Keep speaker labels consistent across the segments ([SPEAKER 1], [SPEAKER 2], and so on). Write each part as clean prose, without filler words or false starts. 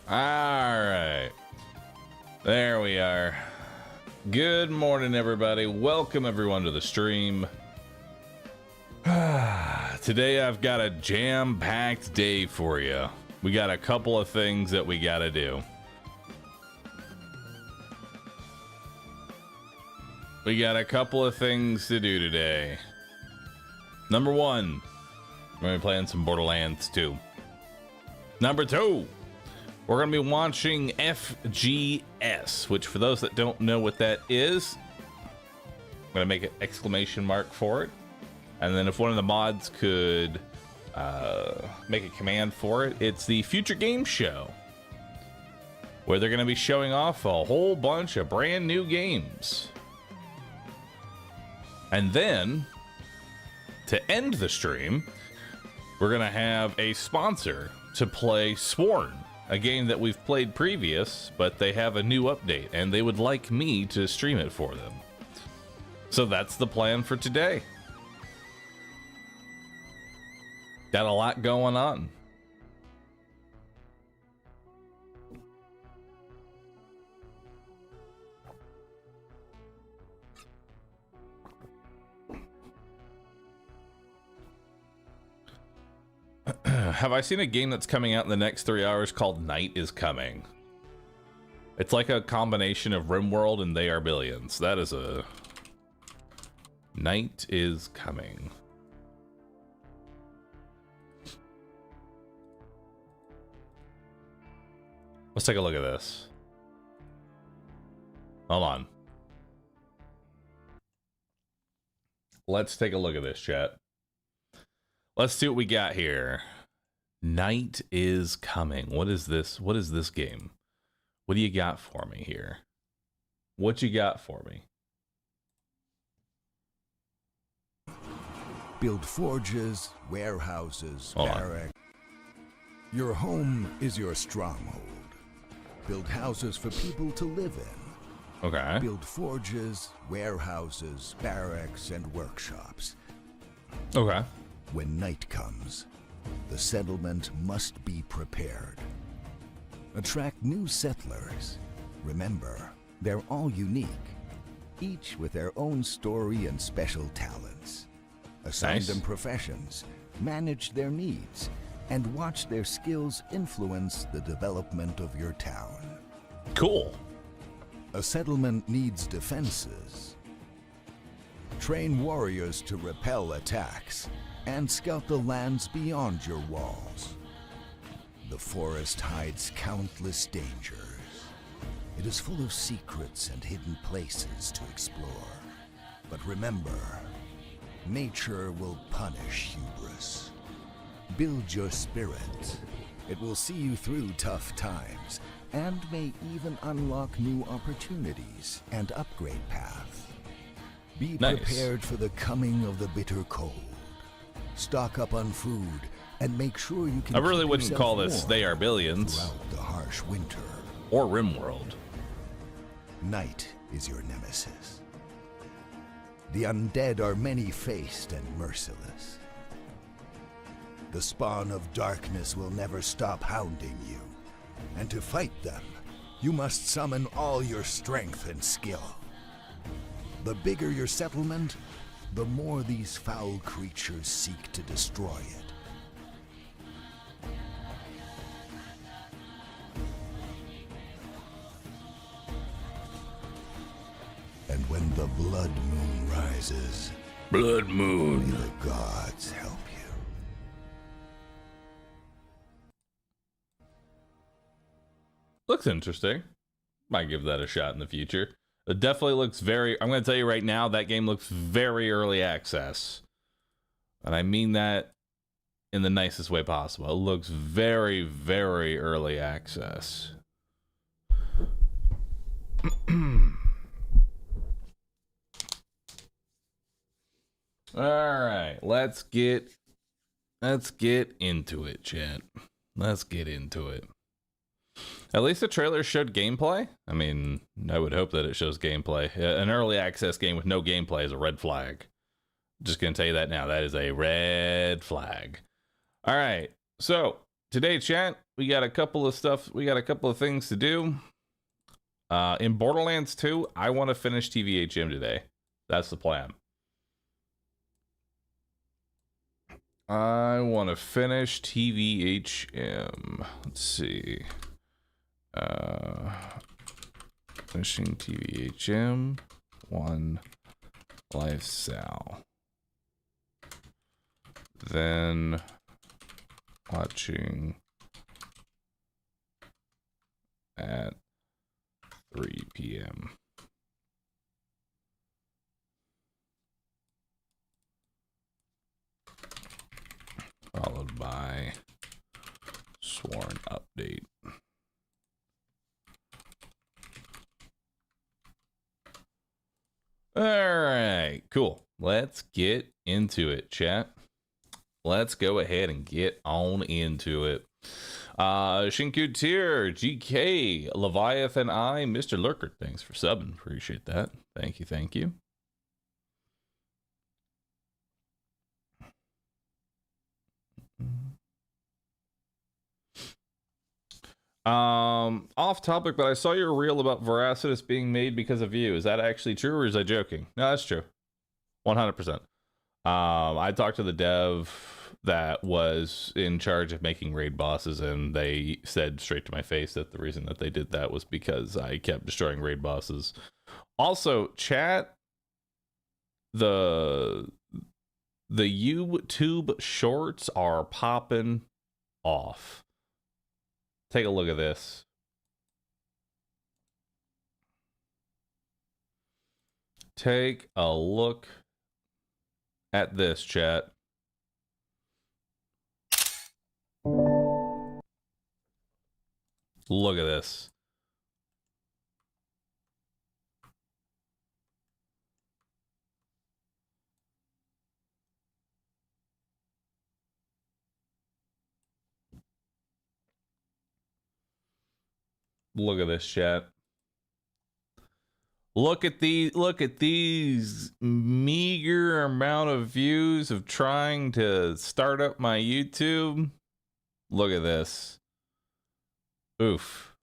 [SPEAKER 1] Alright. There we are. Good morning, everybody. Welcome, everyone, to the stream. Today, I've got a jam-packed day for you. We got a couple of things that we gotta do. We got a couple of things to do today. Number one, we're gonna be playing some Borderlands 2. Number two, we're going to be watching FGS, which for those that don't know what that is, I'm going to make an exclamation mark for it. And then if one of the mods could make a command for it, it's the Future Game Show, where they're going to be showing off a whole bunch of brand new games. And then, to end the stream, we're going to have a sponsor to play Sworn, a game that we've played previous, but they have a new update, and they would like me to stream it for them. So that's the plan for today. Got a lot going on. Have I seen a game that's coming out in the next 3 hours called Night is Coming? It's like a combination of RimWorld and They Are Billions. That is a... Night is Coming. Let's take a look at this. Hold on. Let's take a look at this, chat. Let's see what we got here. Night is Coming. What is this? What is this game? What do you got for me here? What you got for me?
[SPEAKER 2] Build forges, warehouses, barracks. Your home is your stronghold. Build houses for people to live in.
[SPEAKER 1] Okay.
[SPEAKER 2] Build forges, warehouses, barracks, and workshops.
[SPEAKER 1] Okay.
[SPEAKER 2] When night comes, the settlement must be prepared. Attract new settlers. Remember, they're all unique, each with their own story and special talents. Assign them professions, manage their needs, and watch their skills influence the development of your town.
[SPEAKER 1] Cool.
[SPEAKER 2] A settlement needs defenses. Train warriors to repel attacks and scout the lands beyond your walls. The forest hides countless dangers. It is full of secrets and hidden places to explore. But remember, nature will punish hubris. Build your spirit. It will see you through tough times and may even unlock new opportunities and upgrade paths. Be prepared for the coming of the bitter cold. Stock up on food and make sure you can.
[SPEAKER 1] I really wouldn't call this They Are Billions
[SPEAKER 2] throughout the harsh winter.
[SPEAKER 1] Or RimWorld.
[SPEAKER 2] Night is your nemesis. The undead are many-faced and merciless. The spawn of darkness will never stop hounding you. And to fight them, you must summon all your strength and skill. The bigger your settlement, the more these foul creatures seek to destroy it. And when the blood moon rises,
[SPEAKER 1] Blood moon,
[SPEAKER 2] may the gods help you.
[SPEAKER 1] Looks interesting. Might give that a shot in the future. It definitely looks very... I'm going to tell you right now, that game looks very early access. And I mean that in the nicest way possible. It looks very, very early access. All right, let's get into it, chat. Let's get into it. At least the trailer showed gameplay. I mean, I would hope that it shows gameplay. An early access game with no gameplay is a red flag. Just gonna tell you that now. That is a red flag. All right. So today, chat, we got a couple of things to do. In Borderlands 2, I want to finish TVHM today. That's the plan. I want to finish TVHM. Let's see. Finishing TVHM 1 lifestyle. Then watching at 3 p.m. Followed by sworn update. All right, cool. Let's get into it, chat. Let's go ahead and get on into it. Shinku Tier, GK, Leviathan I, Mr. Lurker, thanks for subbing. Appreciate that. Thank you, thank you. Off topic, but I saw your reel about Veracitus being made because of you. Is that actually true, or is I joking? No, that's true. 100%. I talked to the dev that was in charge of making raid bosses, and they said straight to my face that the reason that they did that was because I kept destroying raid bosses. Also, chat, the YouTube shorts are popping off. Take a look at this. Take a look at this, chat. Look at this. Look at this, chat. Look at these meager amount of views of trying to start up my YouTube. Look at this. Oof.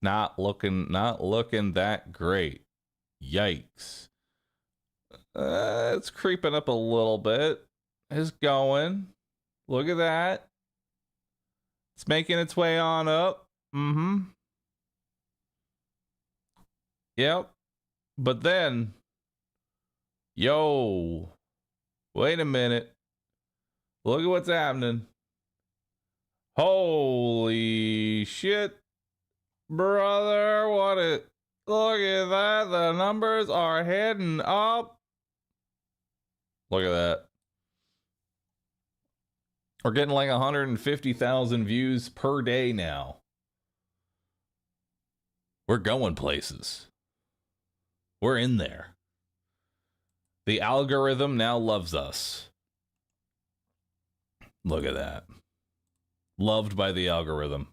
[SPEAKER 1] Not looking that great. Yikes. It's creeping up a little bit. It's going. Look at that. It's making its way on up. Mm-hmm. Yep. But then, yo, wait a minute. Look at what's happening. Holy shit, brother. Look at that. The numbers are heading up. Look at that. We're getting like 150,000 views per day now. We're going places. We're in there. The algorithm now loves us. Look at that. Loved by the algorithm.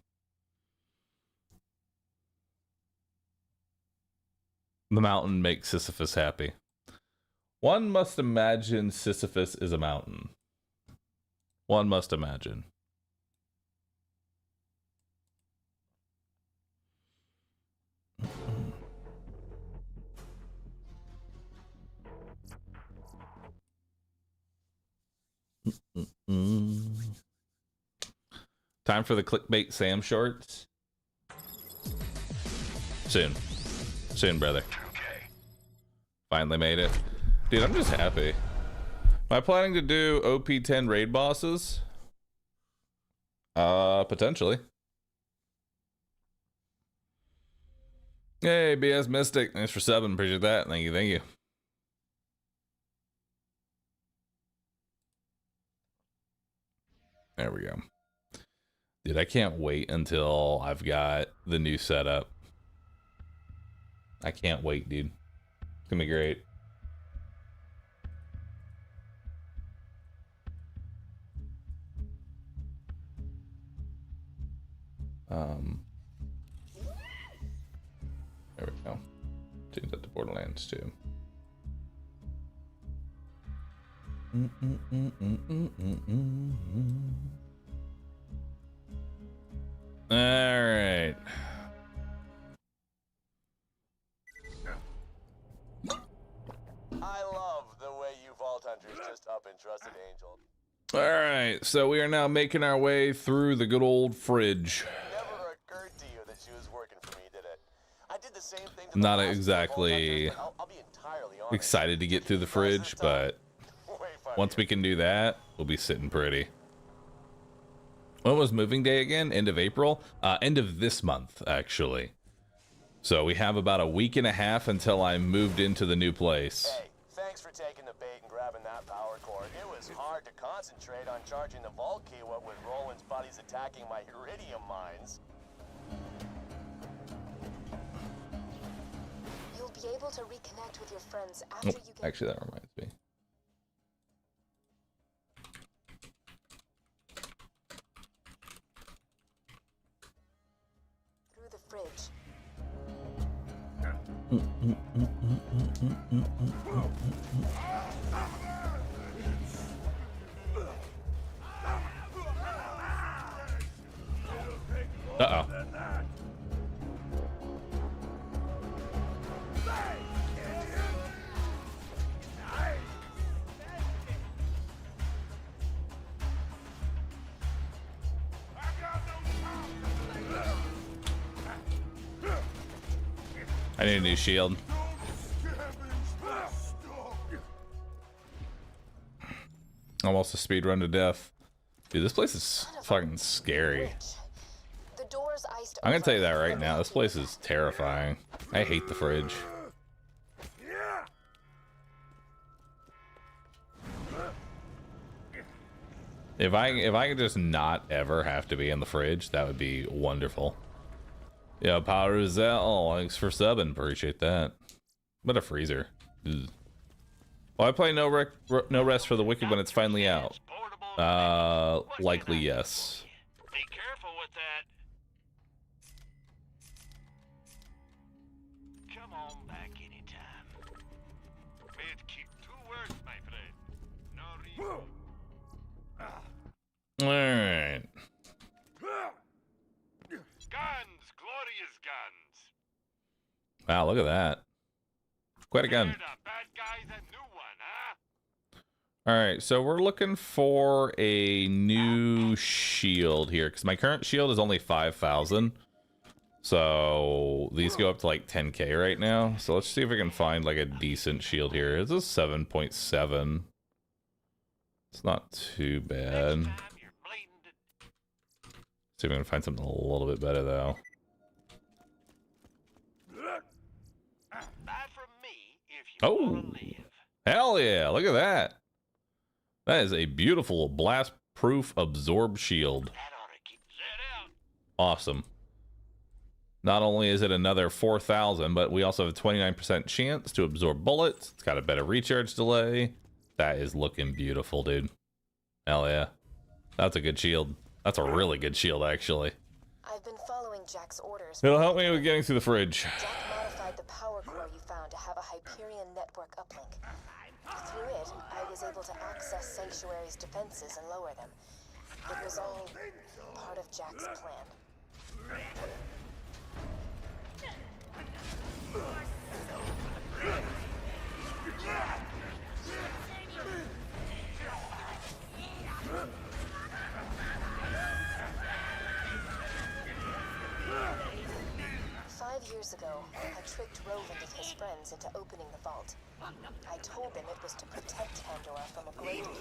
[SPEAKER 1] The mountain makes Sisyphus happy. One must imagine Sisyphus is a mountain. One must imagine. Time for the clickbait Sam shorts. Soon, brother. Okay. Finally made it, dude. I'm just happy. Am I planning to do OP10 raid bosses? Potentially. Hey, BS Mystic, thanks for subbing. Appreciate that. Thank you, thank you. There we go. Dude, I can't wait until I've got the new setup. I can't wait, dude. It's gonna be great. There we go. Change that to Borderlands too. All right.
[SPEAKER 3] I love the way you Vault Hunters just up and trusted Angel.
[SPEAKER 1] All right, so we are now making our way through the good old fridge.
[SPEAKER 3] Never occurred to you that she was working for me, did it? I did the same thing to
[SPEAKER 1] I'm not
[SPEAKER 3] the last
[SPEAKER 1] exactly
[SPEAKER 3] Vault Hunters, but I'll be entirely honest.
[SPEAKER 1] excited to get through the fridge, but
[SPEAKER 3] Way funnier.
[SPEAKER 1] once we can do that, we'll be sitting pretty. When was moving day again? End of April? End of this month, actually. So we have about a week and a half until I moved into the new place.
[SPEAKER 3] Hey, thanks for taking the bait and grabbing that power cord. It was hard to concentrate on charging the vault key what with Roland's buddies attacking my iridium mines.
[SPEAKER 4] You'll be able to reconnect with your friends
[SPEAKER 1] Oh,
[SPEAKER 4] after you get
[SPEAKER 1] actually, that reminds me.
[SPEAKER 4] through the fridge.
[SPEAKER 1] Uh-oh. I need a new shield. Almost a speed run to death. Dude, this place is fucking scary.
[SPEAKER 4] The door's iced
[SPEAKER 1] I'm gonna
[SPEAKER 4] over
[SPEAKER 1] tell you that right
[SPEAKER 4] and
[SPEAKER 1] now. This place is terrifying. I hate the fridge. If I could just not ever have to be in the fridge, that would be wonderful. Yeah, Power is that. Oh, thanks for subbing. Appreciate that. What a freezer. Ugh. Will I play No Rest for the Wicked when it's finally out? Likely yes.
[SPEAKER 5] Be careful with that. Come on back anytime. Made keep 2 words, my friend. No reason.
[SPEAKER 1] Alright.
[SPEAKER 5] Guns, glorious guns.
[SPEAKER 1] Wow, look at that. Quite a gun.
[SPEAKER 5] Heard of bad guys a new one, huh?
[SPEAKER 1] Alright, so we're looking for a new shield here, because my current shield is only 5,000. So these go up to like 10k right now. So let's see if we can find like a decent shield here. This is 7.7. It's not too bad.
[SPEAKER 5] Next time you're bleeding to
[SPEAKER 1] See if we can find something a little bit better though.
[SPEAKER 5] buy from me if you
[SPEAKER 1] Oh,
[SPEAKER 5] wanna live.
[SPEAKER 1] hell yeah, look at that. That is a beautiful blast-proof absorb shield.
[SPEAKER 5] That ought to keep that out.
[SPEAKER 1] Awesome. Not only is it another 4,000, but we also have a 29% chance to absorb bullets. It's got a better recharge delay. That is looking beautiful, dude. Hell yeah. That's a good shield. That's a really good shield, actually.
[SPEAKER 4] I've been following Jack's orders.
[SPEAKER 1] It'll help me with getting through the fridge.
[SPEAKER 4] Jack modified the power core you found to have a Hyperion network uplink. Through it, I was able to access Sanctuary's defenses and lower them. It was all part of Jack's plan. 5 years ago, I tricked Roland and his friends into opening the vault. I told them it was to protect Pandora from a great evil.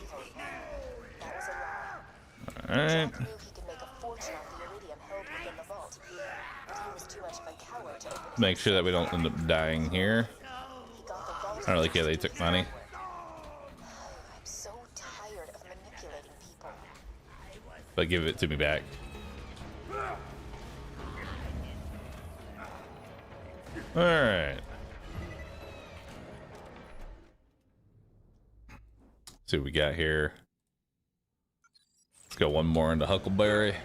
[SPEAKER 4] That was a lie.
[SPEAKER 1] Alright.
[SPEAKER 4] Jack knew he could make a fortune off the iridium held within the vault, but he was too much of a coward to open it.
[SPEAKER 1] Make sure that we don't end up dying here.
[SPEAKER 4] He got the vault.
[SPEAKER 1] I don't really care that he took money.
[SPEAKER 4] I'm so tired of manipulating people.
[SPEAKER 1] But give it to me back. Alright. See what we got here. Let's go one more into Huckleberry.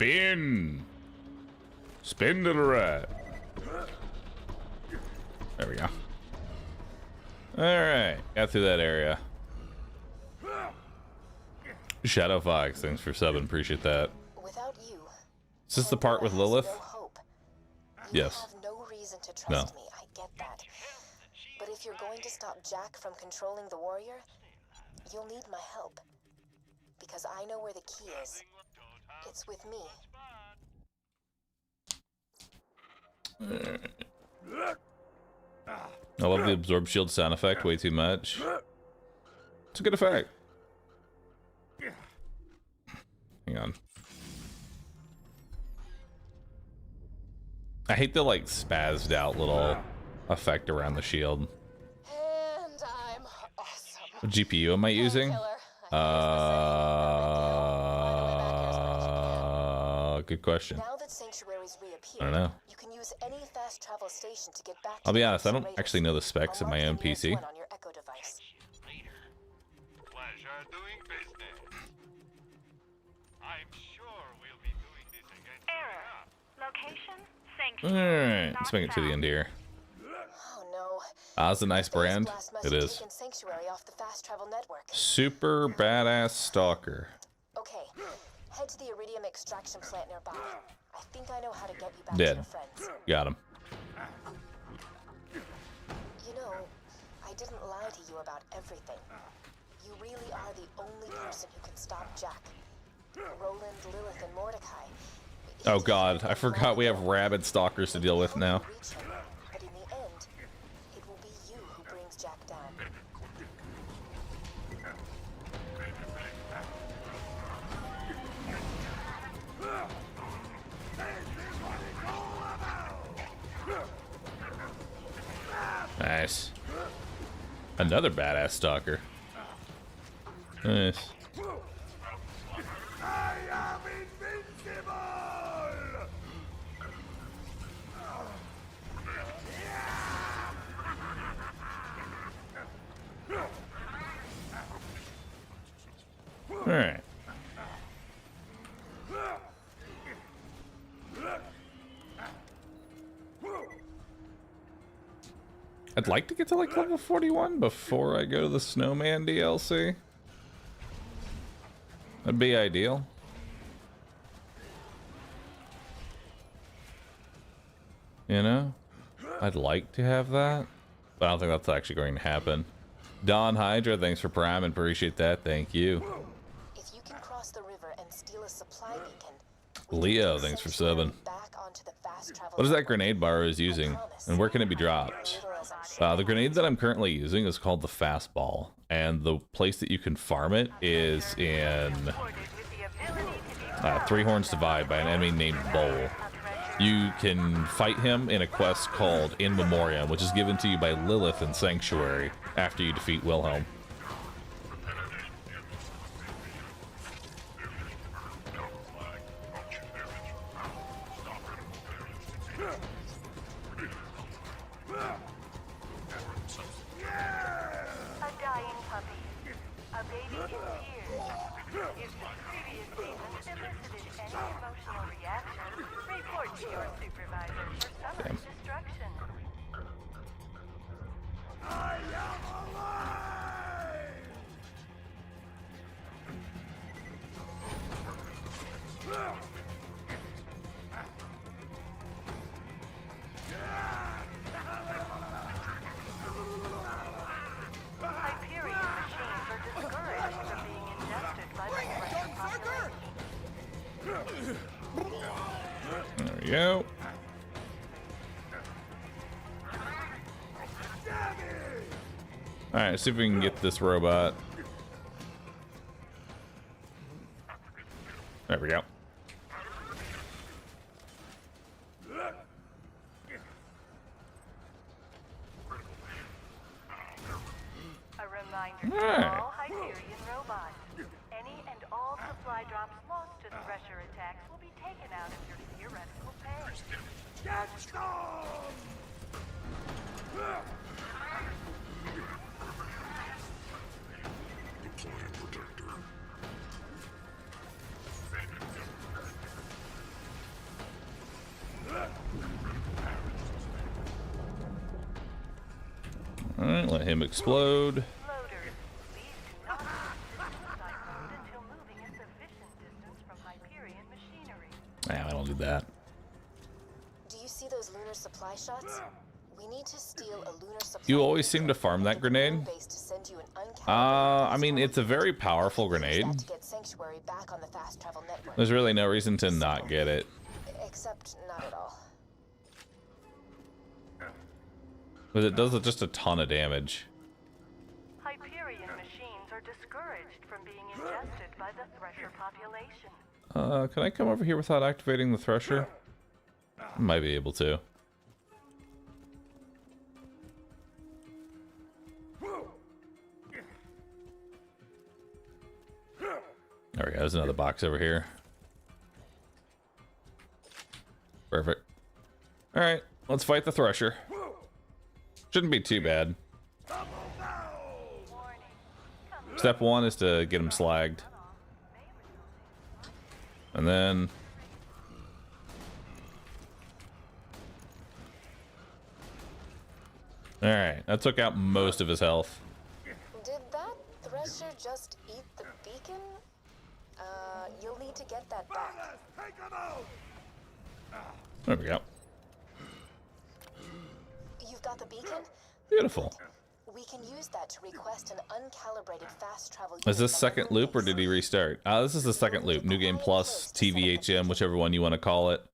[SPEAKER 1] Spin. Spin to the right. There we go. Alright, got through that area. Shadow Fox, thanks for subbing, appreciate that.
[SPEAKER 4] Without you,
[SPEAKER 1] Is this the part with Lilith?
[SPEAKER 4] no hope. You
[SPEAKER 1] Yes.
[SPEAKER 4] have no reason to trust
[SPEAKER 1] No.
[SPEAKER 4] me, I get that. But if you're going to stop Jack from controlling the warrior, you'll need my help. Because I know where the key is. It's with me.
[SPEAKER 1] I love the absorb shield sound effect way too much. It's a good effect. Hang on. I hate the like spazzed out little effect around the shield.
[SPEAKER 4] And I'm awesome.
[SPEAKER 1] What GPU am I using? Good question.
[SPEAKER 4] Now that sanctuaries reappear,
[SPEAKER 1] I don't know.
[SPEAKER 4] you can use any fast travel station to get back to
[SPEAKER 1] I'll be
[SPEAKER 4] the
[SPEAKER 1] honest, I don't
[SPEAKER 4] raiders.
[SPEAKER 1] actually know the specs
[SPEAKER 4] I'll
[SPEAKER 1] of my
[SPEAKER 4] mark
[SPEAKER 1] own
[SPEAKER 4] the nearest
[SPEAKER 1] PC.
[SPEAKER 4] one on your Echo device.
[SPEAKER 5] Pleasure doing business. I'm sure we'll be doing this again.
[SPEAKER 6] Error. Location?
[SPEAKER 1] Alright, let's make it to the end here.
[SPEAKER 4] Oh no.
[SPEAKER 1] It's a nice brand.
[SPEAKER 4] Blast must
[SPEAKER 1] It
[SPEAKER 4] have
[SPEAKER 1] is.
[SPEAKER 4] taken Sanctuary off the fast travel network.
[SPEAKER 1] Super badass stalker.
[SPEAKER 4] Okay, head to the iridium extraction plant nearby. I think I know how to get you back
[SPEAKER 1] Dead.
[SPEAKER 4] to your friends.
[SPEAKER 1] Got him.
[SPEAKER 4] You know, I didn't lie to you about everything. You really are the only person who can stop Jack. Roland, Lilith, and Mordecai.
[SPEAKER 1] Oh god, I forgot we have rabid stalkers to deal with now.
[SPEAKER 4] Reach him, but in the end, it will be you who brings Jack down.
[SPEAKER 1] Nice. Another badass stalker. Nice.
[SPEAKER 3] I am invincible!
[SPEAKER 1] Alright. I'd like to get to like level 41 before I go to the Snowman DLC. That'd be ideal. You know? I'd like to have that, but I don't think that's actually going to happen. Don Hydra, thanks for Prime and appreciate that. Thank you.
[SPEAKER 4] If you can cross the river and steal a supply beacon,
[SPEAKER 1] Leo, thanks for subbing.
[SPEAKER 4] back onto the fast travel
[SPEAKER 1] What is that
[SPEAKER 4] network.
[SPEAKER 1] grenade Bahroo is using? And where can it be dropped? The grenade that I'm currently using is called the Fastball. And the place that you can farm it is in Three Horns Divide by an enemy named Bowl. You can fight him in a quest called In Memoriam, which is given to you by Lilith in Sanctuary after you defeat Wilhelm.
[SPEAKER 6] A dying puppy. A baby in tears. If the previous season elicited any emotional reaction, report to your supervisor for summary destruction.
[SPEAKER 3] I am alive!
[SPEAKER 6] Hyperion machines are discouraged from being ingested by the human population.
[SPEAKER 1] There we go. Alright, see if we can get this robot. There we go.
[SPEAKER 6] A reminder to
[SPEAKER 1] Alright.
[SPEAKER 6] all Hyperion robots. Any and all supply drops lost to Thresher attacks will be taken out of your theoretical pay.
[SPEAKER 3] Get some!
[SPEAKER 1] Alright, let him explode.
[SPEAKER 6] Loaders, please do not use suicide mode until moving a sufficient distance from Hyperion machinery.
[SPEAKER 1] Nah, I don't do that.
[SPEAKER 4] Do you see those lunar supply shots? We need to steal a lunar supply.
[SPEAKER 1] You always seem to farm that grenade.
[SPEAKER 4] Base to send you an
[SPEAKER 1] I mean, it's a very powerful grenade.
[SPEAKER 4] to get Sanctuary back on the fast travel network.
[SPEAKER 1] There's really no reason to not get it.
[SPEAKER 4] Except not at all.
[SPEAKER 1] But it does just a ton of damage.
[SPEAKER 6] Hyperion machines are discouraged from being ingested by the Thresher population.
[SPEAKER 1] Can I come over here without activating the Thresher? I might be able to. There we go, there's another box over here. Perfect. Alright, let's fight the Thresher. Shouldn't be too bad. Step one is to get him slagged. And then... Alright, that took out most of his health.
[SPEAKER 4] Did that Thresher just eat the beacon? You'll need to get that back.
[SPEAKER 1] There we go.
[SPEAKER 4] You've got the beacon?
[SPEAKER 1] Beautiful.
[SPEAKER 4] We can use that to request an uncalibrated fast travel.
[SPEAKER 1] Is this second loop or did he restart? This is the second loop. New Game Plus, TVHM, whichever one you want to call it.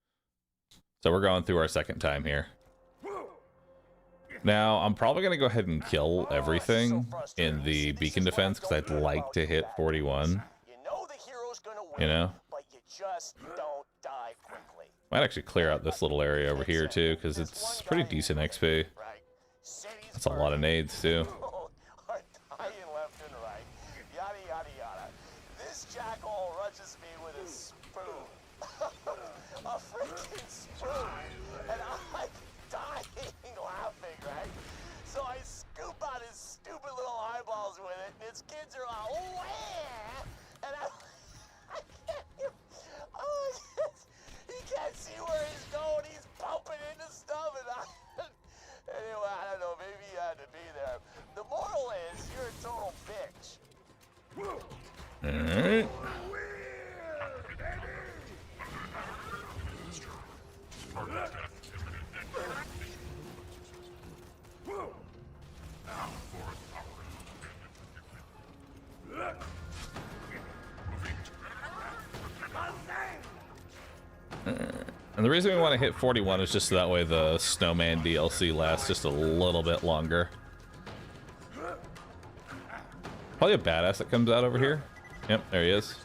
[SPEAKER 1] So we're going through our second time here. Now, I'm probably going to go ahead and kill everything in the beacon defense because I'd like to hit 41. You know?
[SPEAKER 3] But you just don't die quickly.
[SPEAKER 1] Might actually clear out this little area over here too because it's pretty decent XP. That's a lot of nades too.
[SPEAKER 3] Are dying left and right. Yada yada yada. This jackhole rushes me with a spoon. A freaking spoon. And I'm dying laughing, right? So I scoop out his stupid little eyeballs with it, and his kids are like, oh yeah! And I can't even, oh, he can't see where he's going. He's bumping into stuff, and anyway, I don't know, maybe he had to be there. The moral is, you're a total bitch.
[SPEAKER 1] Alright. And the reason we want to hit 41 is just so that way the Snowman DLC lasts just a little bit longer. Probably a badass that comes out over here. Yep, there he is.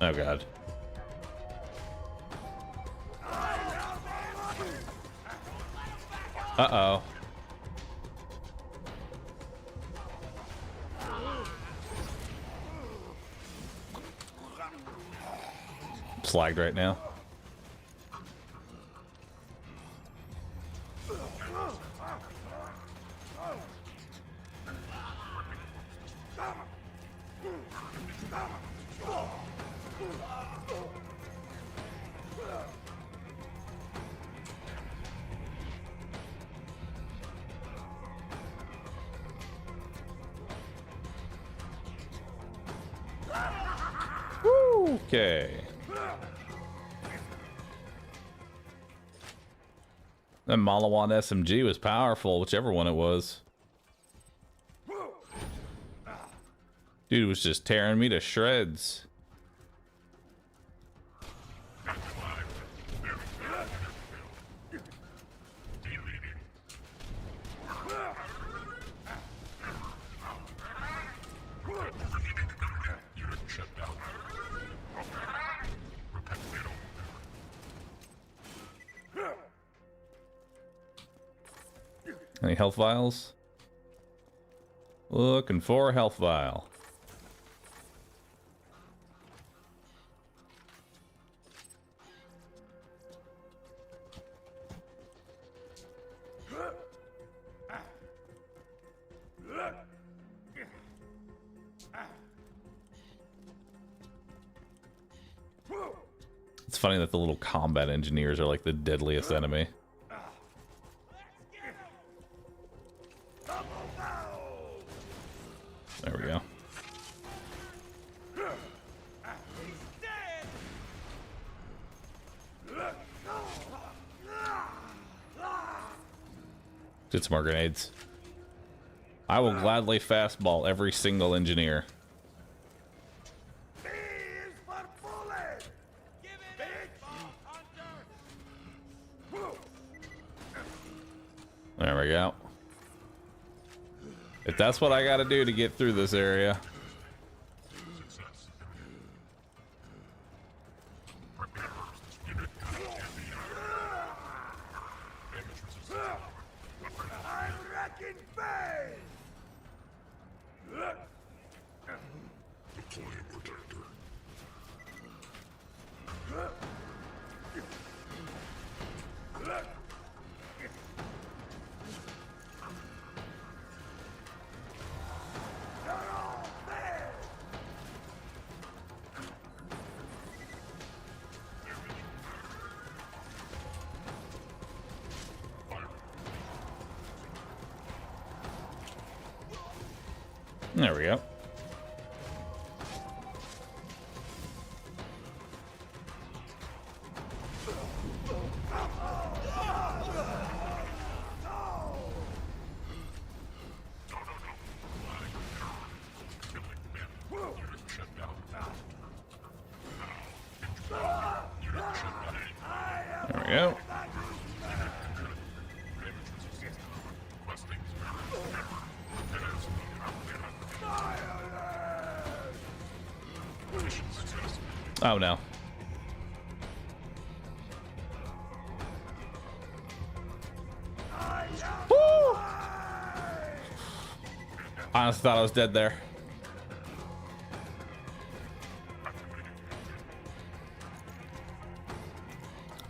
[SPEAKER 1] Oh god. Uh-oh. Slagged right now. Okay. That Malawan SMG was powerful, whichever one it was. Dude was just tearing me to shreds. Any health vials? Looking for a health vial. It's funny that the little combat engineers are like the deadliest enemy. There we go. Get some more grenades. I will gladly fastball every single engineer. There we go. If that's what I gotta do to get through this area. There we go. There we go. Oh no. Woo! Honestly thought I was dead there.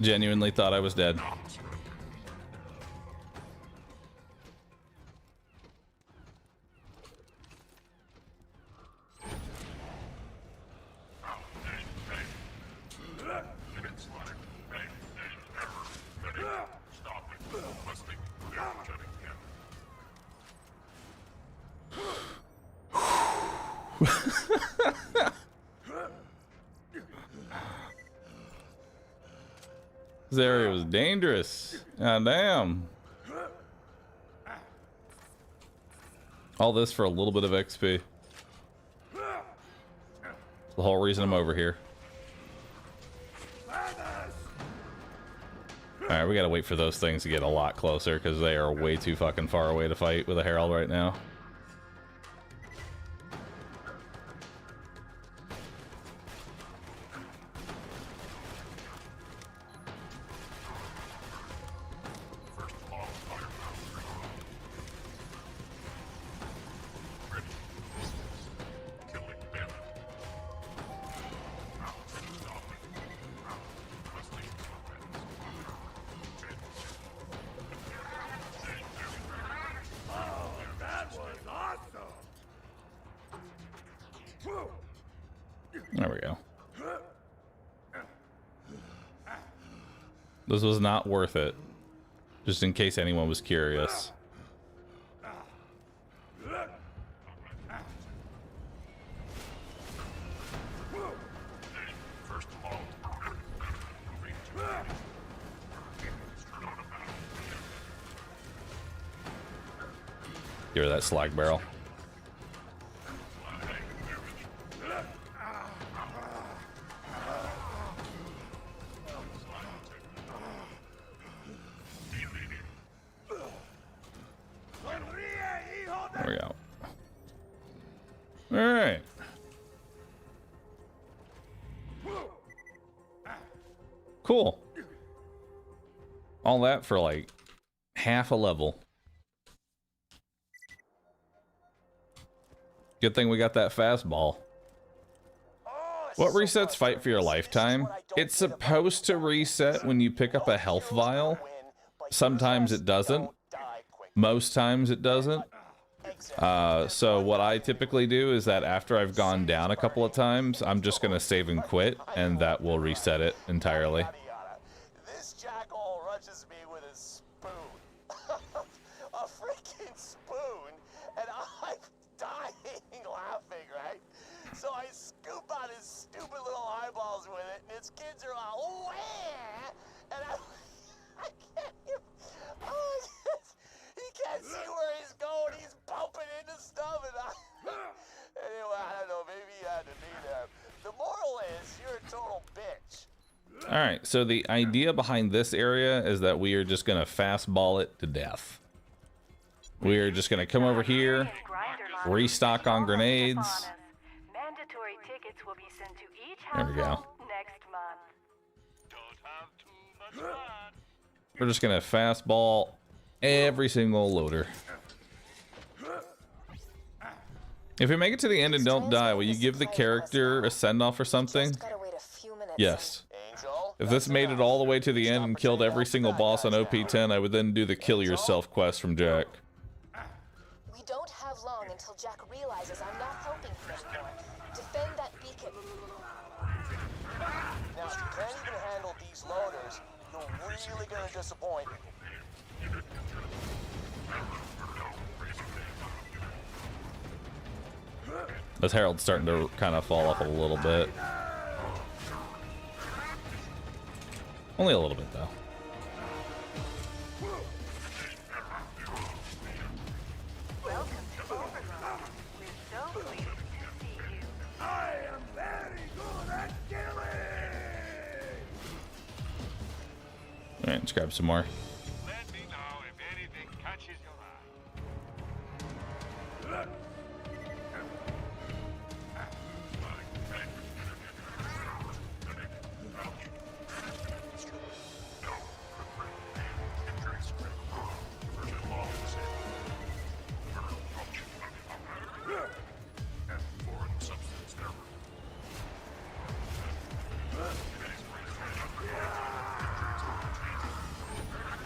[SPEAKER 1] Genuinely thought I was dead. This area was dangerous. God damn. All this for a little bit of XP. The whole reason I'm over here. Alright, we gotta wait for those things to get a lot closer because they are way too fucking far away to fight with a Herald right now. There we go. This was not worth it. Just in case anyone was curious. Give her that slag barrel. There we go. All right. Cool. All that for like half a level. Good thing we got that fastball. What resets fight for your lifetime? It's supposed to reset when you pick up a health vial. Sometimes it doesn't. Most times it doesn't. So what I typically do is that after I've gone down a couple of times, I'm just gonna save and quit, and that will reset it entirely.
[SPEAKER 3] Yada, yada. This jackal rushes me with a spoon. A freaking spoon, and I'm dying laughing, right? So I scoop out his stupid little eyeballs with it, and his kids are all, wah! And I can't even, he can't see where he's going. He's bumping into stuff, and anyway, I don't know, maybe he had to be there. The moral is, you're a total bitch.
[SPEAKER 1] All right, so the idea behind this area is that we are just gonna fastball it to death. We are just gonna come over here, restock on grenades.
[SPEAKER 6] Mandatory tickets will be sent to each
[SPEAKER 1] There we go.
[SPEAKER 6] household next month.
[SPEAKER 5] Don't have too much fun.
[SPEAKER 1] We're just gonna fastball every single loader. If you make it to the end and don't die, will you give the character a send-off or something?
[SPEAKER 4] Just gotta wait a few minutes.
[SPEAKER 1] Yes.
[SPEAKER 3] Angel,
[SPEAKER 1] If this made it all the way to the end and killed every single boss on OP10, I would then do the kill yourself quest from Jack.
[SPEAKER 4] We don't have long until Jack realizes I'm not helping him anymore. Defend that beacon.
[SPEAKER 3] now if you can't even handle these loaders, you're really gonna disappoint me.
[SPEAKER 1] This Herald's starting to kind of fall off a little bit. Only a little bit, though.
[SPEAKER 6] Welcome to Overrun. We're so pleased to see you.
[SPEAKER 3] I am very good at killing!
[SPEAKER 1] Alright, let's grab some more.
[SPEAKER 5] Let me know if anything catches your eye.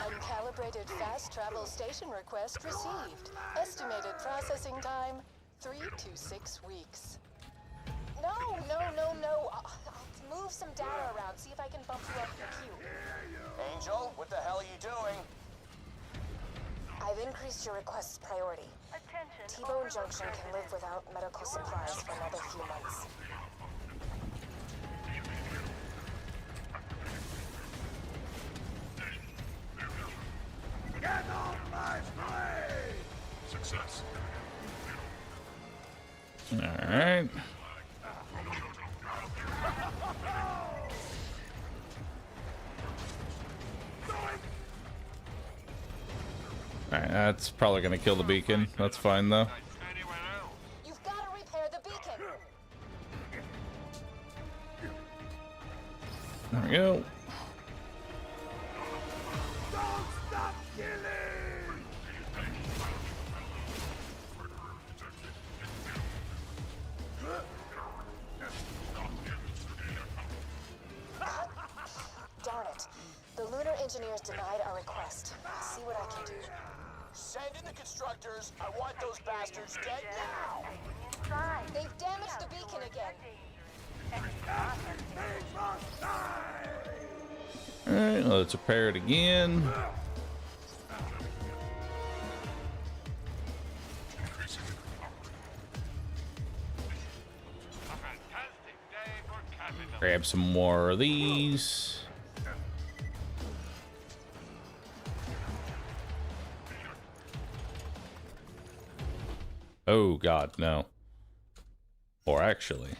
[SPEAKER 4] Uncalibrated fast travel station request received. Estimated processing time, 3 to 6 weeks. No. I'll move some data around, see if I can bump you up your queue.
[SPEAKER 3] Angel, what the hell are you doing?
[SPEAKER 4] I've increased your request's priority.
[SPEAKER 6] Attention,
[SPEAKER 4] T-Bone
[SPEAKER 6] Overlook
[SPEAKER 4] Junction can live
[SPEAKER 6] residents.
[SPEAKER 4] without medical supplies for another few months.
[SPEAKER 3] Get off my blade!
[SPEAKER 5] Success.
[SPEAKER 1] Alright. Alright, that's probably gonna kill the beacon. That's fine though.
[SPEAKER 5] Anyone else?
[SPEAKER 4] You've got to repair the beacon!
[SPEAKER 1] There we go.
[SPEAKER 3] Don't stop killing!
[SPEAKER 4] Darn it. The lunar engineers denied our request. See what I can do.
[SPEAKER 3] Send in the constructors. I want those bastards dead now!
[SPEAKER 6] Inside.
[SPEAKER 4] They've damaged the beacon again.
[SPEAKER 1] Alright, let's repair it again.
[SPEAKER 5] A fantastic day for capital.
[SPEAKER 1] Grab some more of these. Oh god, no. Or actually.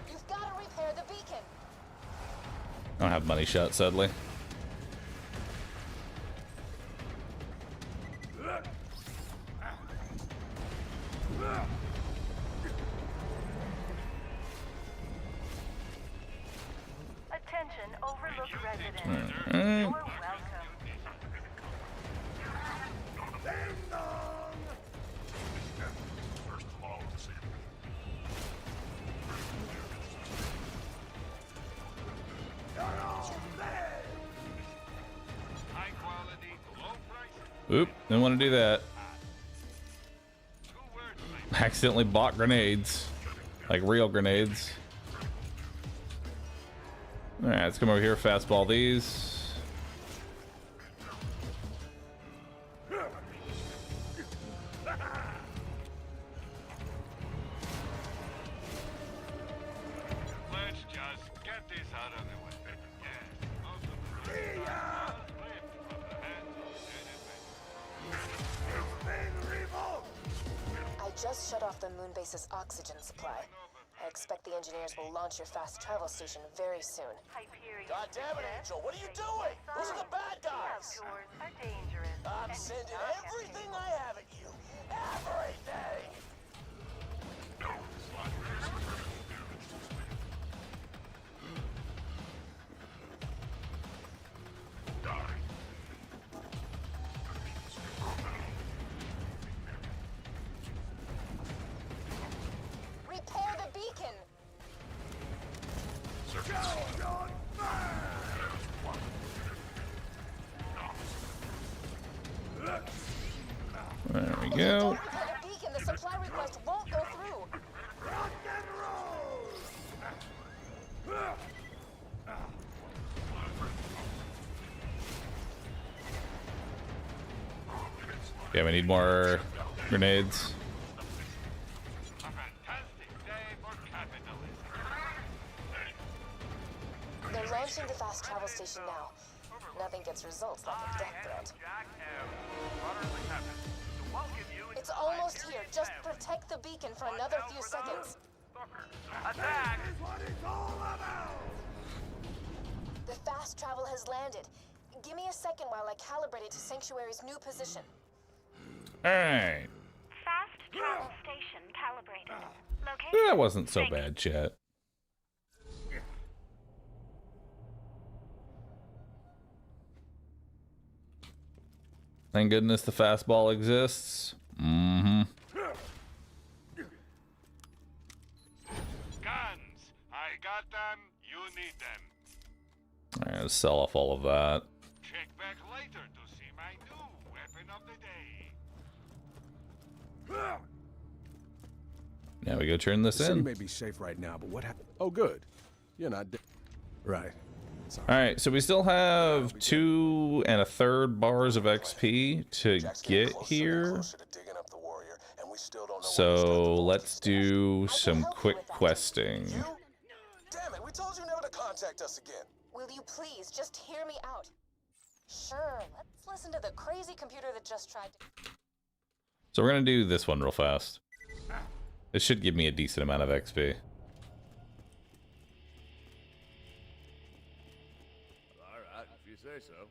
[SPEAKER 4] You've got to repair the beacon.
[SPEAKER 1] I don't have money shot, sadly.
[SPEAKER 6] Attention, Overlook residents.
[SPEAKER 1] Alright.
[SPEAKER 6] You're welcome.
[SPEAKER 1] Oop, didn't want to do that. Accidentally bought grenades. Like real grenades. Alright, let's come over here, fastball these.
[SPEAKER 5] Let's just get this out of the way. Yes, most of the ripped from the hands of
[SPEAKER 4] I just shut off the moonbase's oxygen supply. I expect the engineers will launch your fast travel station very soon.
[SPEAKER 6] Hyperion.
[SPEAKER 3] God damn it, Angel, what are you doing? Those are the bad guys.
[SPEAKER 6] Outdoors are dangerous.
[SPEAKER 3] I'm
[SPEAKER 6] and
[SPEAKER 3] sending
[SPEAKER 6] not
[SPEAKER 3] everything I have at you. Everything!
[SPEAKER 4] Repair the beacon!
[SPEAKER 1] There we
[SPEAKER 4] If you
[SPEAKER 1] go.
[SPEAKER 4] don't repair the beacon, the supply request won't go through.
[SPEAKER 1] Yeah, we need more grenades.
[SPEAKER 5] A fantastic day for capitalism.
[SPEAKER 4] They're launching the fast travel station now. Nothing gets results like a death threat. It's almost here. Just protect the beacon for another few seconds.
[SPEAKER 5] Attack!
[SPEAKER 4] The fast travel has landed. Give me a second while I calibrate it to Sanctuary's new position.
[SPEAKER 1] Alright.
[SPEAKER 6] Fast travel station calibrated. Location.
[SPEAKER 1] That wasn't so bad, chat. Thank goodness the fastball exists. Mm-hmm.
[SPEAKER 5] Guns! I got them, you need them.
[SPEAKER 1] Alright, let's sell off all of that.
[SPEAKER 5] Check back later to see my new weapon of the day.
[SPEAKER 1] Now we go turn this
[SPEAKER 7] The city
[SPEAKER 1] in.
[SPEAKER 7] may be safe right now, but what happened? Oh, good. You're not dead. Right.
[SPEAKER 1] Alright, so we still have 2 1/3 bars of XP to get here. So let's do some quick questing.
[SPEAKER 3] Damn it, we told you never to contact us again.
[SPEAKER 4] Will you please just hear me out? Sure, let's listen to the crazy computer that just tried to...
[SPEAKER 1] So we're gonna do this one real fast. It should give me a decent amount of XP.
[SPEAKER 8] Alright, if you say so.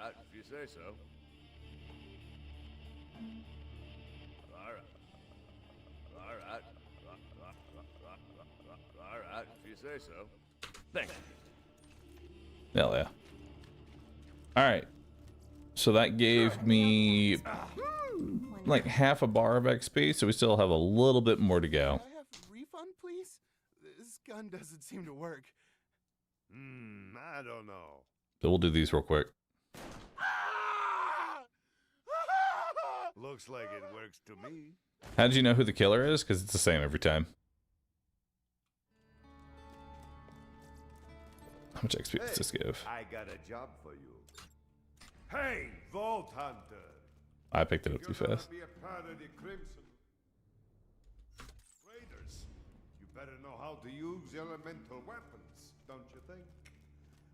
[SPEAKER 8] Alright, if you say so. Alright, if you say so. Thank you.
[SPEAKER 1] Hell yeah. Alright. So that gave me like half a bar of XP, so we still have a little bit more to go.
[SPEAKER 9] Can I have a refund, please? This gun doesn't seem to work.
[SPEAKER 8] I don't know.
[SPEAKER 1] So we'll do these real quick.
[SPEAKER 8] Looks like it works to me.
[SPEAKER 1] How did you know who the killer is? Because it's the same every time. How much XP does this give?
[SPEAKER 8] I got a job for you. Hey, Vault Hunter!
[SPEAKER 1] I picked it up too fast.
[SPEAKER 8] Be a part of the Crimson Raiders. You better know how to use elemental weapons, don't you think?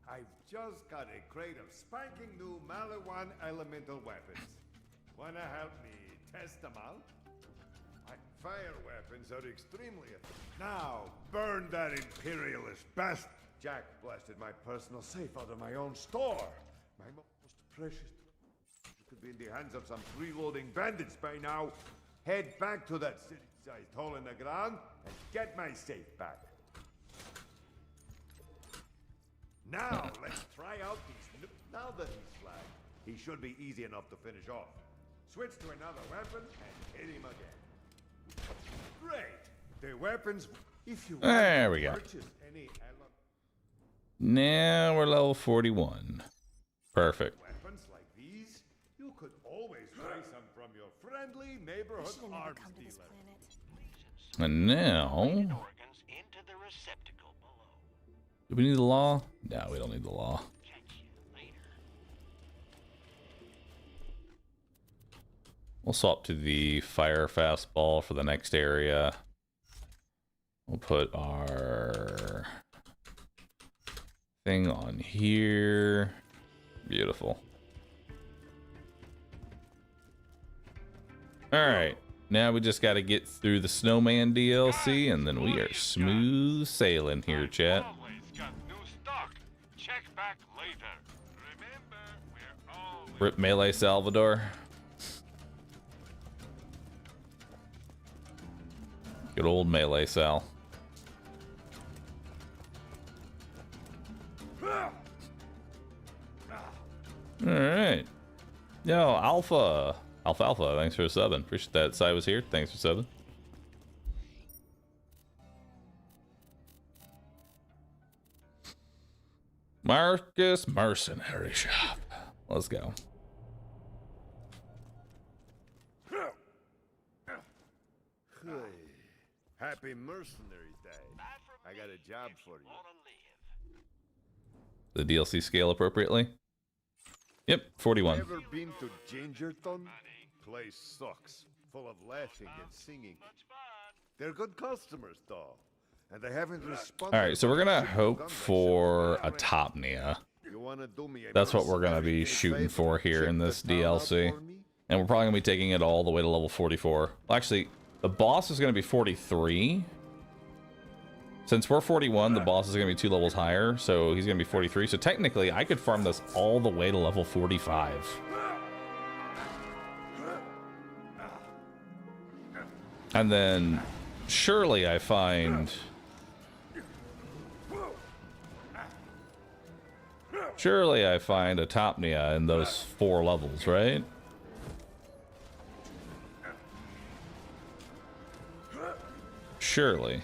[SPEAKER 8] I've just got a crate of spanking new Malawan elemental weapons. Wanna help me test them out? My fire weapons are extremely effective. Now, burn that imperialist bastard! Jack blasted my personal safe out of my own store. My most precious. You could be in the hands of some freeloading bandits by now. Head back to that city-sized hole in the ground and get my safe back. Now, let's try out these. Now that he's flagged, he should be easy enough to finish off. switch to another weapon, and hit him again. Great! The weapons... If you
[SPEAKER 1] There we go.
[SPEAKER 8] purchase any
[SPEAKER 1] Now we're level 41. Perfect.
[SPEAKER 8] weapons like these, you could always buy some from your friendly neighborhood
[SPEAKER 4] Should've never
[SPEAKER 8] arms
[SPEAKER 4] come to this
[SPEAKER 8] dealer.
[SPEAKER 4] planet.
[SPEAKER 1] And now,
[SPEAKER 5] Organs into the receptacle below.
[SPEAKER 1] do we need the law? No, we don't need the law.
[SPEAKER 5] Catch you later.
[SPEAKER 1] We'll swap to the fire fastball for the next area. We'll put our thing on here. Beautiful. All right, now we just got to get through the Snowman DLC, and then we are smooth sailing here, chat.
[SPEAKER 5] Always got new stock. Check back later. Remember, we're always...
[SPEAKER 1] Rip Melee Salvador. Good old Melee Sal. All right. Yo, Alpha, thanks for subbing. Appreciate that. Sai was here. Thanks for subbing. Marcus Mercenary Shop. Let's go.
[SPEAKER 8] Happy Mercenary Day. I got a job for you.
[SPEAKER 1] The DLC scale appropriately? Yep, 41.
[SPEAKER 8] Ever been to Gingerton? Place sucks. Full of laughing and singing. They're good customers, though. And they haven't responded.
[SPEAKER 1] All right, so we're going to hope for a Topnia.
[SPEAKER 8] You wanna do me a
[SPEAKER 1] That's what we're going to be
[SPEAKER 8] mercenary
[SPEAKER 1] shooting
[SPEAKER 8] favor?
[SPEAKER 1] for here
[SPEAKER 8] Check
[SPEAKER 1] in
[SPEAKER 8] the
[SPEAKER 1] this
[SPEAKER 8] town out
[SPEAKER 1] DLC.
[SPEAKER 8] for me?
[SPEAKER 1] And we're probably going to be taking it all the way to level 44. Well, actually, the boss is going to be 43. Since we're 41, the boss is going to be 2 levels higher, so he's going to be 43. So technically, I could farm this all the way to level 45. And then, surely I find... Surely I find a Topnia in those 4 levels, right? Surely.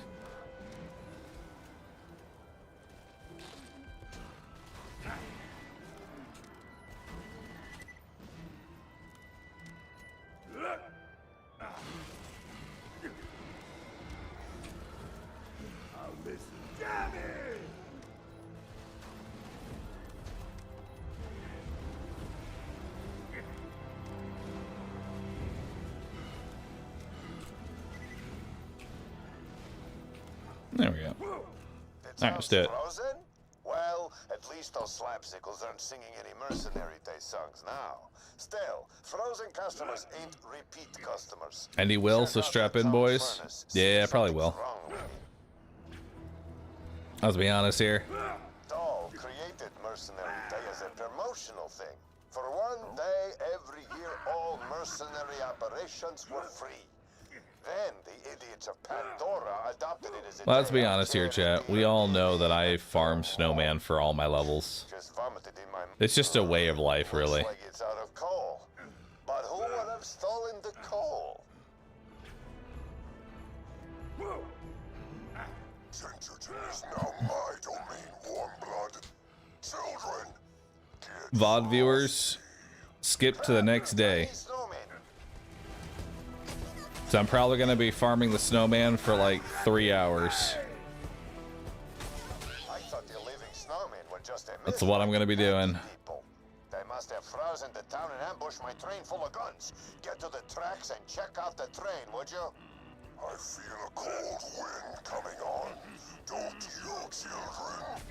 [SPEAKER 1] There we go. Alright, let's do it.
[SPEAKER 3] Frozen? Well, at least those slapsicles aren't singing any Mercenary Day songs now. Still, frozen customers ain't repeat customers.
[SPEAKER 1] And he will, so
[SPEAKER 3] Check out
[SPEAKER 1] strap
[SPEAKER 3] the
[SPEAKER 1] in,
[SPEAKER 3] town
[SPEAKER 1] boys.
[SPEAKER 3] furnace.
[SPEAKER 1] Yeah, probably
[SPEAKER 3] Something's
[SPEAKER 1] will.
[SPEAKER 3] wrong with it.
[SPEAKER 1] Let's be honest here.
[SPEAKER 3] Doll created Mercenary Day as a promotional thing. For one day every year, all mercenary operations were free. Then the idiots of Pandora adopted it as a
[SPEAKER 1] Let's
[SPEAKER 3] day
[SPEAKER 1] be
[SPEAKER 3] of
[SPEAKER 1] honest here,
[SPEAKER 3] charity.
[SPEAKER 1] chat. We all know that I farm Snowman for all my levels.
[SPEAKER 3] Just vomited in my
[SPEAKER 1] It's just a way of life, really.
[SPEAKER 3] Looks like it's out of coal. But who would have stolen the coal? Gingerton is now my domain, warm blood. Children, kids,
[SPEAKER 1] VOD viewers, skip to the next day.
[SPEAKER 3] Snowman.
[SPEAKER 1] So I'm probably going to be farming the Snowman for like 3 hours.
[SPEAKER 3] I thought the living snowmen were just a
[SPEAKER 1] That's what I'm going to be doing.
[SPEAKER 3] people. They must have frozen the town and ambushed my train full of guns. Get to the tracks and check out the train, would you? I feel a cold wind coming on. Don't you, children?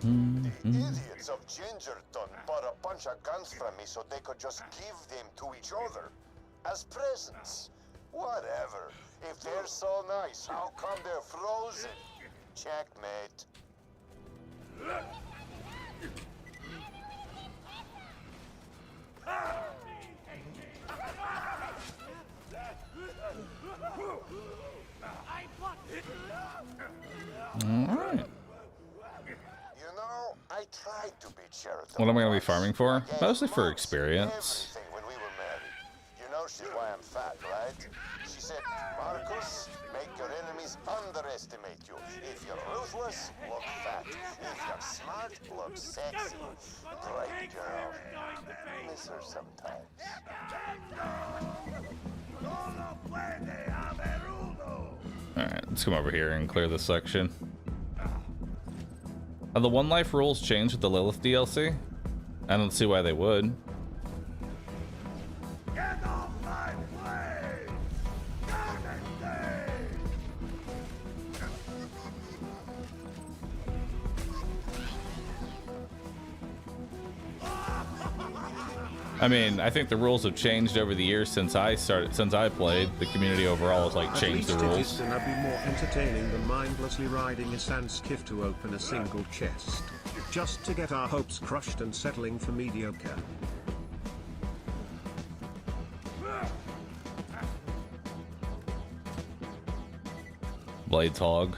[SPEAKER 3] The idiots of Gingerton bought a bunch of guns from me so they could just give them to each other as presents. Whatever. If they're so nice, how come they're frozen? Checkmate. Sheraton.
[SPEAKER 1] What am I going to be
[SPEAKER 3] once.
[SPEAKER 1] farming for?
[SPEAKER 3] I gave
[SPEAKER 1] Mostly for
[SPEAKER 3] Mom
[SPEAKER 1] experience.
[SPEAKER 3] everything when we were married. You know she's why I'm fat, right? She said, Marcus, make your enemies underestimate you. If you're ruthless, look fat. If you're smart, look sexy. Great girl. Miss her sometimes.
[SPEAKER 1] Alright, let's come over here and clear this section. Have the one life rules changed with the Lilith DLC? I don't see why they would.
[SPEAKER 8] Get off my plane!
[SPEAKER 1] I mean, I think the rules have changed over the years since I played. The community overall has like changed the rules.
[SPEAKER 10] At least it is gonna be more entertaining than mindlessly riding a sandskiff to open a single chest. Just to get our hopes crushed and settling for mediocre.
[SPEAKER 1] Blades hog.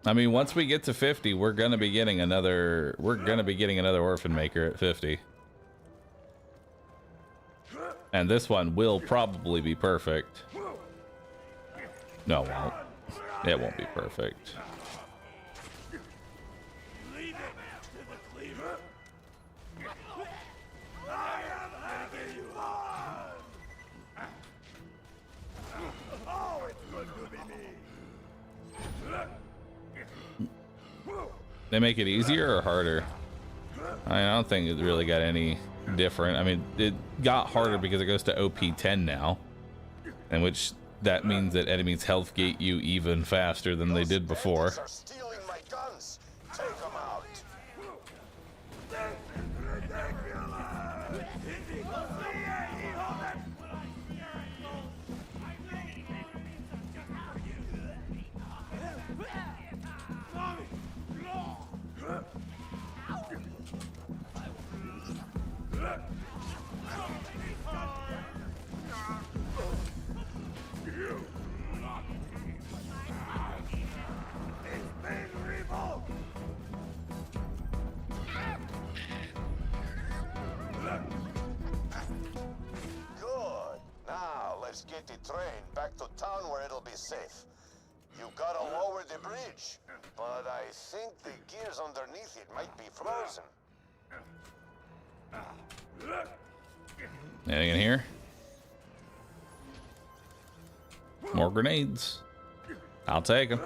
[SPEAKER 1] I mean, once we get to 50, we're gonna be getting another orphan maker at 50. And this one will probably be perfect. No, it won't. It won't be perfect. They make it easier or harder? I don't think it really got any different. I mean, it got harder because it goes to OP10 now, in which that means that enemies health gate you even faster than they did before.
[SPEAKER 3] Are stealing my guns. Take them out. Let's get the train back to town where it'll be safe. You gotta lower the bridge, but I think the gears underneath it might be frozen.
[SPEAKER 1] Anything in here? More grenades. I'll take them.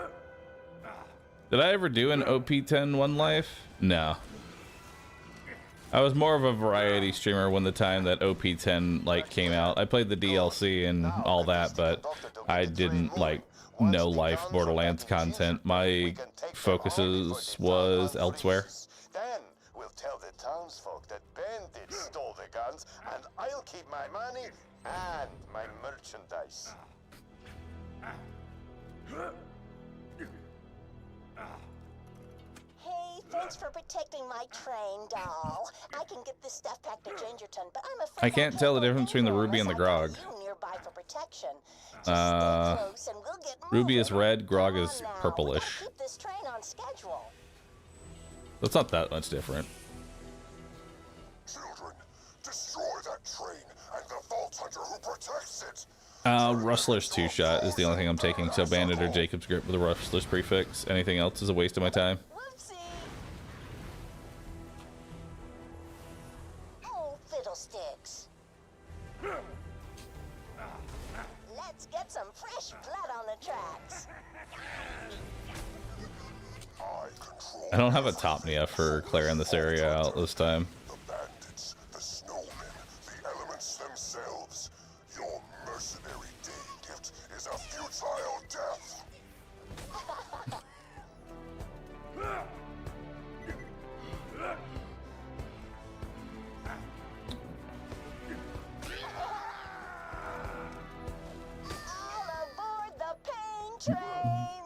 [SPEAKER 1] Did I ever do an OP10 one life? No. I was more of a variety streamer when the time that OP10 like came out. I played the DLC and all that, but I didn't like no life Borderlands content. My focuses was elsewhere.
[SPEAKER 3] Then we'll tell the townsfolk that bandits stole the guns, and I'll keep my money and my merchandise.
[SPEAKER 4] Hey, thanks for protecting my train, doll. I can get this stuff back to Gingerton, but I'm afraid
[SPEAKER 1] I can't tell the difference between the ruby and the grog.
[SPEAKER 4] Nearby for protection. Just stay close and we'll get
[SPEAKER 1] Ruby is
[SPEAKER 4] moving.
[SPEAKER 1] red, grog is
[SPEAKER 4] Come on now,
[SPEAKER 1] purplish.
[SPEAKER 4] we gotta keep this train on schedule.
[SPEAKER 1] It's not that much different.
[SPEAKER 3] Children, destroy that train and the Vault Hunter who protects it.
[SPEAKER 1] Rustler's 2-shot is the only thing I'm taking, so Bandit or Jacob's Grip with a Rustler's prefix. Anything else is a waste of my time.
[SPEAKER 4] Whoopsie. Oh, fiddlesticks. Let's get some fresh blood on the tracks.
[SPEAKER 1] I don't have a Topnia for clearing this area out this time.
[SPEAKER 3] The bandits, the snowmen, the elements themselves. Your mercenary day gift is a futile death.
[SPEAKER 4] All aboard the pain train.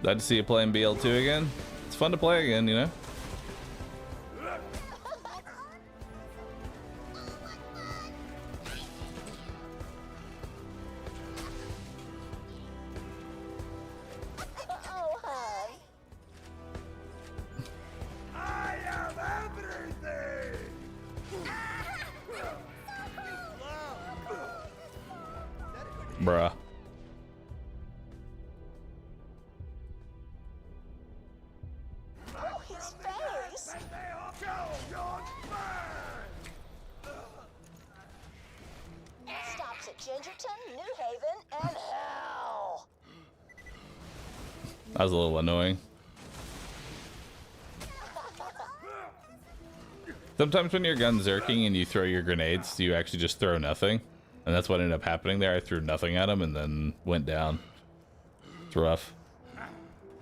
[SPEAKER 1] Glad to see you playing BL2 again. It's fun to play again, you know?
[SPEAKER 4] Oh,
[SPEAKER 1] Bruh.
[SPEAKER 3] Oh, his face! Stops at Gingerton, New Haven, and hell!
[SPEAKER 1] That was a little annoying. Sometimes when you're gun zerking and you throw your grenades, you actually just throw nothing. And that's what ended up happening there. I threw nothing at him and then went down. It's rough.
[SPEAKER 3] Nothing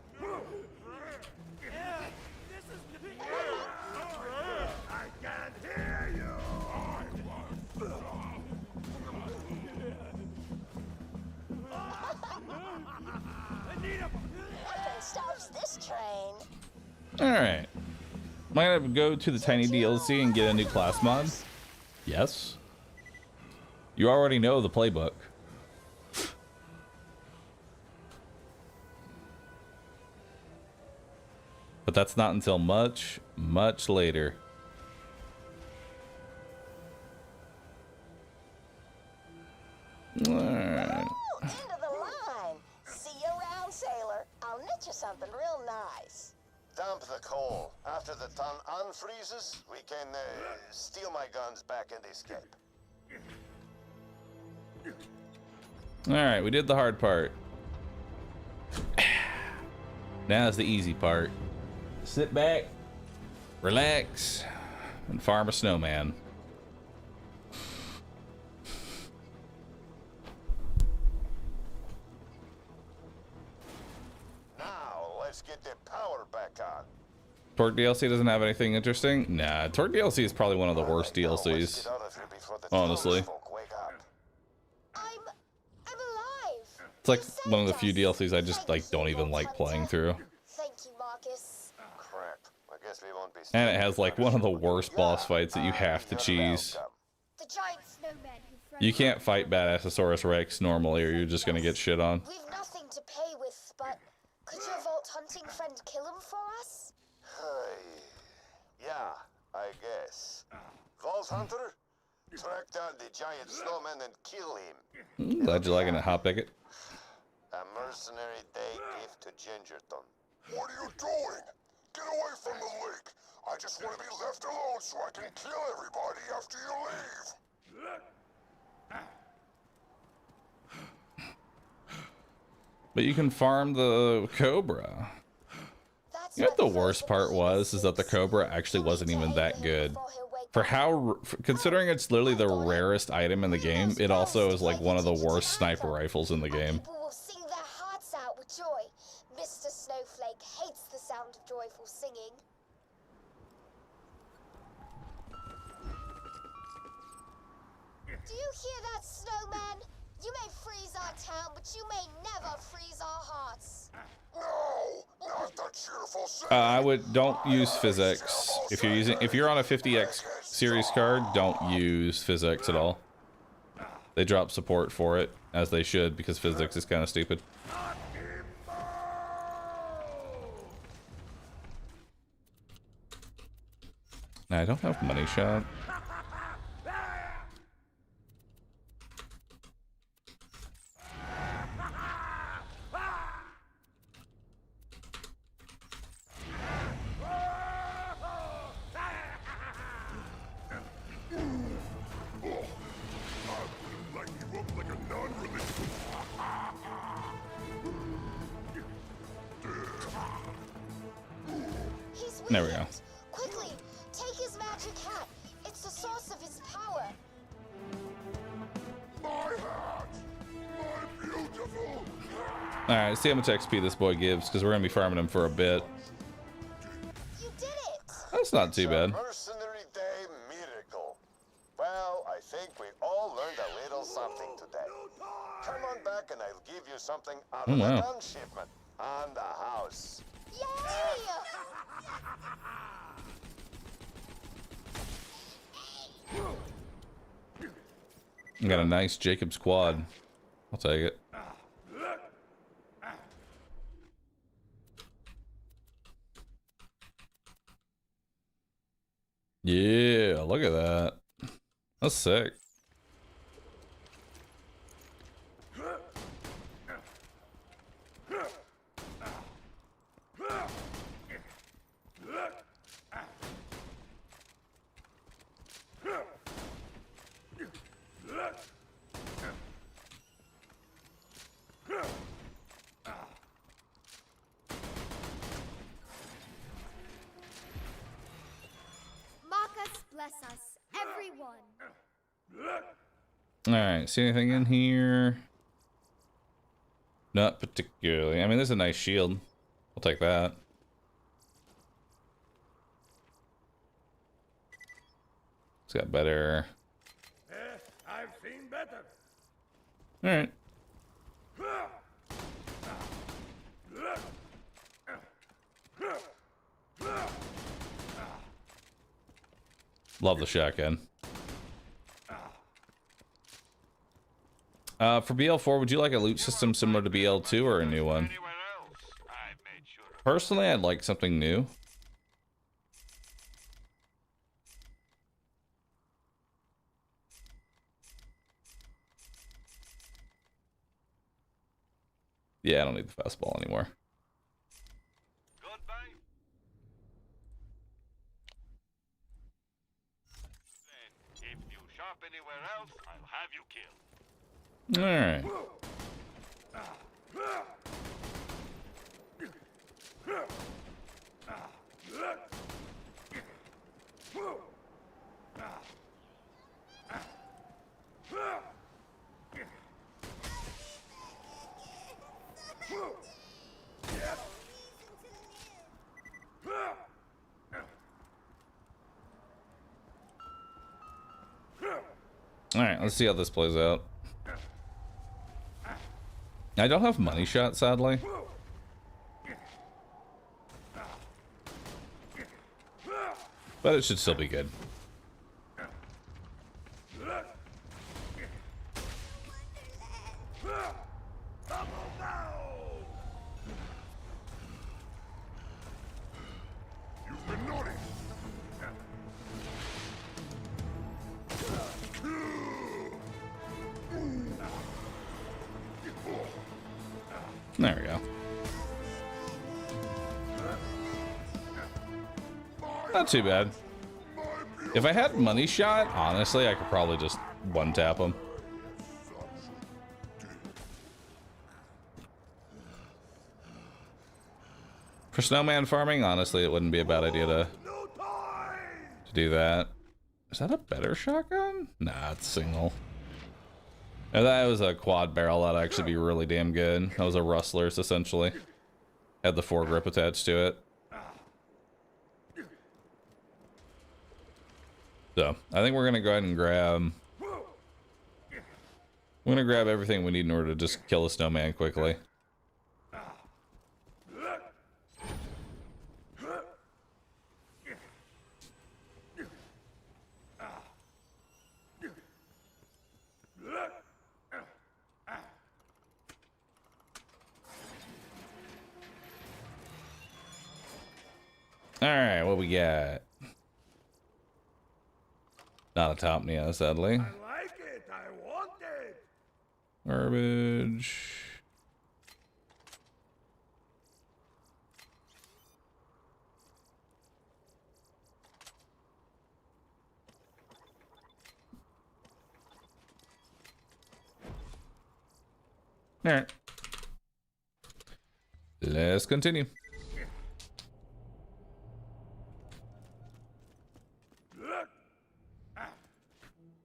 [SPEAKER 3] stops this train.
[SPEAKER 1] Alright. Am I gonna go to the Tiny DLC and get a new class mod? Yes. You already know the playbook. But that's not until much, much later. Alright.
[SPEAKER 3] Ooh, end of the line. See you around, sailor. I'll knit you something real nice.
[SPEAKER 11] Dump the coal. After the ton unfreezes, we can steal my guns back and escape.
[SPEAKER 1] Alright, we did the hard part. Now it's the easy part. Sit back, relax, and farm a snowman.
[SPEAKER 11] Now, let's get the power back on.
[SPEAKER 1] Torque DLC doesn't have anything interesting? Nah, Torque DLC is probably one of the worst DLCs. Honestly.
[SPEAKER 3] I'm alive.
[SPEAKER 1] It's like one of the few DLCs I just like don't even like playing through.
[SPEAKER 3] Thank you, Marcus.
[SPEAKER 11] Crap. I guess we won't be.
[SPEAKER 1] And it has like one of the worst boss fights that you have to cheese.
[SPEAKER 3] The giant snowman who
[SPEAKER 1] You can't fight Badassosaurus Rex normally or you're just gonna get shit on.
[SPEAKER 3] We've nothing to pay with, but could your vault hunting friend kill him for us?
[SPEAKER 11] Yeah, I guess. Vault Hunter? Track down the giant snowman and kill him.
[SPEAKER 1] Glad you're liking it, Hot Picket.
[SPEAKER 11] A mercenary day gift to Gingerton.
[SPEAKER 12] What are you doing? Get away from the lake. I just want to be left alone so I can kill everybody after you leave.
[SPEAKER 1] But you can farm the Cobra. You know what the worst part was, is that the Cobra actually wasn't even that good. For how, considering it's literally the rarest item in the game, it also is like one of the worst sniper rifles in the game.
[SPEAKER 3] People will sing their hearts out with joy. Mr. Snowflake hates the sound of joyful singing. Do you hear that, Snowman? You may freeze our town, but you may never freeze our hearts.
[SPEAKER 12] No, not the cheerful
[SPEAKER 1] Don't use physics. If you're on a 50x series card, don't use physics at all. They drop support for it, as they should, because physics is kind of stupid. Nah, I don't have money shot. There we go.
[SPEAKER 3] Quickly, take his magic hat. It's the source of his power.
[SPEAKER 12] My hat! My beautiful...
[SPEAKER 1] Alright, see how much XP this boy gives, because we're going to be farming him for a bit.
[SPEAKER 3] You did it!
[SPEAKER 1] That's not too bad.
[SPEAKER 11] Mercenary Day miracle. Well, I think we all learned a little something today. Come on back and I'll give you something out of the gun shipment on the house.
[SPEAKER 3] Yay!
[SPEAKER 1] I got a nice Jacob's quad. I'll take it. Yeah, look at that. That's sick. Alright, see anything in here? Not particularly. I mean, there's a nice shield. I'll take that. It's got better.
[SPEAKER 8] I've seen better.
[SPEAKER 1] Alright. Love the shotgun. For BL4, would you like a loot system similar to BL2 or a new one? Personally, I'd like something new. Yeah, I don't need the fastball anymore.
[SPEAKER 5] If you shop anywhere else, I'll have you killed.
[SPEAKER 1] All right. All right, let's see how this plays out. I don't have money shot, sadly. But it should still be good.
[SPEAKER 12] You've been naughty.
[SPEAKER 1] There we go. Not too bad. If I had money shot, honestly, I could probably just one tap him. For snowman farming, honestly, it wouldn't be a bad idea to do that. Is that a better shotgun? Nah, it's single. If that was a quad barrel, that'd actually be really damn good. That was a rustler's, essentially. Had the foregrip attached to it. So, I think we're gonna go ahead and grab... We're gonna grab everything we need in order to just kill a snowman quickly. Alright, what we got? Not a top Neo, sadly.
[SPEAKER 8] I like it. I want it.
[SPEAKER 1] Garbage. Alright. Let's continue.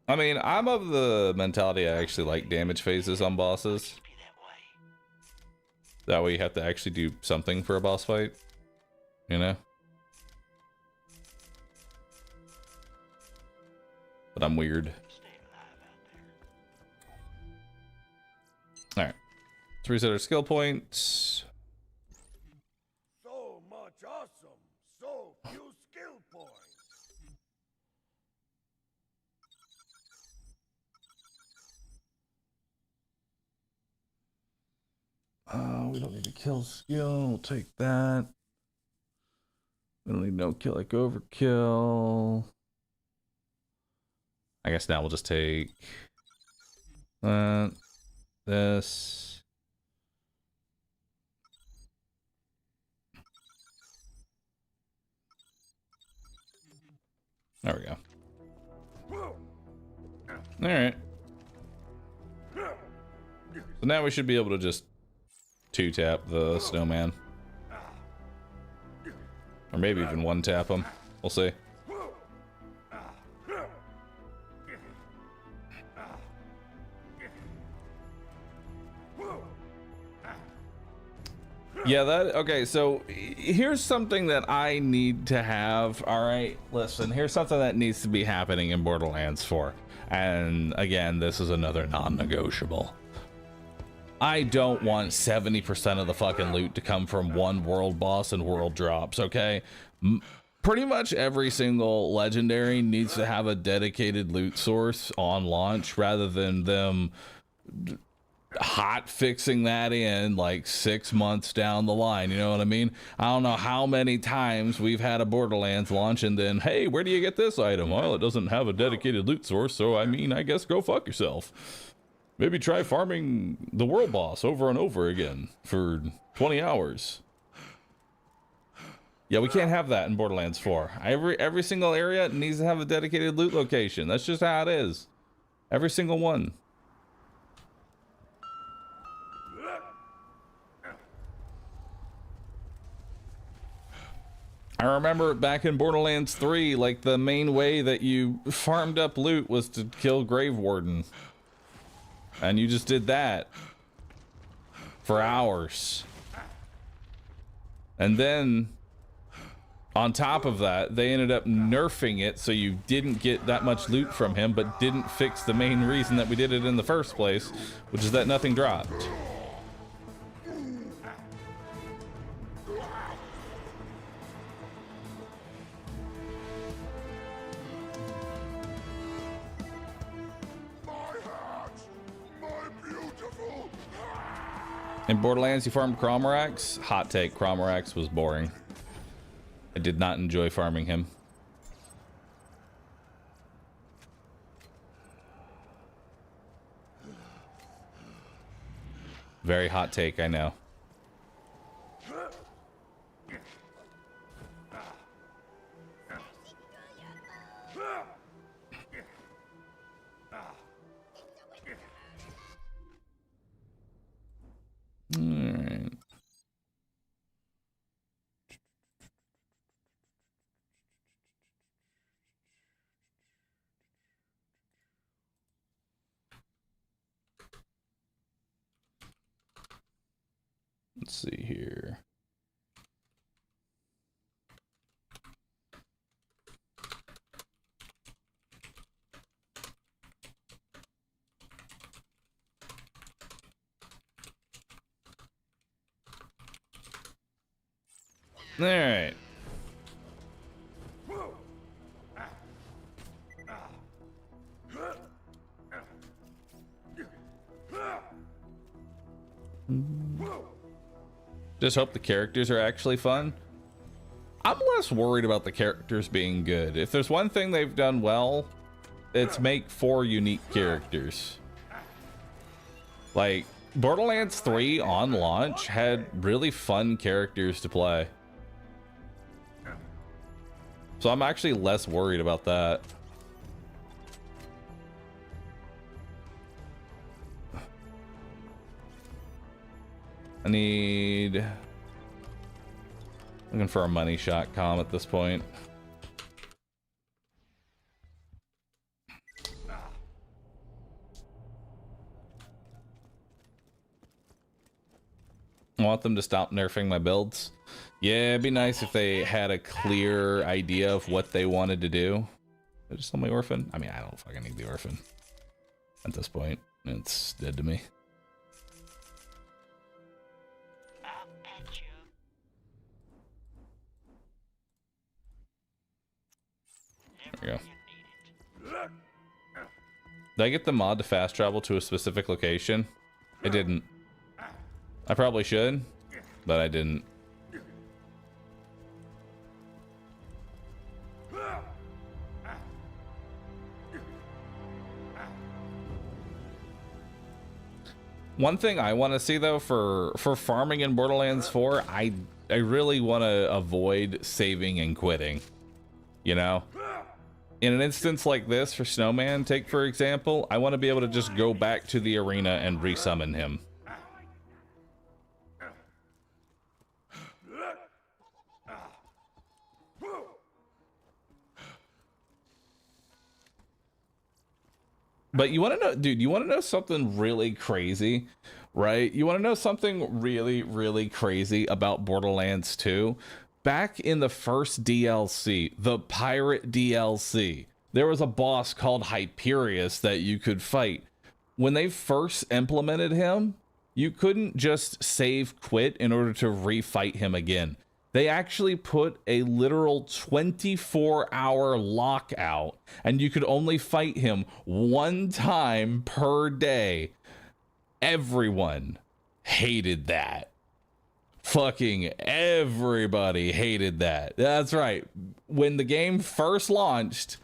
[SPEAKER 1] I mean, I'm of the mentality I actually like damage phases on bosses. That way you have to actually do something for a boss fight. You know? But I'm weird. Alright. Let's reset our skill points.
[SPEAKER 8] So much awesome. So few skill points.
[SPEAKER 1] We don't need to kill skill. We'll take that. We don't need no kill like overkill. I guess now we'll just take that, this. There we go. All right. So now we should be able to just two-tap the snowman. Or maybe even one-tap him. We'll see. Yeah, okay, so here's something that I need to have. All right, listen, here's something that needs to be happening in Borderlands 4. And again, this is another non-negotiable. I don't want 70% of the fucking loot to come from one world boss and world drops, okay? Pretty much every single legendary needs to have a dedicated loot source on launch rather than them hot fixing that in like 6 months down the line. You know what I mean? I don't know how many times we've had a Borderlands launch and then, hey, where do you get this item? Well, it doesn't have a dedicated loot source, so I mean, I guess go fuck yourself. Maybe try farming the world boss over and over again for 20 hours. Yeah, we can't have that in Borderlands 4. Every single area needs to have a dedicated loot location. That's just how it is. Every single one. I remember back in Borderlands 3, like the main way that you farmed up loot was to kill Grave Warden. And you just did that for hours. And then on top of that, they ended up nerfing it so you didn't get that much loot from him, but didn't fix the main reason that we did it in the first place, which is that nothing dropped. In Borderlands, you farmed Cromarax? Hot take, Cromarax was boring. I did not enjoy farming him. Very hot take, I know. Alright. Let's see here. All right. Just hope the characters are actually fun. I'm less worried about the characters being good. If there's one thing they've done well, it's make 4 unique characters. Like, Borderlands 3 on launch had really fun characters to play. So I'm actually less worried about that. I need... looking for a money shot comm at this point. I want them to stop nerfing my builds. Yeah, it'd be nice if they had a clear idea of what they wanted to do. Did I just sell my orphan? I mean, I don't fucking need the orphan. At this point, it's dead to me. There we go. Did I get the mod to fast travel to a specific location? I didn't. I probably should, but I didn't. One thing I want to see though for farming in Borderlands 4, I really want to avoid saving and quitting. You know? In an instance like this for Snowman, take for example, I want to be able to just go back to the arena and resummon him. But you want to know, dude, you want to know something really crazy? right? You want to know something really, really crazy about Borderlands 2? Back in the first DLC, the Pirate DLC, there was a boss called Hyperius that you could fight. When they first implemented him, you couldn't just save quit in order to refight him again. They actually put a literal 24-hour lockout, and you could only fight him one time per day. Everyone hated that. Fucking everybody hated that. That's right. When the game first launched,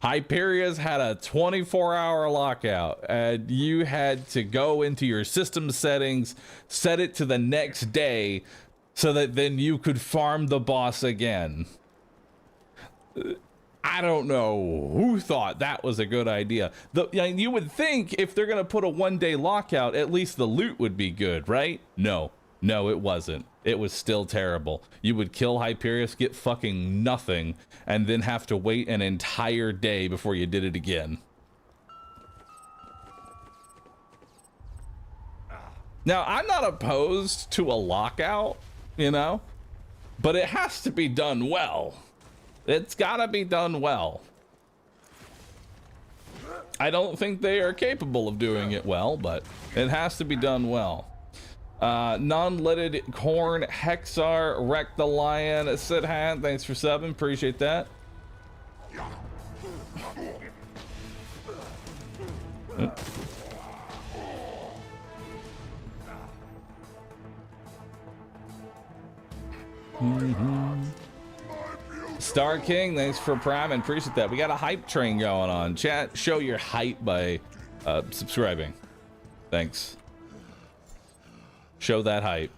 [SPEAKER 1] Hyperius had a 24-hour lockout, and you had to go into your system settings, set it to the next day, so that then you could farm the boss again. I don't know who thought that was a good idea. You would think if they're gonna put a one-day lockout, at least the loot would be good, right? No, it wasn't. It was still terrible. You would kill Hyperius, get fucking nothing, and then have to wait an entire day before you did it again. Now, I'm not opposed to a lockout, you know, but it has to be done well. It's gotta be done well. I don't think they are capable of doing it well, but it has to be done well. Non-leaded corn, Hexar, Wreck the Lion, Sid Hand, thanks for subbing, appreciate that. Star King, thanks for Prime and appreciate that. We got a hype train going on. Chat, show your hype by subscribing. Thanks. Show that hype.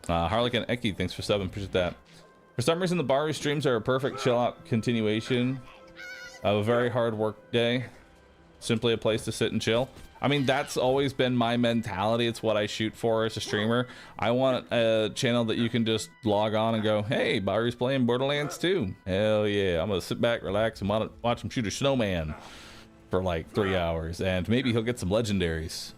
[SPEAKER 1] Harlequin Eki, thanks for subbing. Appreciate that. For some reason, the Bahroo streams are a perfect chill out continuation of a very hard work day. Simply a place to sit and chill. I mean, that's always been my mentality. It's what I shoot for as a streamer. I want a channel that you can just log on and go, hey, Bahroo's playing Borderlands 2. Hell yeah. I'm going to sit back, relax, and watch him shoot a snowman for like 3 hours. And maybe he'll get some legendaries.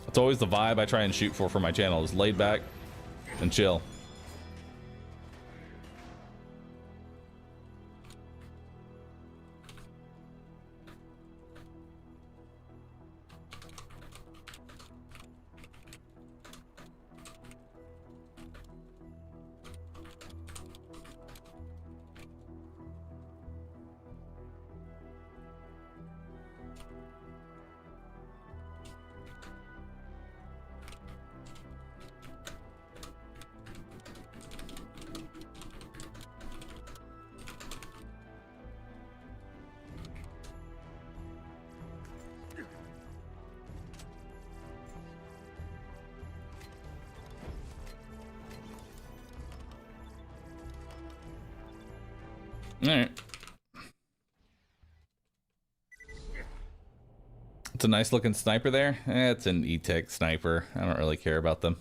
[SPEAKER 1] That's always the vibe I try and shoot for my channel, is laid back and chill. Alright. It's a nice looking sniper there. It's an E-Tech sniper. I don't really care about them.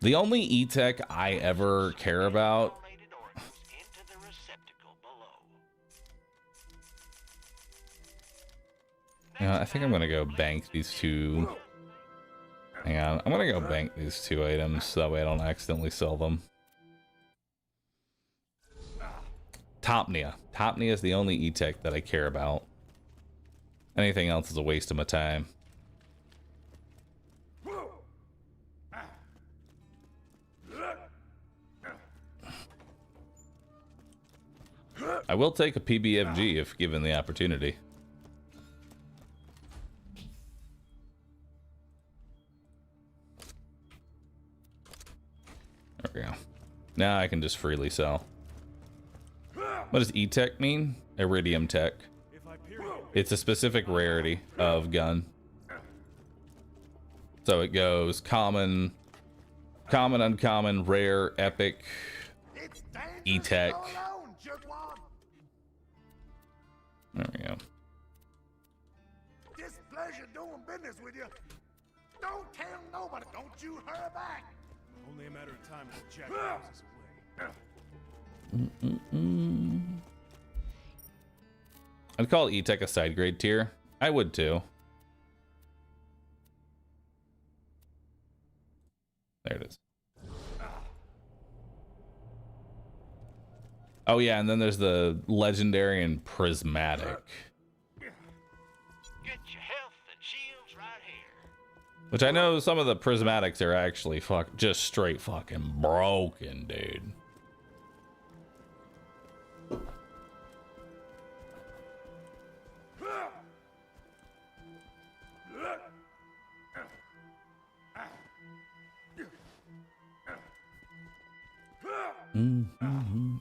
[SPEAKER 1] The only E-Tech I ever care about... I think I'm gonna go bank these two. Hang on. I'm gonna go bank these two items so that way I don't accidentally sell them. Topnia. Topnia is the only E-Tech that I care about. Anything else is a waste of my time. I will take a PBFG if given the opportunity. There we go. Now I can just freely sell. What does E-Tech mean? Iridium Tech. It's a specific rarity of gun. So it goes common, uncommon, rare, epic, E-Tech. There we go.
[SPEAKER 8] Displeasure doing business with you. Don't tell nobody. Don't you hurry back.
[SPEAKER 9] Only a matter of time until Jack moves us away.
[SPEAKER 1] I'd call E-Tech a side grade tier. I would too. There it is. Oh yeah, and then there's the legendary and prismatic.
[SPEAKER 5] Get your health and shields right here.
[SPEAKER 1] Which I know some of the prismatics are actually just straight fucking broken, dude.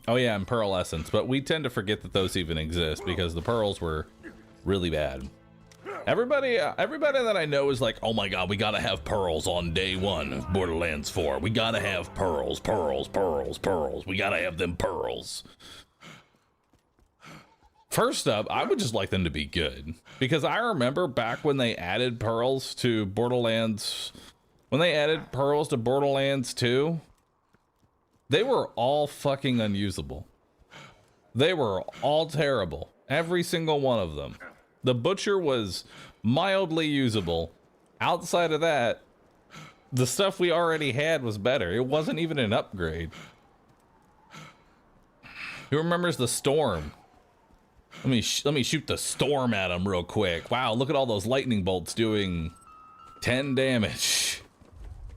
[SPEAKER 1] Oh yeah, and Pearl Essence, but we tend to forget that those even exist because the pearls were really bad. Everybody that I know is like, oh my god, we gotta have pearls on day one of Borderlands 4. We gotta have pearls, pearls, pearls, pearls. We gotta have them pearls. First up, I would just like them to be good, because I remember back when they added pearls to Borderlands, when they added pearls to Borderlands 2, they were all fucking unusable. They were all terrible. Every single one of them. The Butcher was mildly usable. Outside of that, the stuff we already had was better. It wasn't even an upgrade. Who remembers the Storm? Let me shoot the Storm at him real quick. Wow, look at all those lightning bolts doing 10 damage.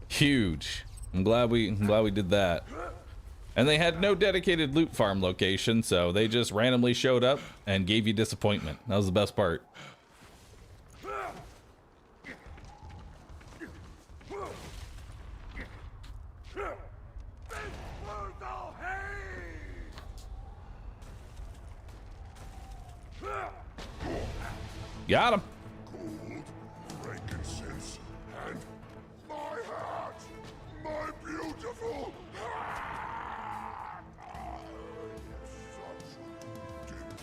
[SPEAKER 1] Huge. I'm glad we did that. And they had no dedicated loot farm location, so they just randomly showed up and gave you disappointment. That was the best part. Got him.
[SPEAKER 12] Gold, frankincense, and my hat, my beautiful hat. Such deep.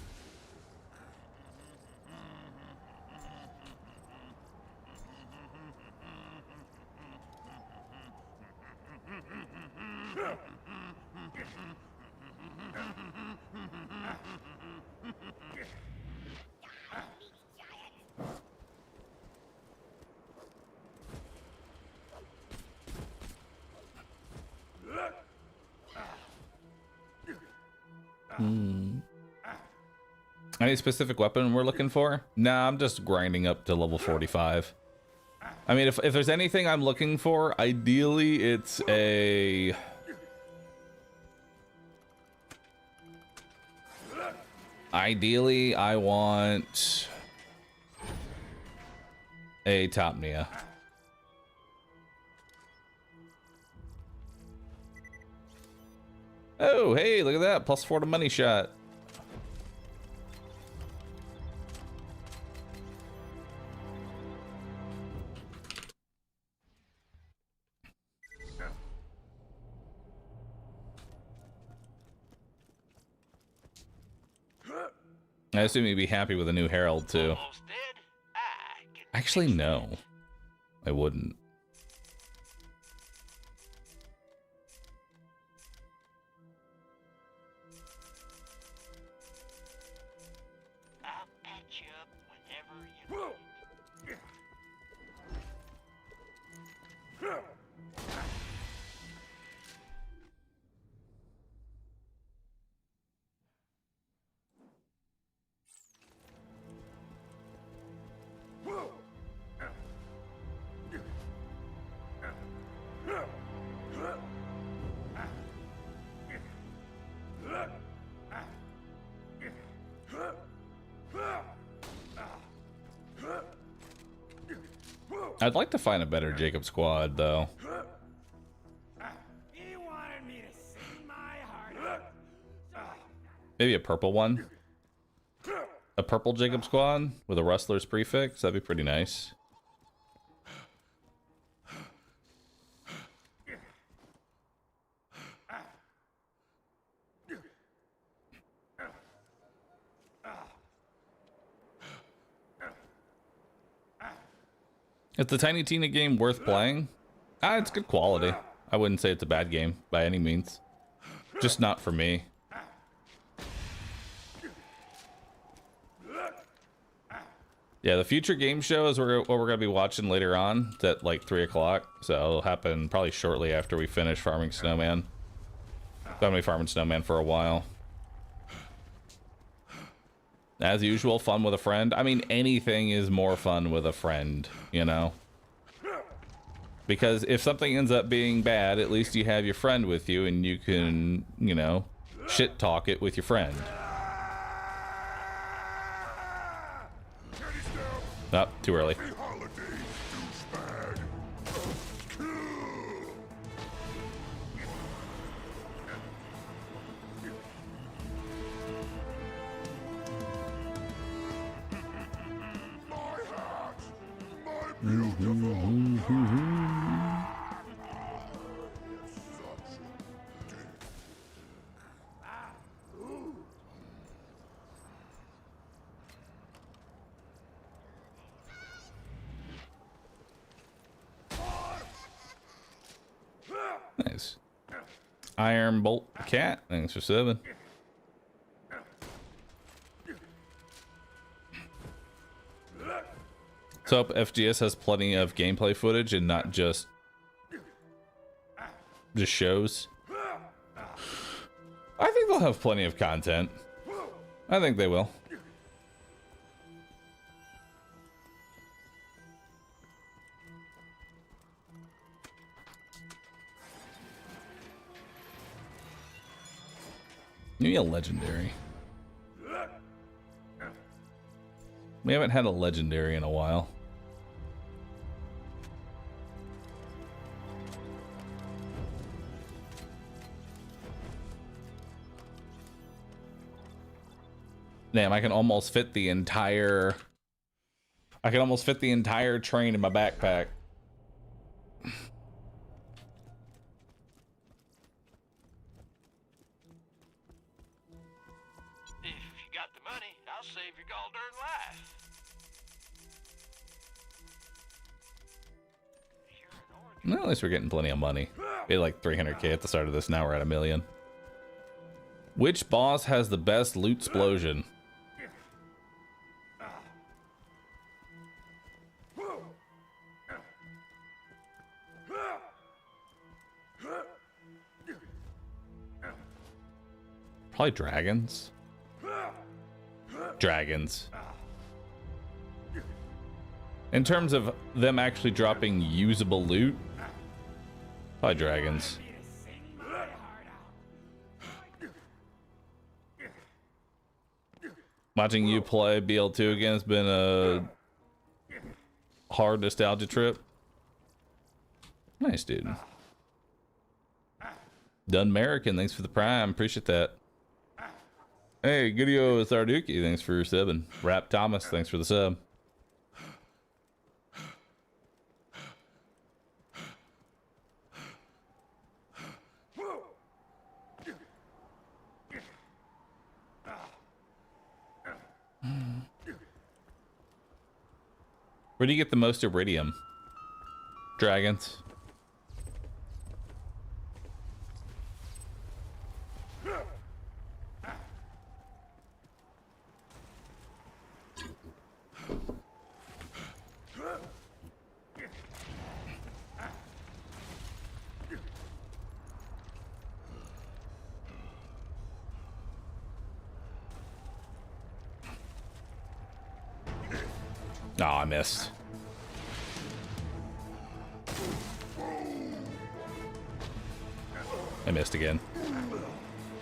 [SPEAKER 1] Any specific weapon we're looking for? Nah, I'm just grinding up to level 45. I mean, if there's anything I'm looking for, ideally it's a... Ideally, I want a Topnia. Oh, hey, look at that. +4 to money shot. I assume you'd be happy with a new Herald, too. Actually, no. I wouldn't. I'd like to find a better Jacob squad, though. Maybe a purple one? A purple Jacob squad with a Rustler's prefix? That'd be pretty nice. Is the Tiny Tina game worth playing? It's good quality. I wouldn't say it's a bad game by any means. Just not for me. Yeah, the future game show is what we're going to be watching later on. It's at like 3 o'clock. So it'll happen probably shortly after we finish farming Snowman. I'm going to be farming Snowman for a while. As usual, fun with a friend. I mean, anything is more fun with a friend, you know? Because if something ends up being bad, at least you have your friend with you and you can, you know, shit talk it with your friend. Oh, too early. Nice. Iron Bolt Cat, thanks for 7. So hope FGS has plenty of gameplay footage and not just shows. I think they'll have plenty of content. I think they will. Maybe a legendary. We haven't had a legendary in a while. Damn, I can almost fit the entire train in my backpack. Well, at least we're getting plenty of money. We had like 300k at the start of this. Now we're at 1 million. Which boss has the best loot explosion? Probably dragons. Dragons. In terms of them actually dropping usable loot, probably dragons. Watching you play BL2 again has been a hard nostalgia trip. Nice, dude. Done American, thanks for the prime. Appreciate that. Hey, Goodio Sarduki, thanks for 7. Rap Thomas, thanks for the sub. Where do you get the most iridium? Dragons. Oh, I missed. I missed again.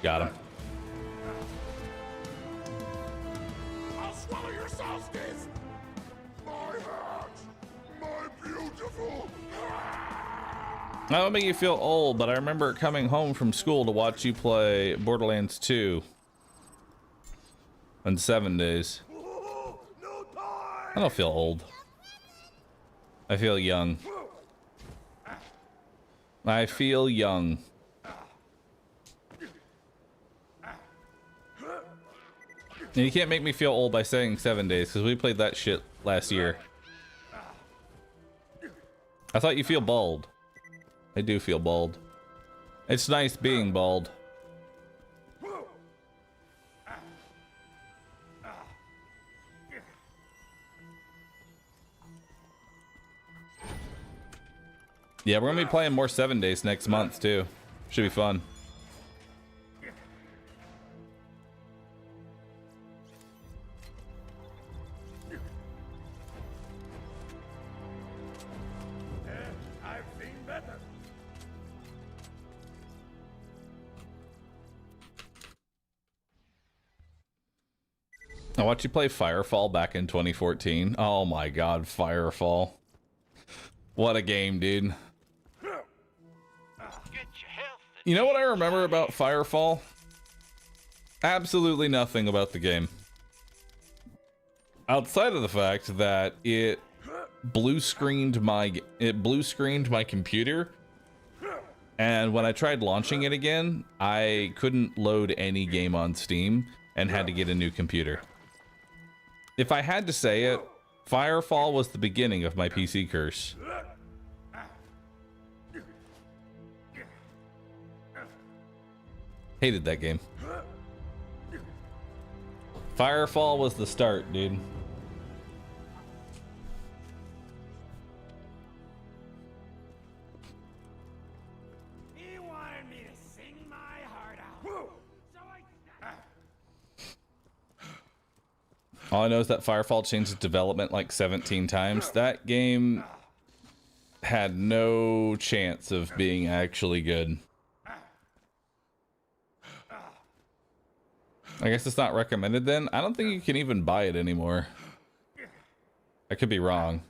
[SPEAKER 1] Got him.
[SPEAKER 12] I'll swallow your solstice! My heart! My beautiful
[SPEAKER 1] I don't make you feel old, but I remember coming home from school to watch you play Borderlands 2 on 7 days. I don't feel old. I feel young. I feel young. And you can't make me feel old by saying 7 days, because we played that shit last year. I thought you feel bald. I do feel bald. It's nice being bald. Yeah, we're gonna be playing more 7 days next month too. Should be fun.
[SPEAKER 8] I've seen better.
[SPEAKER 1] I watched you play Firefall back in 2014. Oh my god, Firefall. What a game, dude. You know what I remember about Firefall? Absolutely nothing about the game. Outside of the fact that it blue screened my computer, and when I tried launching it again, I couldn't load any game on Steam and had to get a new computer. If I had to say it, Firefall was the beginning of my PC curse. Hated that game. Firefall was the start, dude.
[SPEAKER 8] He wanted me to sing my heart out. So
[SPEAKER 1] All I know is that Firefall changed its development like 17 times. That game had no chance of being actually good. I guess it's not recommended then. I don't think you can even buy it anymore. I could be wrong.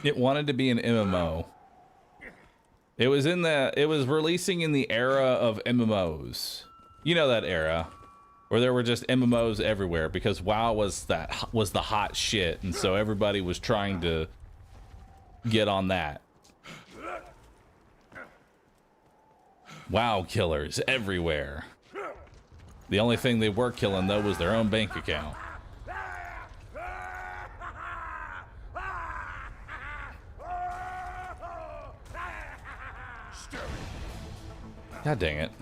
[SPEAKER 1] It wanted to be an MMO. It was releasing in the era of MMOs. You know that era where there were just MMOs everywhere because WoW was the hot shit, and so everybody was trying to get on that. WoW killers everywhere. The only thing they were killing though was their own bank account. God dang it.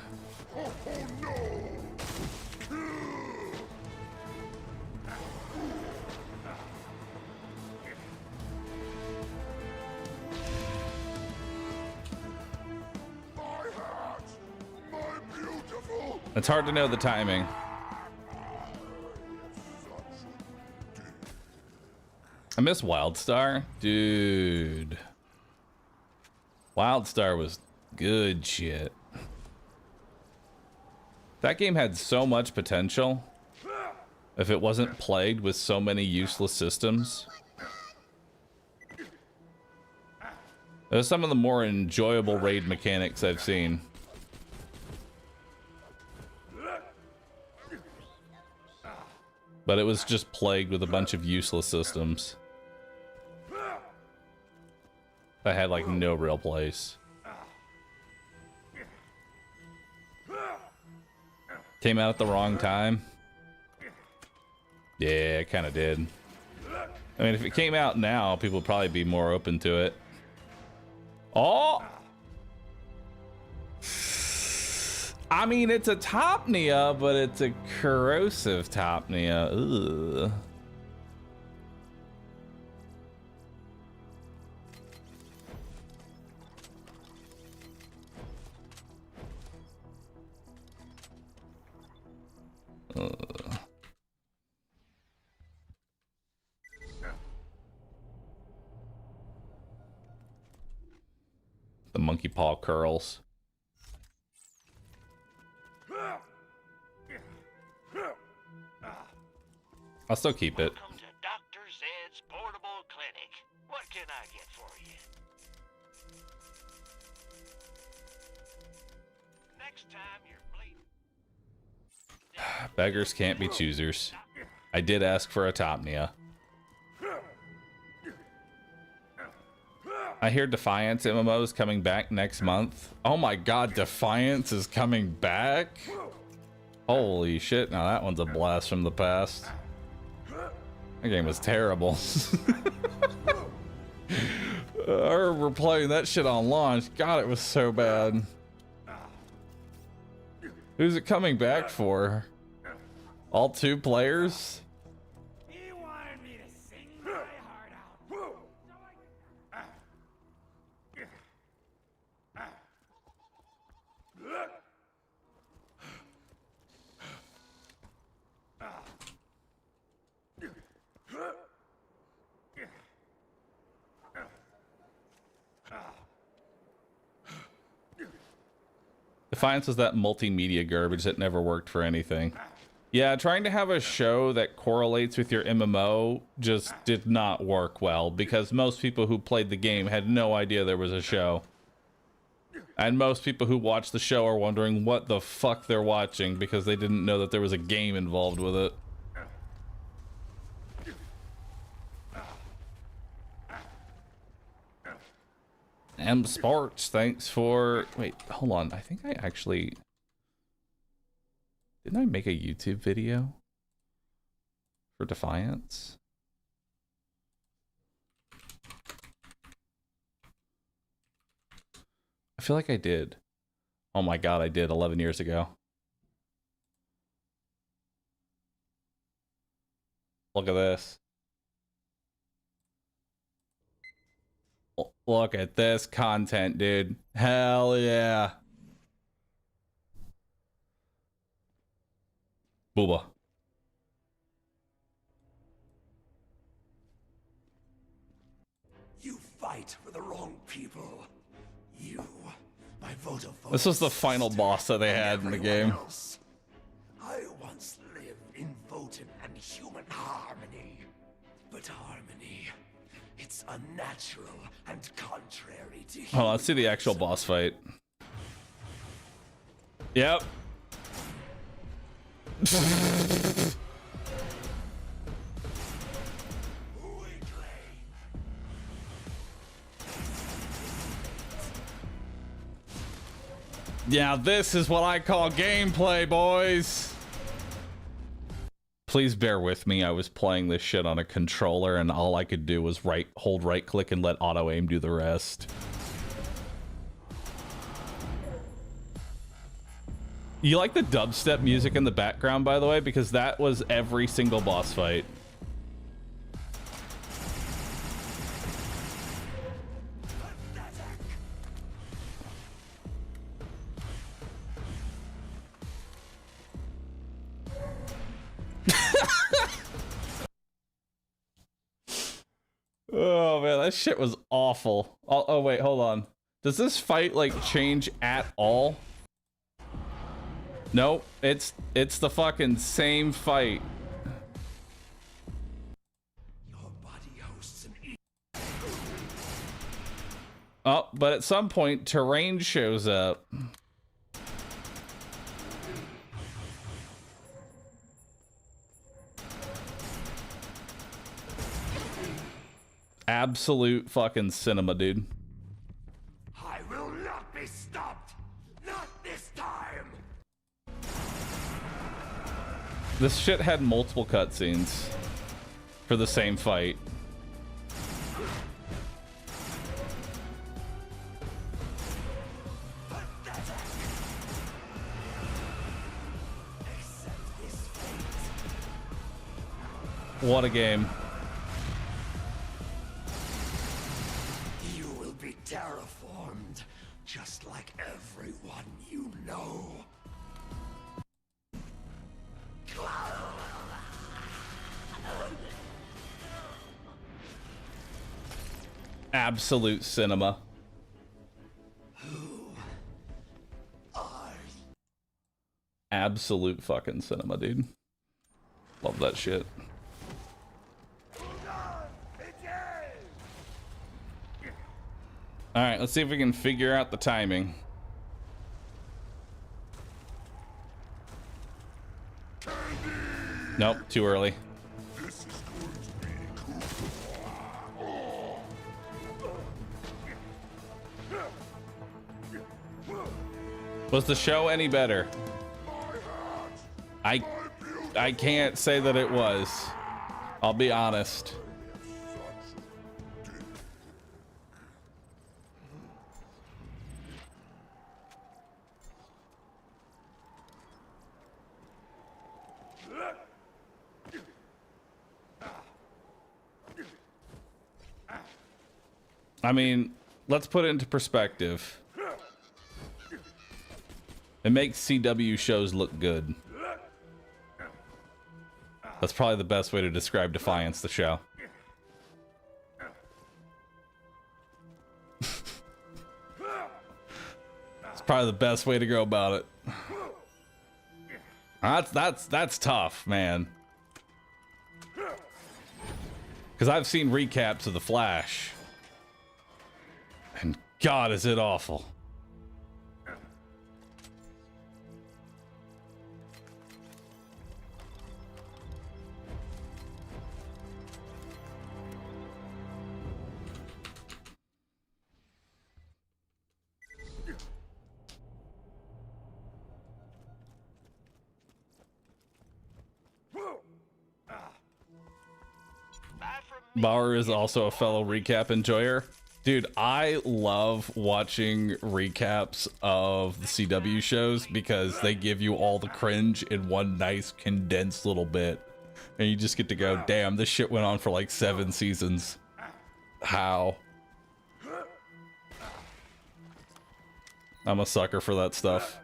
[SPEAKER 1] It's hard to know the timing. I miss Wildstar. Dude. Wildstar was good shit. That game had so much potential if it wasn't plagued with so many useless systems. Those are some of the more enjoyable raid mechanics I've seen. But it was just plagued with a bunch of useless systems that had like no real place. Came out at the wrong time. Yeah, it kind of did. I mean, if it came out now, people would probably be more open to it. Oh! I mean, it's a Topnia, but it's a corrosive Topnia. Ugh. The monkey paw curls. I'll still keep it.
[SPEAKER 5] Welcome to Dr. Zed's Portable Clinic. What can I get for you? Next time you're bleeding.
[SPEAKER 1] Beggars can't be choosers. I did ask for a Topnia. I hear Defiance MMO is coming back next month. Oh my god, Defiance is coming back? Holy shit, now that one's a blast from the past. That game was terrible. I remember playing that shit on launch. God, it was so bad. Who's it coming back for? All 2 players?
[SPEAKER 3] He wanted me to sing my heart out.
[SPEAKER 1] Defiance was that multimedia garbage that never worked for anything. Yeah, trying to have a show that correlates with your MMO just did not work well because most people who played the game had no idea there was a show. And most people who watch the show are wondering what the fuck they're watching because they didn't know that there was a game involved with it. M Sports, thanks for... Wait, hold on. I think I actually... Didn't I make a YouTube video for Defiance? I feel like I did. Oh my god, I did 11 years ago. Look at this. Look at this content, dude. Hell yeah. Booba.
[SPEAKER 3] You fight for the wrong people. You, my vote of
[SPEAKER 1] This was the final boss that they had in the game.
[SPEAKER 3] else. I once lived in Votan and human harmony. But harmony, it's unnatural and contrary to
[SPEAKER 1] Hold on, let's see the actual boss fight. Yep. Yeah, this is what I call gameplay, boys. Please bear with me. I was playing this shit on a controller and all I could do was hold right click and let auto aim do the rest. You like the dubstep music in the background, by the way, because that was every single boss fight. Oh man, that shit was awful. Oh wait, hold on. Does this fight like change at all? Nope, it's the fucking same fight.
[SPEAKER 3] Your body hosts an
[SPEAKER 1] Oh, but at some point, terrain shows up. Absolute fucking cinema, dude.
[SPEAKER 3] I will not be stopped. Not this time.
[SPEAKER 1] This shit had multiple cutscenes for the same fight. What a game.
[SPEAKER 3] You will be terraformed, just like everyone you know.
[SPEAKER 1] Absolute cinema. Absolute fucking cinema, dude. Love that shit. All right, let's see if we can figure out the timing. Nope, too early. Was the show any better? I can't say that it was. I'll be honest. I mean, let's put it into perspective. It makes CW shows look good. That's probably the best way to describe Defiance, the show. It's probably the best way to go about it. That's tough, man. Because I've seen recaps of The Flash. And God, is it awful. Bahroo is also a fellow recap enjoyer. Dude, I love watching recaps of the CW shows because they give you all the cringe in one nice condensed little bit. And you just get to go, damn, this shit went on for like 7 seasons. How? I'm a sucker for that stuff.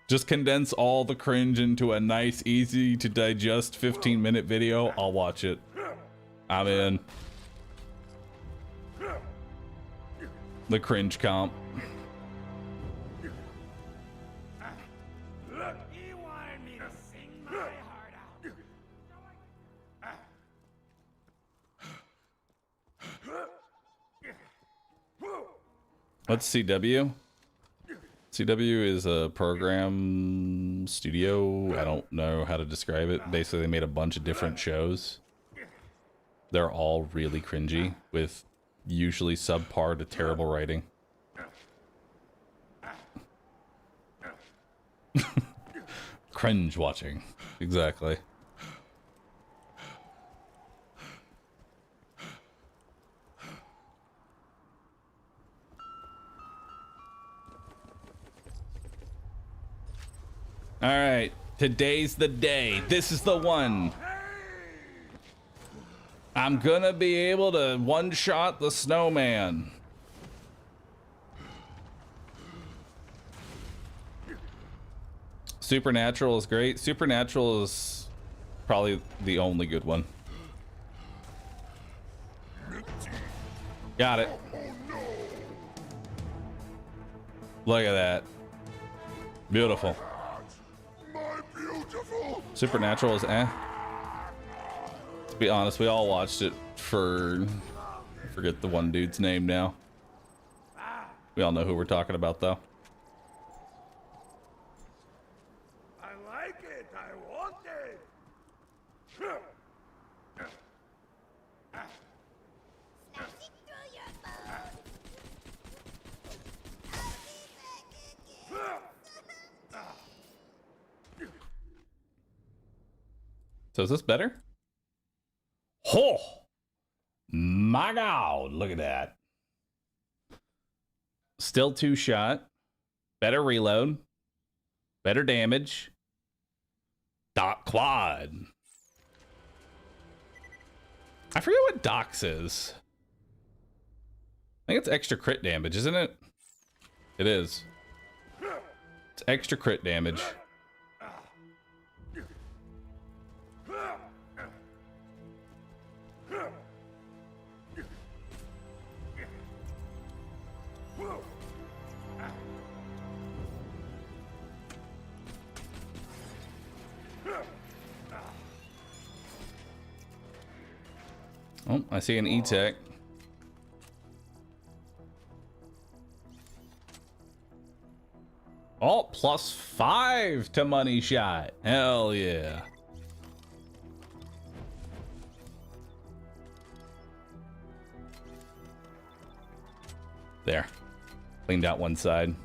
[SPEAKER 1] Just condense all the cringe into a nice, easy to digest 15-minute video. I'll watch it. I'm in. The cringe comp.
[SPEAKER 3] He wanted me to sing my heart out.
[SPEAKER 1] What's CW? CW is a program studio. I don't know how to describe it. Basically, they made a bunch of different shows. They're all really cringy with usually subpar to terrible writing. Cringe watching. Exactly. All right, today's the day. This is the one. I'm gonna be able to one-shot the snowman. Supernatural is great. Supernatural is probably the only good one. Got it. Look at that. Beautiful. Supernatural is eh. To be honest, we all watched it for, I forget the one dude's name now. We all know who we're talking about though.
[SPEAKER 3] I like it. I want it.
[SPEAKER 1] So is this better? Oh my God, look at that. Still 2-shot, better reload, better damage, dot quad. I forget what dox is. I think it's extra crit damage, isn't it? It is. It's extra crit damage. Oh, I see an E-Tech. Oh, +5 to money shot. Hell yeah. There. Cleaned out one side.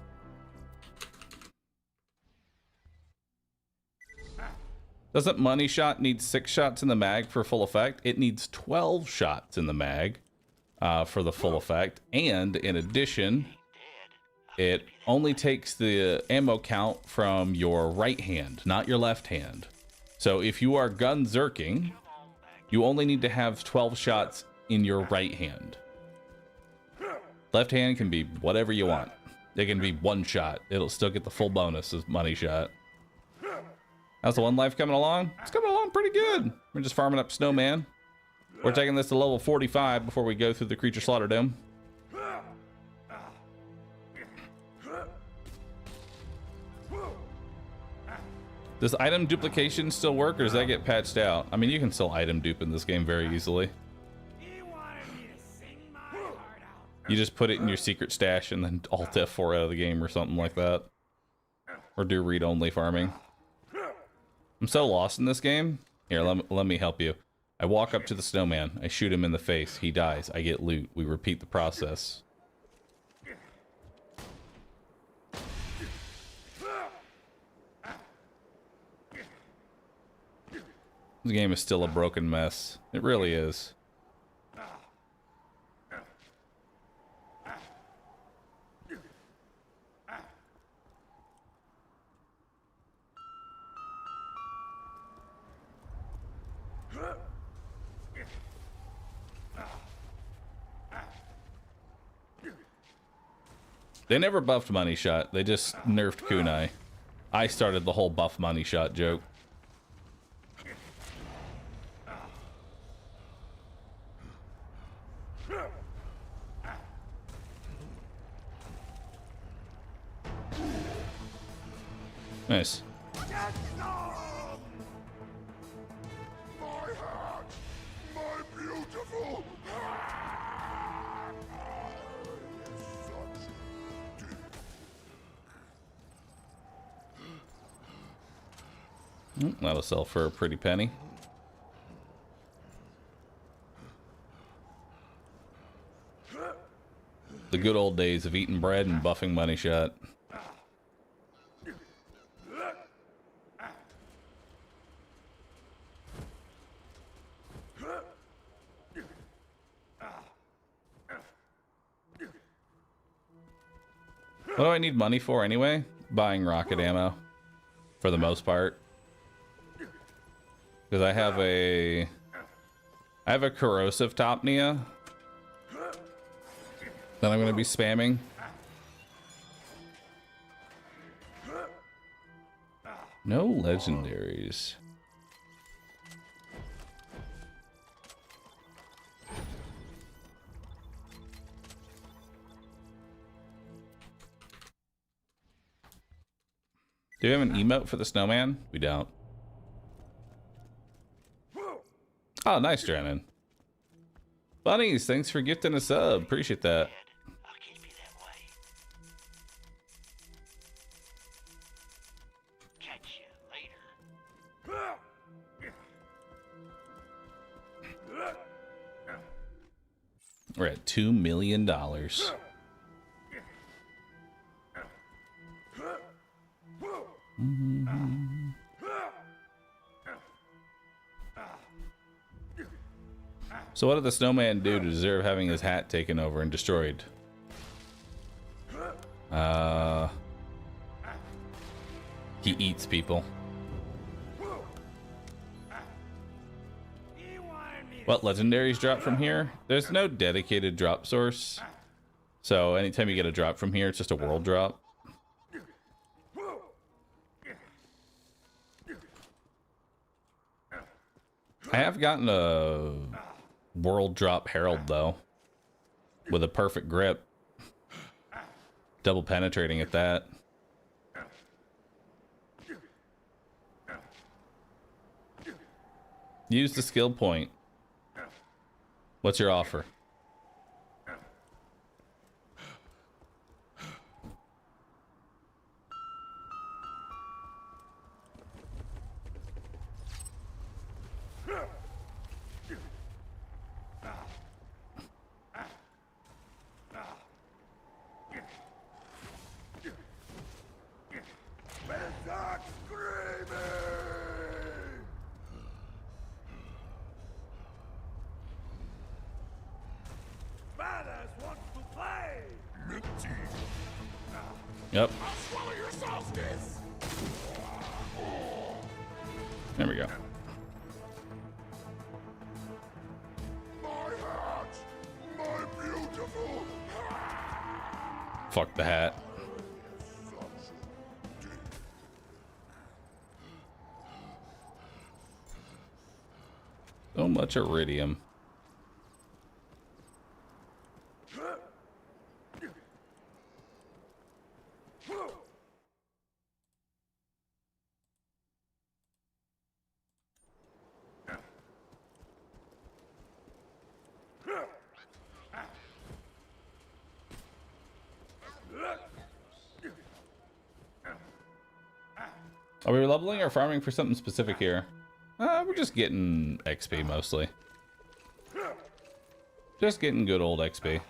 [SPEAKER 1] Doesn't money shot need 6 shots in the mag for full effect? It needs 12 shots in the mag for the full effect. And in addition, it only takes the ammo count from your right hand, not your left hand. So if you are gun zerking, you only need to have 12 shots in your right hand. Left hand can be whatever you want. It can be one shot. It'll still get the full bonus of money shot. How's the one life coming along? It's coming along pretty good. We're just farming up Snowman. We're taking this to level 45 before we go through the creature slaughter dome. Does item duplication still work, or does that get patched out? I mean, you can still item dupe in this game very easily. You just put it in your secret stash and then alt F4 out of the game or something like that. Or do read-only farming. I'm so lost in this game. Here, let me help you. I walk up to the snowman. I shoot him in the face. He dies. I get loot. We repeat the process. This game is still a broken mess. It really is. They never buffed money shot. They just nerfed kunai. I started the whole buff money shot joke. Nice. That'll sell for a pretty penny. The good old days of eating bread and buffing money shot. What do I need money for anyway? Buying rocket ammo, for the most part. Because I have a corrosive Topnia that I'm going to be spamming. No legendaries. Do we have an emote for the snowman? We don't. Oh, nice, Drennan. Bunnies, thanks for gifting a sub. Appreciate that. We're at $2 million. So what did the snowman do to deserve having his hat taken over and destroyed? He eats people. What legendaries drop from here? There's no dedicated drop source. So anytime you get a drop from here, it's just a world drop. I have gotten a world drop herald though, with a perfect grip, double penetrating at that. Use the skill point. What's your offer? Yep. There we go.
[SPEAKER 12] My hat, my beautiful hat.
[SPEAKER 1] So much iridium. Are we leveling or farming for something specific here? We're just getting XP mostly. Just getting good old XP.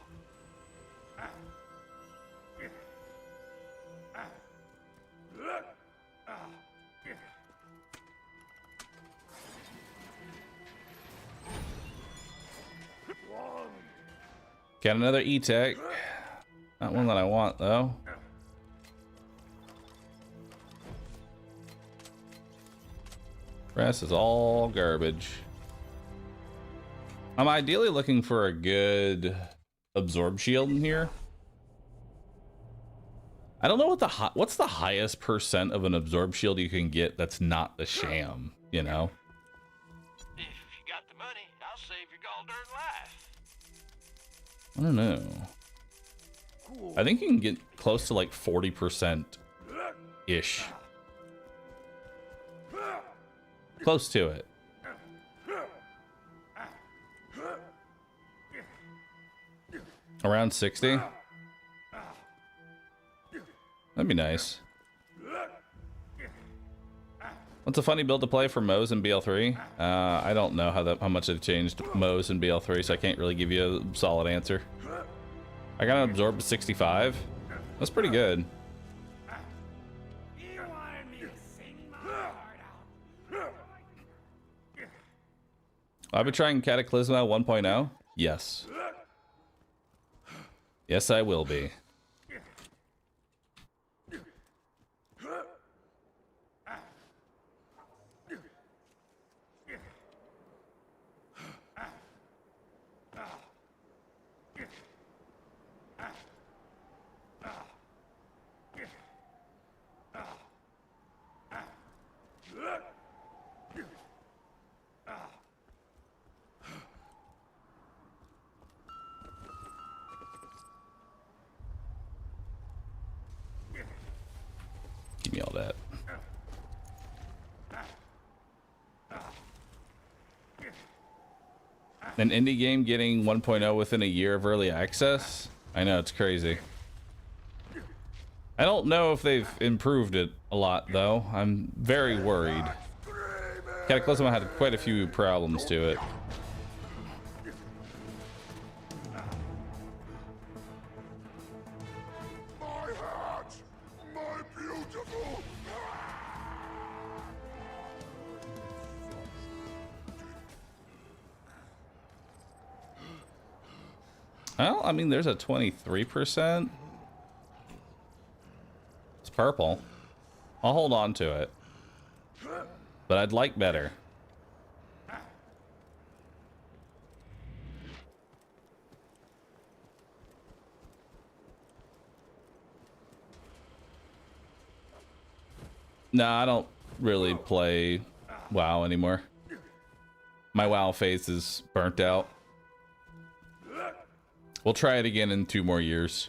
[SPEAKER 1] Got another E-Tech. Not one that I want though. Rest is all garbage. I'm ideally looking for a good absorb shield in here. I don't know what what's the highest percent of an absorb shield you can get that's not the sham, you know?
[SPEAKER 5] If you got the money, I'll save your gall darn life.
[SPEAKER 1] I don't know. I think you can get close to like 40%-ish. Close to it. Around 60? That'd be nice. What's a funny build to play for Moe's in BL3? I don't know how much they've changed Moe's in BL3, so I can't really give you a solid answer. I got an absorb to 65. That's pretty good. I've been trying Cataclysma 1.0. Yes. Yes, I will be. Give me all that. An indie game getting 1.0 within a year of early access? I know, it's crazy. I don't know if they've improved it a lot, though. I'm very worried. Cataclysm had quite a few problems to it. Well, I mean, there's a 23%. It's purple. I'll hold on to it. But I'd like better. Nah, I don't really play WoW anymore. My WoW phase is burnt out. We'll try it again in 2 more years.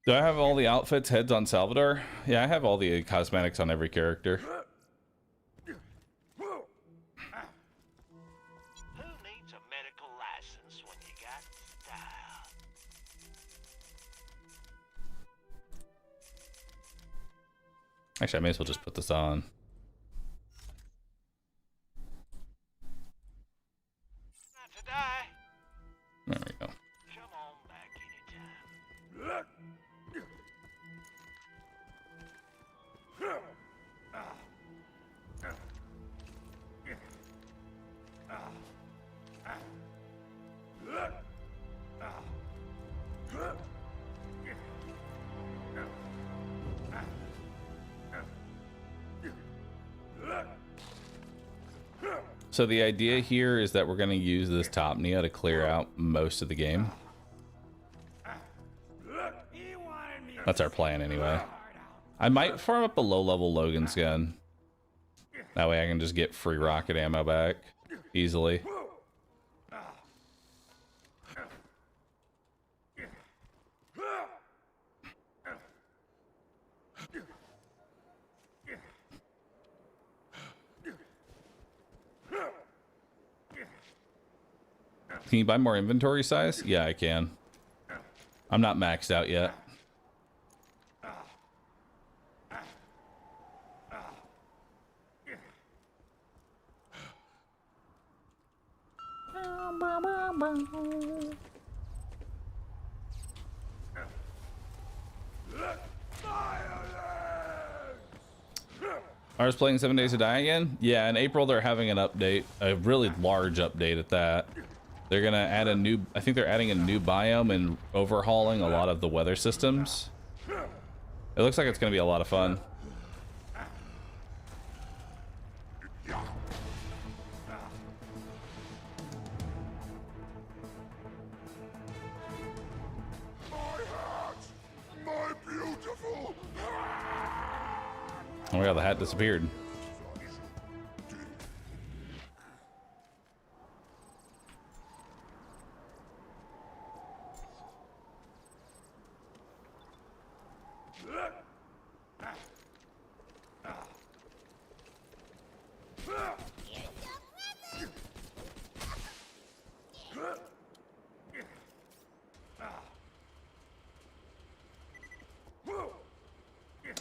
[SPEAKER 1] Do I have all the outfits, heads on Salvador? Yeah, I have all the cosmetics on every character.
[SPEAKER 5] Who needs a medical license when you got style?
[SPEAKER 1] Actually, I may as well just put this on.
[SPEAKER 5] Not to die.
[SPEAKER 1] There we go.
[SPEAKER 5] Come on back anytime.
[SPEAKER 1] So the idea here is that we're going to use this top Neo to clear out most of the game. That's our plan anyway. I might farm up a low-level Logan's gun. That way I can just get free rocket ammo back easily. Can you buy more inventory size? Yeah, I can. I'm not maxed out yet. I was playing 7 Days to Die again. Yeah, in April they're having an update, a really large update at that. They're gonna add a new, I think they're adding a new biome and overhauling a lot of the weather systems. It looks like it's gonna be a lot of fun. Oh my god, the hat disappeared.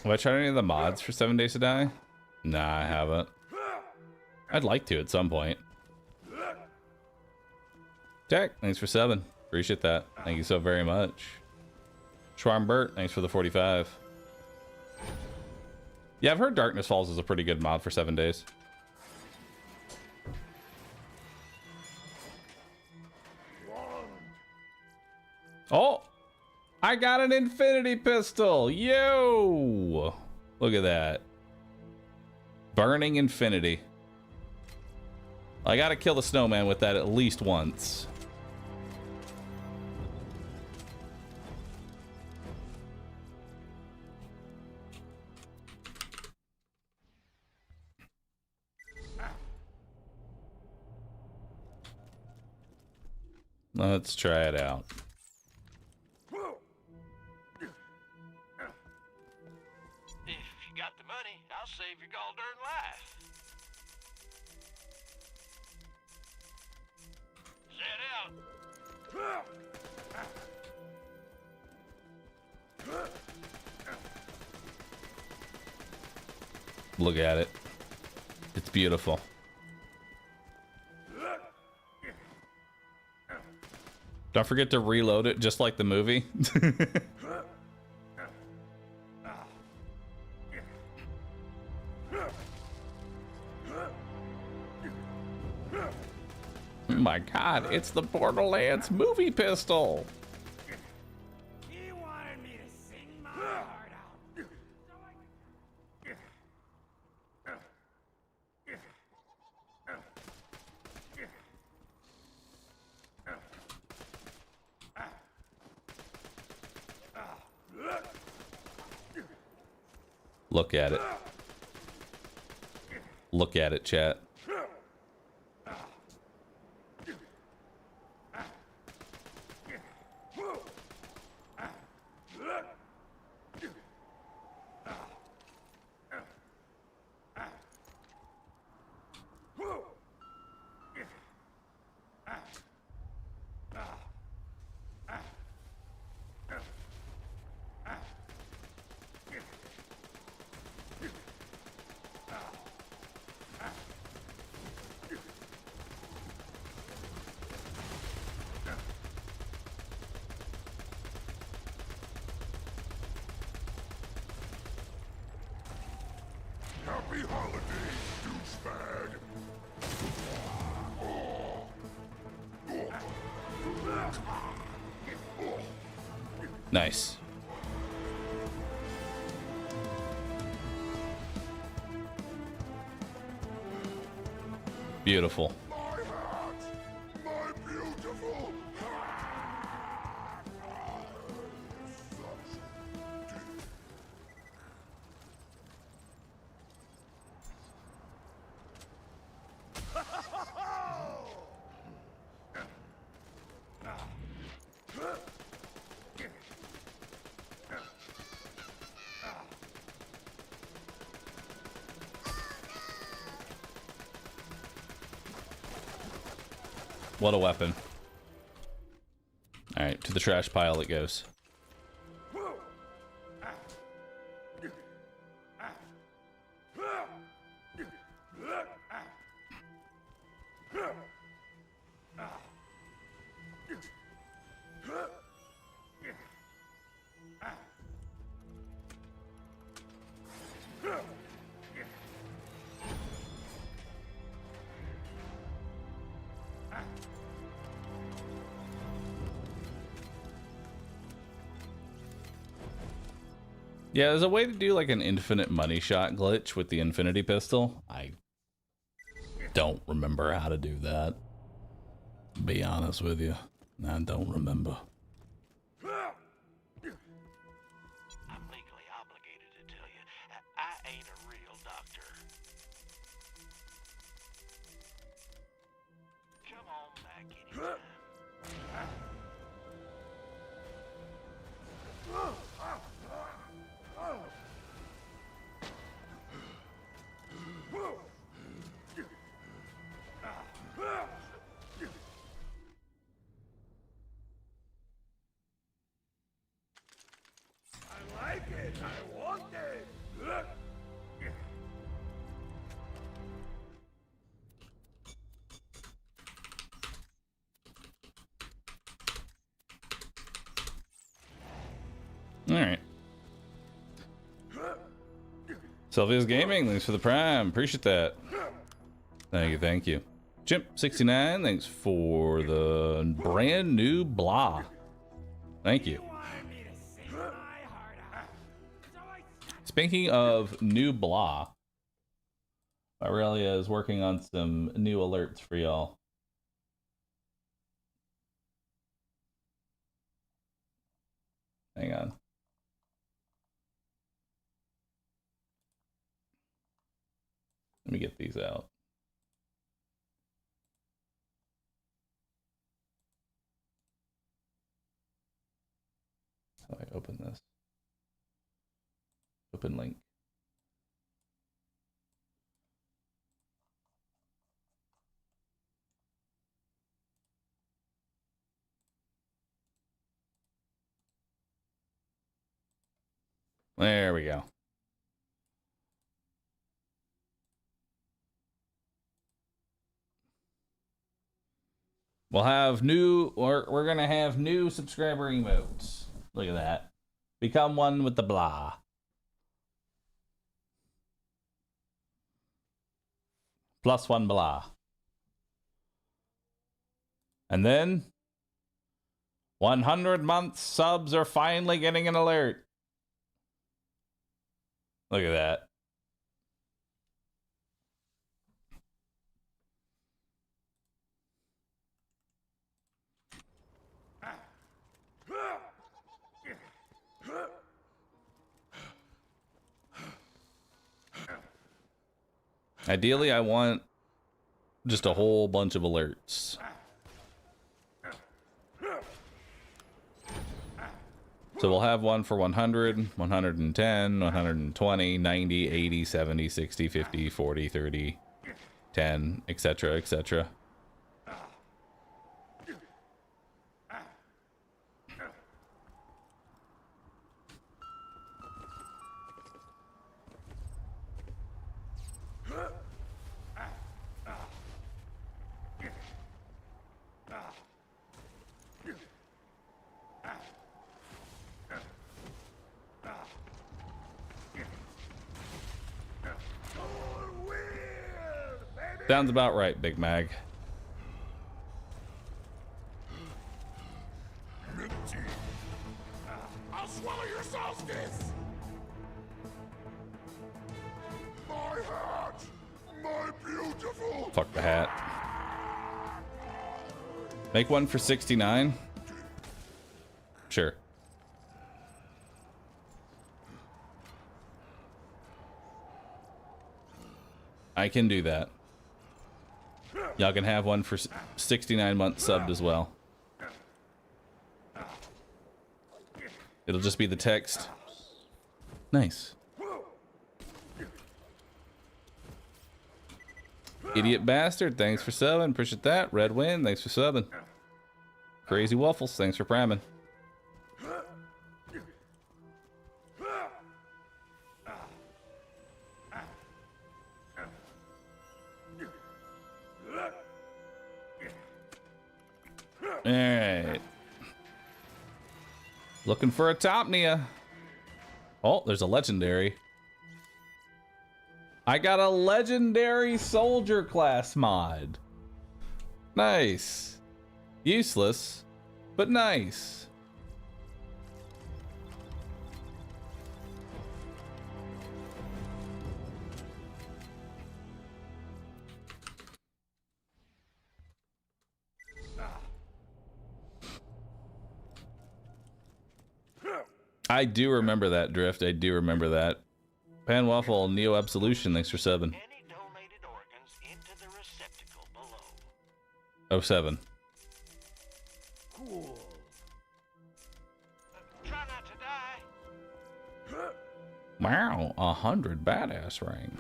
[SPEAKER 1] Have I tried any of the mods for 7 Days to Die? Nah, I haven't. I'd like to at some point. Jack, thanks for 7. Appreciate that. Thank you so very much. Schwarmbert, thanks for the 45. Yeah, I've heard Darkness Falls is a pretty good mod for 7 days. Oh! I got an infinity pistol! Yo! Look at that. Burning infinity. I gotta kill the snowman with that at least once. Let's try it out.
[SPEAKER 5] Got the money, I'll save your gall darn life. Set out.
[SPEAKER 1] Look at it. It's beautiful. Don't forget to reload it just like the movie. Oh my god, it's the Borderlands movie pistol.
[SPEAKER 5] He wanted me to sing my heart out.
[SPEAKER 1] Look at it. Look at it, chat.
[SPEAKER 12] Happy holidays, douchebag.
[SPEAKER 1] Nice. Beautiful.
[SPEAKER 12] My hat! My beautiful hat!
[SPEAKER 1] What a weapon. Alright, to the trash pile it goes. Yeah, there's a way to do like an infinite money shot glitch with the infinity pistol. I don't remember how to do that. Be honest with you. I don't remember.
[SPEAKER 5] I'm legally obligated to tell you, I ain't a real doctor. Come on back anytime.
[SPEAKER 8] I like it. I want it.
[SPEAKER 1] Alright. Sylvia's Gaming, thanks for the prime. Appreciate that. Thank you, thank you. Chimp69, thanks for the brand new blah. Thank you. Speaking of new blah, Aurelia is working on some new alerts for y'all. Hang on. Let me get these out. How do I open this? Open link. There we go. We'll have new, or we're gonna have new subscriber emotes. Look at that. Become one with the blah. +1 blah. And then 100-month subs are finally getting an alert. Look at that. Ideally, I want just a whole bunch of alerts. So we'll have one for 100, 110, 120, 90, 80, 70, 60, 50, 40, 30, 10, etc., etc. Sounds about right, Big Mag.
[SPEAKER 12] I'll swallow your solstice! My hat! My beautiful
[SPEAKER 1] Fuck the hat. Make one for 69? Sure. I can do that. Y'all can have one for 69 months subbed as well. It'll just be the text. Nice. Idiot Bastard, thanks for subbing. Appreciate that. Red Wind, thanks for subbing. Crazy Waffles, thanks for pramming. Alright. Looking for a Topnia. Oh, there's a legendary. I got a legendary soldier class mod. Nice. Useless, but nice. I do remember that, Drift. I do remember that. Pan Waffle, Neo Absolution, thanks for 7.
[SPEAKER 5] Any donated organs into the receptacle below.
[SPEAKER 1] 07.
[SPEAKER 5] Cool. Try not to die.
[SPEAKER 1] Wow, 100 badass rank.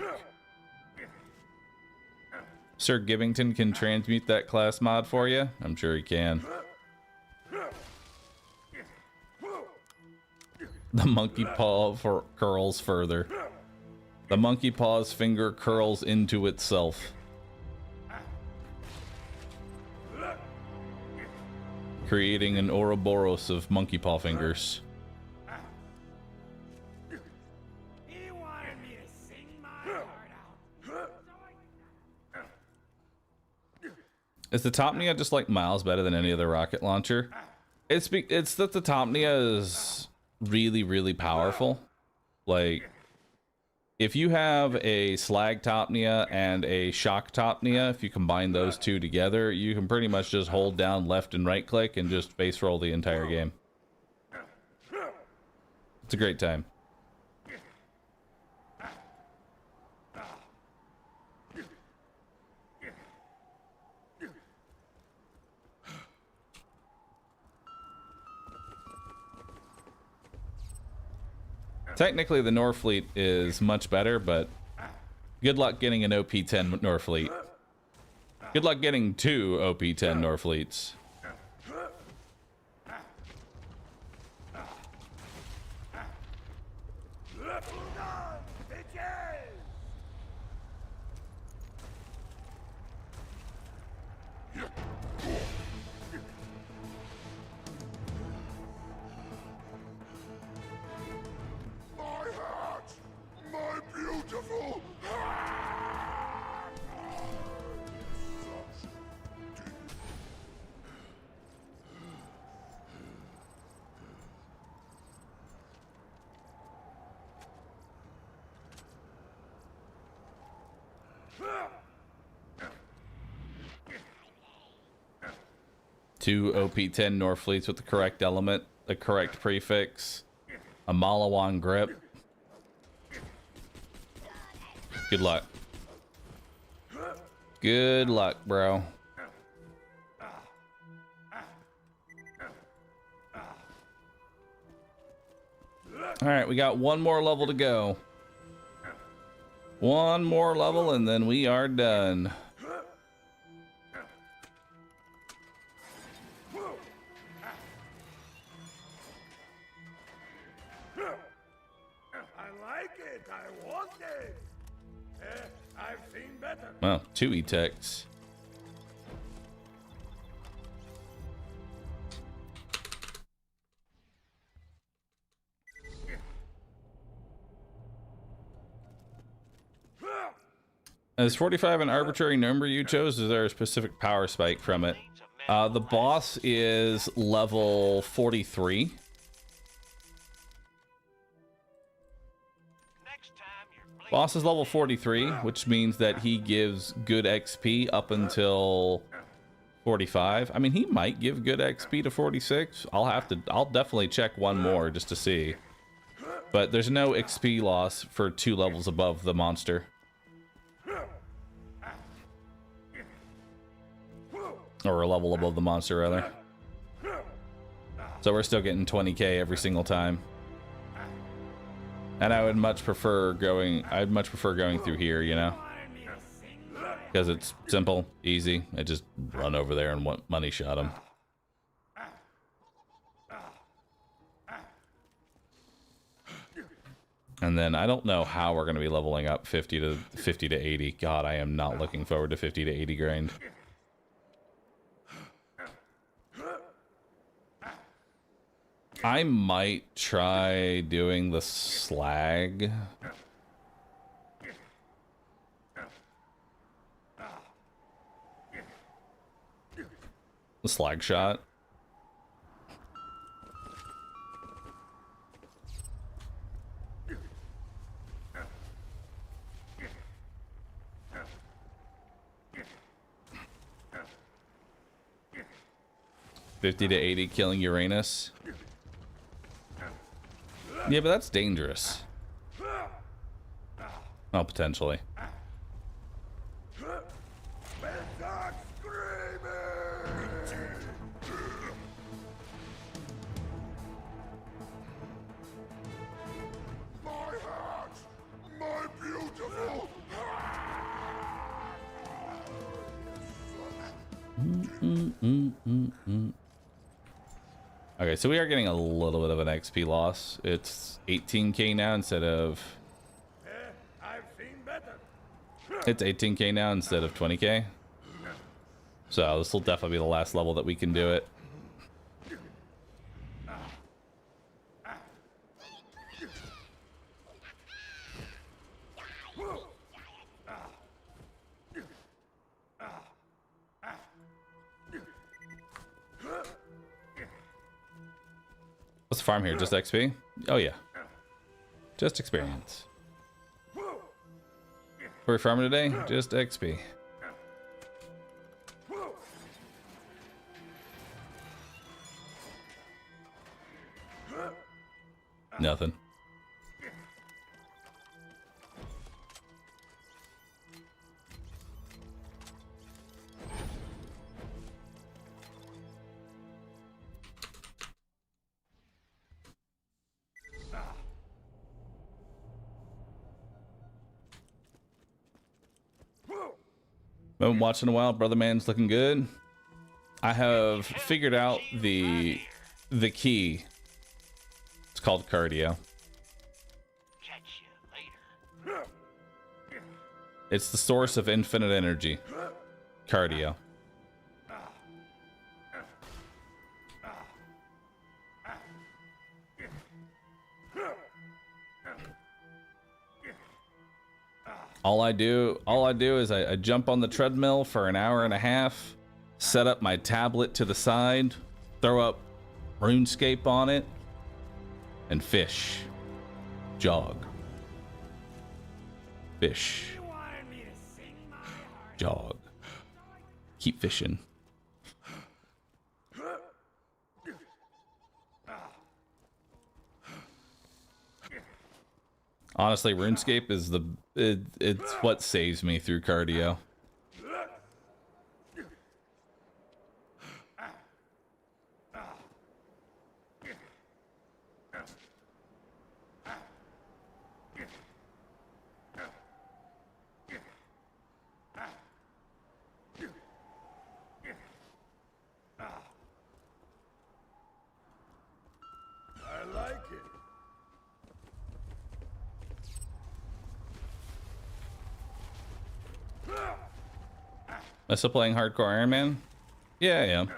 [SPEAKER 1] Sir Givington can transmute that class mod for you? I'm sure he can. The monkey paw curls further. The monkey paw's finger curls into itself. Creating an Ouroboros of monkey paw fingers.
[SPEAKER 5] He wanted me to sing my heart out.
[SPEAKER 1] Is the Topnia just like miles better than any other rocket launcher? It's that the Topnia is really, really powerful. Like, if you have a slag Topnia and a shock Topnia, if you combine those two together, you can pretty much just hold down left and right click and just base roll the entire game. It's a great time. Technically, the Norfleet is much better, but good luck getting an OP-10 Norfleet. Good luck getting 2 OP-10 Norfleets.
[SPEAKER 12] Beautiful.
[SPEAKER 1] Two OP-10 Norfleets with the correct element, the correct prefix, a Malawan grip. Good luck. Good luck, bro. All right, we got one more level to go. One more level and then we are done.
[SPEAKER 5] I like it. I want it. I've seen better.
[SPEAKER 1] Well, 2 E-Techs. Is 45 an arbitrary number you chose? Is there a specific power spike from it? The boss is level 43.
[SPEAKER 5] Next time you're
[SPEAKER 1] Boss is level 43, which means that he gives good XP up until 45. I mean, he might give good XP to 46. I'll definitely check one more just to see. But there's no XP loss for 2 levels above the monster. Or a level above the monster, rather. So we're still getting 20k every single time. And I'd much prefer going through here, you know? Because it's simple, easy. I just run over there and money shot him. And then I don't know how we're going to be leveling up 50 to 80. God, I am not looking forward to 50 to 80 grind. I might try doing the slag. The slag shot. $50 to $80 killing Uranus. Yeah, but that's dangerous. Oh, potentially. Okay, so we are getting a little bit of an XP loss. It's 18k now instead of... It's 18k now instead of 20k. So this will definitely be the last level that we can do it. What's the farm here? Just XP? Oh yeah. Just experience. What are we farming today? Just XP. Nothing. Been watching a while. Brother man's looking good. I have figured out the key. It's called cardio. It's the source of infinite energy. Cardio. All I do is I jump on the treadmill for an hour and a half, set up my tablet to the side, throw up RuneScape on it, and fish. Jog. Fish. Jog. Keep fishing. Honestly, RuneScape is it's what saves me through cardio.
[SPEAKER 8] I like it.
[SPEAKER 1] Am I still playing Hardcore Iron Man? Yeah, I am.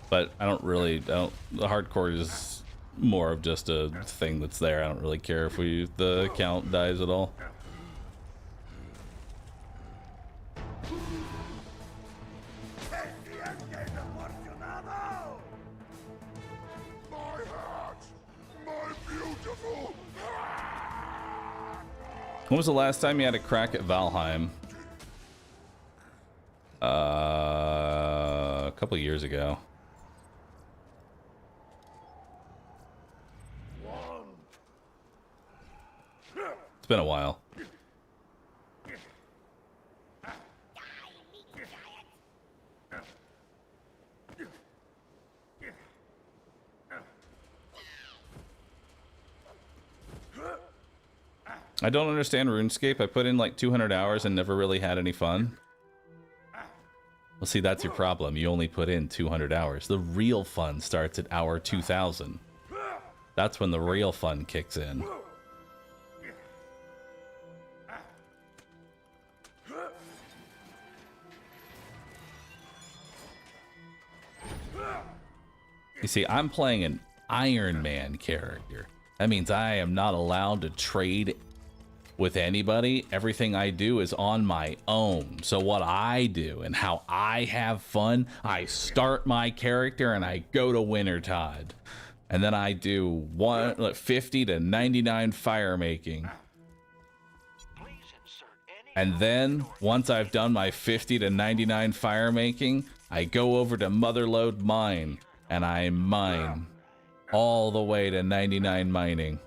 [SPEAKER 1] But the hardcore is more of just a thing that's there. I don't really care if the account dies at all.
[SPEAKER 12] My hat! My
[SPEAKER 1] When was the last time you had a crack at Valheim? A couple years ago. It's been a while. I don't understand RuneScape. I put in like 200 hours and never really had any fun. Well, see, that's your problem. You only put in 200 hours. The real fun starts at hour 2000. That's when the real fun kicks in. You see, I'm playing an Iron Man character. That means I am not allowed to trade with anybody. Everything I do is on my own. So what I do and how I have fun, I start my character and I go to Wintertide. And then I do 50 to 99 fire making. And then once I've done my 50 to 99 fire making, I go over to Motherlode Mine and I mine all the way to 99 mining.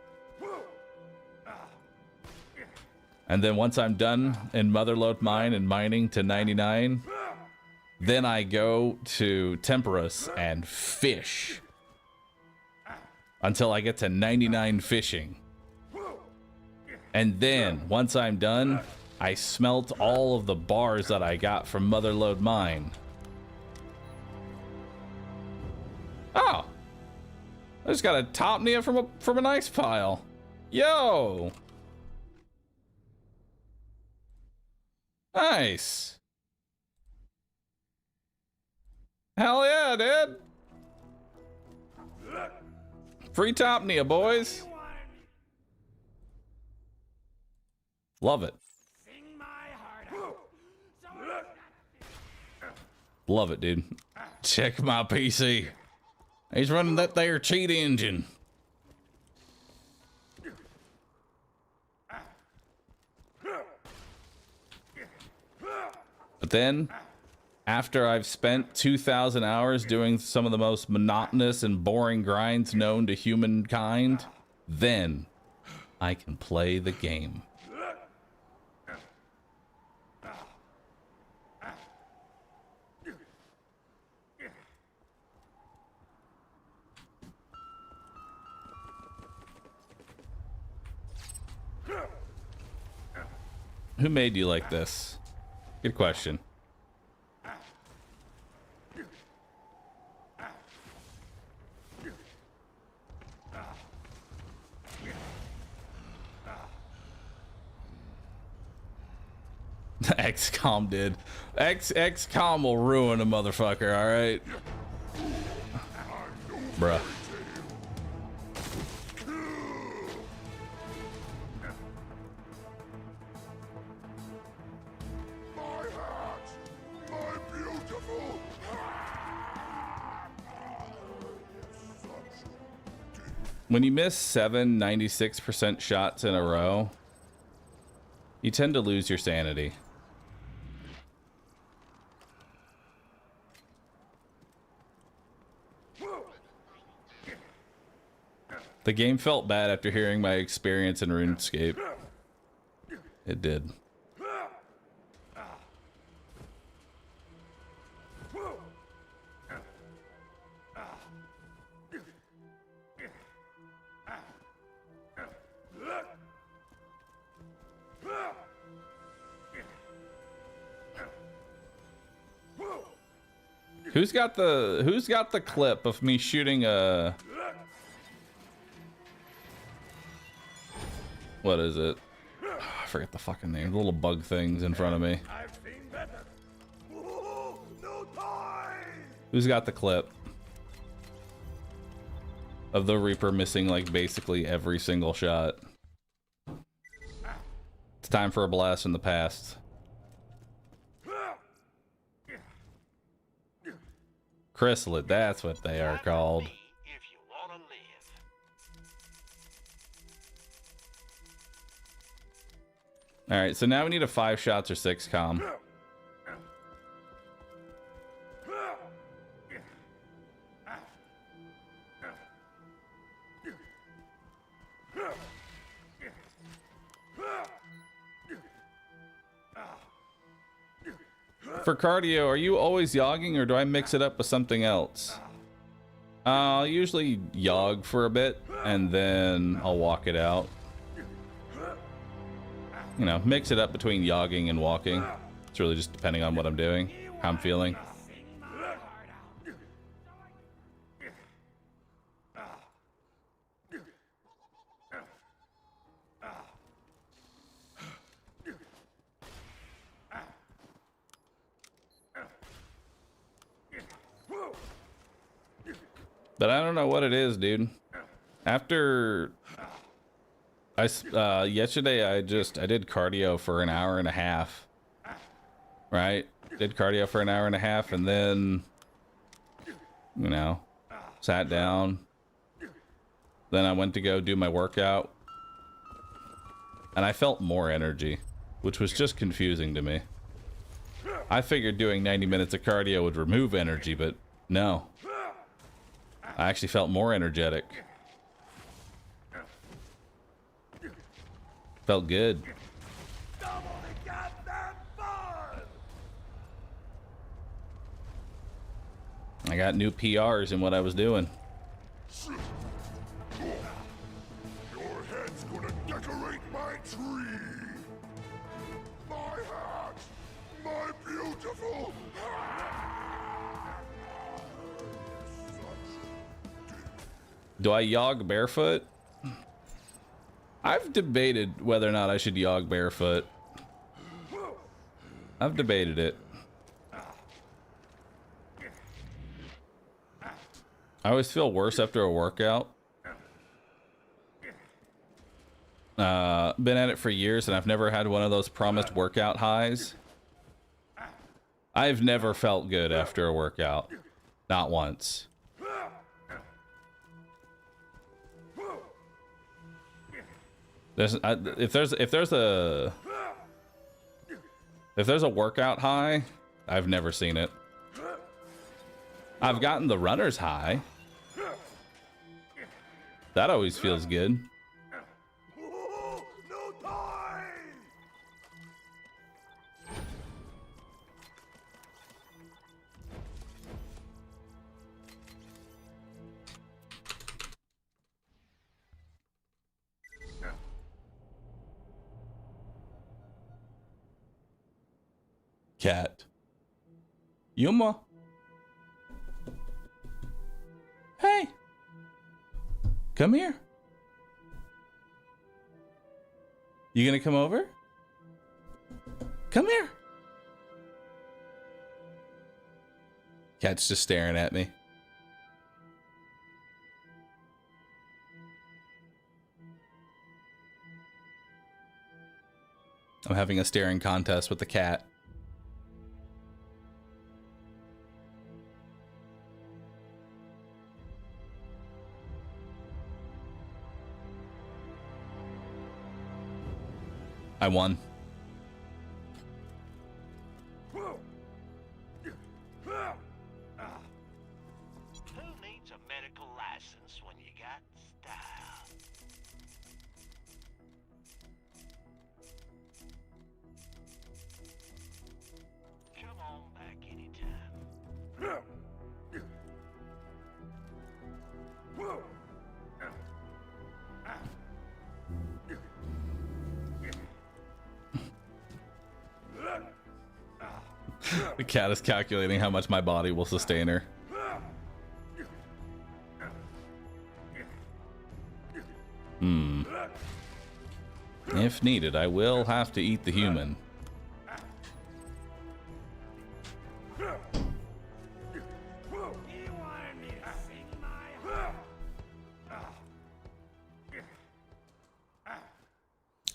[SPEAKER 1] And then once I'm done in Motherlode Mine and mining to 99, then I go to Temperus and fish until I get to 99 fishing. And then once I'm done, I smelt all of the bars that I got from Motherlode Mine. Oh, I just got a Topnia from an ice pile. Yo. Nice. Hell yeah, dude. Free Topnia, boys. Love it. Love it, dude. Check my PC. He's running that there cheat engine. But then, after I've spent 2,000 hours doing some of the most monotonous and boring grinds known to humankind, then I can play the game. Who made you like this? Good question. XCOM did. XCOM will ruin a motherfucker, alright? Bruh. When you miss 7 96% shots in a row, you tend to lose your sanity. The game felt bad after hearing my experience in RuneScape. It did. Who's got the clip of me shooting a... What is it? Oh, I forget the fucking name. The little bug things in front of me. Who's got the clip of the Reaper missing like basically every single shot? It's time for a blast from the past. Chrysalid, that's what they are called. All right, so now we need a 5 shots or 6 comm. For cardio, are you always yogging or do I mix it up with something else? I'll usually yog for a bit and then I'll walk it out. You know, mix it up between yogging and walking. It's really just depending on what I'm doing, how I'm feeling. But I don't know what it is, dude. After yesterday, I did cardio for an hour and a half. Right? Did cardio for an hour and a half and then, you know, sat down. Then I went to go do my workout. And I felt more energy, which was just confusing to me. I figured doing 90 minutes of cardio would remove energy, but no. I actually felt more energetic. Felt good. I got new PRs in what I was doing.
[SPEAKER 12] Your head's gonna decorate my tree. My hat. My beautiful
[SPEAKER 1] Do I yog barefoot? I've debated whether or not I should yog barefoot. I've debated it. I always feel worse after a workout. Been at it for years and I've never had one of those promised workout highs. I've never felt good after a workout. Not once. If there's a workout high, I've never seen it. I've gotten the runner's high. That always feels good. Cat. Yuma. Hey. Come here. You gonna come over? Come here. Cat's just staring at me. I'm having a staring contest with the cat. I won.
[SPEAKER 5] Who needs a medical license when you got style? Come on back anytime.
[SPEAKER 1] The cat is calculating how much my body will sustain her. If needed, I will have to eat the human.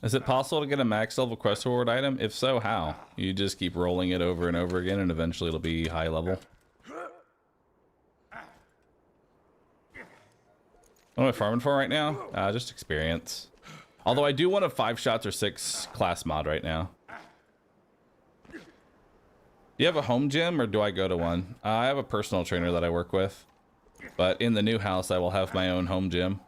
[SPEAKER 1] Is it possible to get a max level quest reward item? If so, how? You just keep rolling it over and over again and eventually it'll be high level. What am I farming for right now? Just experience. Although I do want a 5 shots or 6 class mod right now. Do you have a home gym or do I go to one? I have a personal trainer that I work with. But in the new house, I will have my own home gym.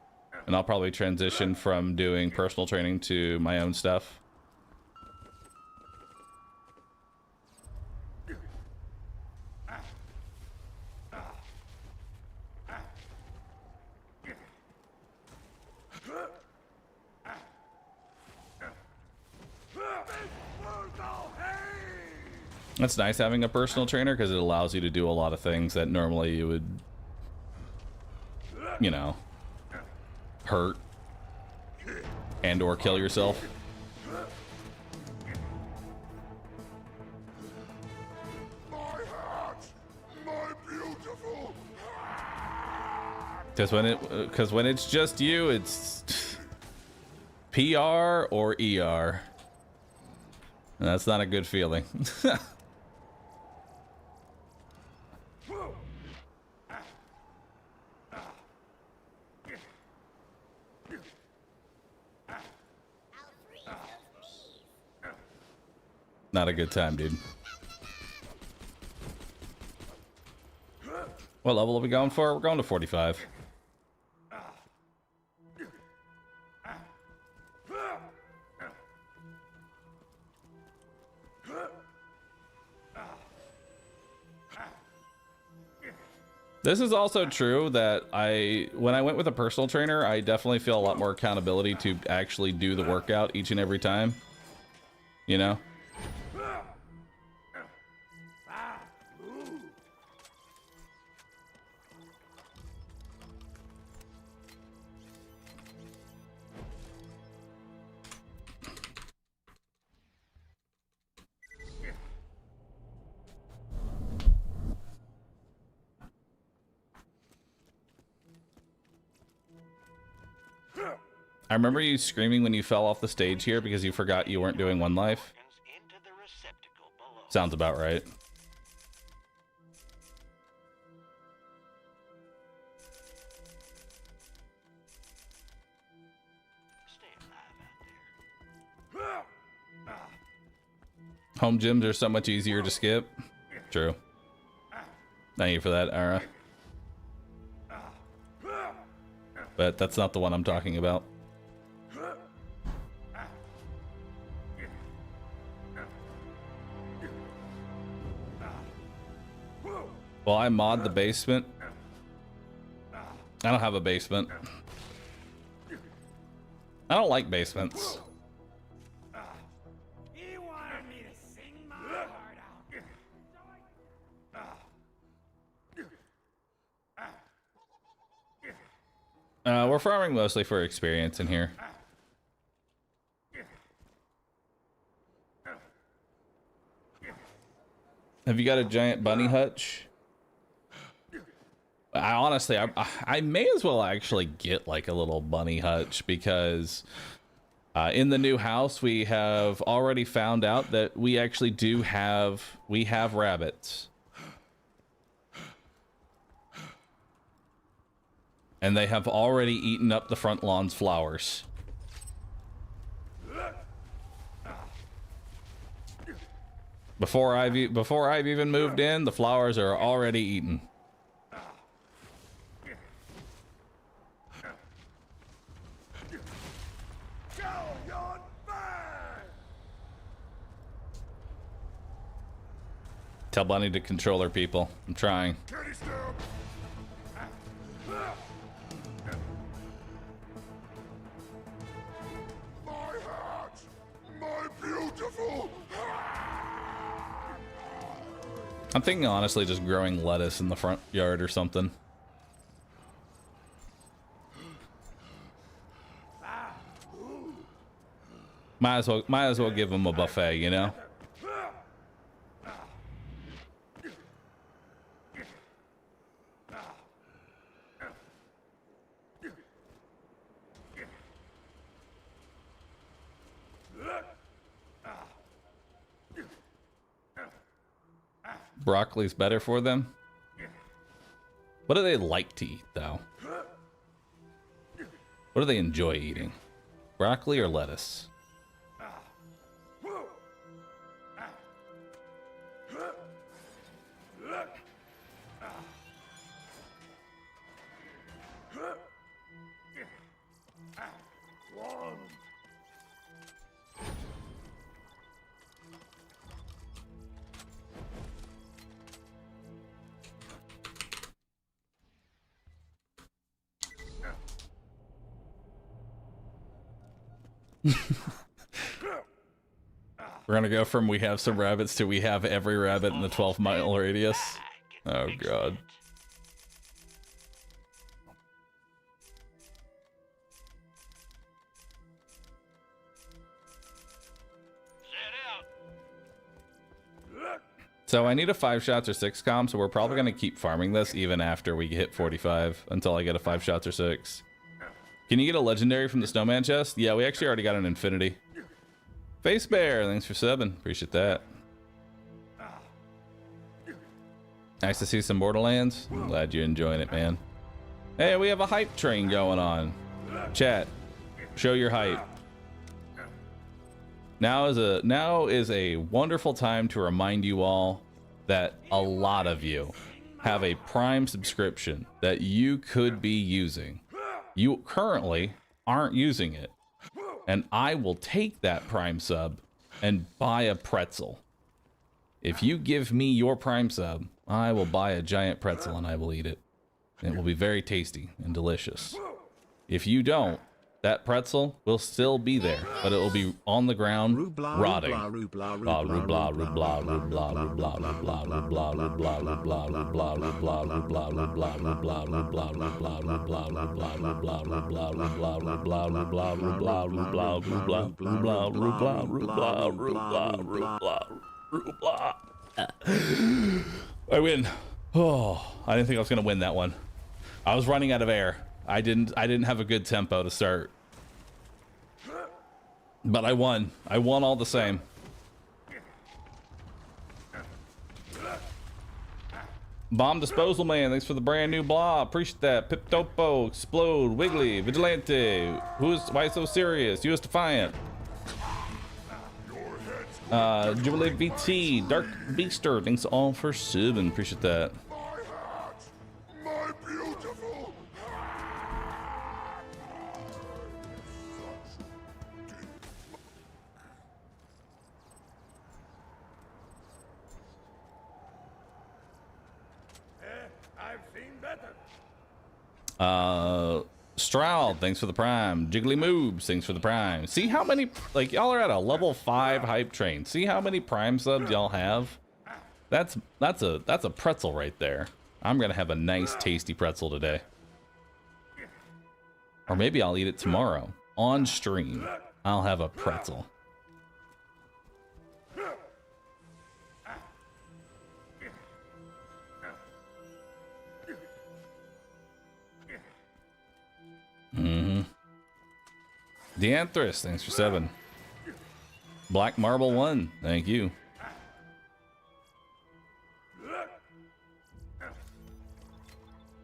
[SPEAKER 1] And I'll probably transition from doing personal training to my own stuff. That's nice having a personal trainer because it allows you to do a lot of things that normally you would, you know, hurt and or kill yourself. Because when it's just you, it's PR or ER. And that's not a good feeling. Not a good time, dude. What level are we going for? We're going to 45. This is also true that when I went with a personal trainer, I definitely feel a lot more accountability to actually do the workout each and every time. You know? I remember you screaming when you fell off the stage here because you forgot you weren't doing one life. Sounds about right. Home gyms are so much easier to skip. True. Thank you for that, Ara. But that's not the one I'm talking about. Well, I mod the basement. I don't have a basement. I don't like basements.
[SPEAKER 3] He wanted me to sing my heart out.
[SPEAKER 1] We're farming mostly for experience in here. Have you got a giant bunny hutch? I may as well actually get like a little bunny hutch because in the new house we have already found out that we actually have rabbits. And they have already eaten up the front lawn's flowers. Before I've even moved in, the flowers are already eaten. Tell Bunny to control her people. I'm trying. I'm thinking honestly just growing lettuce in the front yard or something. Might as well give them a buffet, you know? Broccoli's better for them. What do they like to eat, though? What do they enjoy eating? Broccoli or lettuce? We're gonna go from we have some rabbits to we have every rabbit in the 12-mile radius. Oh god. So I need a 5 shots or 6 comp, so we're probably gonna keep farming this even after we hit 45 until I get a 5 shots or 6. Can you get a legendary from the Snowman chest? Yeah, we actually already got an infinity. Face Bear, thanks for subbing. Appreciate that. Nice to see some Borderlands. I'm glad you're enjoying it, man. Hey, we have a hype train going on. Chat, show your hype. Now is a wonderful time to remind you all that a lot of you have a Prime subscription that you could be using. You currently aren't using it. And I will take that Prime sub and buy a pretzel. If you give me your Prime sub, I will buy a giant pretzel and I will eat it. It will be very tasty and delicious. If you don't, that pretzel will still be there, but it will be on the ground rotting. I win. Oh, I didn't think I was gonna win that one. I was running out of air. I didn't have a good tempo to start. But I won. I won all the same. Bomb Disposal Man, thanks for the brand new blah. Appreciate that. Pip Topo, Explode, Wiggly, Vigilante. Why so serious? US Defiant. Jubilee VT, Dark Beaster, thanks all for subbing. Appreciate that. Stroud, thanks for the prime. Jiggly Moobs, thanks for the prime. See how many, like, y'all are at a level 5 hype train. See how many prime subs y'all have? That's a pretzel right there. I'm gonna have a nice tasty pretzel today. Or maybe I'll eat it tomorrow on stream. I'll have a pretzel. Deanthris, thanks for 7. Black Marble 1, thank you.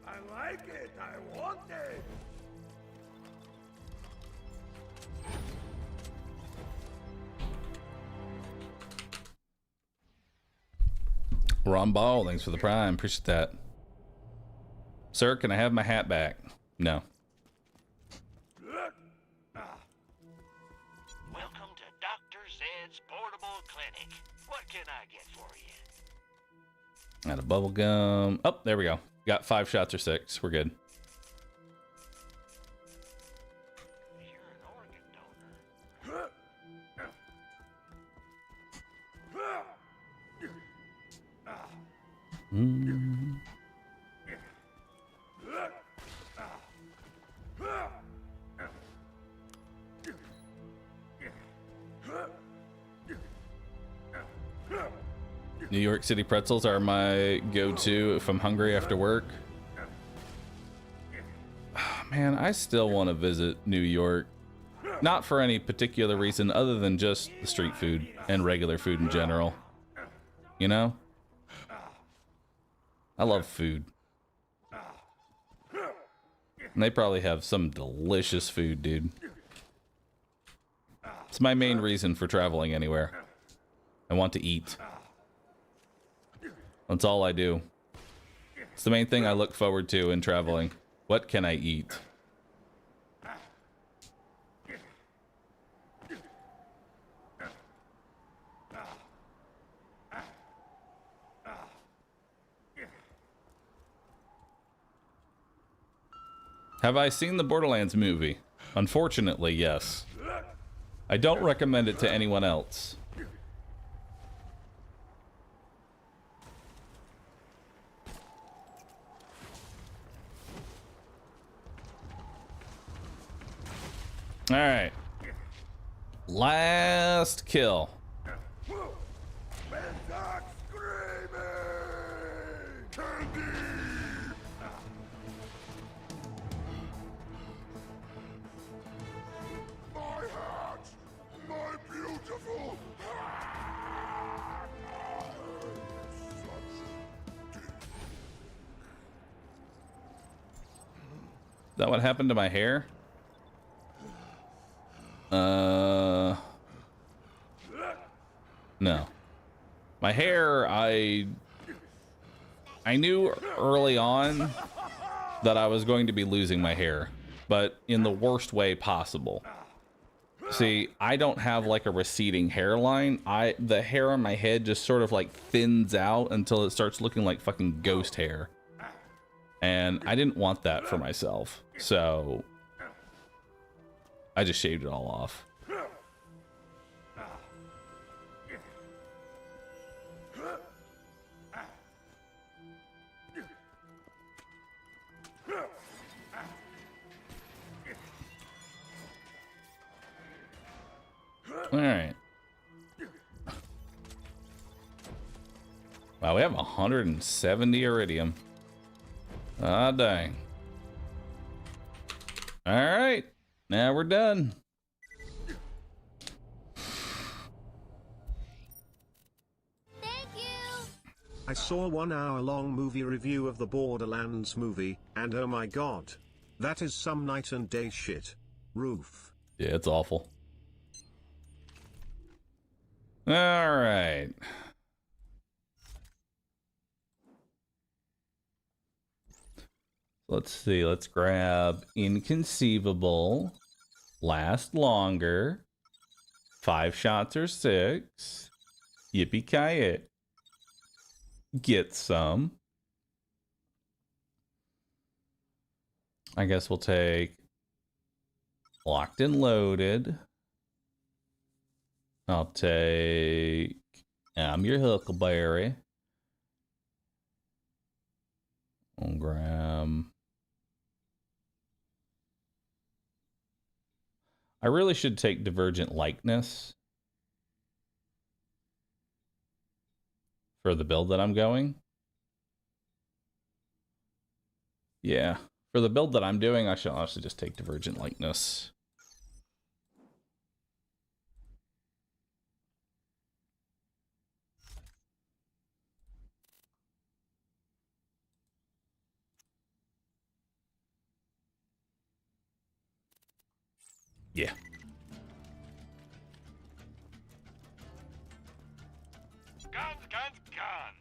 [SPEAKER 8] I like it. I want it.
[SPEAKER 1] Ron Ball, thanks for the prime. Appreciate that. Sir, can I have my hat back? No.
[SPEAKER 5] Welcome to Dr. Zed's Portable Clinic. What can I get for you?
[SPEAKER 1] Got a bubble gum. Oh, there we go. Got 5 shots or 6. We're good. New York City pretzels are my go-to if I'm hungry after work. Oh, man, I still want to visit New York. Not for any particular reason other than just the street food and regular food in general. You know? I love food. And they probably have some delicious food, dude. It's my main reason for traveling anywhere. I want to eat. That's all I do. It's the main thing I look forward to in traveling. What can I eat? Have I seen the Borderlands movie? Unfortunately, yes. I don't recommend it to anyone else. All right. Last kill. Is that what happened to my hair? No. My hair, I knew early on that I was going to be losing my hair, but in the worst way possible. See, I don't have like a receding hairline. The hair on my head just sort of like thins out until it starts looking like fucking ghost hair. And I didn't want that for myself. So I just shaved it all off. All right. Wow, we have 170 iridium. Ah, dang. All right, now we're done.
[SPEAKER 10] I saw a 1 hour-long movie review of the Borderlands movie, and oh my god. That is some night and day shit. Roof.
[SPEAKER 1] Yeah, it's awful. All right. Let's see. Let's grab Inconceivable. Last Longer. 5 shots or 6. Yippee-ki-yay. Get some. I guess we'll take Locked and Loaded. I'll take I'm Your Huckleberry. I'll grab. I really should take Divergent Likeness for the build that I'm going. Yeah, for the build that I'm doing, I should honestly just take Divergent Likeness. Yeah.
[SPEAKER 5] Guns, guns, guns.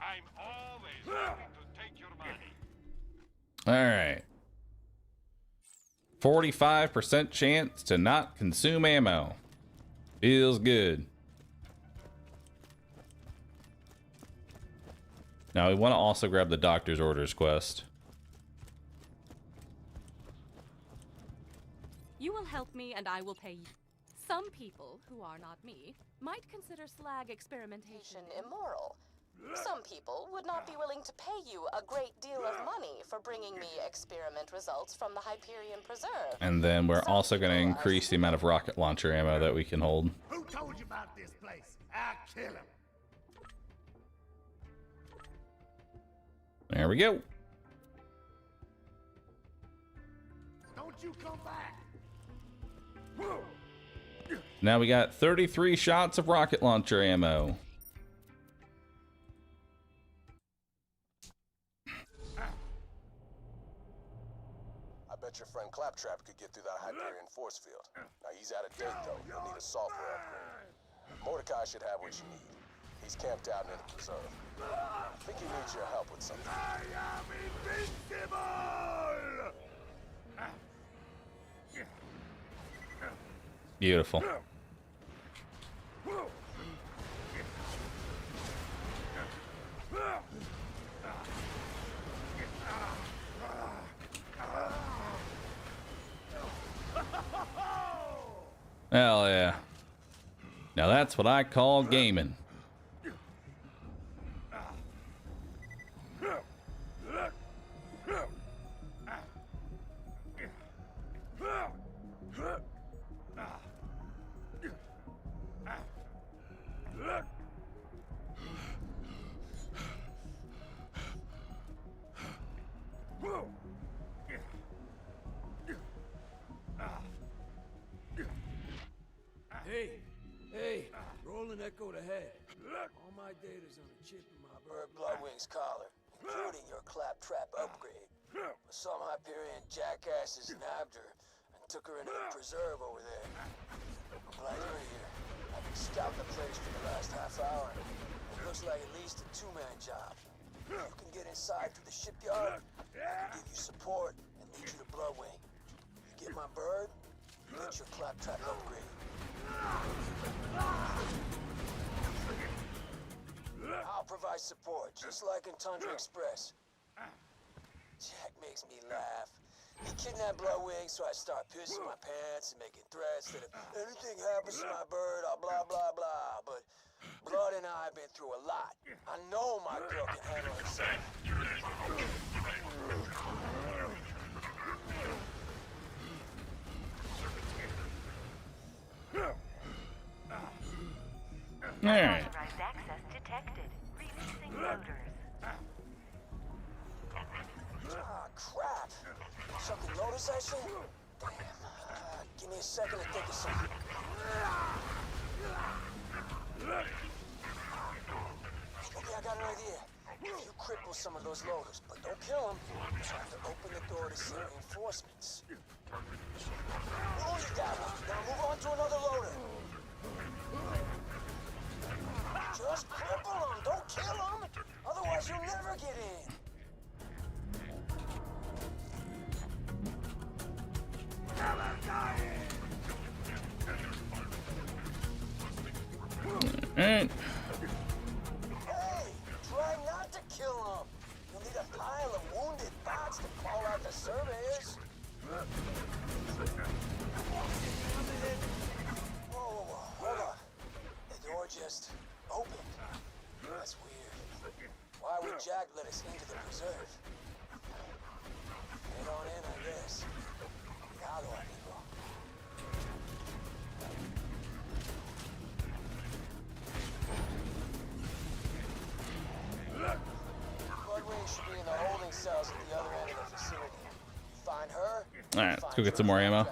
[SPEAKER 5] I'm always ready to take your money.
[SPEAKER 1] All right. 45% chance to not consume ammo. Feels good. Now we want to also grab the Doctor's Orders quest.
[SPEAKER 13] You will help me and I will pay you. Some people, who are not me, might consider slag experimentation
[SPEAKER 4] immoral. Some people would not be willing to pay you a great deal of money for bringing me experiment results from the Hyperion Preserve.
[SPEAKER 1] And then we're also going to increase the amount of rocket launcher ammo that we can hold.
[SPEAKER 8] Who told you about this place? I'll kill him.
[SPEAKER 1] There we go.
[SPEAKER 8] Don't you come back.
[SPEAKER 1] Now we got 33 shots of rocket launcher ammo.
[SPEAKER 14] I bet your friend Claptrap could get through that Hyperion force field. Now he's out of date though. You'll need a software upgrade. Mordecai should have what you need. He's camped out near the preserve. I think he needs your help with something.
[SPEAKER 8] I am invincible!
[SPEAKER 1] Beautiful. Hell yeah. Now that's what I call gaming.
[SPEAKER 15] Hey, rolling echo to head. All my data's on a chip in my
[SPEAKER 14] Bloodwing's collar, including your Claptrap upgrade. Some Hyperion jackasses nabbed her and took her into the preserve over there. I'm glad you're here. I've been scouting the place for the last half hour. It looks like at least a two-man job. You can get inside through the shipyard, I'll give you support, and lead you to Bloodwing. You get my bird, you get your Claptrap upgrade. I'll provide support, just like in Tundra Express. Jack makes me laugh. He kidnapped Bloodwing, so I start pissing my pants and making threats that if anything happens to my bird, I'll blah, blah, blah. But Blood and I have been through a lot. I know my girl can handle herself.
[SPEAKER 1] Alright.
[SPEAKER 6] Unauthorized access detected. Releasing loaders.
[SPEAKER 14] Ah, crap. Something loader session? Damn. Give me a second to think of something. Okay, I got an idea. You cripple some of those loaders, but don't kill them. You have to open the door to see reinforcements. Oh, you got one. Now move on to another loader. Just cripple them. Don't kill them. Otherwise, you'll never get in.
[SPEAKER 1] Alright.
[SPEAKER 14] Hey, try not to kill them. You'll need a pile of wounded bots to call out the surveyors. Whoa, hold on. The door just opened. That's weird. Why would Jack let us into the preserve? Get on in, I guess. How do I go? Bloodwing should be in the holding cells at the other end of the facility. Find her.
[SPEAKER 1] Alright, let's go get some more ammo.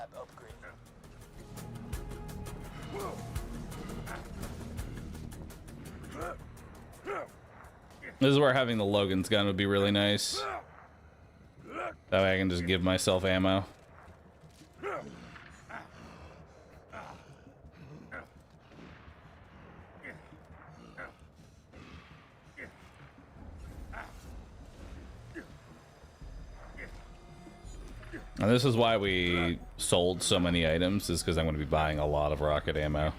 [SPEAKER 1] This is where having the Logan's gun would be really nice. That way I can just give myself ammo. And this is why we sold so many items, is because I'm going to be buying a lot of rocket ammo.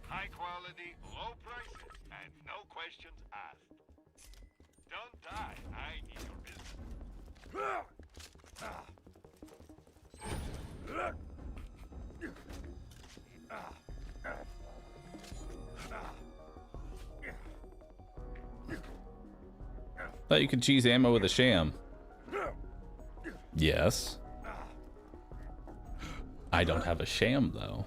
[SPEAKER 5] High quality, low prices, and no questions asked. Don't die. I need your business.
[SPEAKER 1] Thought you could cheese ammo with a sham. Yes. I don't have a sham though.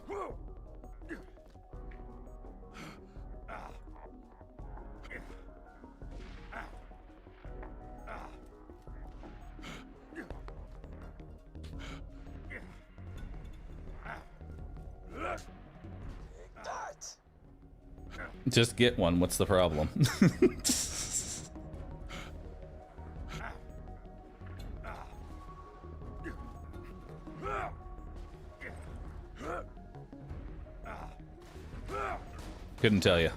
[SPEAKER 1] Just get one. What's the problem? Couldn't tell you.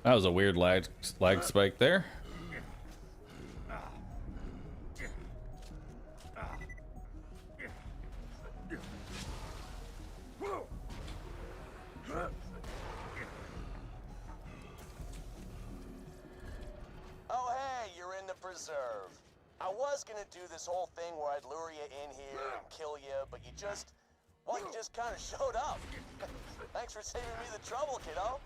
[SPEAKER 1] That was a weird lag spike there.
[SPEAKER 3] Oh, hey, you're in the preserve. I was gonna do this whole thing where I'd lure you in here and kill you, but you just kind of showed up. Thanks for saving me the trouble, kiddo.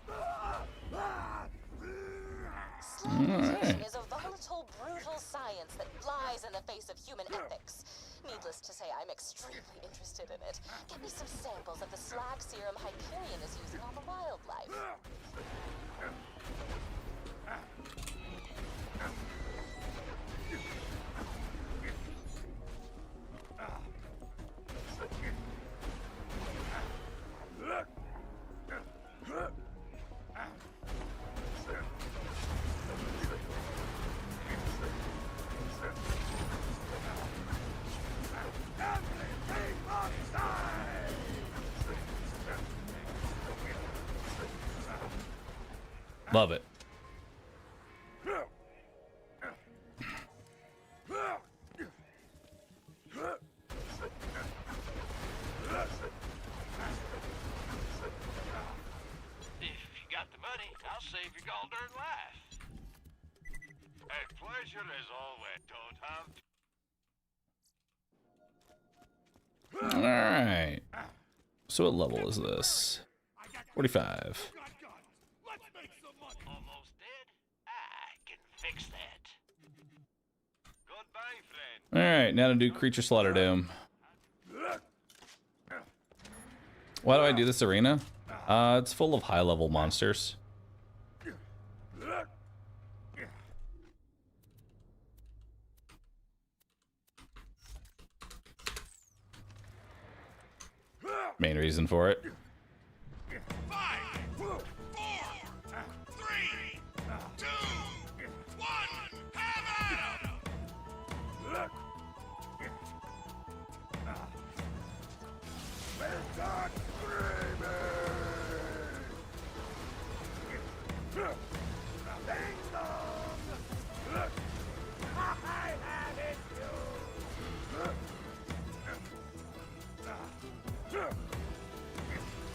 [SPEAKER 4] Slavery is a volatile, brutal science that flies in the face of human ethics. Needless to say, I'm extremely interested in it. Get me some samples of the slag serum Hyperion is using on the wildlife.
[SPEAKER 1] Love it.
[SPEAKER 5] Save your golden life. A pleasure as always. Don't have.
[SPEAKER 1] All right. So what level is this? 45.
[SPEAKER 5] Almost dead? I can fix that. Goodbye, friend.
[SPEAKER 1] All right, now to do Creature Slaughter Doom. Why do I do this arena? It's full of high-level monsters. Main reason for it.
[SPEAKER 12] 5, 4, 3, 2, 1, have at 'em! Start screaming! Ding dong! I had it, you!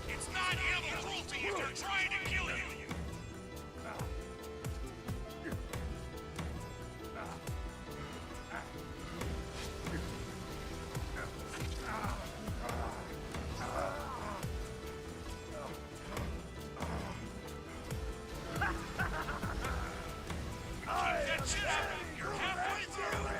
[SPEAKER 12] It's not animal cruelty if they're trying to kill you! You're halfway through it!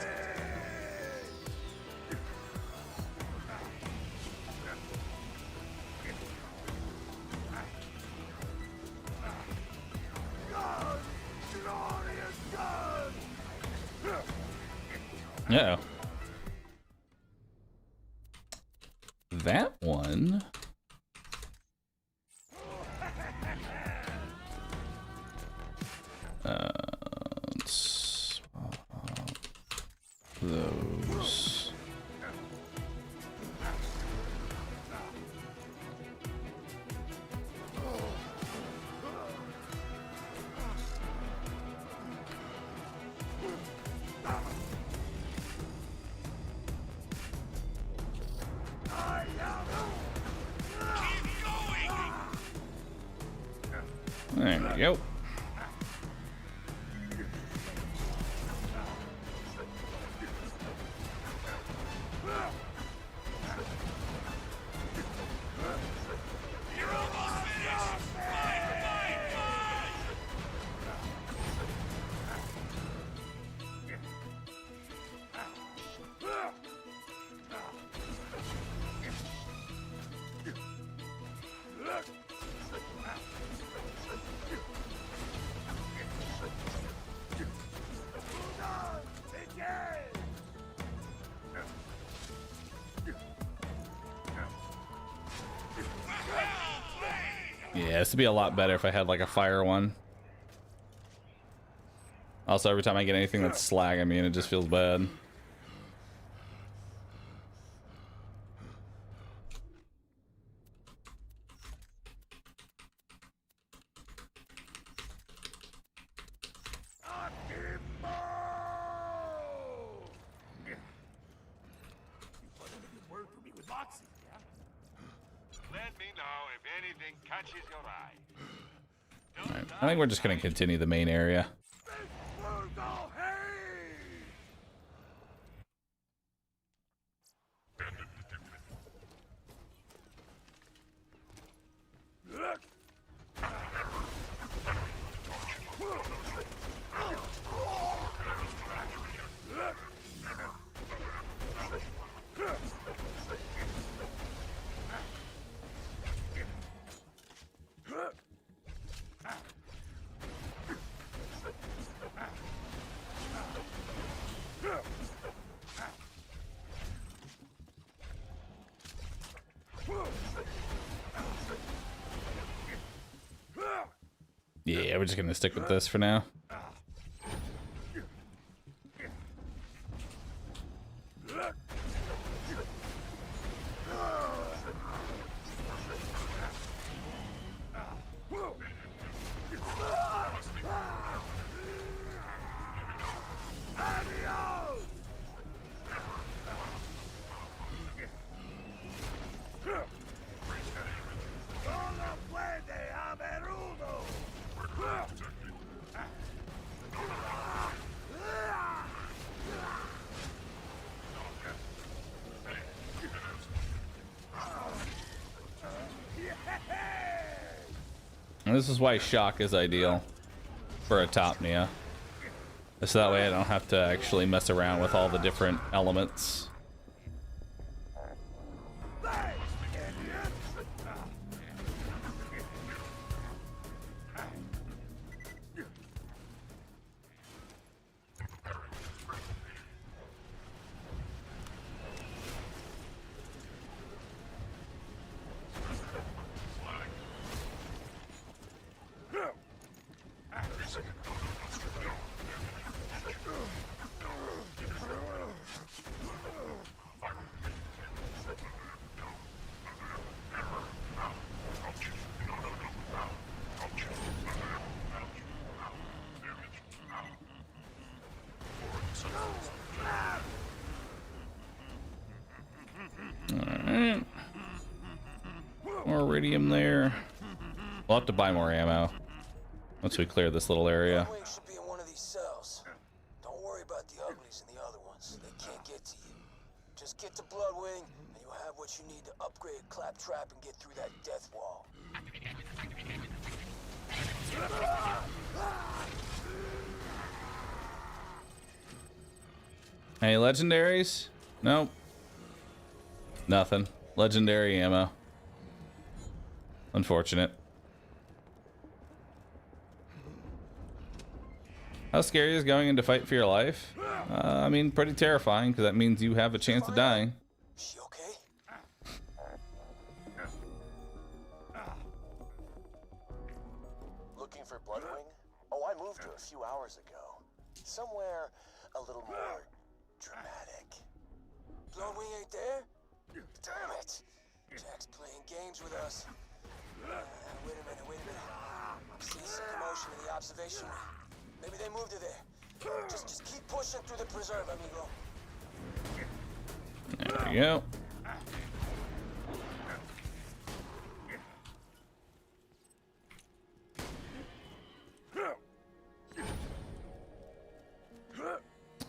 [SPEAKER 1] Yeah. That one. Let's those. There we go. Yeah, this would be a lot better if I had like a fire one. Also, every time I get anything that's slag, I mean, it just feels bad. I think we're just going to continue the main area. Yeah, we're just gonna stick with this for now. And this is why shock is ideal for a top Nia. So that way I don't have to actually mess around with all the different elements. Alright. More iridium there. We'll have to buy more ammo once we clear this little area.
[SPEAKER 14] Bloodwing should be in one of these cells. Don't worry about the uglies and the other ones. They can't get to you. Just get to Bloodwing, and you'll have what you need to upgrade Claptrap and get through that death wall.
[SPEAKER 1] Any legendaries? Nope. Nothing. Legendary ammo. Unfortunate. How scary is going into fight for your life? I mean, pretty terrifying, because that means you have a chance of dying.
[SPEAKER 14] She okay?
[SPEAKER 3] Looking for Bloodwing? Oh, I moved her a few hours ago. Somewhere a little more dramatic.
[SPEAKER 14] Bloodwing ain't there? Damn it! Jack's playing games with us. Wait a minute. I'm seeing some commotion in the observation room. Maybe they moved her there. Just keep pushing through the preserve, amigo.
[SPEAKER 1] There you go.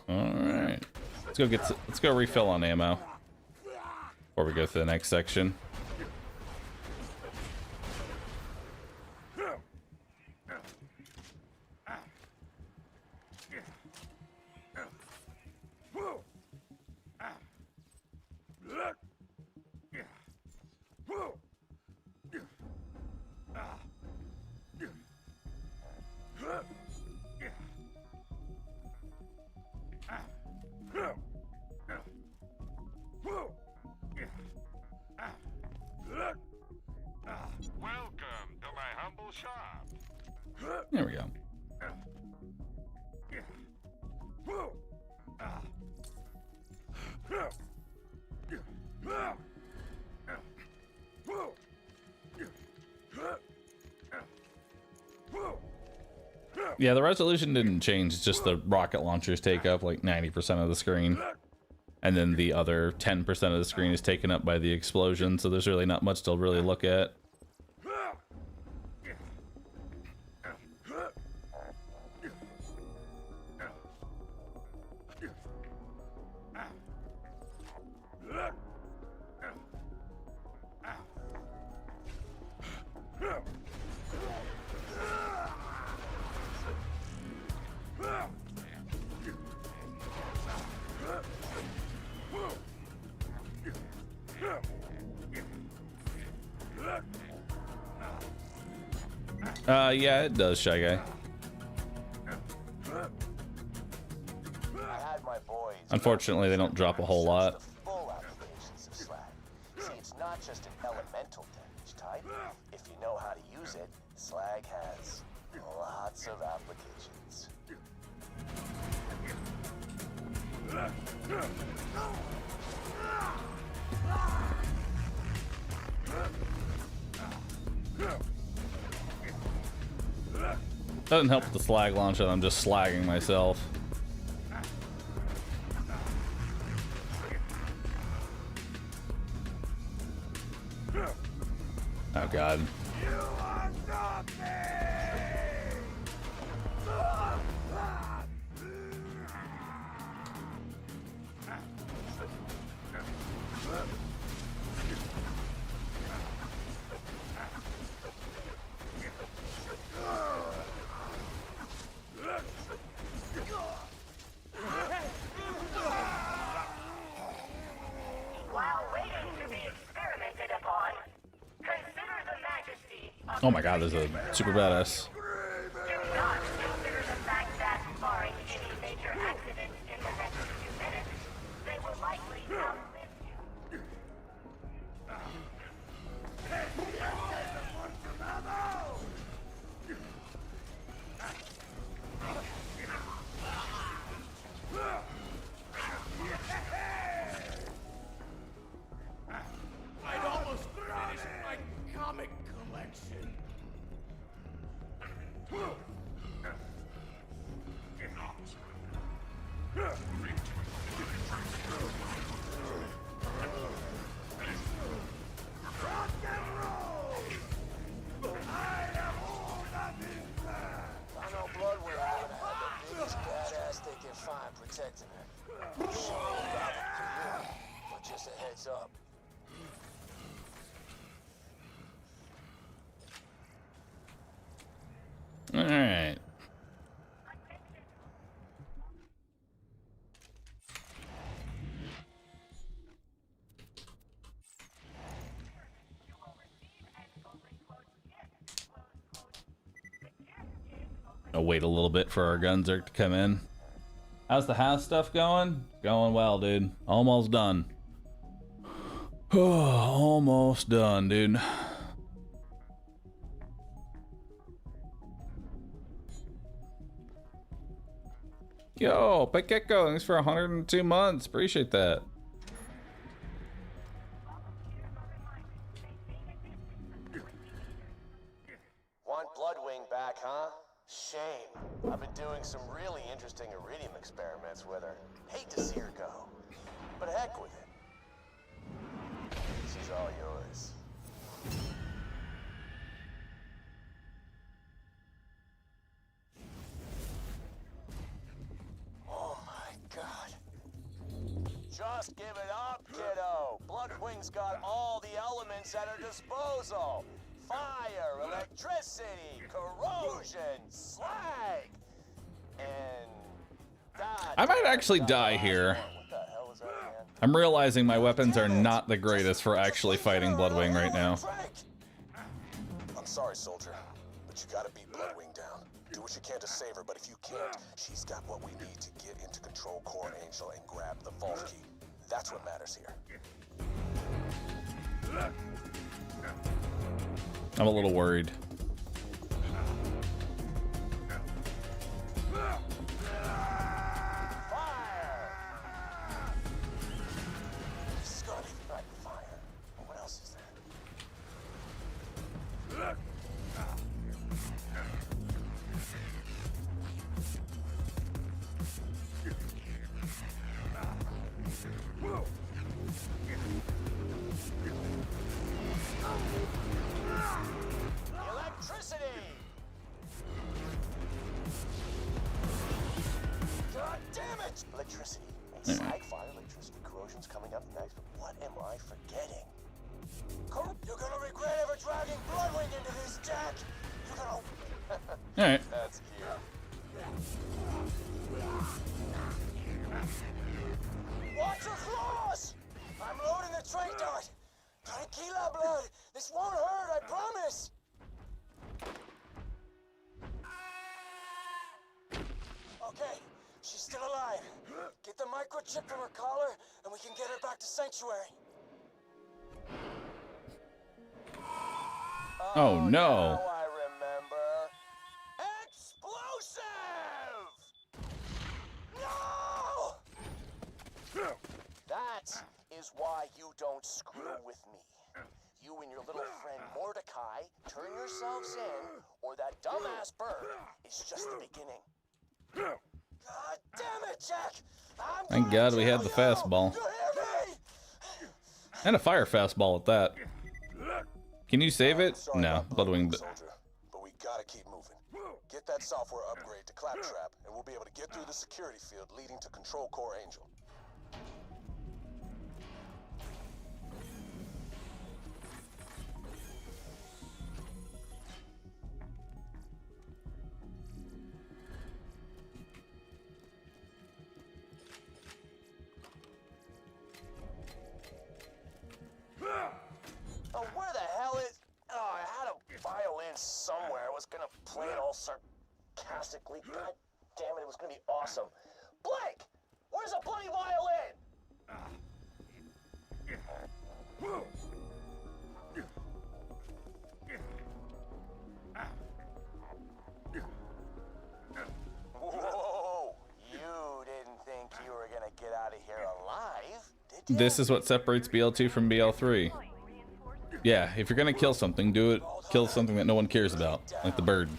[SPEAKER 1] All right, let's go refill on ammo before we go to the next section.
[SPEAKER 5] Welcome to my humble shop.
[SPEAKER 1] There we go. Yeah, the resolution didn't change. It's just the rocket launchers take up like 90% of the screen. And then the other 10% of the screen is taken up by the explosion, so there's really not much to really look at. Yeah, it does, Shy Guy. Unfortunately, they don't drop a whole lot.
[SPEAKER 3] Full applications of slag. See, it's not just an elemental damage type. If you know how to use it, slag has lots of applications.
[SPEAKER 1] Doesn't help with the slag launcher, I'm just slagging myself. Oh god. Oh my god, there's a super badass.
[SPEAKER 15] I'd almost finished my comic collection.
[SPEAKER 14] I know Bloodwing would have the biggest badass they can find protecting her. She ain't got it for you, but just a heads up.
[SPEAKER 1] All right. I'll wait a little bit for our Gunzerk to come in. How's the house stuff going? Going well, dude. Almost done. Almost done, dude. Yo, Pekeko, thanks for 102 months. Appreciate that.
[SPEAKER 3] Want Bloodwing back, huh? Shame. I've been doing some really interesting iridium experiments with her. Hate to see her go, but heck with it. She's all yours. Oh my god. Just give it up, kiddo. Bloodwing's got all the elements at her disposal. Fire, electricity, corrosion, slag, and...
[SPEAKER 1] I might actually die here. I'm realizing my weapons are not the greatest for actually fighting Bloodwing right now.
[SPEAKER 11] I'm sorry, soldier, but you gotta beat Bloodwing down. Do what you can to save her, but if you can't, she's got what we need to get into Control Core Angel and grab the vault key. That's what matters here.
[SPEAKER 1] I'm a little worried.
[SPEAKER 3] Electricity. And slag, fire, electricity, corrosion's coming up next, but what am I forgetting?
[SPEAKER 14] You're gonna regret ever dragging Bloodwing into this, Jack! You're gonna...
[SPEAKER 1] Alright.
[SPEAKER 3] That's cute.
[SPEAKER 14] Watch your claws! I'm loading the train dart! Tranquila, blood! This won't hurt, I promise! Okay, she's still alive. Get the microchip from her collar, and we can get her back to Sanctuary.
[SPEAKER 1] Oh no.
[SPEAKER 3] Now I remember. Explosive! No! That is why you don't screw with me. You and your little friend Mordecai turn yourselves in, or that dumbass bird is just the beginning.
[SPEAKER 14] God damn it, Jack!
[SPEAKER 1] Thank God we had the fastball. And a fire fastball at that. Can you save it? No, Bloodwing.
[SPEAKER 11] But we gotta keep moving. Get that software upgrade to Claptrap, and we'll be able to get through the security field leading to Control Core Angel.
[SPEAKER 3] Oh, where the hell is... Oh, I had a violin somewhere. I was gonna play it all sarcastically. God damn it, it was gonna be awesome. Blake! Where's a bloody violin? Whoa! You didn't think you were gonna get out of here alive, did you?
[SPEAKER 1] This is what separates BL2 from BL3. Yeah, if you're gonna kill something, do it. Kill something that no one cares about, like the bird.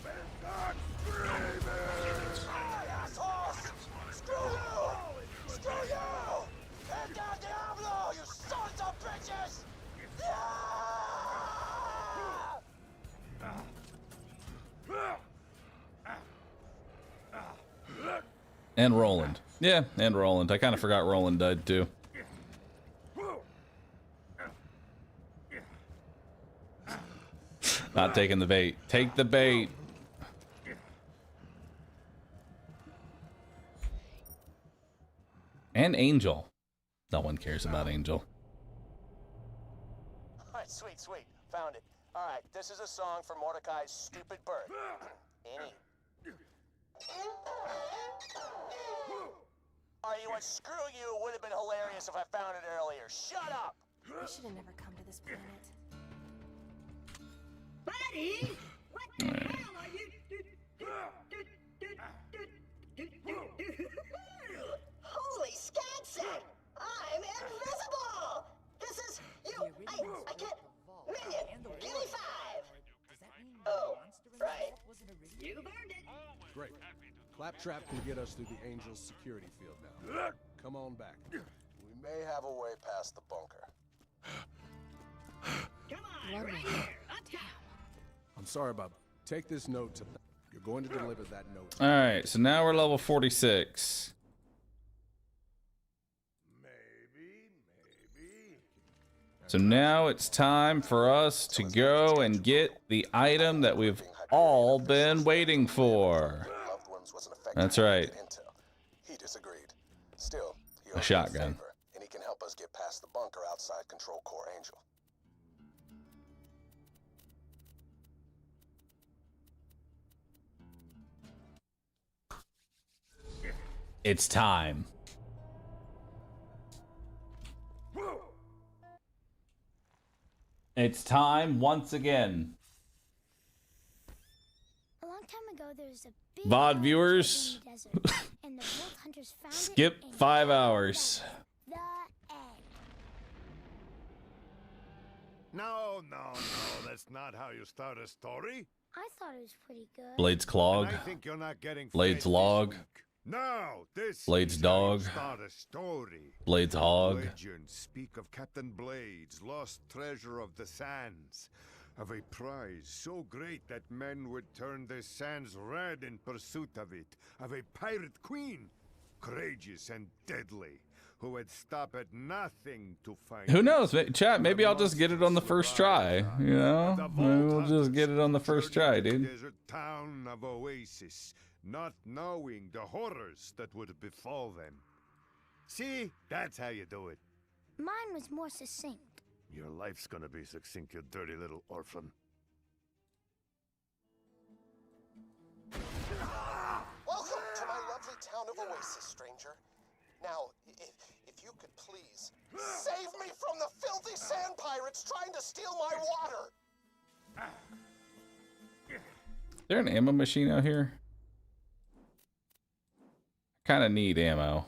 [SPEAKER 1] And Roland. Yeah, and Roland. I kind of forgot Roland died too. Not taking the bait. Take the bait. And Angel. No one cares about Angel.
[SPEAKER 3] Alright, sweet, sweet. Found it. Alright, this is a song for Mordecai's stupid bird. Any. Are you what? Screw you. Would have been hilarious if I found it earlier. Shut up.
[SPEAKER 4] We should have never come to this planet.
[SPEAKER 16] Buddy, what the hell are you?
[SPEAKER 17] Holy Scatsack! I'm invisible! This is you. I can't. Minion, give me 5. Oh, right.
[SPEAKER 16] You earned it.
[SPEAKER 7] Great. Claptrap can get us through the Angel's security field now. Come on back.
[SPEAKER 11] We may have a way past the bunker.
[SPEAKER 16] Come on, right here.
[SPEAKER 7] I'm sorry, Bob. Take this note to. You're going to deliver that note.
[SPEAKER 1] All right, so now we're level 46. So now it's time for us to go and get the item that we've all been waiting for. That's right.
[SPEAKER 11] He disagreed. Still, he
[SPEAKER 1] A shotgun.
[SPEAKER 11] favor, and he can help us get past the bunker outside Control Core Angel.
[SPEAKER 1] It's time. It's time once again.
[SPEAKER 18] A long time ago, there was a big
[SPEAKER 1] VOD viewers,
[SPEAKER 18] desert, and the wolf hunters found
[SPEAKER 1] skip
[SPEAKER 18] it and
[SPEAKER 1] 5 hours.
[SPEAKER 18] the egg.
[SPEAKER 8] No, that's not how you start a story.
[SPEAKER 18] I thought it was pretty good.
[SPEAKER 1] Blades Clog.
[SPEAKER 8] And I think you're not getting
[SPEAKER 1] Blades
[SPEAKER 8] fed this
[SPEAKER 1] Log.
[SPEAKER 8] week. No, this
[SPEAKER 1] Blades
[SPEAKER 8] is how you
[SPEAKER 1] Dog.
[SPEAKER 8] start a story.
[SPEAKER 1] Blades Hog.
[SPEAKER 8] Legends speak of Captain Blades, lost treasure of the sands, of a prize so great that men would turn the sands red in pursuit of it, of a pirate queen, courageous and deadly, who would stop at nothing to find
[SPEAKER 1] Who
[SPEAKER 8] it.
[SPEAKER 1] knows? Chat, maybe I'll just get it on the first try. You know? Maybe we'll just get it on the first try, dude.
[SPEAKER 8] Desert town of Oasis, not knowing the horrors that would befall them. See? That's how you do it.
[SPEAKER 18] Mine was more succinct.
[SPEAKER 8] Your life's gonna be succinct, you dirty little orphan.
[SPEAKER 11] Welcome to my lovely town of Oasis, stranger. Now, if you could please save me from the filthy sand pirates trying to steal my water.
[SPEAKER 1] Is there an ammo machine out here? I kind of need ammo.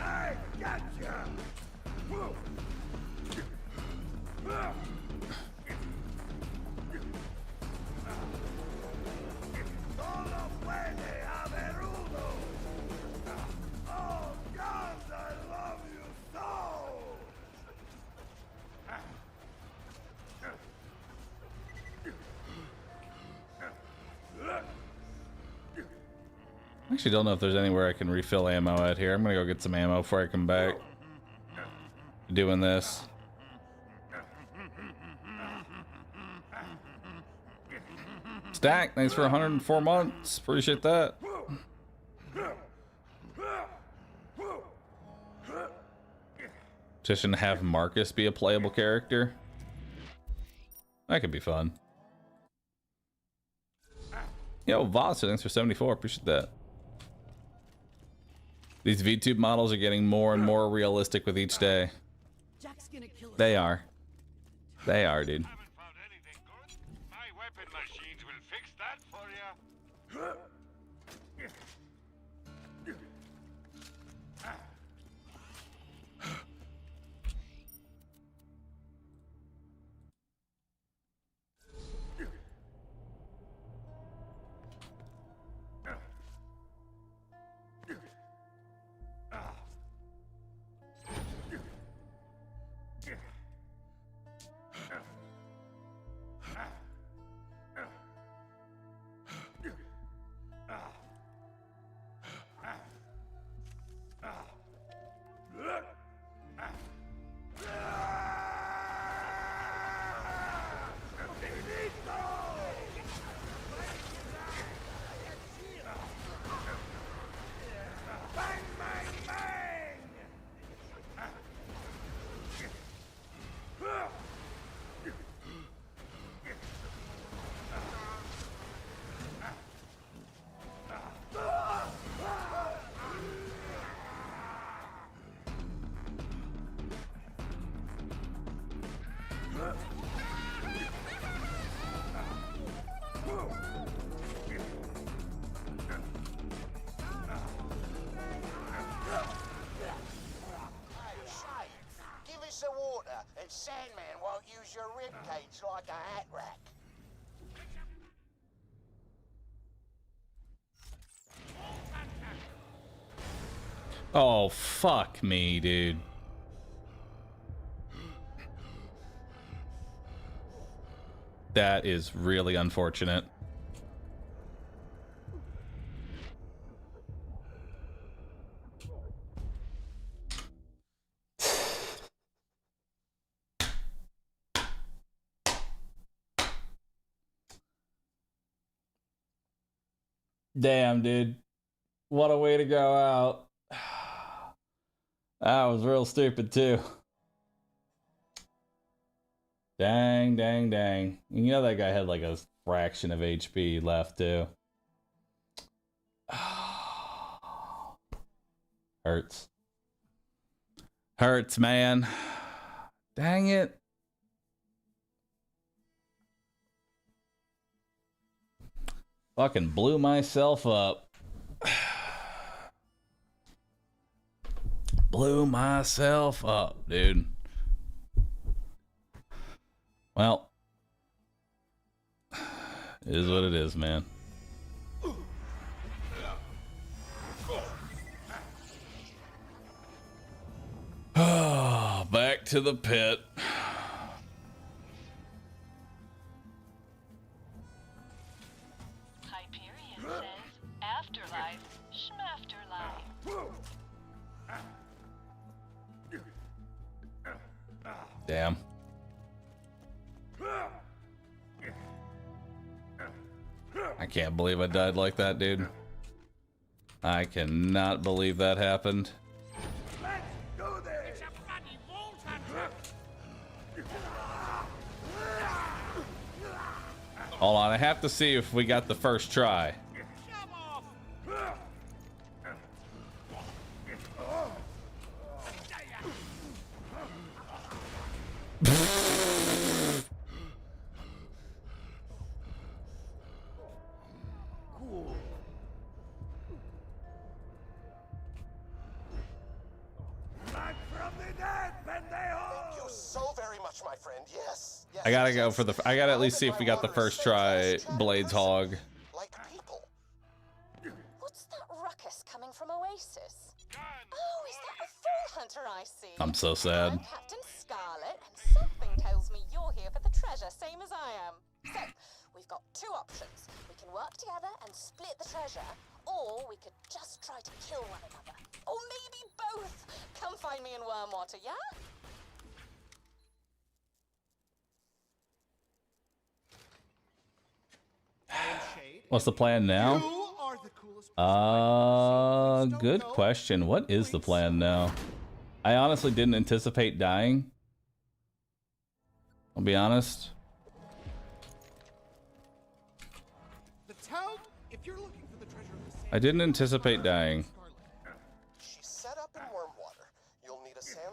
[SPEAKER 8] I gotcha! Oh, God, I love you so!
[SPEAKER 1] I actually don't know if there's anywhere I can refill ammo at here. I'm gonna go get some ammo before I come back. Doing this. Stack, thanks for 104 months. Appreciate that. Just to have Marcus be a playable character. That could be fun. Yo, Voss, thanks for 74. Appreciate that. These VTube models are getting more and more realistic with each day.
[SPEAKER 16] Jack's gonna kill us.
[SPEAKER 1] They are. They are, dude.
[SPEAKER 5] My weapon machines will fix that for you.
[SPEAKER 3] ribcage like a hat rack.
[SPEAKER 1] Oh, fuck me, dude. That is really unfortunate. Damn, dude. What a way to go out. That was real stupid, too. Dang, dang, dang. You know that guy had like a fraction of HP left, too. Hurts. Hurts, man. Dang it. Fucking blew myself up. Blew myself up, dude. Well, it is what it is, man. Back to the pit.
[SPEAKER 6] Hyperion says, afterlife, schmafterlife.
[SPEAKER 1] Damn. I can't believe I died like that, dude. I cannot believe that happened. Hold on, I have to see if we got the first try. I gotta go for the. I gotta at least see if we got the first try. Blades Hog.
[SPEAKER 4] What's that ruckus coming from Oasis? Oh, is that a Fall Hunter I see?
[SPEAKER 1] I'm so sad.
[SPEAKER 4] I'm Captain Scarlett, and something tells me you're here for the treasure, same as I am. So, we've got two options. We can work together and split the treasure, or we could just try to kill one another. Or maybe both. Come find me in Wormwater, yeah?
[SPEAKER 1] What's the plan now? Good question. What is the plan now? I honestly didn't anticipate dying. I'll be honest. I didn't anticipate dying.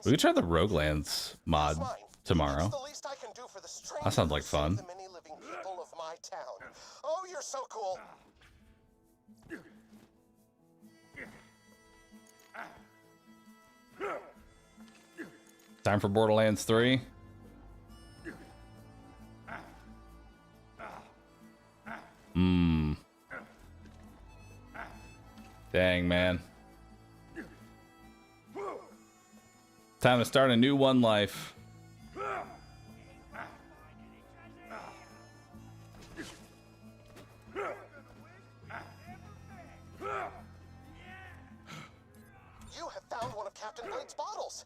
[SPEAKER 1] We could try the Roguelands mod tomorrow. That sounds like fun.
[SPEAKER 3] Oh, you're so cool.
[SPEAKER 1] Time for Borderlands 3. Dang, man. Time to start a new one life.
[SPEAKER 3] Captain Blade's bottles.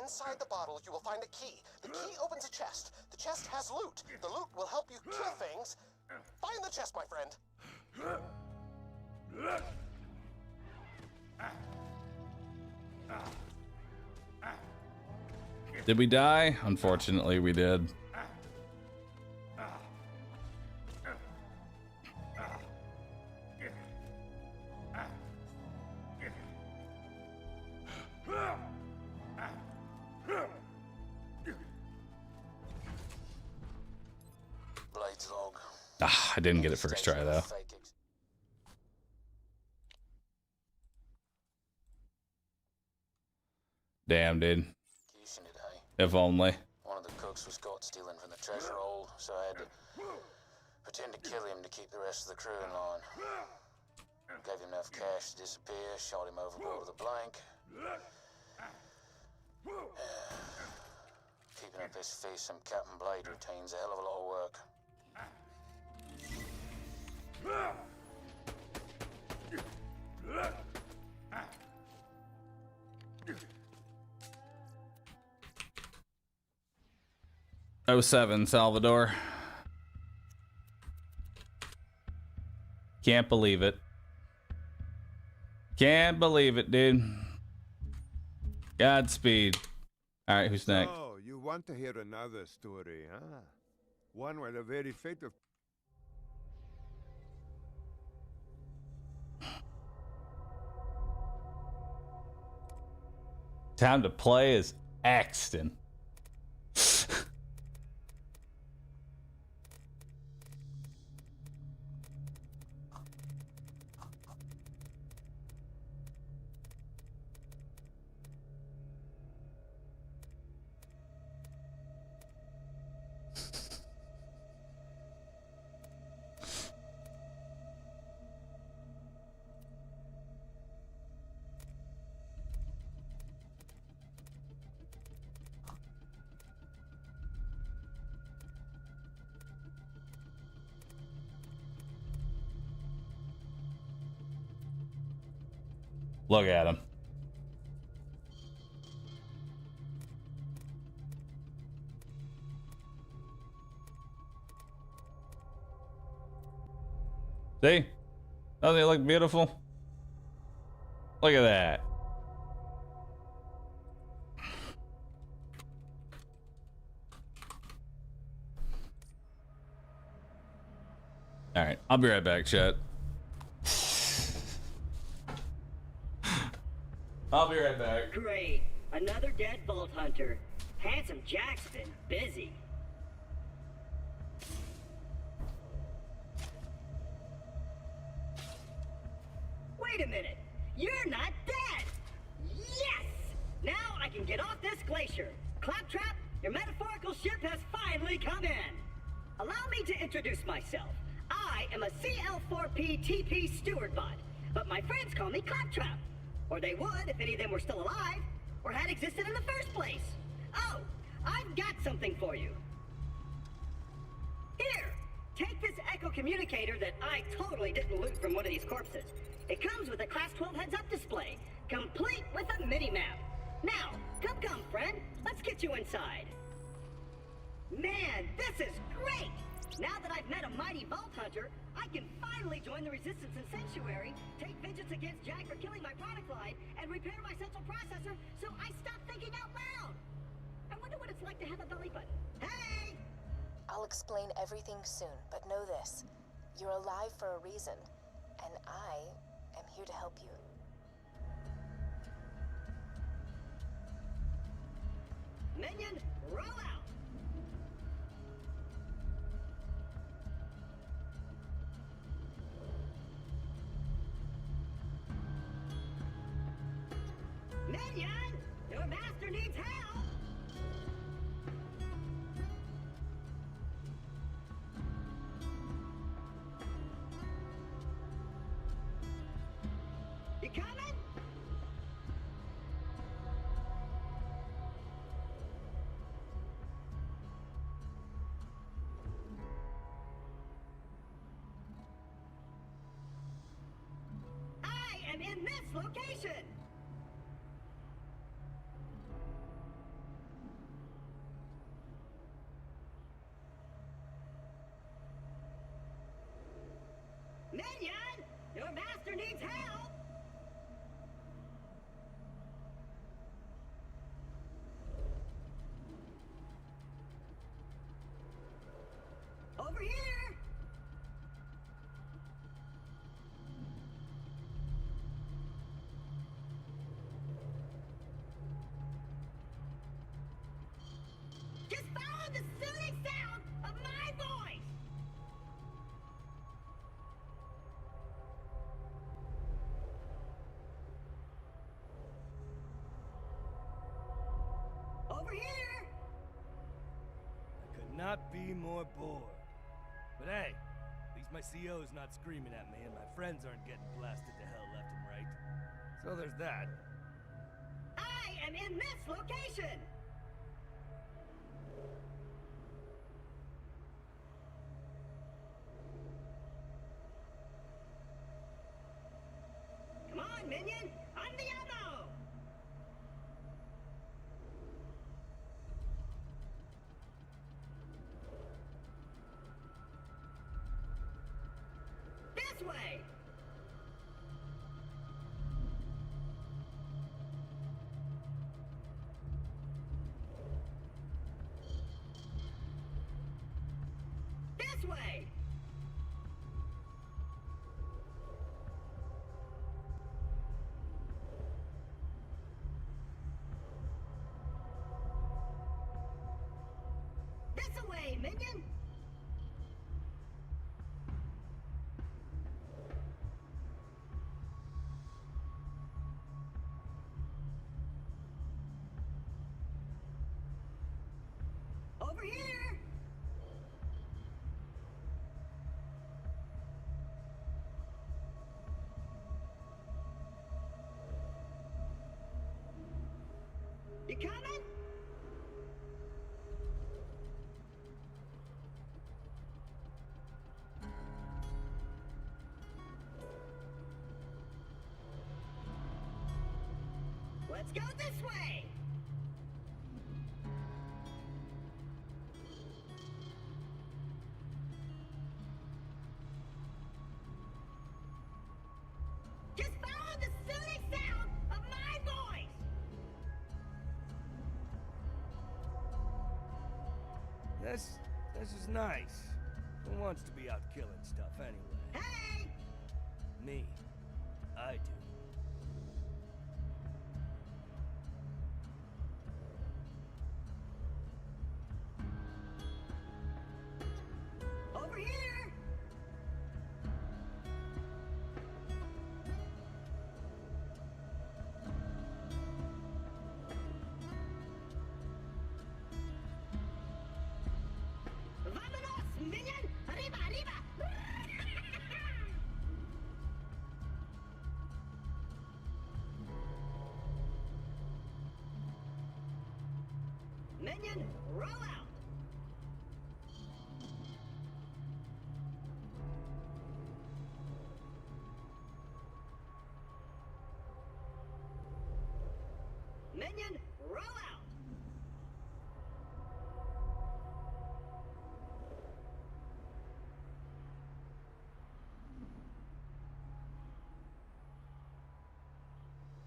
[SPEAKER 3] Inside the bottle, you will find a key. The key opens a chest. The chest has loot. The loot will help you kill things. Find the chest, my friend.
[SPEAKER 1] Did we die? Unfortunately, we did. I didn't get it first try though. Damn, dude. If only.
[SPEAKER 14] One of the cooks was caught stealing from the treasure old, so I had to pretend to kill him to keep the rest of the crew in line. Gave him enough cash to disappear, shot him overboard with a blank. Keeping up this fearsome Captain Blade routine's a hell of a lot of work.
[SPEAKER 1] '07 Salvador. Can't believe it. Can't believe it, dude. Godspeed. All right, who's next?
[SPEAKER 8] Oh, you want to hear another story, huh? One where the very fate of...
[SPEAKER 1] Time to play as Axton. Look at him. See? Doesn't he look beautiful? Look at that. All right, I'll be right back, chat. I'll be right back.
[SPEAKER 16] Great. Another dead Vault Hunter. Handsome Jack's been busy. Wait a minute. You're not dead! Yes! Now I can get off this glacier. Claptrap, your metaphorical ship has finally come in. Allow me to introduce myself. I am a CL4P TP steward bot, but my friends call me Claptrap. Or they would if any of them were still alive, or had existed in the first place. Oh, I've got something for you. Here, take this echo communicator that I totally didn't loot from one of these corpses. It comes with a Class 12 heads-up display, complete with a mini-map. Now, come, friend, let's get you inside. Man, this is great! Now that I've met a mighty Vault Hunter, I can finally join the Resistance and Sanctuary, take vengeance against Jack for killing my product line, and repair my central processor so I stop thinking out loud. I wonder what it's like to have a belly button. Hey!
[SPEAKER 4] I'll explain everything soon, but know this. You're alive for a reason, and I am here to help you.
[SPEAKER 16] Minion, roll out! Minion! Your master needs help! You coming? I am in this location! Minion! Your master needs help! Over here! Just follow the soothing sound of my voice! Over here! I could
[SPEAKER 19] not be more bored. But hey, at least my CO's not screaming at me and my friends aren't getting blasted to hell left and right. So there's that.
[SPEAKER 16] I am in this location! Come on, minion! On the ammo! This way! This way! This way, minion! Over here! You coming? Let's go this way! Just follow the soothing sound of my voice!
[SPEAKER 19] This is nice. Who wants to be out killing stuff anyway?
[SPEAKER 16] Hey!
[SPEAKER 19] Me. I do.
[SPEAKER 16] Over here! Vámonos, minion! Arriba, arriba! Minion, roll out! Minion, roll out!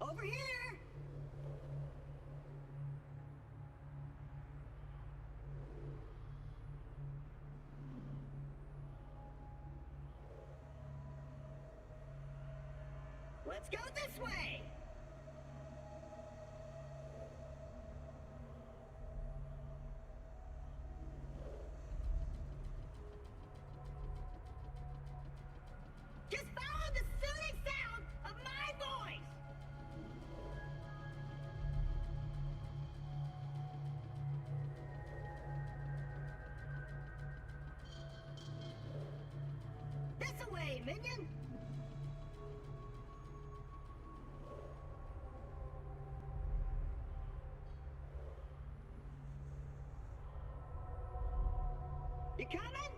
[SPEAKER 16] Over here! Let's go this way! Just follow the soothing sound of my voice! This away, minion! You coming?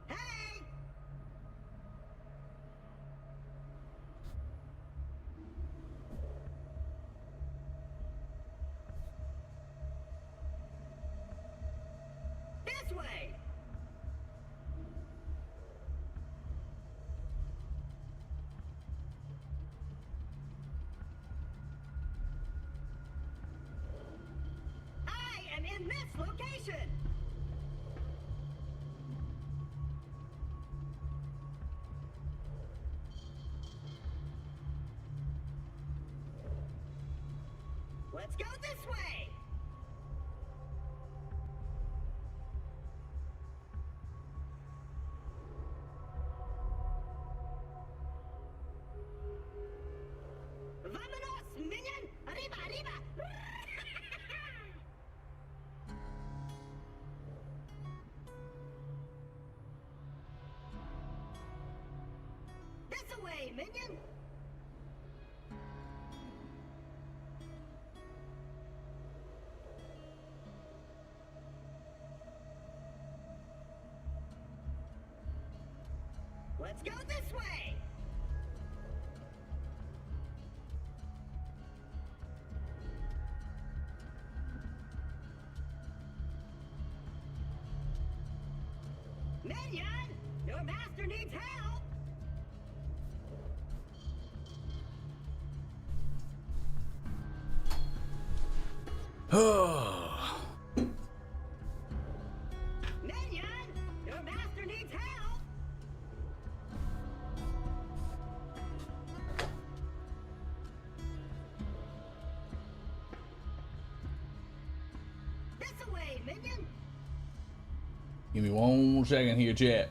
[SPEAKER 16] Hey! This way! I am in this location! Let's go this way! This away, minion! Let's go this way! Minion! Your master needs help! Minion! Your master needs help! This away, minion!
[SPEAKER 1] Give me 1 second here, chat.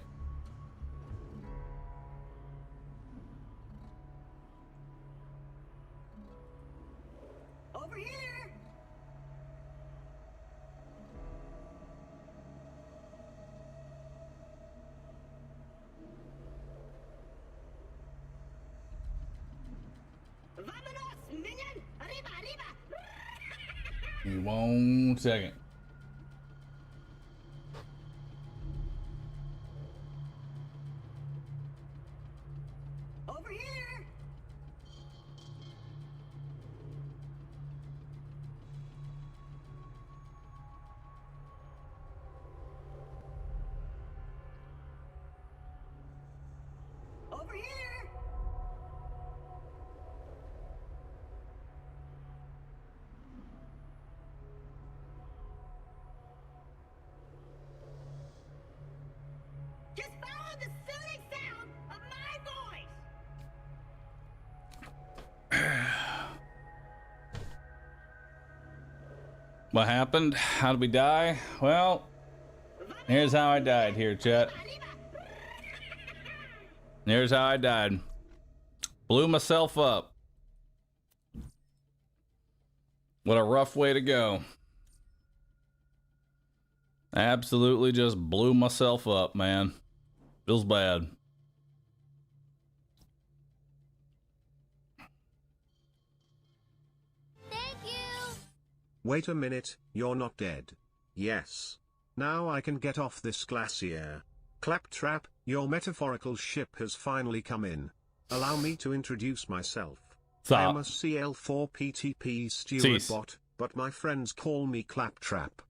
[SPEAKER 16] Over here! Vámonos, minion! Arriba, arriba!
[SPEAKER 1] Give me 1 second.
[SPEAKER 16] Over here! Over here! Just follow the soothing sound of my voice!
[SPEAKER 1] What happened? How did we die? Well, here's how I died here, chat. Here's how I died. Blew myself up. What a rough way to go. Absolutely just blew myself up, man. Feels bad.
[SPEAKER 10] Wait a minute, you're not dead. Yes. Now I can get off this glacier. Claptrap, your metaphorical ship has finally come in. Allow me to introduce myself. I am a CL4 PTP steward bot, but my friends call me Claptrap.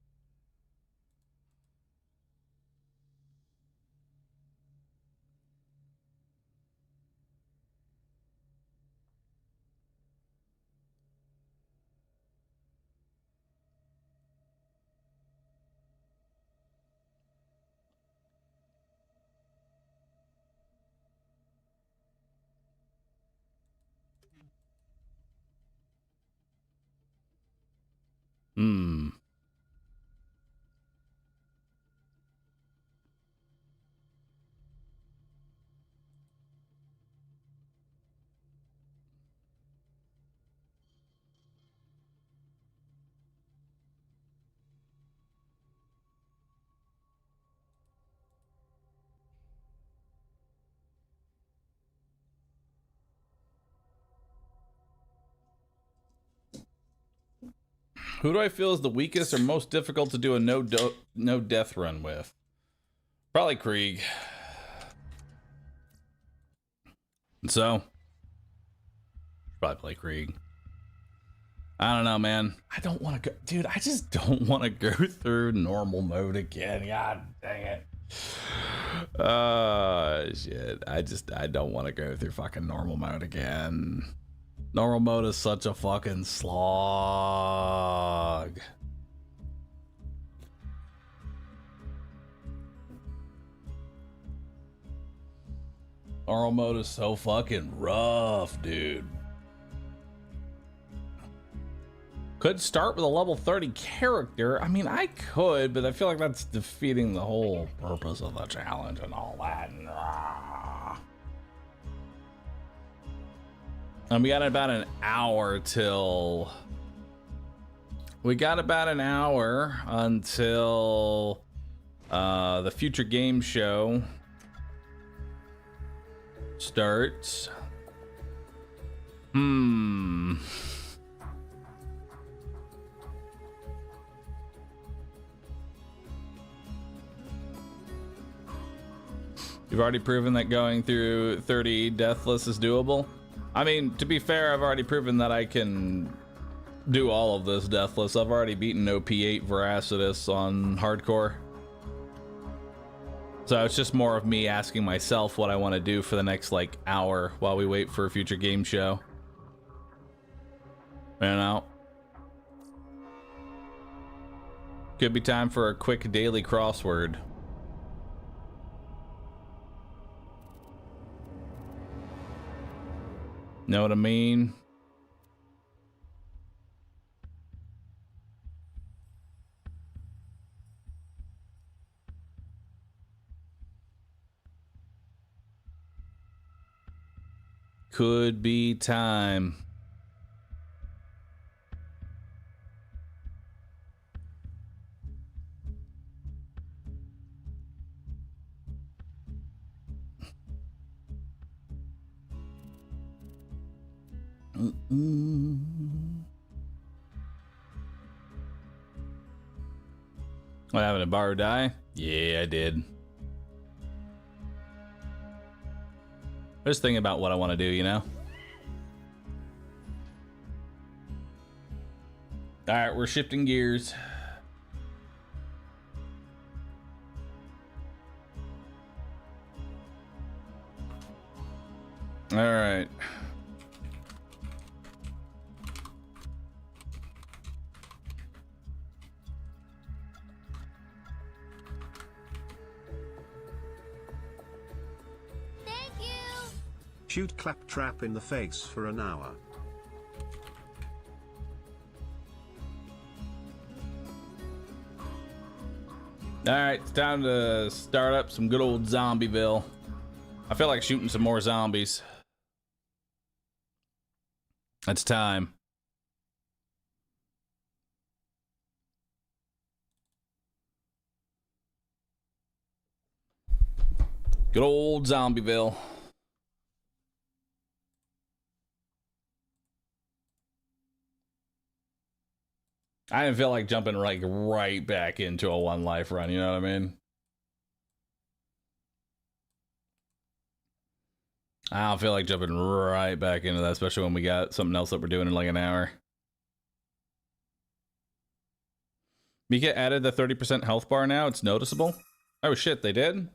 [SPEAKER 1] Who do I feel is the weakest or most difficult to do a no death run with? Probably Krieg. So, probably play Krieg. I don't know, man. I don't want to go, dude. I just don't want to go through normal mode again. God dang it. Shit. I don't want to go through fucking normal mode again. Normal mode is such a fucking slog. Normal mode is so fucking rough, dude. Could start with a level 30 character. I mean, I could, but I feel like that's defeating the whole purpose of the challenge and all that. And we got about an hour till... We got about an hour until the future game show Start. You've already proven that going through 30 deathless is doable. I mean, to be fair, I've already proven that I can do all of this deathless. I've already beaten OP8 Veracitus on hardcore. So it's just more of me asking myself what I want to do for the next, like, hour while we wait for a future game show. You know? Could be time for a quick daily crossword. Know what I mean? Could be time. What happened to Bahroo die? Yeah, I did. Just thinking about what I want to do, you know? Alright, we're shifting gears. Alright.
[SPEAKER 10] Shoot Claptrap in the face for an hour.
[SPEAKER 1] Alright, it's time to start up some good old Zombieville. I feel like shooting some more zombies. It's time. Good old Zombieville. I didn't feel like jumping like right back into a one life run, you know what I mean? I don't feel like jumping right back into that, especially when we got something else that we're doing in like an hour. Mika added the 30% health bar now, it's noticeable. Oh shit, they did?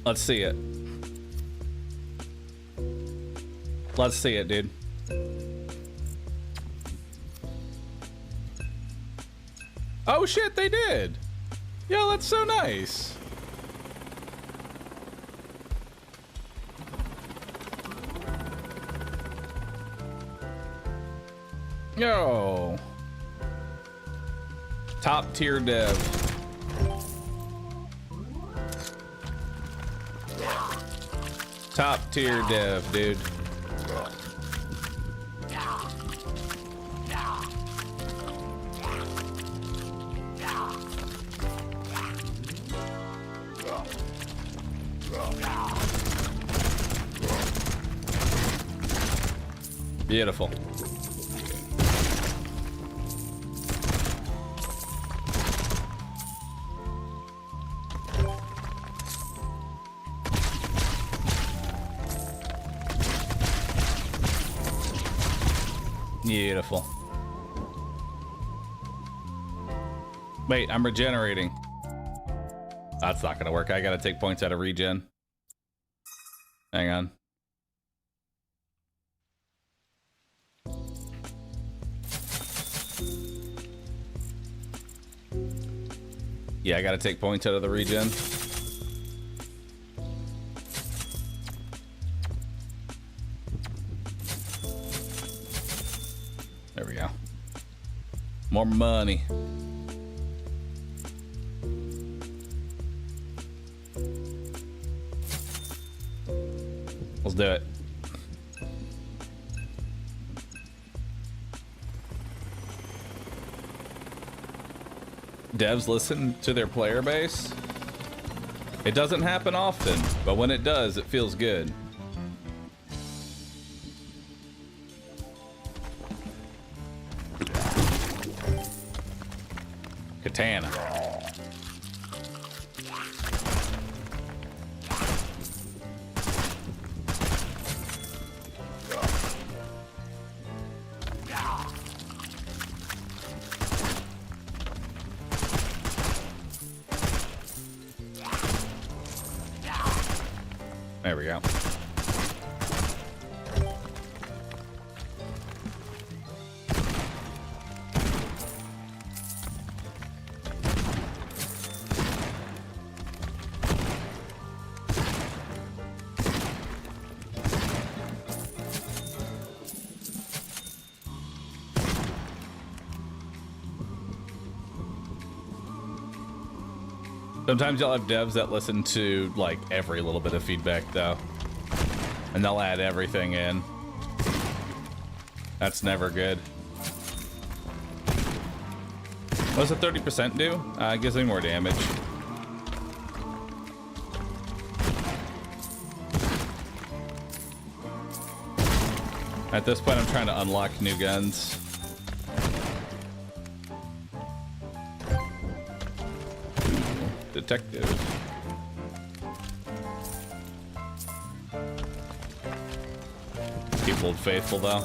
[SPEAKER 1] Let's see it. Let's see it, dude. Oh shit, they did. Yo, that's so nice. Yo. Top tier dev. Top tier dev, dude. Beautiful. Beautiful. Wait, I'm regenerating. That's not gonna work. I gotta take points out of regen. Hang on. Yeah, I gotta take points out of the regen. There we go. More money. Let's do it. Devs listen to their player base. It doesn't happen often, but when it does, it feels good. Katana. There we go. Sometimes you'll have devs that listen to like every little bit of feedback though, and they'll add everything in. That's never good. What does the 30% do? It gives me more damage. At this point, I'm trying to unlock new guns. Detective. Keep Old Faithful though.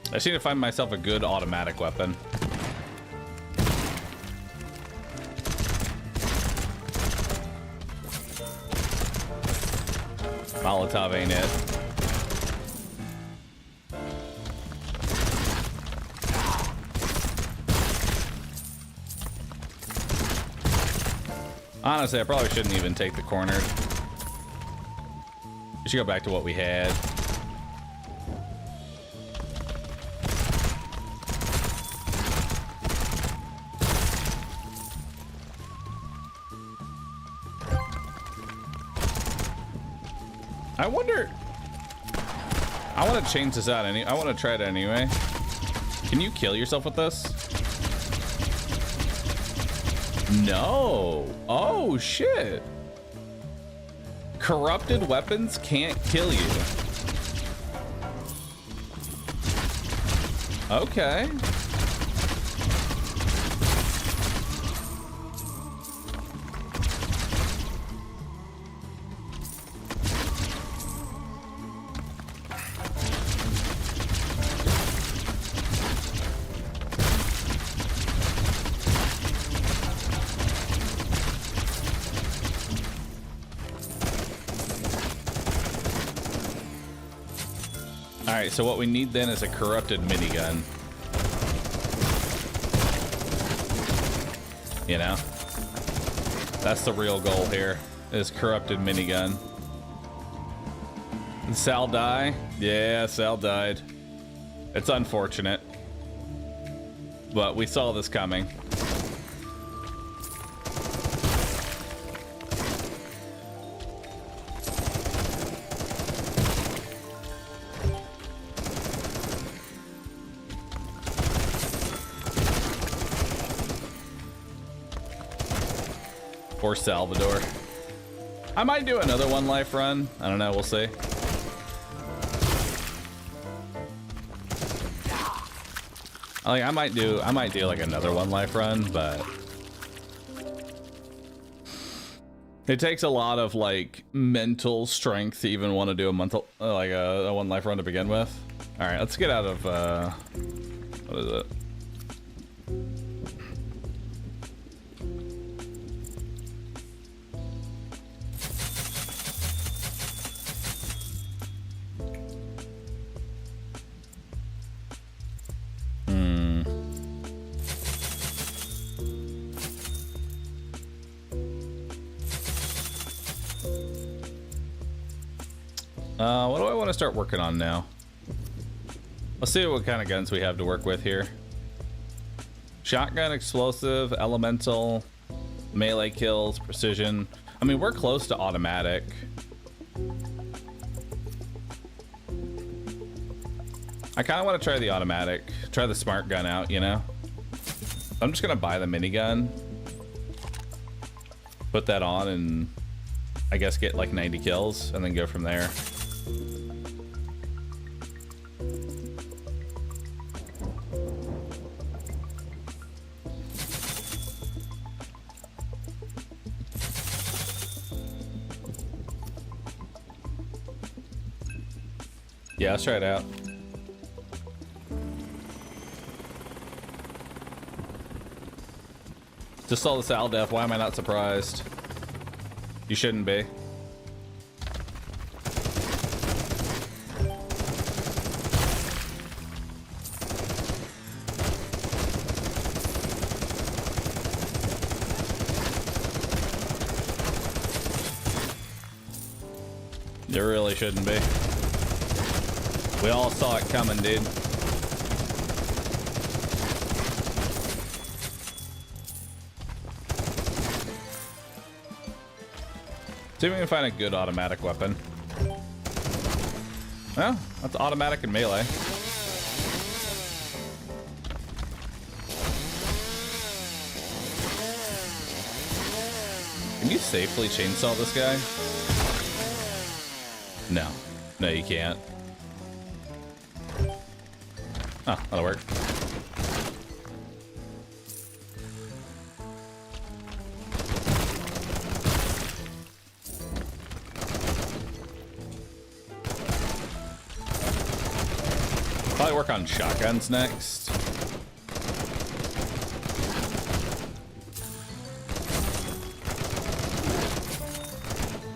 [SPEAKER 1] I just need to find myself a good automatic weapon. Molotov ain't it. Honestly, I probably shouldn't even take the corner. We should go back to what we had. I wonder. I want to change this out. I want to try it anyway. Can you kill yourself with this? No. Oh shit. Corrupted weapons can't kill you. Okay. Alright, so what we need then is a corrupted minigun. You know? That's the real goal here, is corrupted minigun. Did Sal die? Yeah, Sal died. It's unfortunate. But we saw this coming. Or Salvador. I might do another one life run. I don't know, we'll see. Like I might do like another one life run, but it takes a lot of like mental strength to even want to do a one life run to begin with. All right, let's get out of what is it? What do I want to start working on now? Let's see what kind of guns we have to work with here. Shotgun, explosive, elemental, melee kills, precision. I mean, we're close to automatic. I kind of want to try the automatic, try the smart gun out, you know? I'm just going to buy the minigun, put that on, and I guess get like 90 kills and then go from there. Yeah, let's try it out. Just saw the Sal death. Why am I not surprised? You shouldn't be. You really shouldn't be. We all saw it coming, dude. See if we can find a good automatic weapon. Well, that's automatic and melee. Can you safely chainsaw this guy? No. No, you can't. Oh, that'll work. Probably work on shotguns next.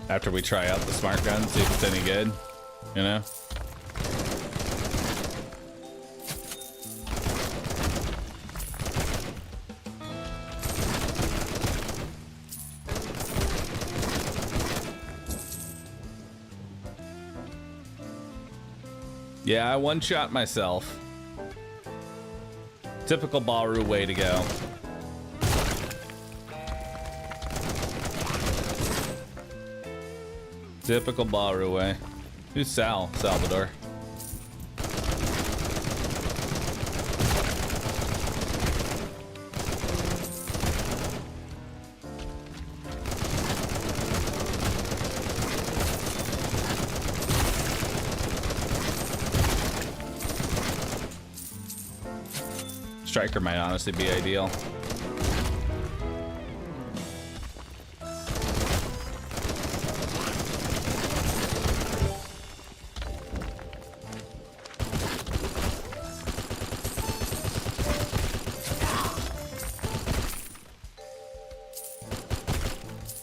[SPEAKER 1] After we try out the smart gun, see if it's any good, you know? Yeah, I one-shot myself. Typical Bahroo way to go. Typical Bahroo way. Who's Sal? Salvador. Striker might honestly be ideal.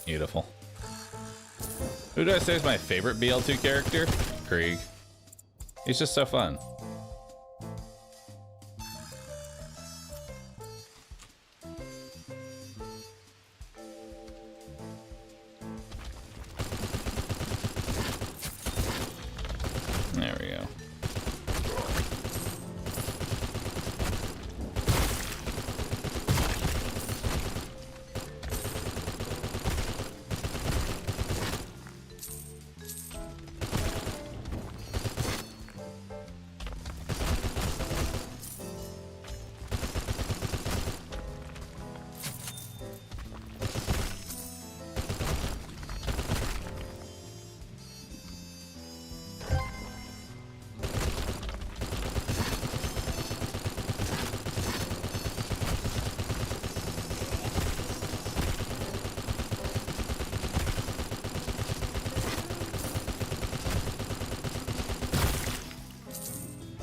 [SPEAKER 1] Beautiful. Who do I say is my favorite BL2 character? Krieg. He's just so fun. There we go.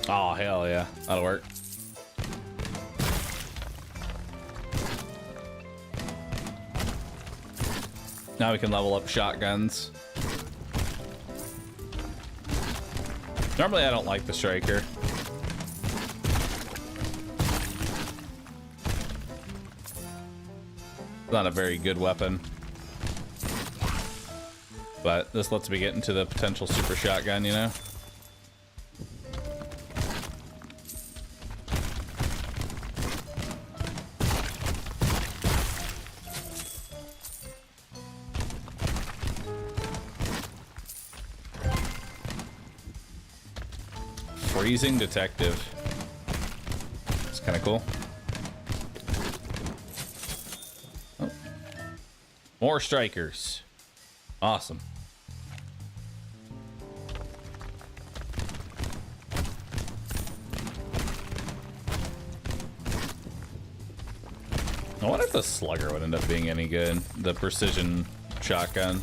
[SPEAKER 1] Oh, hell yeah. That'll work. Now we can level up shotguns. Normally I don't like the striker. It's not a very good weapon. But this lets me get into the potential super shotgun, you know? Freezing detective. It's kind of cool. Oh. More strikers. Awesome. I wonder if the slugger would end up being any good. The precision shotgun.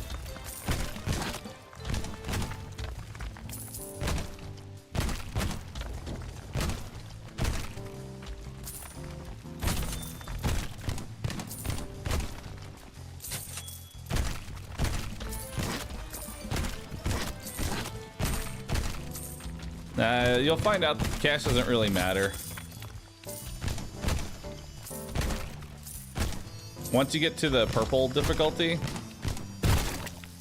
[SPEAKER 1] You'll find out that the cash doesn't really matter. Once you get to the purple difficulty,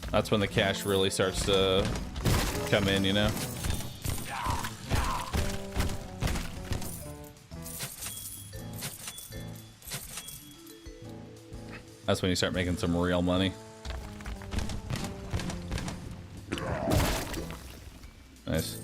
[SPEAKER 1] that's when the cash really starts to come in, you know? That's when you start making some real money. Nice.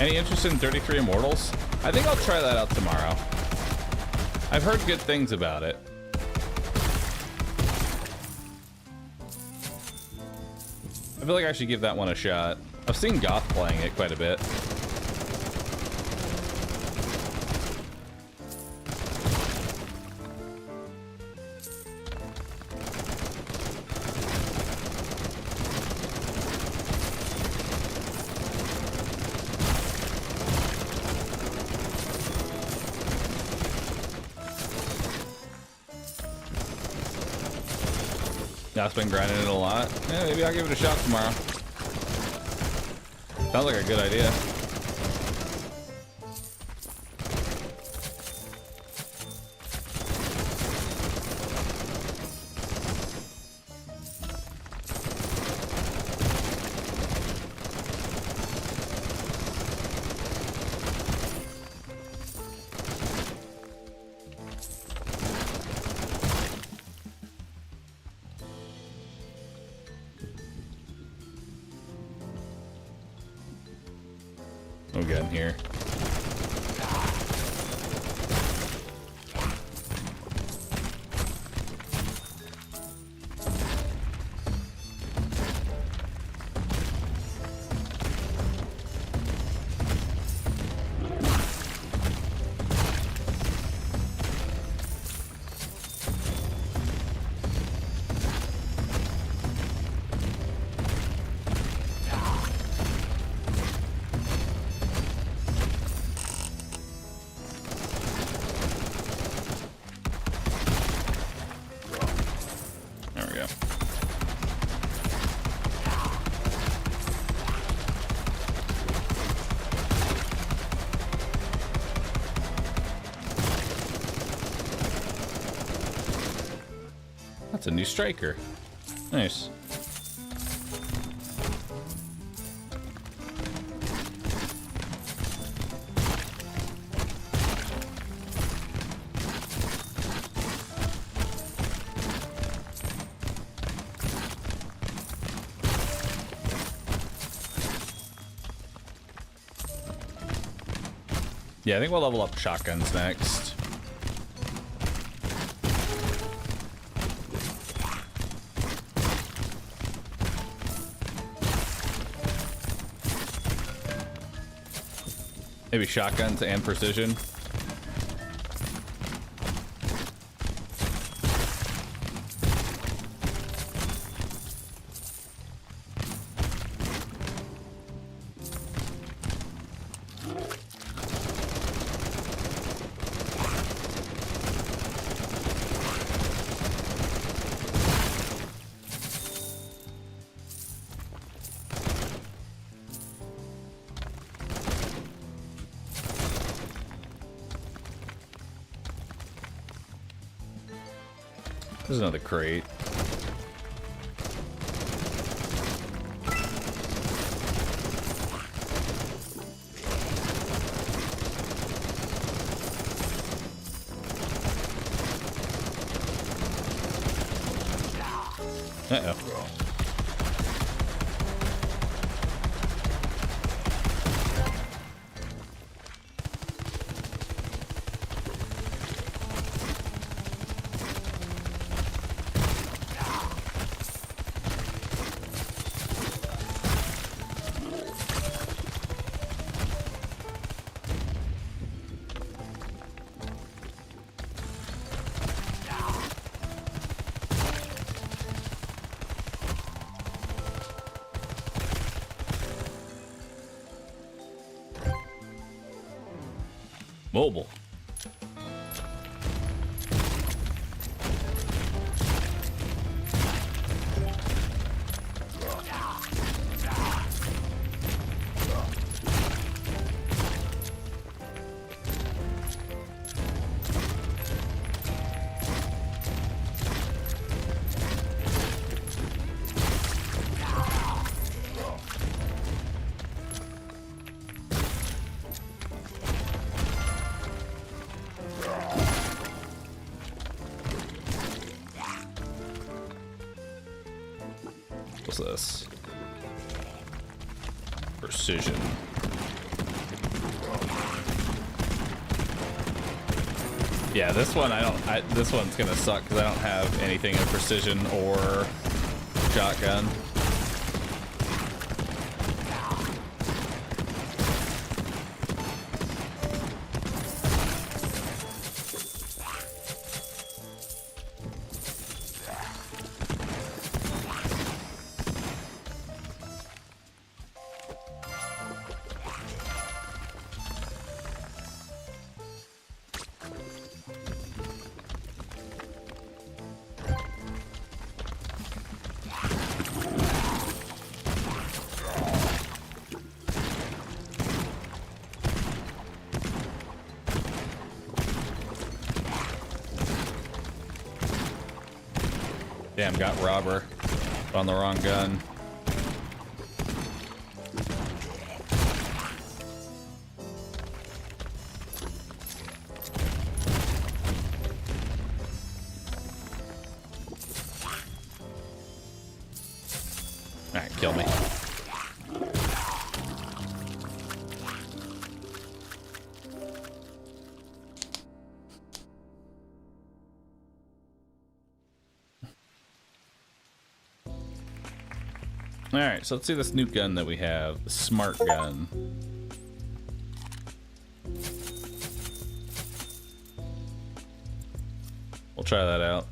[SPEAKER 1] Any interest in 33 Immortals? I think I'll try that out tomorrow. I've heard good things about it. I feel like I should give that one a shot. I've seen Goth playing it quite a bit. I've been grinding it a lot. Yeah, maybe I'll give it a shot tomorrow. Sounds like a good idea. What we got in here? That's a new striker. Nice. Yeah, I think we'll level up shotguns next. Maybe shotguns and precision. There's another crate. Uh-oh. Mobile. What's this? Precision. Yeah, this one this one's gonna suck because I don't have anything in precision or shotgun. Damn, got robber on the wrong gun. All right, kill me. Alright, so let's see this new gun that we have, the smart gun. We'll try that out.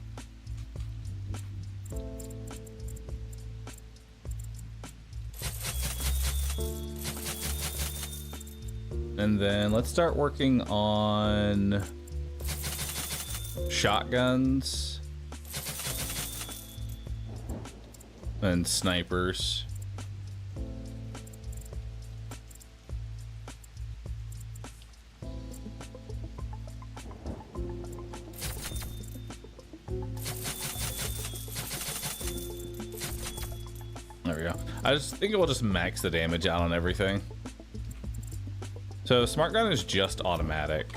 [SPEAKER 1] And then let's start working on shotguns. And snipers. There we go. I just think it will just max the damage out on everything. So smart gun is just automatic.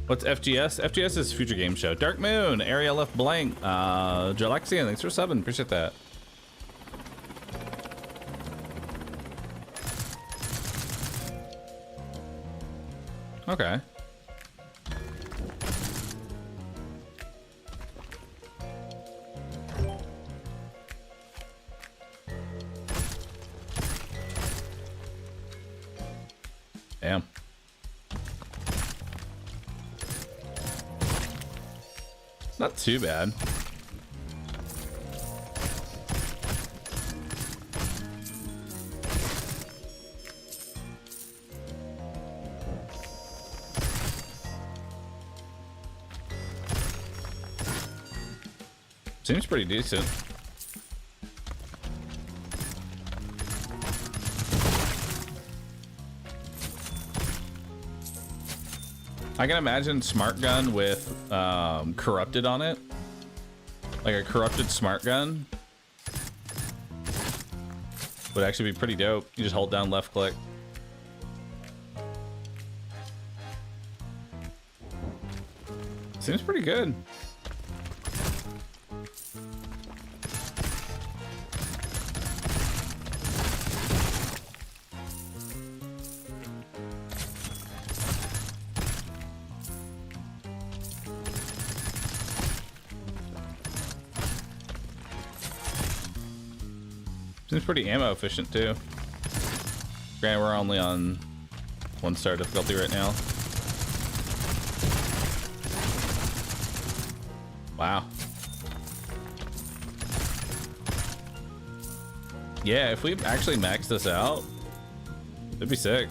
[SPEAKER 1] What's FGS? FGS is Future Game Show. Dark Moon, area left blank. Jalexian, thanks for subbing. Appreciate that. Okay. Damn. Not too bad. Seems pretty decent. I can imagine smart gun with corrupted on it, like a corrupted smart gun would actually be pretty dope. You just hold down left click. Seems pretty good. Seems pretty ammo efficient too. Granted, we're only on 1-star difficulty right now. Wow. Yeah, if we actually max this out, it'd be sick.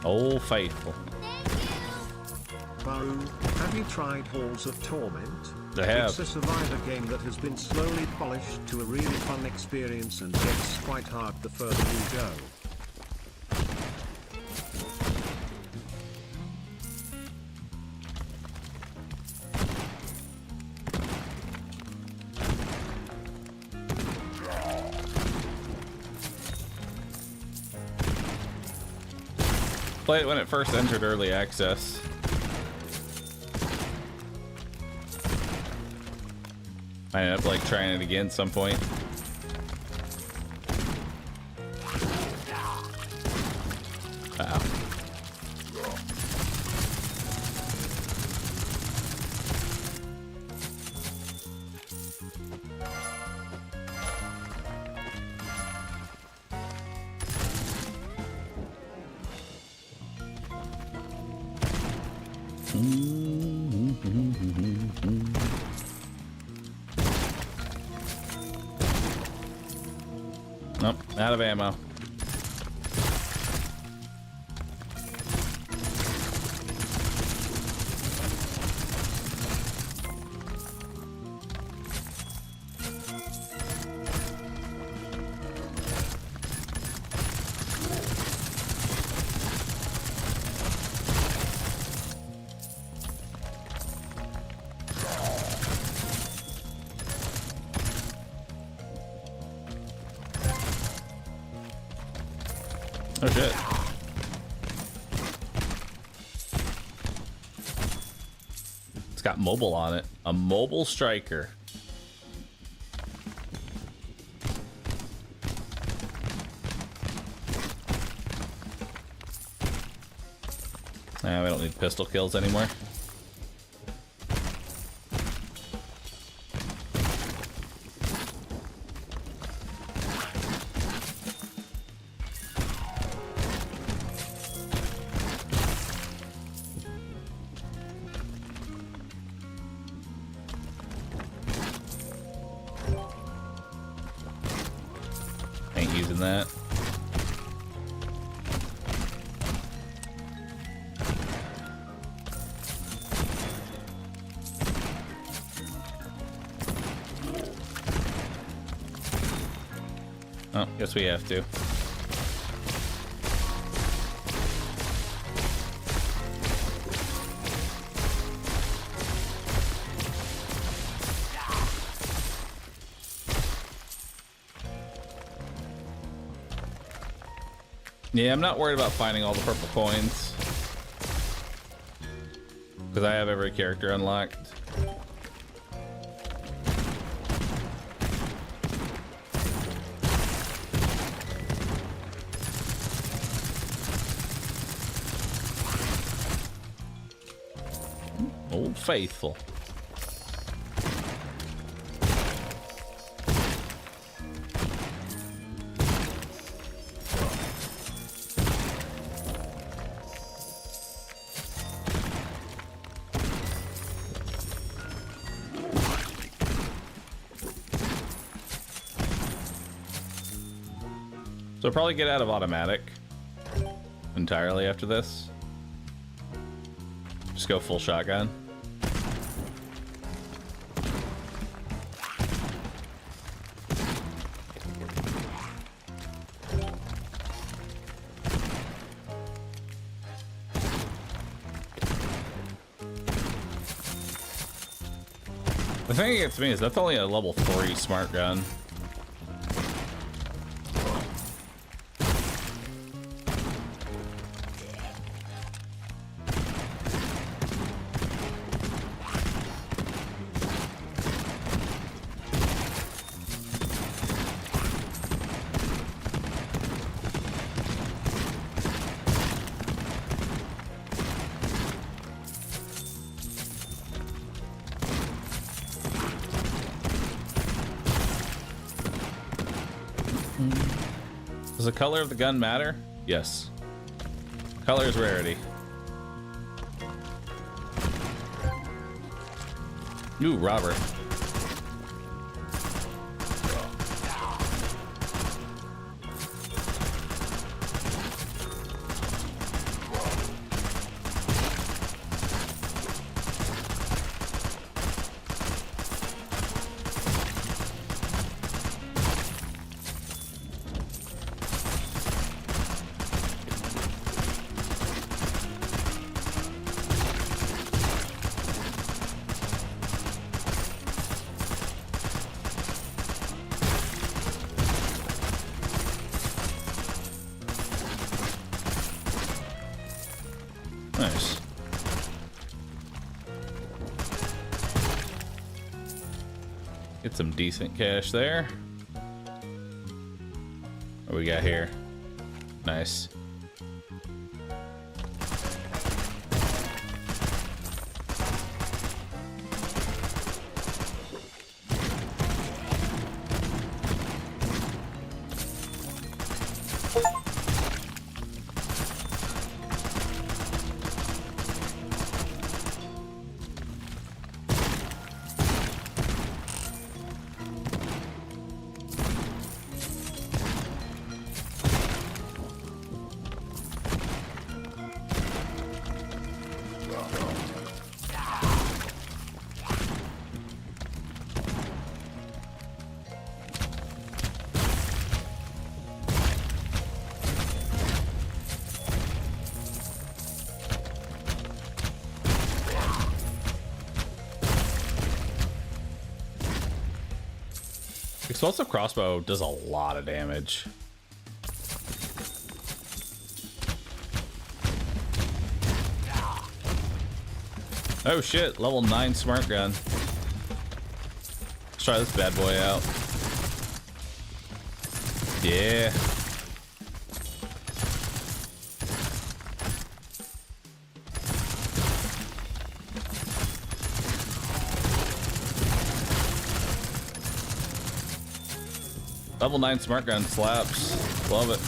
[SPEAKER 1] Old faithful.
[SPEAKER 10] Bahroo, have you tried Halls of Torment?
[SPEAKER 1] I have.
[SPEAKER 10] It's a survivor game that has been slowly polished to a really fun experience and gets quite hard the further you go.
[SPEAKER 1] Play it when it first entered early access. I ended up like trying it again at some point. Uh-oh. Nope, out of ammo. Oh shit. It's got mobile on it. A mobile striker. Nah, we don't need pistol kills anymore. Ain't using that. Oh, guess we have to. Yeah, I'm not worried about finding all the purple coins, because I have every character unlocked. Old Faithful. So I'll probably get out of automatic entirely after this. Just go full shotgun. The thing that gets me is that's only a level 3 smart gun. Does the color of the gun matter? Yes. Color is rarity. Ooh, robber. Nice. Get some decent cash there. What do we got here? Nice. Explosive crossbow does a lot of damage. Oh shit, level 9 smart gun. Let's try this bad boy out. Yeah. Level 9 smart gun slaps. Love it.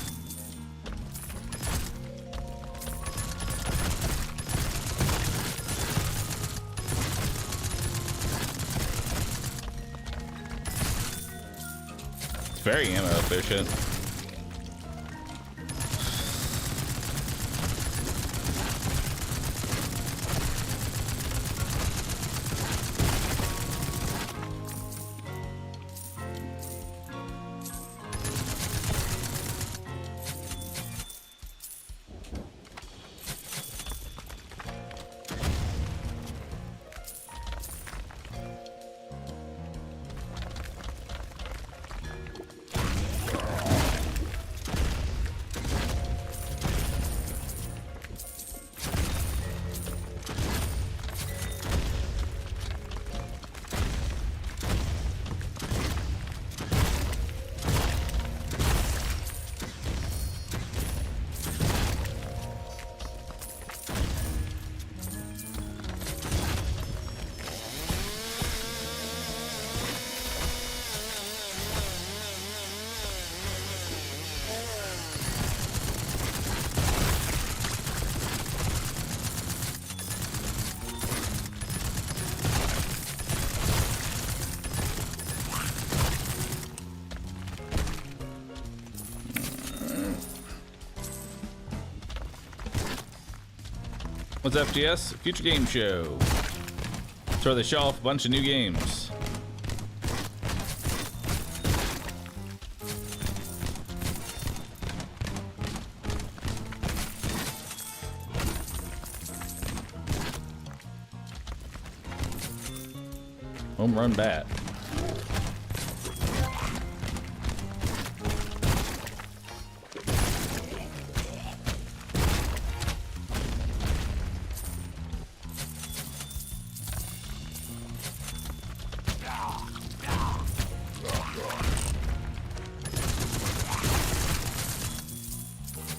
[SPEAKER 1] It's very ammo efficient. What's FGS? Future Game Show. That's where they show off a bunch of new games. Home run bat.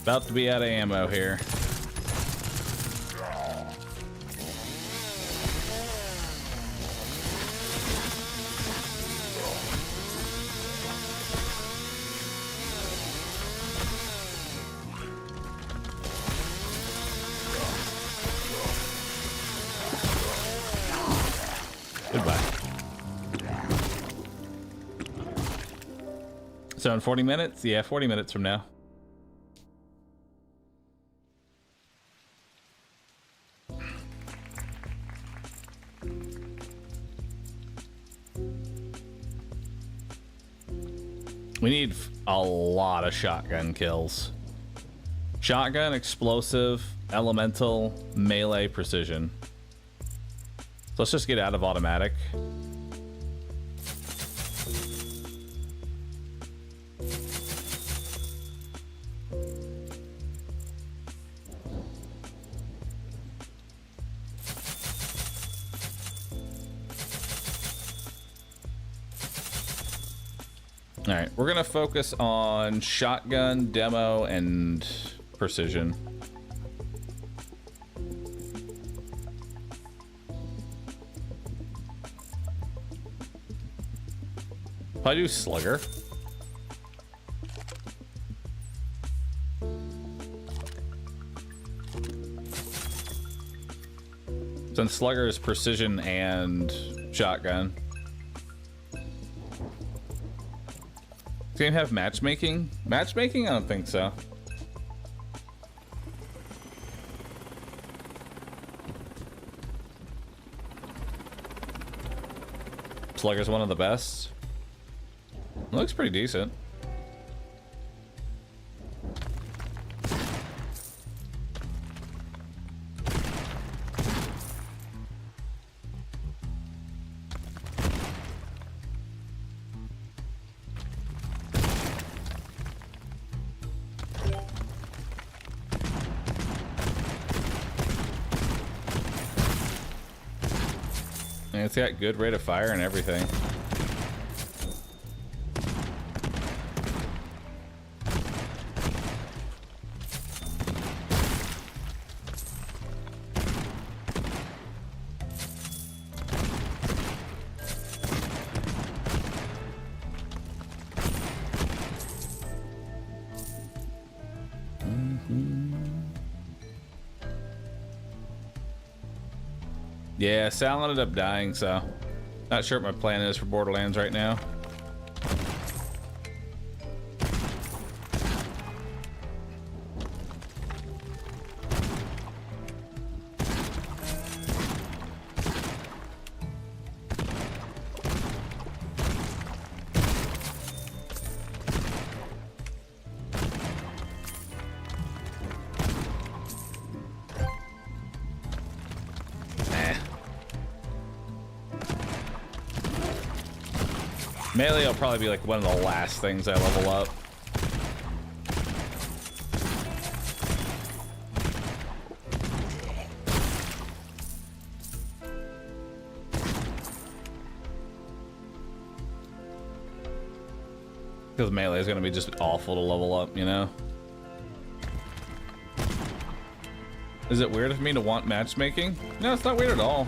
[SPEAKER 1] About to be out of ammo here. Goodbye. So in 40 minutes? Yeah, 40 minutes from now. We need a lot of shotgun kills. Shotgun, explosive, elemental, melee, precision. So let's just get out of automatic. All right, we're gonna focus on shotgun, demo, and precision. If I do slugger. Since slugger is precision and shotgun. Does the game have matchmaking? Matchmaking? I don't think so. Slugger's one of the best. It looks pretty decent. And it's got good rate of fire and everything. Yeah, Sal ended up dying, so not sure what my plan is for Borderlands right now. Melee will probably be like one of the last things I level up. Because melee is going to be just awful to level up, you know? Is it weird of me to want matchmaking? No, it's not weird at all.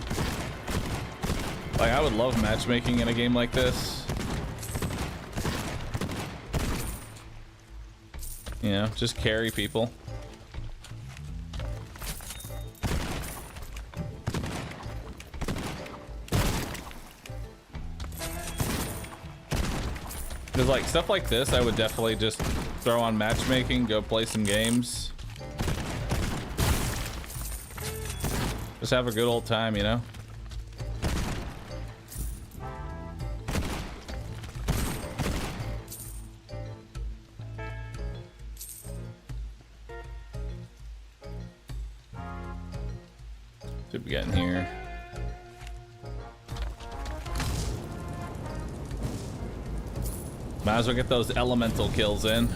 [SPEAKER 1] Like, I would love matchmaking in a game like this. You know, just carry people. Because like stuff like this, I would definitely just throw on matchmaking, go play some games. Just have a good old time, you know? Should be getting here. Might as well get those elemental kills in.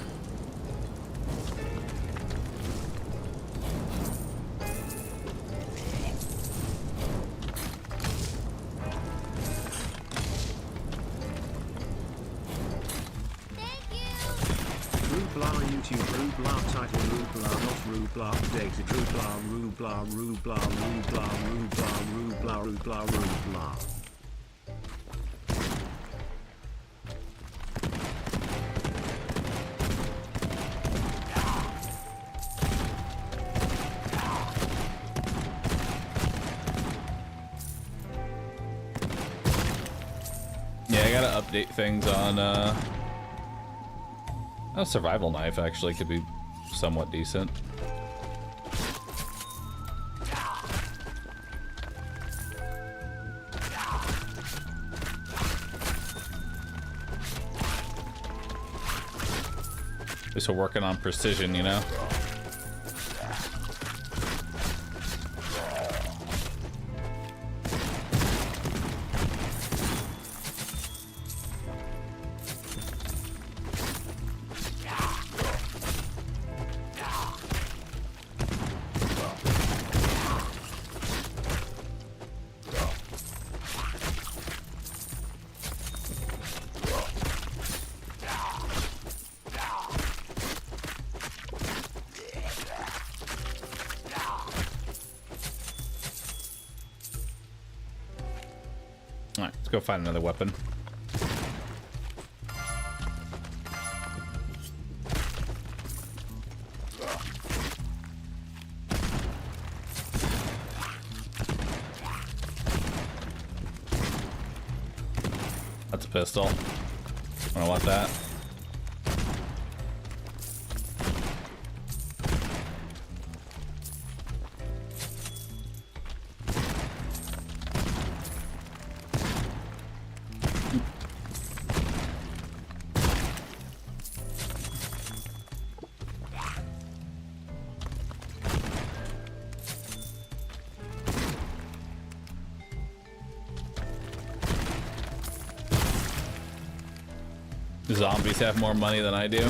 [SPEAKER 10] Rubla YouTube, Rubla title, Rubla not Rubla updated, Rubla, Rubla, Rubla, Rubla, Rubla, Rubla, Rubla, Rubla.
[SPEAKER 1] Yeah, I gotta update things on, a survival knife actually could be somewhat decent. Just working on precision, you know? Alright, let's go find another weapon. That's a pistol. I don't want that. Zombies have more money than I do.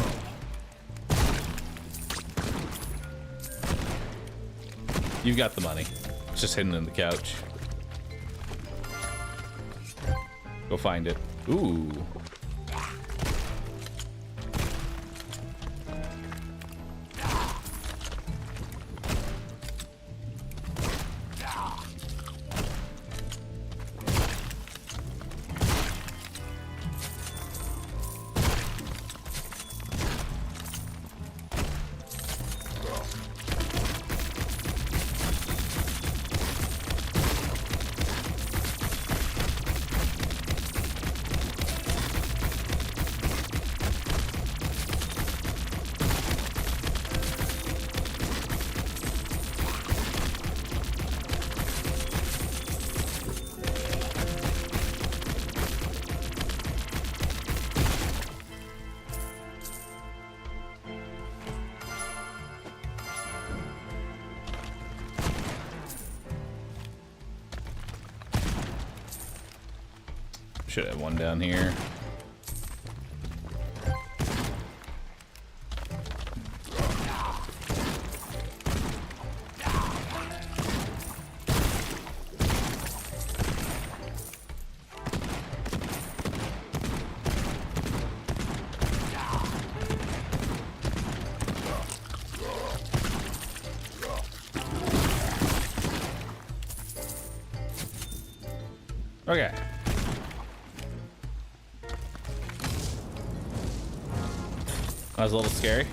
[SPEAKER 1] You've got the money. It's just hidden in the couch. Go find it. Ooh. Should have one down here. Okay. That was a little scary.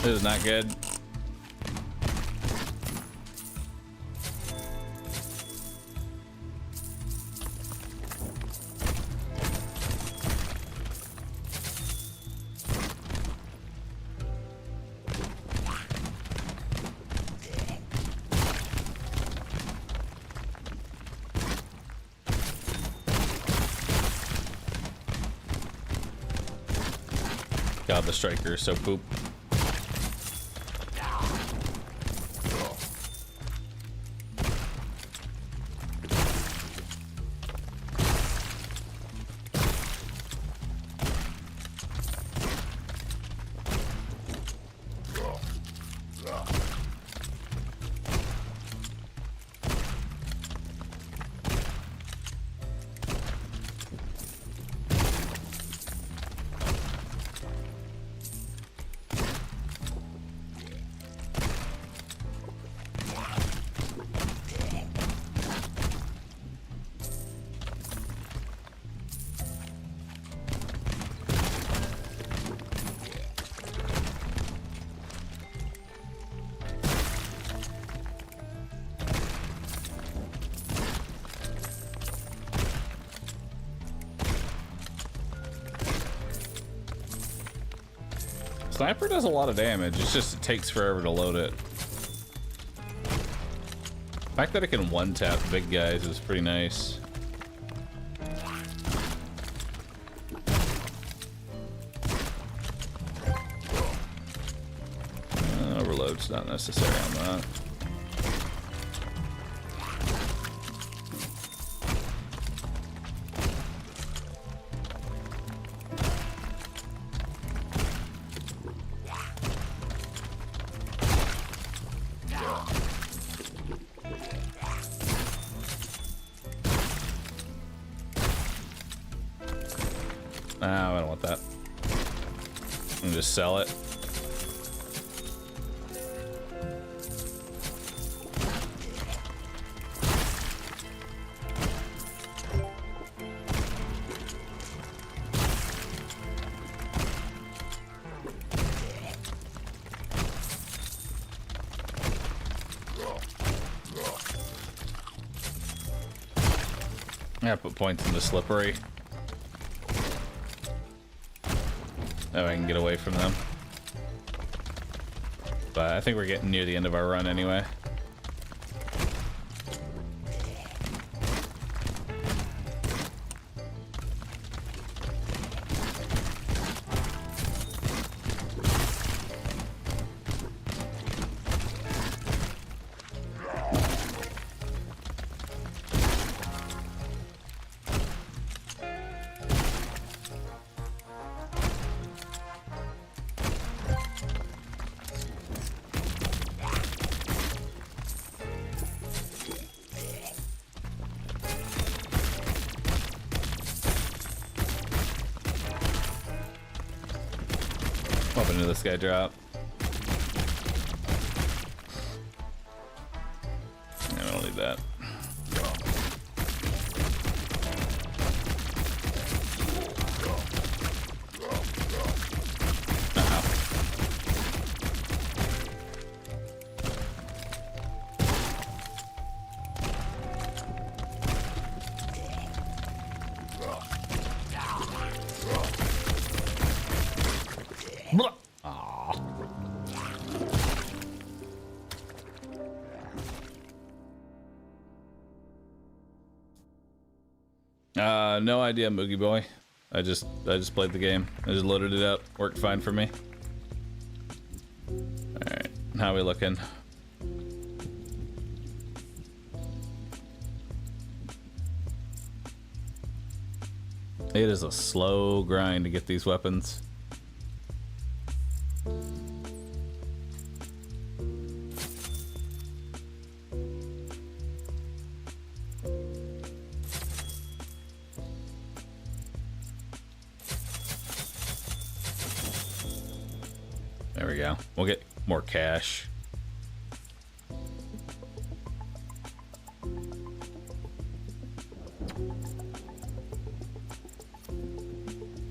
[SPEAKER 1] This is not good. God, the striker is so poop. Sniper does a lot of damage, it's just it takes forever to load it. The fact that it can one-tap big guys is pretty nice. Overload's not necessary on that. I don't want that. I'm just sell it. Yeah, put points into slippery. Oh, I can get away from them. But I think we're getting near the end of our run anyway. Up into this guy drop. Yeah, I don't need that. No idea, Moogie Boy. I just played the game. I just loaded it up. Worked fine for me. Alright, how are we looking? It is a slow grind to get these weapons. There we go. We'll get more cash.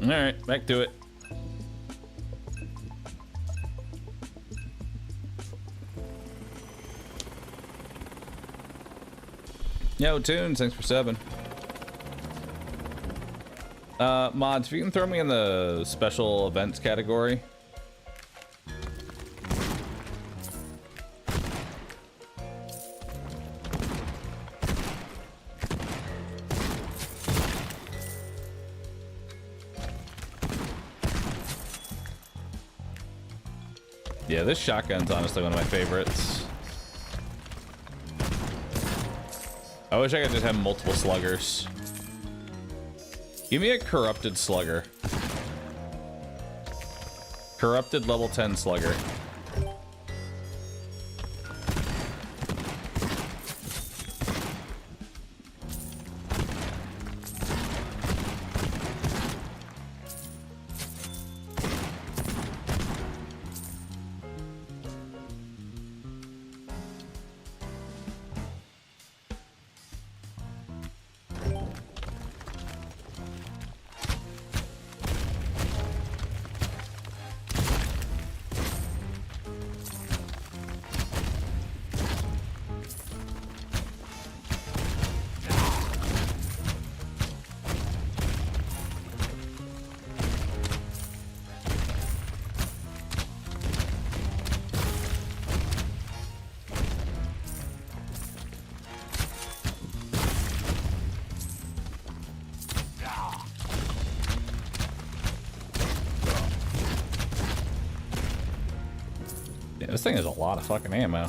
[SPEAKER 1] All right, back to it. Yo, Tunes, thanks for 7. Mods, if you can throw me in the special events category. Yeah, this shotgun's honestly one of my favorites. I wish I could just have multiple sluggers. Give me a corrupted slugger. Corrupted level 10 slugger. This thing has a lot of fucking ammo.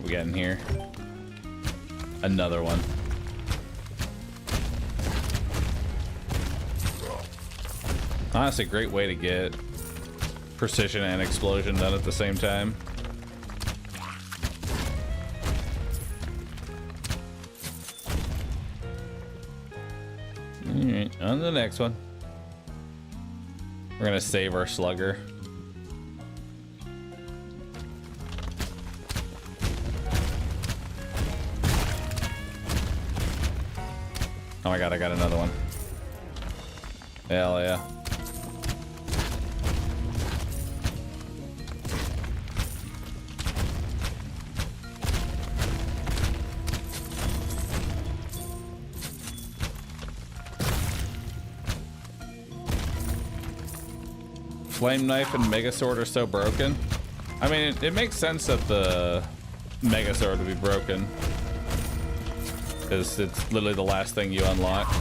[SPEAKER 1] We got in here. Another one. Honestly, a great way to get precision and explosion done at the same time. Alright, on to the next one. We're gonna save our slugger. Oh my god, I got another one. Hell yeah. Flame Knife and Mega Sword are so broken. I mean, it makes sense that the Mega Sword would be broken, because it's literally the last thing you unlock.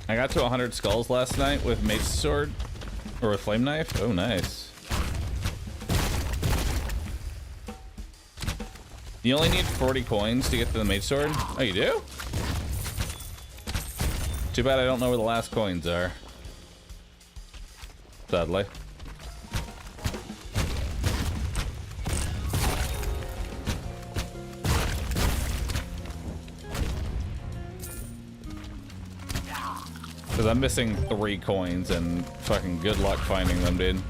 [SPEAKER 1] I got to 100 skulls last night with Mage Sword, or with Flame Knife. Oh, nice. You only need 40 coins to get to the Mage Sword? Oh, you do? Too bad I don't know where the last coins are. Sadly. Because I'm missing 3 coins and fucking good luck finding them, dude.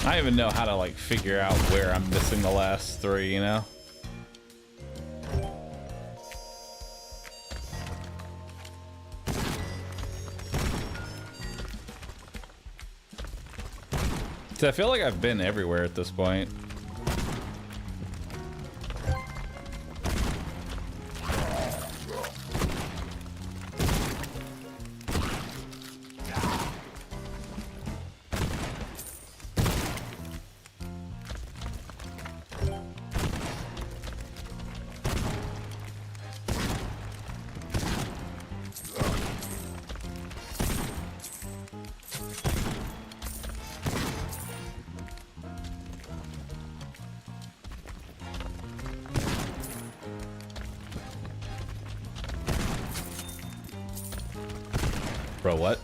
[SPEAKER 1] I don't even know how to like figure out where I'm missing the last 3, you know? So I feel like I've been everywhere at this point. Bro, what?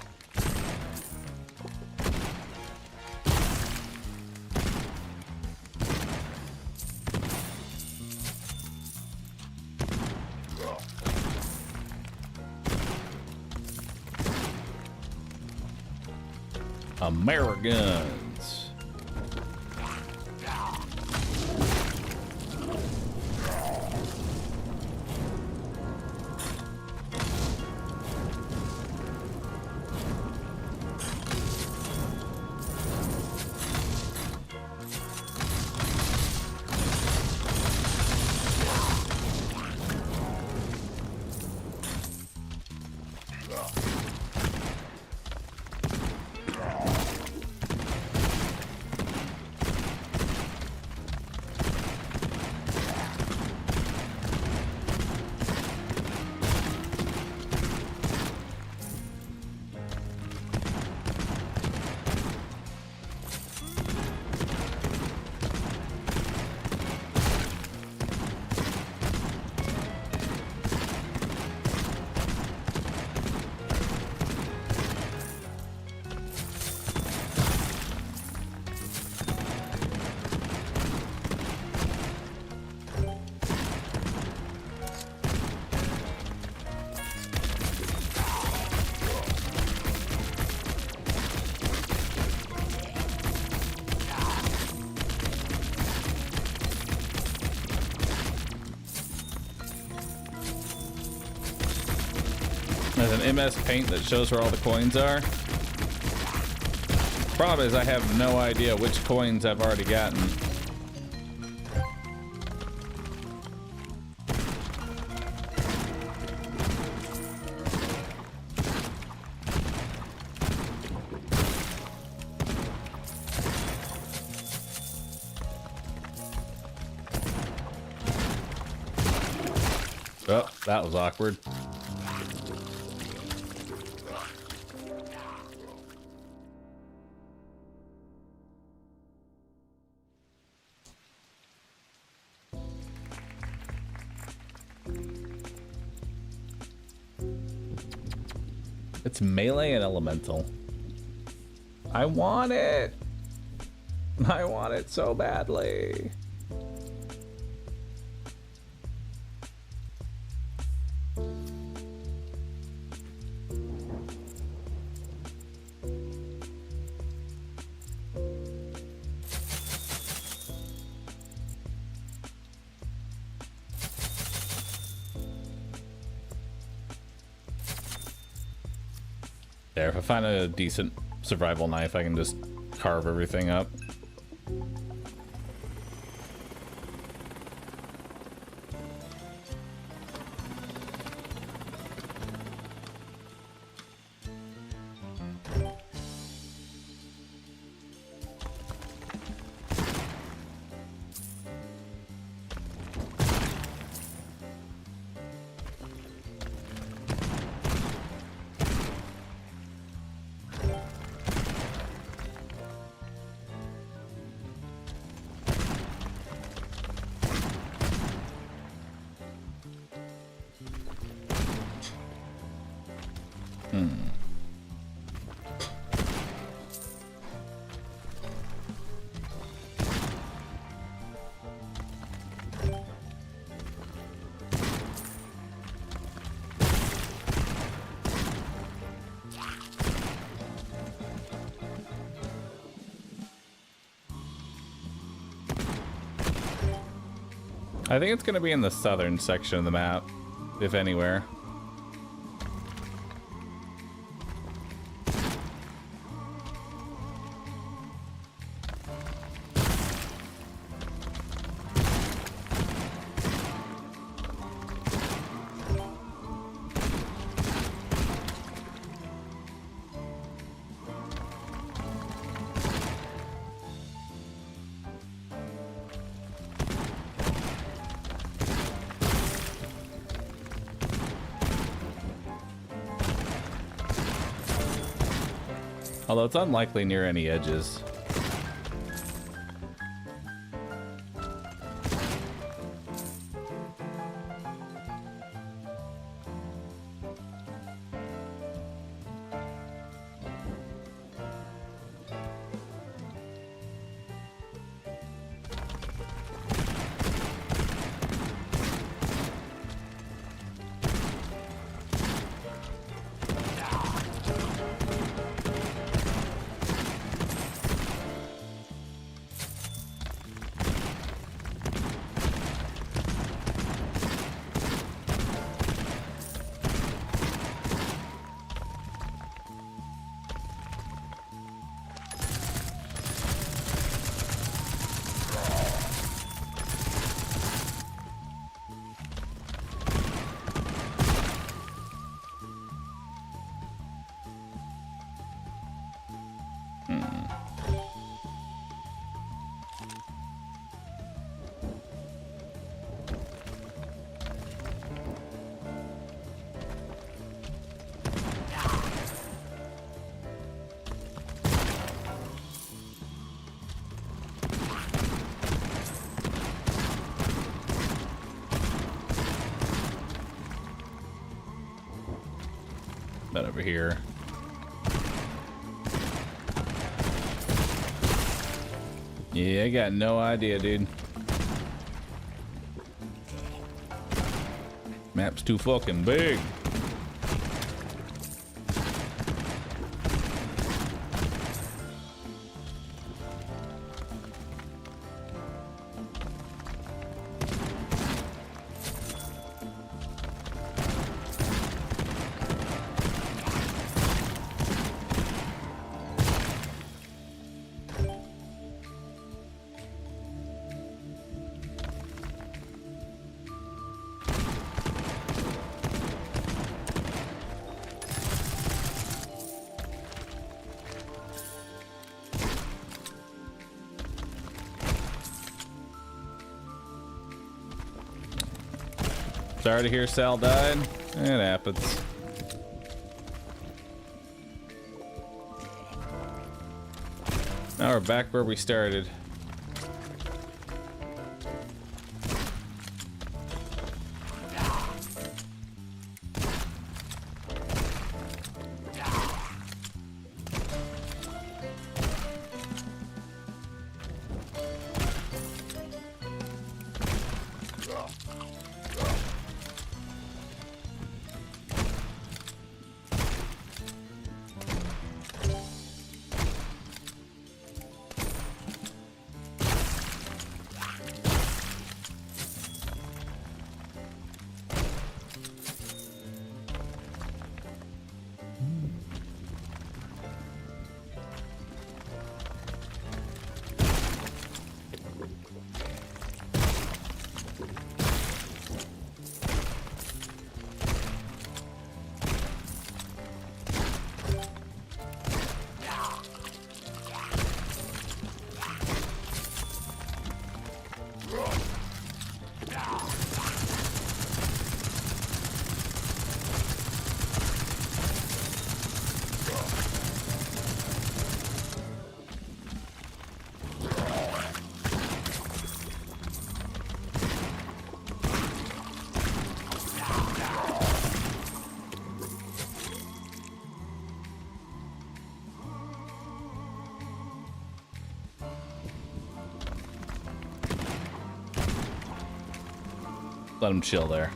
[SPEAKER 1] Americans. There's an MS Paint that shows where all the coins are. Problem is I have no idea which coins I've already gotten. Oh, that was awkward. It's melee and elemental. I want it. I want it so badly. There, if I find a decent survival knife, I can just carve everything up. I think it's going to be in the southern section of the map, if anywhere. Although it's unlikely near any edges. That over here. Yeah, I got no idea, dude. Map's too fucking big. Sorry to hear Sal died. It happens. Now we're back where we started. Let him chill there.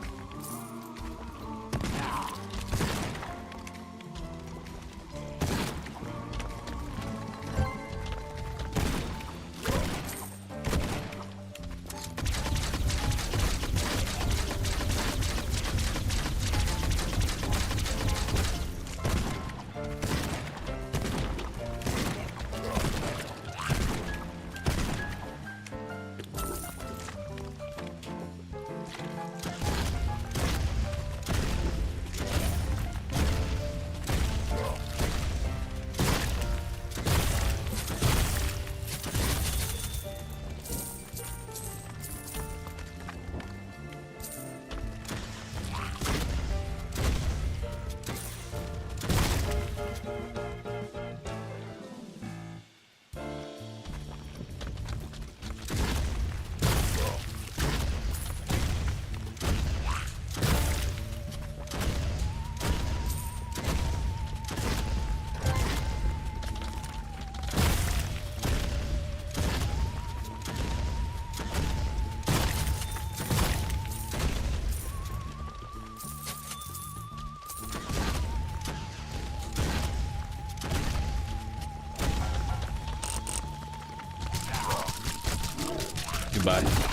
[SPEAKER 1] die.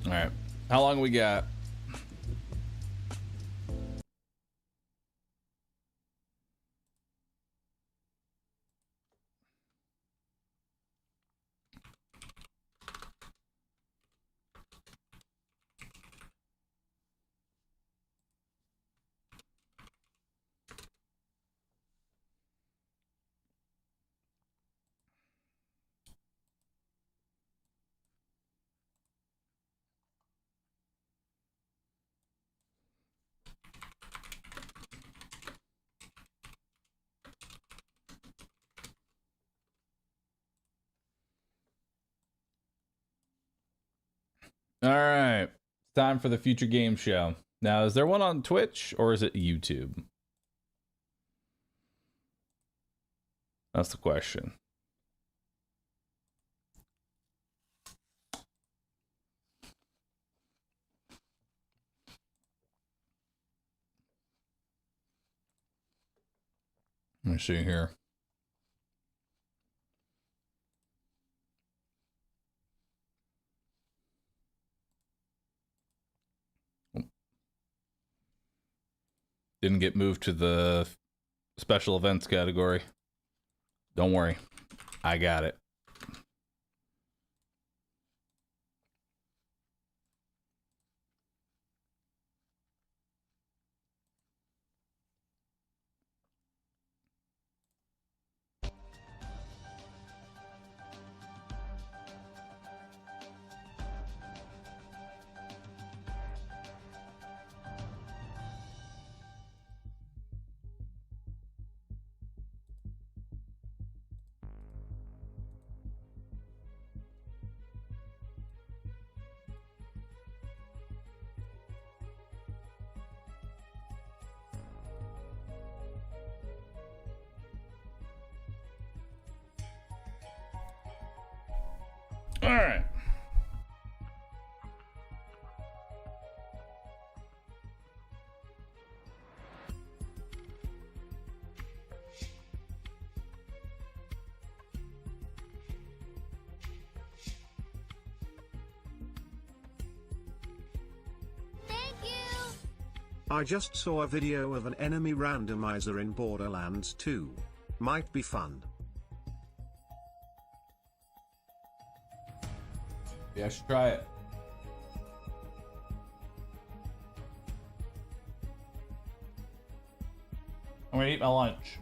[SPEAKER 1] All right, how long we got? All right, it's time for the future game show. Now, is there one on Twitch or is it YouTube? That's the question. Let me see here. Didn't get moved to the special events category. Don't worry, I got it. All right.
[SPEAKER 10] I just saw a video of an enemy randomizer in Borderlands 2. Might be fun.
[SPEAKER 1] Yeah, I should try it. I'm gonna eat my lunch.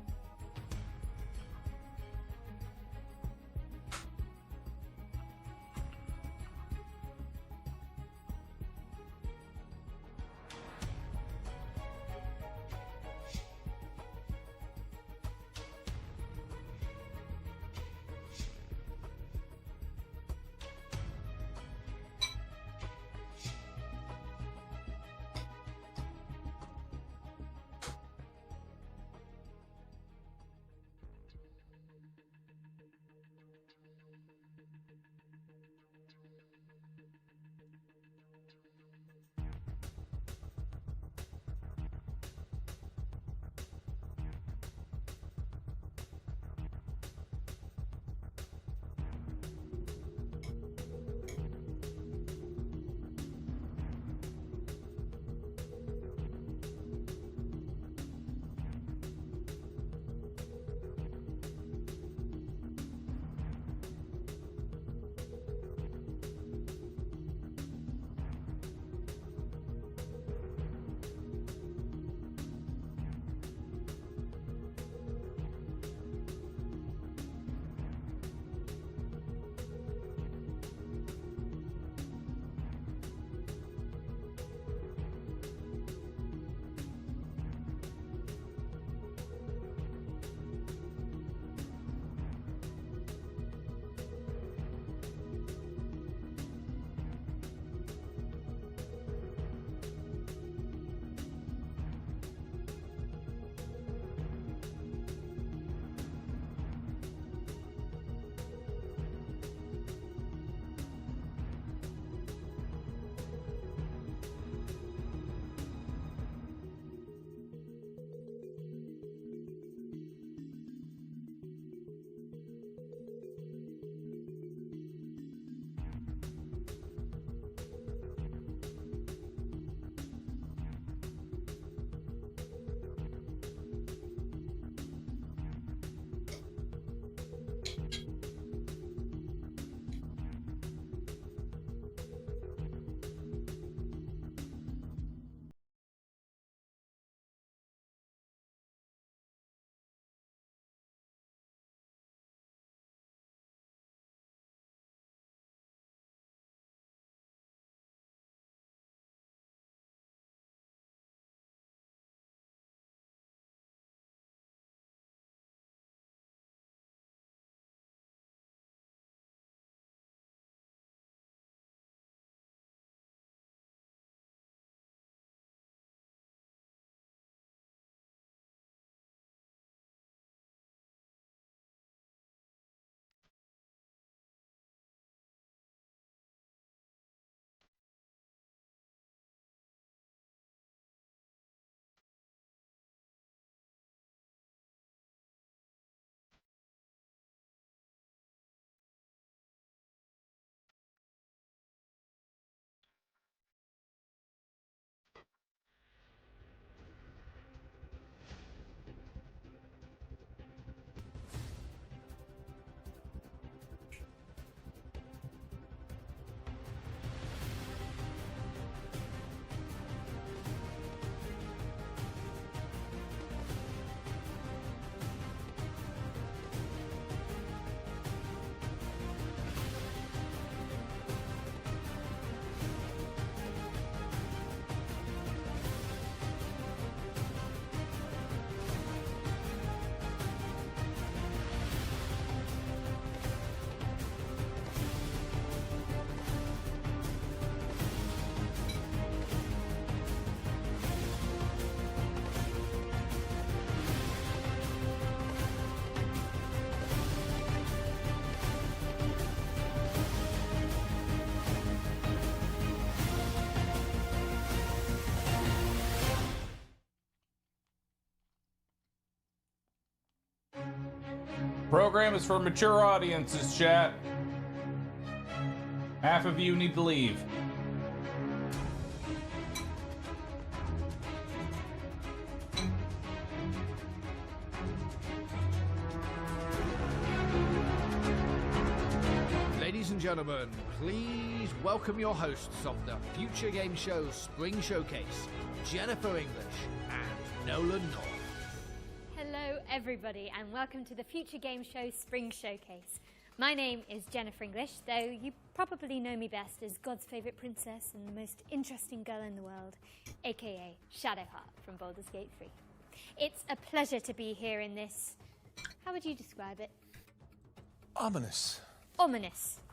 [SPEAKER 1] Program is for mature audiences, chat. Half of you need to leave.
[SPEAKER 20] Ladies and gentlemen, please welcome your hosts of the Future Game Show Spring Showcase, Jennifer English and Nolan North.
[SPEAKER 21] Hello everybody and welcome to the Future Game Show Spring Showcase. My name is Jennifer English, though you probably know me best as God's favourite princess and the most interesting girl in the world, aka Shadowheart from Baldur's Gate 3. It's a pleasure to be here in this, how would you describe it?
[SPEAKER 22] Ominous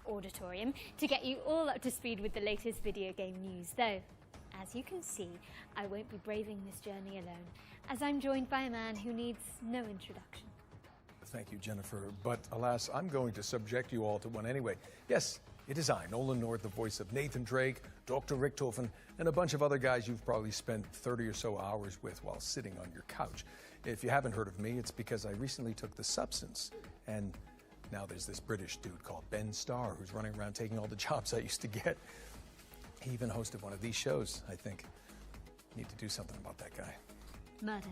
[SPEAKER 21] auditorium to get you all up to speed with the latest video game news, though, as you can see, I won't be braving this journey alone, as I'm joined by a man who needs no introduction.
[SPEAKER 22] Thank you, Jennifer, but alas, I'm going to subject you all to one anyway. Yes, it is I, Nolan North, the voice of Nathan Drake, Dr. Richtofen, and a bunch of other guys you've probably spent 30 or so hours with while sitting on your couch. If you haven't heard of me, it's because I recently took the substance, and now there's this British dude called Ben Starr who's running around taking all the jobs I used to get. He even hosted one of these shows, I think. Need to do something about that guy.
[SPEAKER 21] Murder.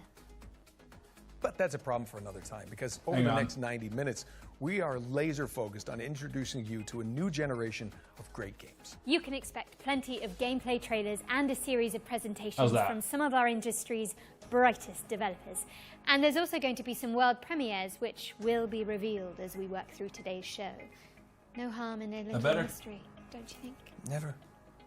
[SPEAKER 22] But that's a problem for another time, because over the next 90 minutes, we are laser focused on introducing you to a new generation of great games.
[SPEAKER 21] You can expect plenty of gameplay trailers and a series of presentations from some of our industry's brightest developers. And there's also going to be some world premieres which will be revealed as we work through today's show. No harm in a little mystery, don't you think?
[SPEAKER 22] Never.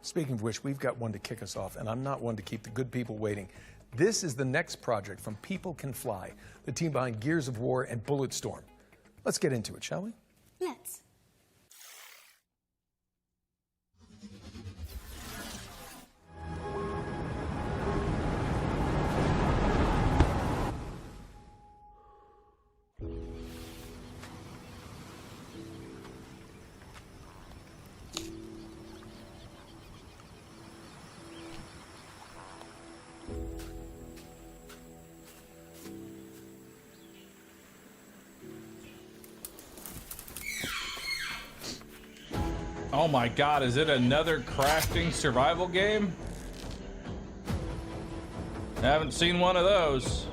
[SPEAKER 22] Speaking of which, we've got one to kick us off, and I'm not one to keep the good people waiting. This is the next project from People Can Fly, the team behind Gears of War and Bulletstorm. Let's get into it, shall we?
[SPEAKER 21] Let's.
[SPEAKER 1] Oh my god, is it another crafting survival game? I haven't seen one of those.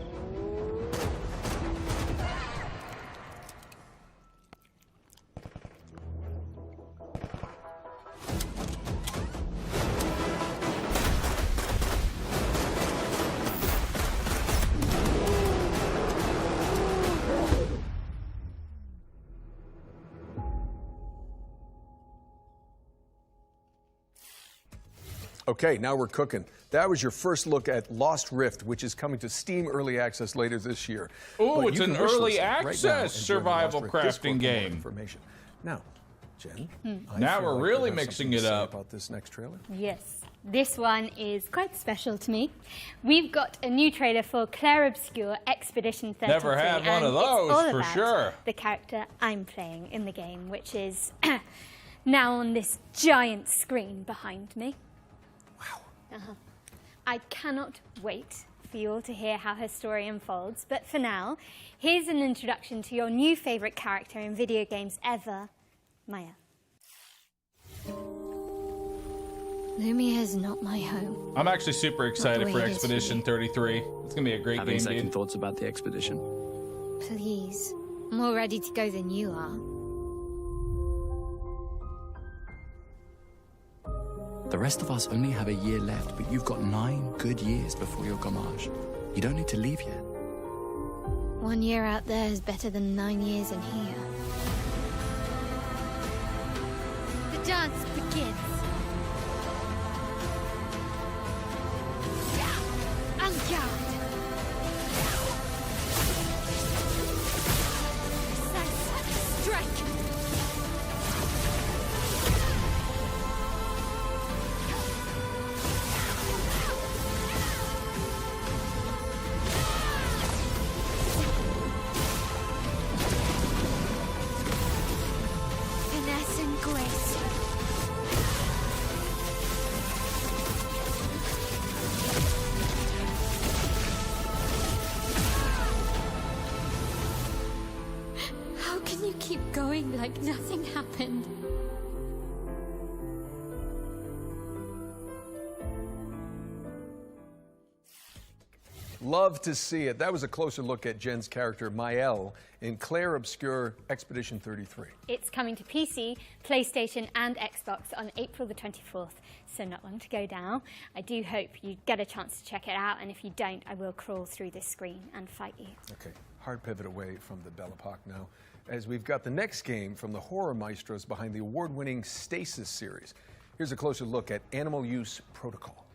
[SPEAKER 22] Okay, now we're cooking. That was your first look at Lost Rift, which is coming to Steam Early Access later this year.
[SPEAKER 1] Oh, it's an early access survival crafting game.
[SPEAKER 22] Now, Jen,
[SPEAKER 1] now we're really mixing it up.
[SPEAKER 22] About this next trailer?
[SPEAKER 21] Yes, this one is quite special to me. We've got a new trailer for Claire Obscure Expedition 33.
[SPEAKER 1] Never had one of those, for sure.
[SPEAKER 21] The character I'm playing in the game, which is now on this giant screen behind me. I cannot wait for you all to hear how her story unfolds, but for now, here's an introduction to your new favourite character in video games ever, Maya. Lumia is not my home.
[SPEAKER 1] I'm actually super excited for Expedition 33. It's gonna be a great game,
[SPEAKER 23] Having second thoughts about the expedition?
[SPEAKER 21] Please, I'm more ready to go than you are.
[SPEAKER 23] The rest of us only have a year left, but you've got 9 good years before your gommage. You don't need to leave yet.
[SPEAKER 21] 1 year out there is better than 9 years in here. The dance begins. Unguard. Precise strike. going like nothing happened.
[SPEAKER 22] Love to see it. That was a closer look at Jen's character, Mael, in Claire Obscure Expedition 33.
[SPEAKER 21] It's coming to PC, PlayStation, and Xbox on April the 24th, so not long to go now. I do hope you get a chance to check it out, and if you don't, I will crawl through this screen and fight you.
[SPEAKER 22] Okay, hard pivot away from the Belle Epoque now, as we've got the next game from the horror maestros behind the award-winning Stasis series. Here's a closer look at Animal Use Protocol.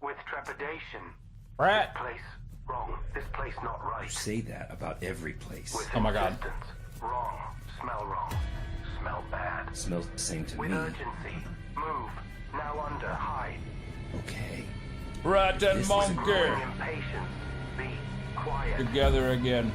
[SPEAKER 2] With trepidation.
[SPEAKER 1] Rat.
[SPEAKER 2] This place wrong. This place not right.
[SPEAKER 9] You say that about every place.
[SPEAKER 2] With
[SPEAKER 1] Oh my God.
[SPEAKER 2] insistence, wrong. Smell wrong. Smell bad.
[SPEAKER 9] Smells the same to
[SPEAKER 2] With
[SPEAKER 9] me.
[SPEAKER 2] urgency. Move. Now under. Hide.
[SPEAKER 9] Okay.
[SPEAKER 1] Rat and monkey.
[SPEAKER 2] Growing impatience. Be quiet.
[SPEAKER 1] Together again.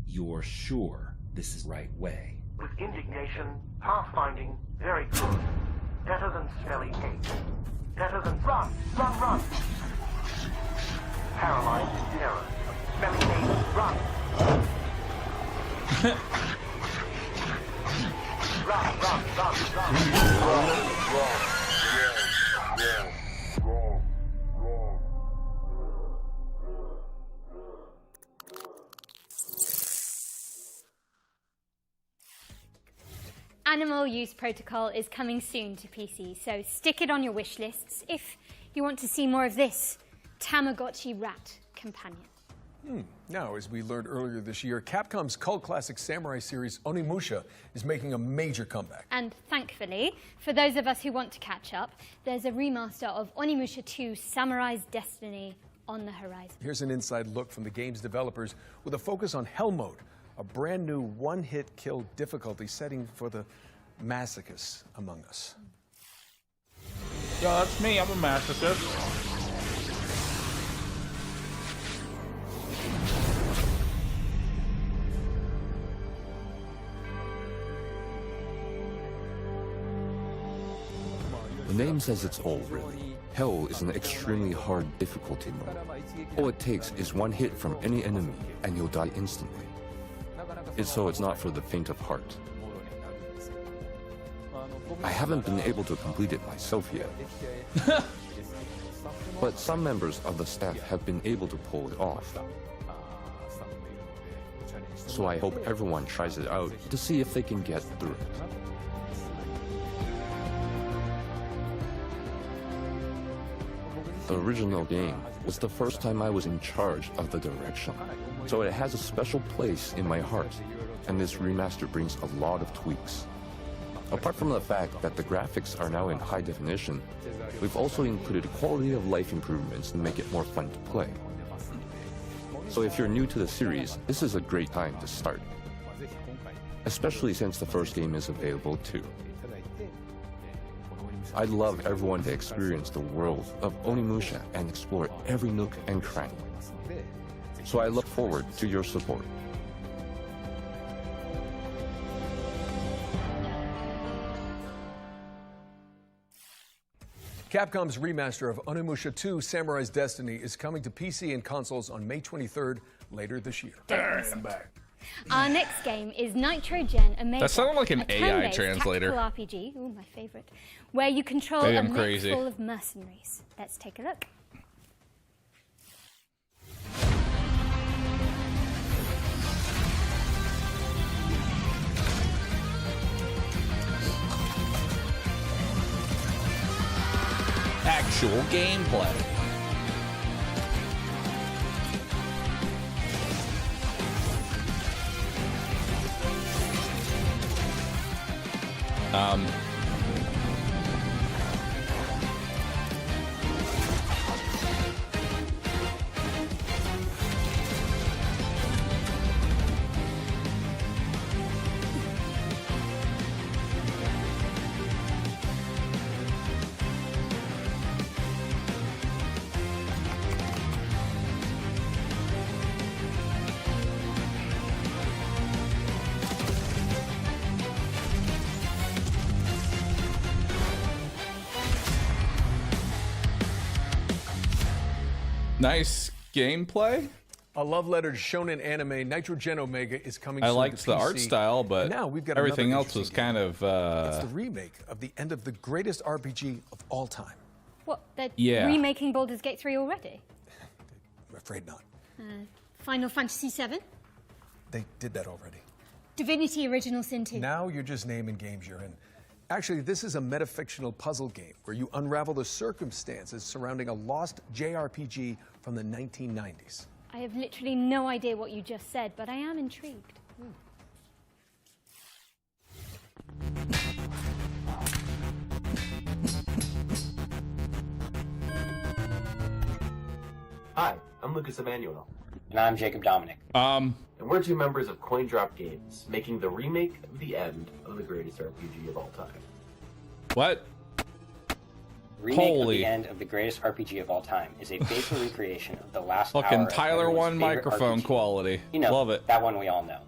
[SPEAKER 9] You're sure this is the right way?
[SPEAKER 2] With indignation, pathfinding, very good. Better than smelly hate. Better than run, run, run. Paralyzed terror. Smelly hate, run. Run, run, run, run.
[SPEAKER 21] Animal Use Protocol is coming soon to PC, so stick it on your wish lists if you want to see more of this Tamagotchi rat companion.
[SPEAKER 22] Now, as we learned earlier this year, Capcom's cult classic samurai series Onimusha is making a major comeback.
[SPEAKER 21] And thankfully, for those of us who want to catch up, there's a remaster of Onimusha 2 Samurai's Destiny on the horizon.
[SPEAKER 22] Here's an inside look from the game's developers with a focus on Hell Mode, a brand new one-hit kill difficulty setting for the masochists among us.
[SPEAKER 1] Yo, that's me. I'm a masochist.
[SPEAKER 13] The name says it's all, really. Hell is an extremely hard difficulty mode. All it takes is one hit from any enemy, and you'll die instantly. It's not for the faint of heart. I haven't been able to complete it myself yet. But some members of the staff have been able to pull it off. So I hope everyone tries it out to see if they can get through it. The original game was the first time I was in charge of the direction, so it has a special place in my heart, and this remaster brings a lot of tweaks. Apart from the fact that the graphics are now in high definition, we've also included quality of life improvements to make it more fun to play. So if you're new to the series, this is a great time to start, especially since the first game is available too. I'd love everyone to experience the world of Onimusha and explore every nook and cranny. So I look forward to your support.
[SPEAKER 22] Capcom's remaster of Onimusha 2 Samurai's Destiny is coming to PC and consoles on May 23rd later this year.
[SPEAKER 1] I'm back.
[SPEAKER 21] Our next game is Nitrogen Omega.
[SPEAKER 1] That sounded like an
[SPEAKER 21] a
[SPEAKER 1] AI
[SPEAKER 21] turn-based
[SPEAKER 1] translator.
[SPEAKER 21] tactical RPG, ooh, my favorite, where you control
[SPEAKER 1] Maybe
[SPEAKER 21] a
[SPEAKER 1] I'm
[SPEAKER 21] mech
[SPEAKER 1] crazy.
[SPEAKER 21] full of mercenaries. Let's take a look.
[SPEAKER 1] actual gameplay. Nice gameplay.
[SPEAKER 22] A love letter to shonen anime, Nitrogen Omega is coming
[SPEAKER 1] I
[SPEAKER 22] soon
[SPEAKER 1] liked
[SPEAKER 22] to
[SPEAKER 1] the
[SPEAKER 22] PC.
[SPEAKER 1] art style, but
[SPEAKER 22] And now we've got
[SPEAKER 1] everything
[SPEAKER 22] another
[SPEAKER 1] else was
[SPEAKER 22] interesting
[SPEAKER 1] kind of.
[SPEAKER 22] It's the remake of the end of the greatest RPG of all time.
[SPEAKER 21] What, they're
[SPEAKER 1] Yeah.
[SPEAKER 21] remaking Baldur's Gate 3 already?
[SPEAKER 22] I'm afraid not.
[SPEAKER 21] Final Fantasy 7?
[SPEAKER 22] They did that already.
[SPEAKER 21] Divinity Original Sin 2?
[SPEAKER 22] Now you're just naming games you're in. Actually, this is a metafictional puzzle game where you unravel the circumstances surrounding a lost JRPG from the 1990s.
[SPEAKER 21] I have literally no idea what you just said, but I am intrigued.
[SPEAKER 12] Hi, I'm Lucas Emmanuel.
[SPEAKER 15] And I'm Jacob Dominic.
[SPEAKER 12] And we're two members of CoinDrop Games, making the remake of the end of the greatest RPG of all time.
[SPEAKER 1] What?
[SPEAKER 15] Remake
[SPEAKER 1] Holy.
[SPEAKER 15] of the end of the greatest RPG of all time is a faithful recreation of the last hour
[SPEAKER 1] Fucking
[SPEAKER 15] of
[SPEAKER 1] Tyler
[SPEAKER 15] everyone's
[SPEAKER 1] One
[SPEAKER 15] favorite
[SPEAKER 1] microphone
[SPEAKER 15] RPG.
[SPEAKER 1] quality.
[SPEAKER 15] You know,
[SPEAKER 1] Love it.
[SPEAKER 15] that one we all know.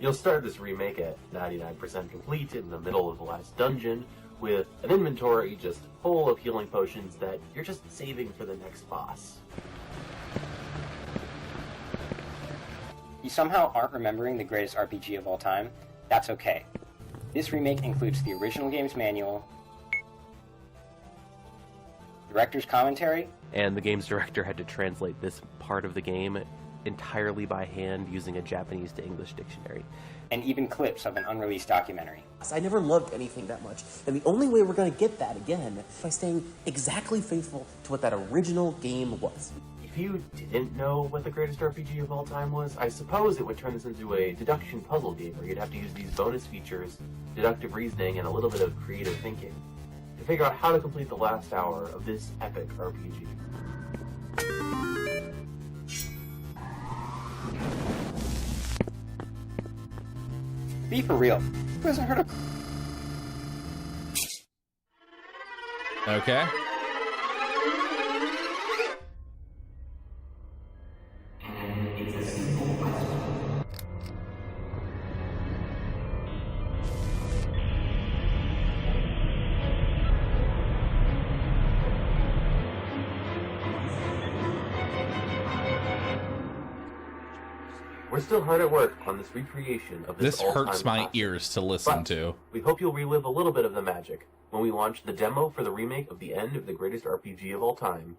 [SPEAKER 12] You'll start this remake at 99% complete in the middle of the last dungeon, with an inventory just full of healing potions that you're just saving for the next boss.
[SPEAKER 15] You somehow aren't remembering the greatest RPG of all time? That's okay. This remake includes the original game's manual, director's commentary,
[SPEAKER 17] and the game's director had to translate this part of the game entirely by hand using a Japanese to English dictionary.
[SPEAKER 15] and even clips of an unreleased documentary.
[SPEAKER 24] I never loved anything that much, and the only way we're going to get that again is by staying exactly faithful to what that original game was.
[SPEAKER 12] If you didn't know what the greatest RPG of all time was, I suppose it would turn this into a deduction puzzle game where you'd have to use these bonus features, deductive reasoning, and a little bit of creative thinking to figure out how to complete the last hour of this epic RPG.
[SPEAKER 15] Be for real. Who hasn't heard of...
[SPEAKER 1] Okay.
[SPEAKER 12] We're still hard at work on this recreation of this all-time
[SPEAKER 1] hurts my
[SPEAKER 12] classic.
[SPEAKER 1] ears to listen
[SPEAKER 12] But
[SPEAKER 1] to.
[SPEAKER 12] We hope you'll relive a little bit of the magic when we launch the demo for the remake of the end of the greatest RPG of all time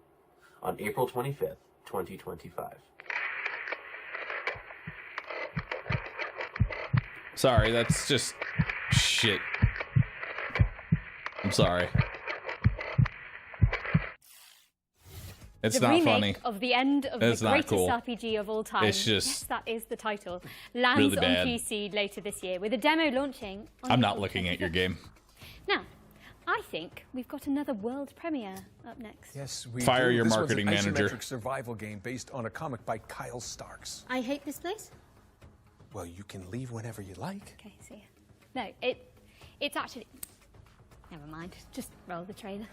[SPEAKER 12] on April 25th, 2025.
[SPEAKER 1] Sorry, that's just shit. I'm sorry. It's
[SPEAKER 21] the
[SPEAKER 1] not
[SPEAKER 21] remake
[SPEAKER 1] funny.
[SPEAKER 21] of the end of
[SPEAKER 1] It's
[SPEAKER 21] the
[SPEAKER 1] not
[SPEAKER 21] greatest
[SPEAKER 1] cool.
[SPEAKER 21] RPG of all time.
[SPEAKER 1] It's just
[SPEAKER 21] yes, that is the title. Lands
[SPEAKER 1] really
[SPEAKER 21] on
[SPEAKER 1] bad.
[SPEAKER 21] PC later this year with a demo launching on
[SPEAKER 1] I'm not
[SPEAKER 21] April
[SPEAKER 1] looking at
[SPEAKER 21] 25th.
[SPEAKER 1] your game.
[SPEAKER 21] Now, I think we've got another world premiere up next.
[SPEAKER 22] Yes, we
[SPEAKER 1] Fire
[SPEAKER 22] do.
[SPEAKER 1] your
[SPEAKER 22] This
[SPEAKER 1] marketing
[SPEAKER 22] one's an
[SPEAKER 1] manager.
[SPEAKER 22] isometric survival game based on a comic by Kyle Starks.
[SPEAKER 21] I hate this place.
[SPEAKER 22] Well, you can leave whenever you like.
[SPEAKER 21] Okay, see ya. No, it's actually... Never mind. Just roll the trailer.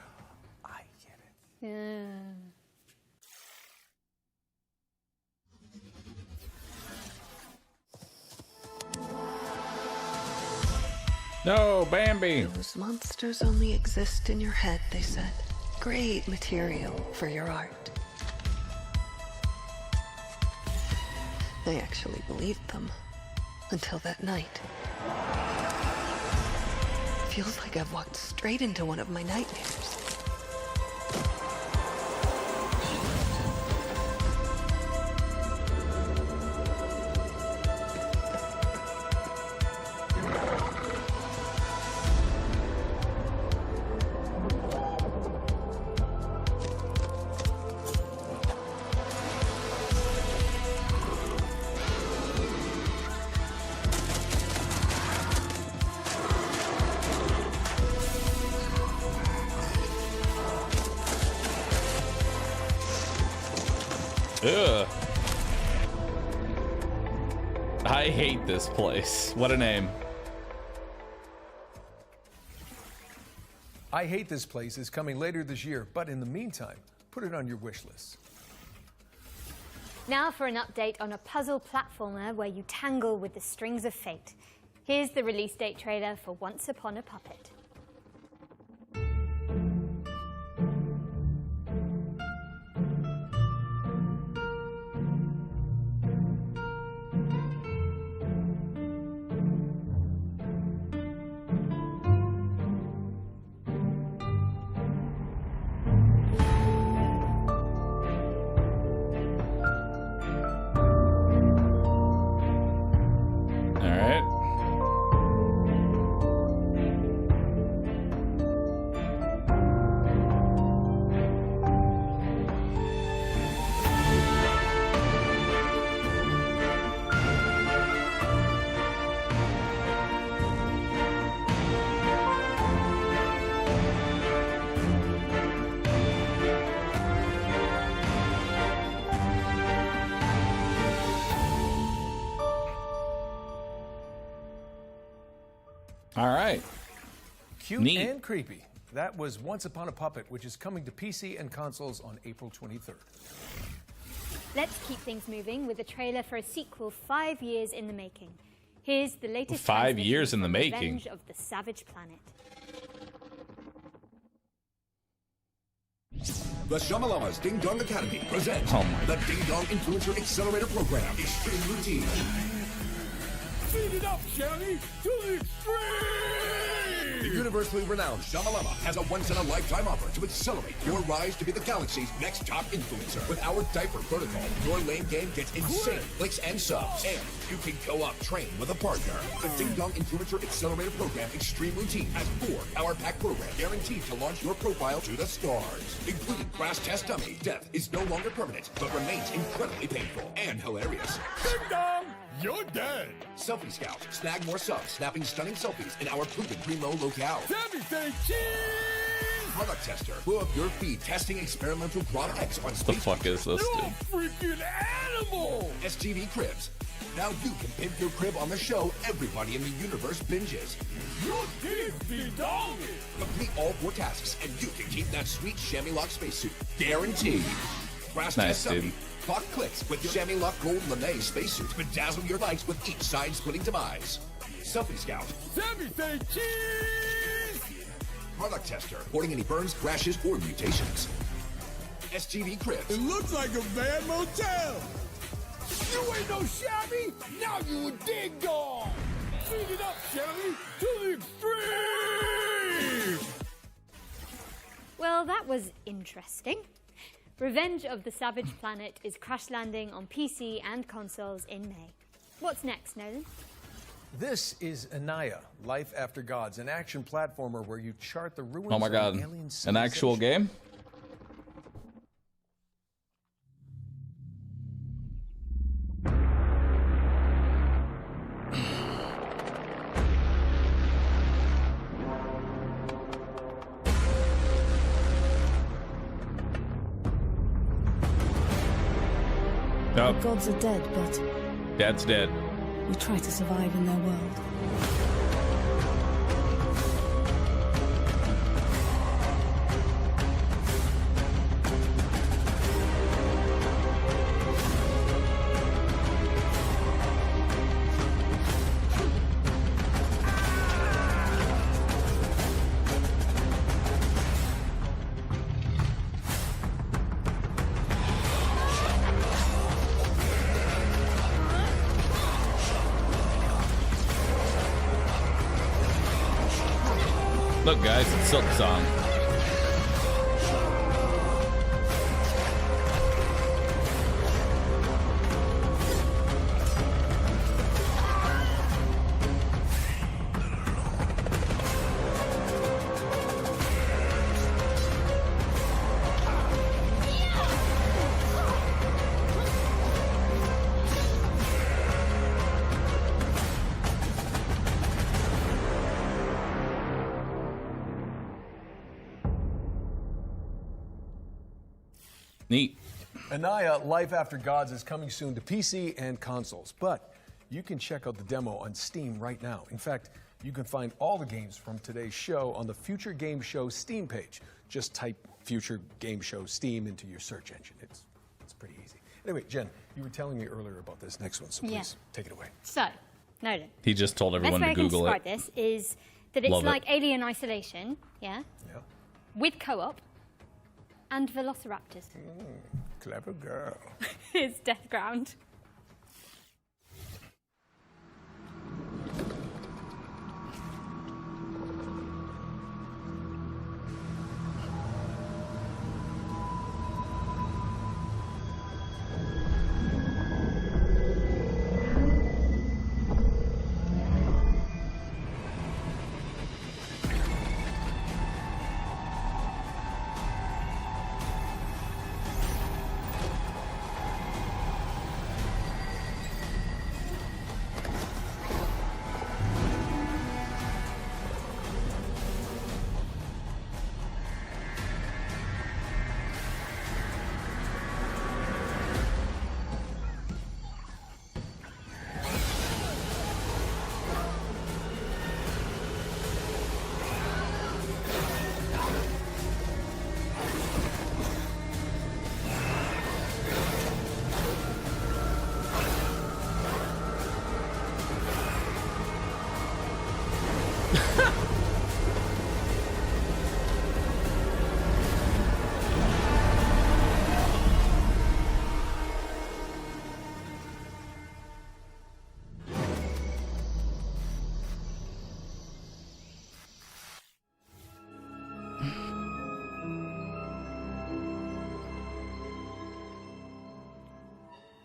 [SPEAKER 22] I get it.
[SPEAKER 21] Yeah.
[SPEAKER 1] No, Bambi.
[SPEAKER 25] Those monsters only exist in your head, they said. Great material for your art. I actually believed them. Until that night. Feels like I've walked straight into one of my nightmares.
[SPEAKER 1] Ugh. I hate this place. What a name.
[SPEAKER 22] I Hate This Place is coming later this year, but in the meantime, put it on your wish list.
[SPEAKER 21] Now for an update on a puzzle platformer where you tangle with the strings of fate. Here's the release date trailer for Once Upon a Puppet.
[SPEAKER 1] All right.
[SPEAKER 22] Cute
[SPEAKER 1] Neat.
[SPEAKER 22] and creepy. That was Once Upon a Puppet, which is coming to PC and consoles on April 23rd.
[SPEAKER 21] Let's keep things moving with a trailer for a sequel 5 years in the making. Here's the latest
[SPEAKER 1] 5 years in the making.
[SPEAKER 21] Revenge of the Savage Planet.
[SPEAKER 5] The Shamalama's Ding Dong Academy presents the Ding Dong Influencer Accelerator Program, Extreme Routine.
[SPEAKER 19] Speed it up, Shelly, to the extreme!
[SPEAKER 5] The universally renowned Shamalama has a once-in-a-lifetime offer to accelerate your rise to be the galaxy's next top influencer. With our diaper protocol, your lane game gets insane clicks and subs, and you can co-op train with a partner. The Ding Dong Influencer Accelerator Program Extreme Routine has 4 power-packed programs guaranteed to launch your profile to the stars, including crash test dummy. Death is no longer permanent, but remains incredibly painful and hilarious.
[SPEAKER 19] Ding Dong, you're dead.
[SPEAKER 5] Selfie Scout. Snag more subs, snapping stunning selfies in our proven primo locale.
[SPEAKER 19] Everything cheese!
[SPEAKER 5] Product Tester. Blow up your feed testing experimental products on
[SPEAKER 1] What the fuck is this, dude?
[SPEAKER 19] Freaking animal!
[SPEAKER 5] STV Cribs. Now you can pimp your crib on the show everybody in the universe binges.
[SPEAKER 19] Your kids be dogging!
[SPEAKER 5] Complete all 4 tasks, and you can keep that sweet chamois lock spacesuit. Guaranteed. Crash
[SPEAKER 1] Nice,
[SPEAKER 5] test
[SPEAKER 1] dude.
[SPEAKER 5] dummy. Clock clicks with your chamois lock gold lame spacesuit. Bedazzle your likes with each side-splitting demise. Selfie Scout.
[SPEAKER 19] Everything cheese!
[SPEAKER 5] Product Tester. Reporting any burns, crashes, or mutations. STV Cribs.
[SPEAKER 19] It looks like a bad motel! You ain't no shabby! Now you a ding dong! Speed it up, Shelly, to the extreme!
[SPEAKER 21] Well, that was interesting. Revenge of the Savage Planet is crash landing on PC and consoles in May. What's next, Nolan?
[SPEAKER 22] This is Anaya, Life After Gods, an action platformer where you chart the ruins
[SPEAKER 1] Oh my
[SPEAKER 22] of
[SPEAKER 1] god.
[SPEAKER 22] an alien
[SPEAKER 1] An actual game?
[SPEAKER 6] The gods are dead, but
[SPEAKER 1] Dad's dead.
[SPEAKER 6] we try to survive in their world.
[SPEAKER 1] Look, guys, it's Silk Song. Neat.
[SPEAKER 22] Anaya, Life After Gods is coming soon to PC and consoles, but you can check out the demo on Steam right now. In fact, you can find all the games from today's show on the Future Game Show Steam page. Just type Future Game Show Steam into your search engine. It's pretty easy. Anyway, Jen, you were telling me earlier about this next one, so please take it away.
[SPEAKER 21] So, noted.
[SPEAKER 1] He just told everyone to Google
[SPEAKER 21] it. The best way I can describe this is that it's like Alien Isolation, with co-op and velociraptors.
[SPEAKER 22] Clever girl.
[SPEAKER 21] It's Death Ground.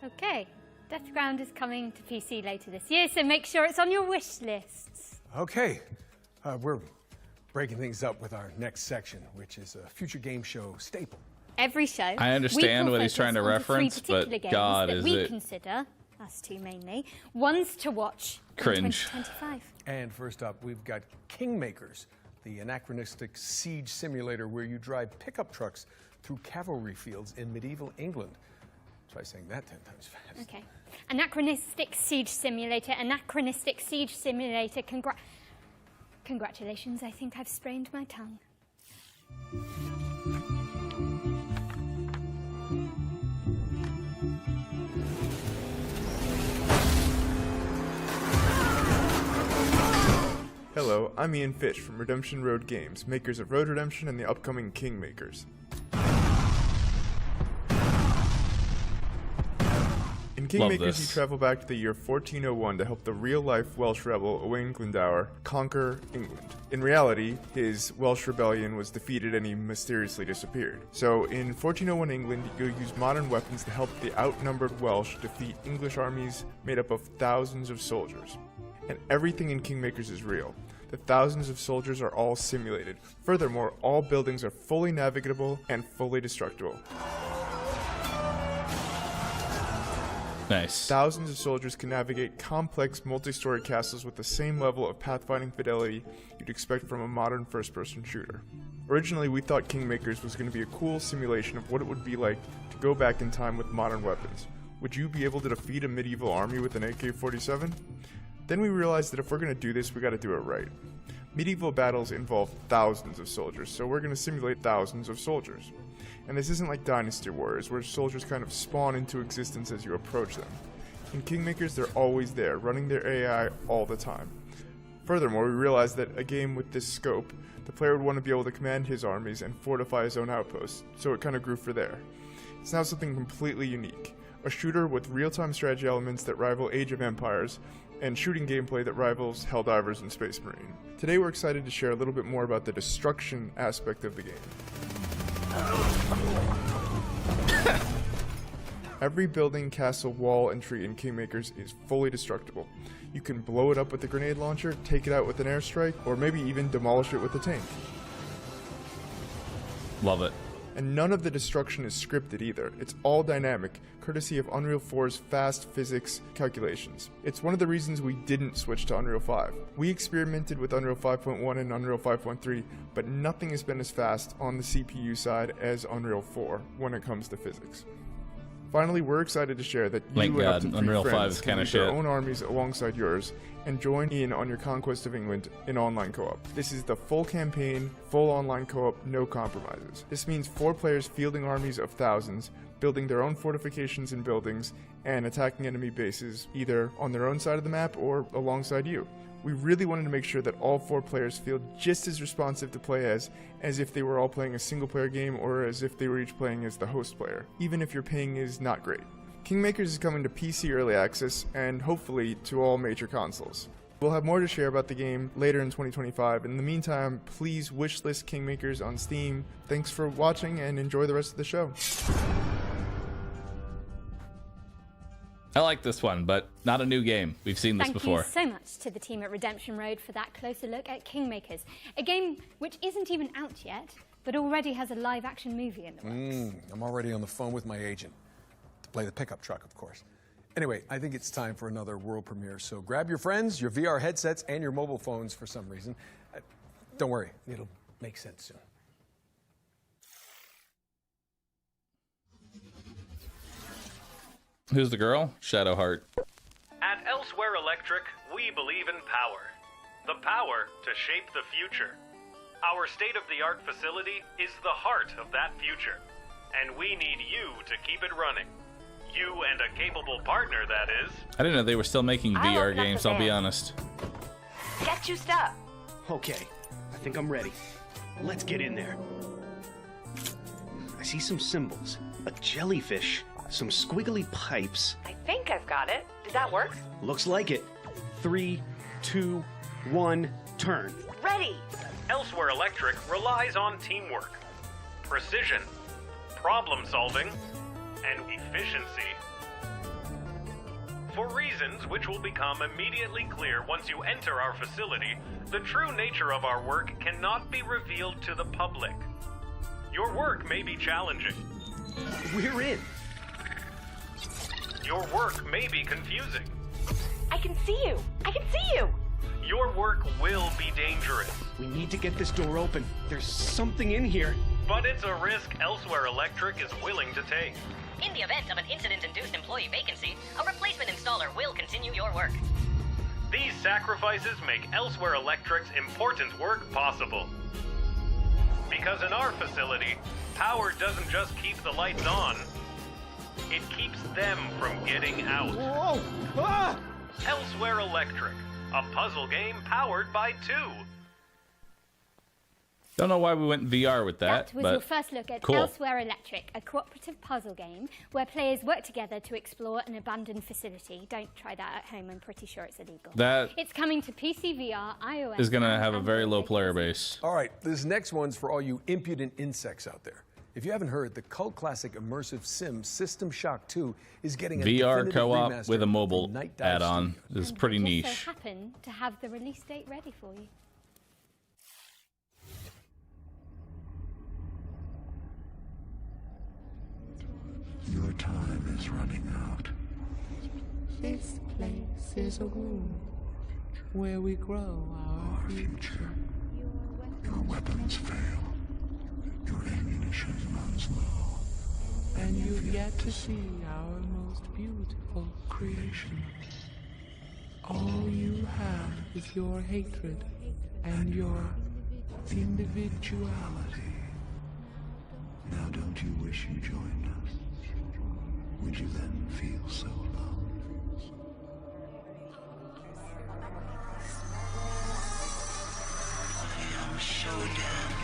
[SPEAKER 21] Okay, Death Ground is coming to PC later this year, so make sure it's on your wish lists.
[SPEAKER 22] Okay, we're breaking things up with our next section, which is a Future Game Show staple.
[SPEAKER 21] Every show,
[SPEAKER 1] I understand what he's trying to reference, but God, is
[SPEAKER 21] we
[SPEAKER 1] it
[SPEAKER 21] consider, us two mainly, ones to watch
[SPEAKER 1] Cringe.
[SPEAKER 21] in 2025.
[SPEAKER 22] And first up, we've got Kingmakers, the anachronistic siege simulator where you drive pickup trucks through cavalry fields in medieval England. Try saying that 10 times fast.
[SPEAKER 21] Okay. Anachronistic Siege Simulator. Congratulations, I think I've sprained my tongue.
[SPEAKER 3] Hello, I'm Ian Fish from Redemption Road Games, makers of Road Redemption and the upcoming Kingmakers. In Kingmakers, you travel back to the year 1401 to help the real-life Welsh rebel Owain Glendower conquer England. In reality, his Welsh rebellion was defeated and he mysteriously disappeared. So in 1401 England, you'll use modern weapons to help the outnumbered Welsh defeat English armies made up of thousands of soldiers. And everything in Kingmakers is real. The thousands of soldiers are all simulated. Furthermore, all buildings are fully navigable and fully destructible.
[SPEAKER 1] Nice.
[SPEAKER 3] Thousands of soldiers can navigate complex multi-story castles with the same level of pathfinding fidelity you'd expect from a modern first-person shooter. Originally, we thought Kingmakers was going to be a cool simulation of what it would be like to go back in time with modern weapons. Would you be able to defeat a medieval army with an AK-47? Then we realized that if we're going to do this, we got to do it right. Medieval battles involve thousands of soldiers, so we're going to simulate thousands of soldiers. And this isn't like Dynasty Warriors, where soldiers kind of spawn into existence as you approach them. In Kingmakers, they're always there, running their AI all the time. Furthermore, we realized that a game with this scope, the player would want to be able to command his armies and fortify his own outposts, so it kind of grew for there. It's now something completely unique. A shooter with real-time strategy elements that rival Age of Empires, and shooting gameplay that rivals Helldivers and Space Marine. Today we're excited to share a little bit more about the destruction aspect of the game. Every building, castle, wall, and tree in Kingmakers is fully destructible. You can blow it up with a grenade launcher, take it out with an airstrike, or maybe even demolish it with a tank.
[SPEAKER 1] Love it.
[SPEAKER 3] And none of the destruction is scripted either. It's all dynamic, courtesy of Unreal 4's fast physics calculations. It's one of the reasons we didn't switch to Unreal 5. We experimented with Unreal 5.1 and Unreal 5.3, but nothing has been as fast on the CPU side as Unreal 4 when it comes to physics. Finally, we're excited to share that
[SPEAKER 1] Thank
[SPEAKER 3] you and up
[SPEAKER 1] God,
[SPEAKER 3] to 3
[SPEAKER 1] Unreal 5
[SPEAKER 3] friends
[SPEAKER 1] is
[SPEAKER 3] can
[SPEAKER 1] kinda
[SPEAKER 3] lead their
[SPEAKER 1] shit.
[SPEAKER 3] own armies alongside yours and join in on your conquest of England in online co-op. This is the full campaign, full online co-op, no compromises. This means 4 players fielding armies of thousands, building their own fortifications and buildings, and attacking enemy bases either on their own side of the map or alongside you. We really wanted to make sure that all 4 players feel just as responsive to play as if they were all playing a single player game or as if they were each playing as the host player, even if your ping is not great. Kingmakers is coming to PC Early Access and hopefully to all major consoles. We'll have more to share about the game later in 2025. In the meantime, please wishlist Kingmakers on Steam. Thanks for watching and enjoy the rest of the show.
[SPEAKER 1] I like this one, but not a new game. We've seen this before.
[SPEAKER 21] Thank you so much to the team at Redemption Road for that closer look at Kingmakers, a game which isn't even out yet, but already has a live-action movie in the works.
[SPEAKER 22] I'm already on the phone with my agent. To play the pickup truck, of course. Anyway, I think it's time for another world premiere, so grab your friends, your VR headsets, and your mobile phones for some reason. Don't worry, it'll make sense soon.
[SPEAKER 1] Who's the girl? Shadowheart.
[SPEAKER 7] At Elsewhere Electric, we believe in power. The power to shape the future. Our state-of-the-art facility is the heart of that future, and we need you to keep it running. You and a capable partner, that is.
[SPEAKER 1] I didn't know they were still making
[SPEAKER 8] I'll
[SPEAKER 1] VR
[SPEAKER 8] open up
[SPEAKER 1] games,
[SPEAKER 8] the
[SPEAKER 1] I'll be
[SPEAKER 8] van.
[SPEAKER 1] honest.
[SPEAKER 8] Get juiced up.
[SPEAKER 11] Okay, I think I'm ready. Let's get in there. I see some symbols, a jellyfish, some squiggly pipes.
[SPEAKER 8] I think I've got it. Does that work?
[SPEAKER 11] Looks like it. 3, 2, 1, turn.
[SPEAKER 8] Ready.
[SPEAKER 7] Elsewhere Electric relies on teamwork, precision, problem solving, and efficiency. For reasons which will become immediately clear once you enter our facility, the true nature of our work cannot be revealed to the public. Your work may be challenging.
[SPEAKER 11] We're in.
[SPEAKER 7] Your work may be confusing.
[SPEAKER 8] I can see you. I can see you.
[SPEAKER 7] Your work will be dangerous.
[SPEAKER 11] We need to get this door open. There's something in here.
[SPEAKER 7] But it's a risk Elsewhere Electric is willing to take.
[SPEAKER 14] In the event of an incident-induced employee vacancy, a replacement installer will continue your work.
[SPEAKER 7] These sacrifices make Elsewhere Electric's important work possible. Because in our facility, power doesn't just keep the lights on, it keeps them from getting out.
[SPEAKER 11] Whoa! Ah!
[SPEAKER 7] Elsewhere Electric, a puzzle game powered by 2.
[SPEAKER 1] Don't know why we went VR with that,
[SPEAKER 21] That was
[SPEAKER 1] but
[SPEAKER 21] your first look at
[SPEAKER 1] cool.
[SPEAKER 21] Elsewhere Electric, a cooperative puzzle game where players work together to explore an abandoned facility. Don't try that at home, I'm pretty sure it's illegal.
[SPEAKER 1] That
[SPEAKER 21] It's coming to PC, VR, iOS.
[SPEAKER 1] is going to
[SPEAKER 21] and
[SPEAKER 1] have a very
[SPEAKER 21] Android
[SPEAKER 1] low player base.
[SPEAKER 22] All right, this next one's for all you impudent insects out there. If you haven't heard, the cult classic immersive sim System Shock 2 is getting a
[SPEAKER 1] VR
[SPEAKER 22] definitive
[SPEAKER 1] co-op
[SPEAKER 22] remaster
[SPEAKER 1] with a
[SPEAKER 22] from
[SPEAKER 1] mobile
[SPEAKER 22] Night Dive
[SPEAKER 1] add-on
[SPEAKER 22] Studios.
[SPEAKER 1] is pretty
[SPEAKER 21] Just
[SPEAKER 1] niche.
[SPEAKER 21] so happen to have the release date ready for you.
[SPEAKER 18] Your time is running out.
[SPEAKER 26] This place is a womb where we grow our future.
[SPEAKER 18] Your weapons fail. Your ammunition runs low.
[SPEAKER 26] And you've yet to see our most beautiful creation. All you have is your hatred and your individuality.
[SPEAKER 18] Now don't you wish you joined us? Would you then feel so alone? I am so damned.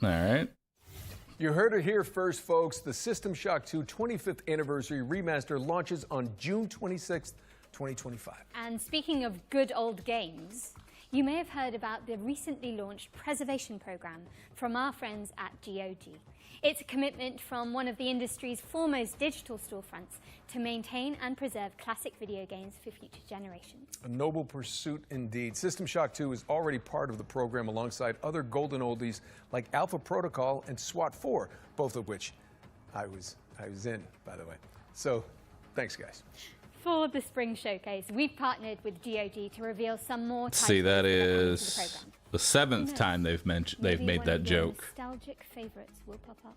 [SPEAKER 1] All right.
[SPEAKER 22] You heard it here first, folks. The System Shock 2 25th Anniversary Remaster launches on June 26th, 2025.
[SPEAKER 21] And speaking of good old games, you may have heard about the recently launched preservation program from our friends at GOG. It's a commitment from one of the industry's foremost digital storefronts to maintain and preserve classic video games for future generations.
[SPEAKER 22] A noble pursuit indeed. System Shock 2 is already part of the program alongside other golden oldies like Alpha Protocol and SWAT 4, both of which I was in, by the way. So, thanks, guys.
[SPEAKER 21] For the Spring Showcase, we've partnered with GOG to reveal some more titles.
[SPEAKER 1] See, that
[SPEAKER 21] the
[SPEAKER 1] is
[SPEAKER 21] program.
[SPEAKER 1] the 7th time they've made that joke.
[SPEAKER 21] Nostalgic favorites will pop up.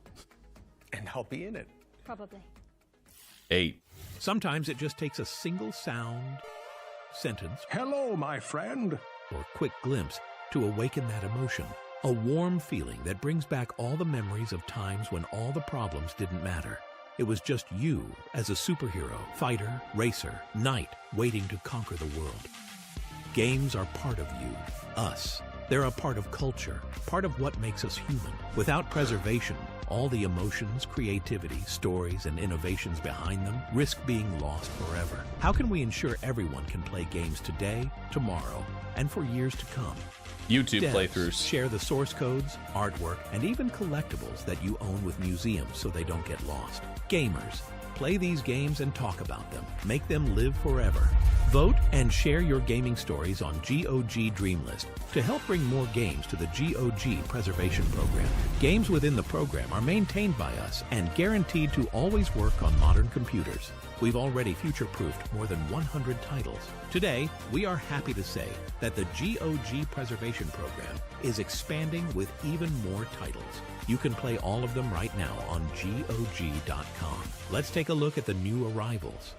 [SPEAKER 22] And I'll be in it.
[SPEAKER 21] Probably.
[SPEAKER 1] 8.
[SPEAKER 4] Sometimes it just takes a single sound, sentence,
[SPEAKER 18] hello, my friend,
[SPEAKER 4] or quick glimpse to awaken that emotion. A warm feeling that brings back all the memories of times when all the problems didn't matter. It was just you as a superhero, fighter, racer, knight, waiting to conquer the world. Games are part of you, us. They're a part of culture, part of what makes us human. Without preservation, all the emotions, creativity, stories, and innovations behind them risk being lost forever. How can we ensure everyone can play games today, tomorrow, and for years to come?
[SPEAKER 1] YouTube
[SPEAKER 4] Devs
[SPEAKER 1] playthroughs.
[SPEAKER 4] Share the source codes, artwork, and even collectibles that you own with museums so they don't get lost. Gamers, play these games and talk about them. Make them live forever. Vote and share your gaming stories on GOG Dreamlist to help bring more games to the GOG Preservation Program. Games within the program are maintained by us and guaranteed to always work on modern computers. We've already future-proofed more than 100 titles. Today, we are happy to say that the GOG Preservation Program is expanding with even more titles. You can play all of them right now on GOG.com. Let's take a look at the new arrivals.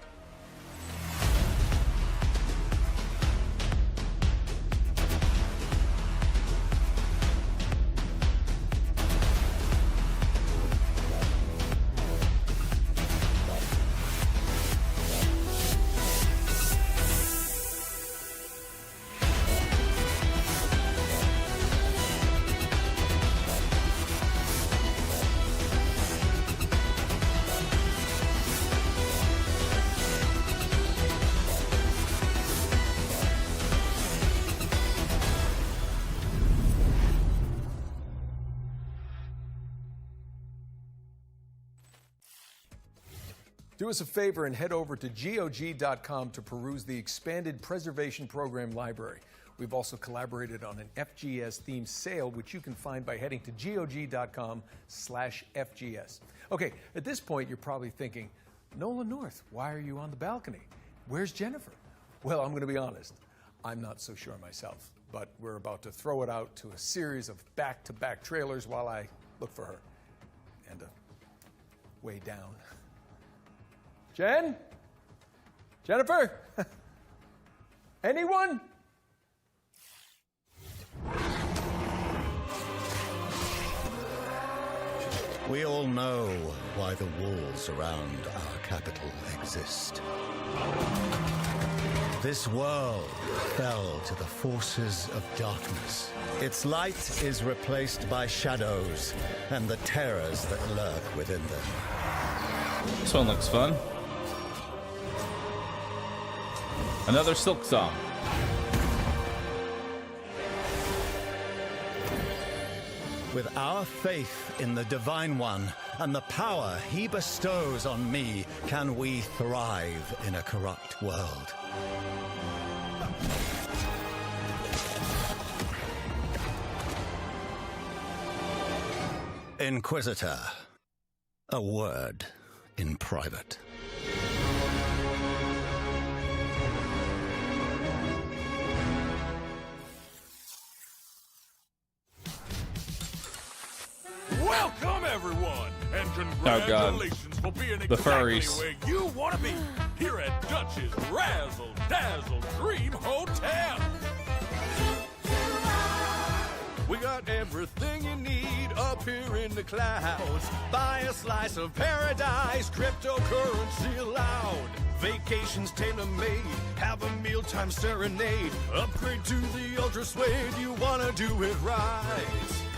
[SPEAKER 22] Do us a favor and head over to GOG.com to peruse the expanded Preservation Program library. We've also collaborated on an FGS-themed sale, which you can find by heading to GOG.com/FGS. Okay, at this point, you're probably thinking, Nolan North, why are you on the balcony? Where's Jennifer? Well, I'm going to be honest. I'm not so sure myself, but we're about to throw it out to a series of back-to-back trailers while I look for her. And way down. Jen? Jennifer? Anyone?
[SPEAKER 9] We all know why the walls around our capital exist. This world fell to the forces of darkness. Its light is replaced by shadows and the terrors that lurk within them.
[SPEAKER 1] This one looks fun. Another Silk song.
[SPEAKER 9] With our faith in the Divine One and the power he bestows on me, can we thrive in a corrupt world. Inquisitor, a word in private.
[SPEAKER 10] Welcome, everyone, and
[SPEAKER 1] God.
[SPEAKER 10] congratulations for being
[SPEAKER 1] The
[SPEAKER 10] exactly
[SPEAKER 1] furries.
[SPEAKER 10] where you want to be here at Dutch's Razzle Dazzle Dream Hotel. We got everything you need up here in the clouds. Buy a slice of paradise, cryptocurrency allowed. Vacations tailor-made, have a mealtime serenade. Upgrade to the ultra suede, you wanna do it right.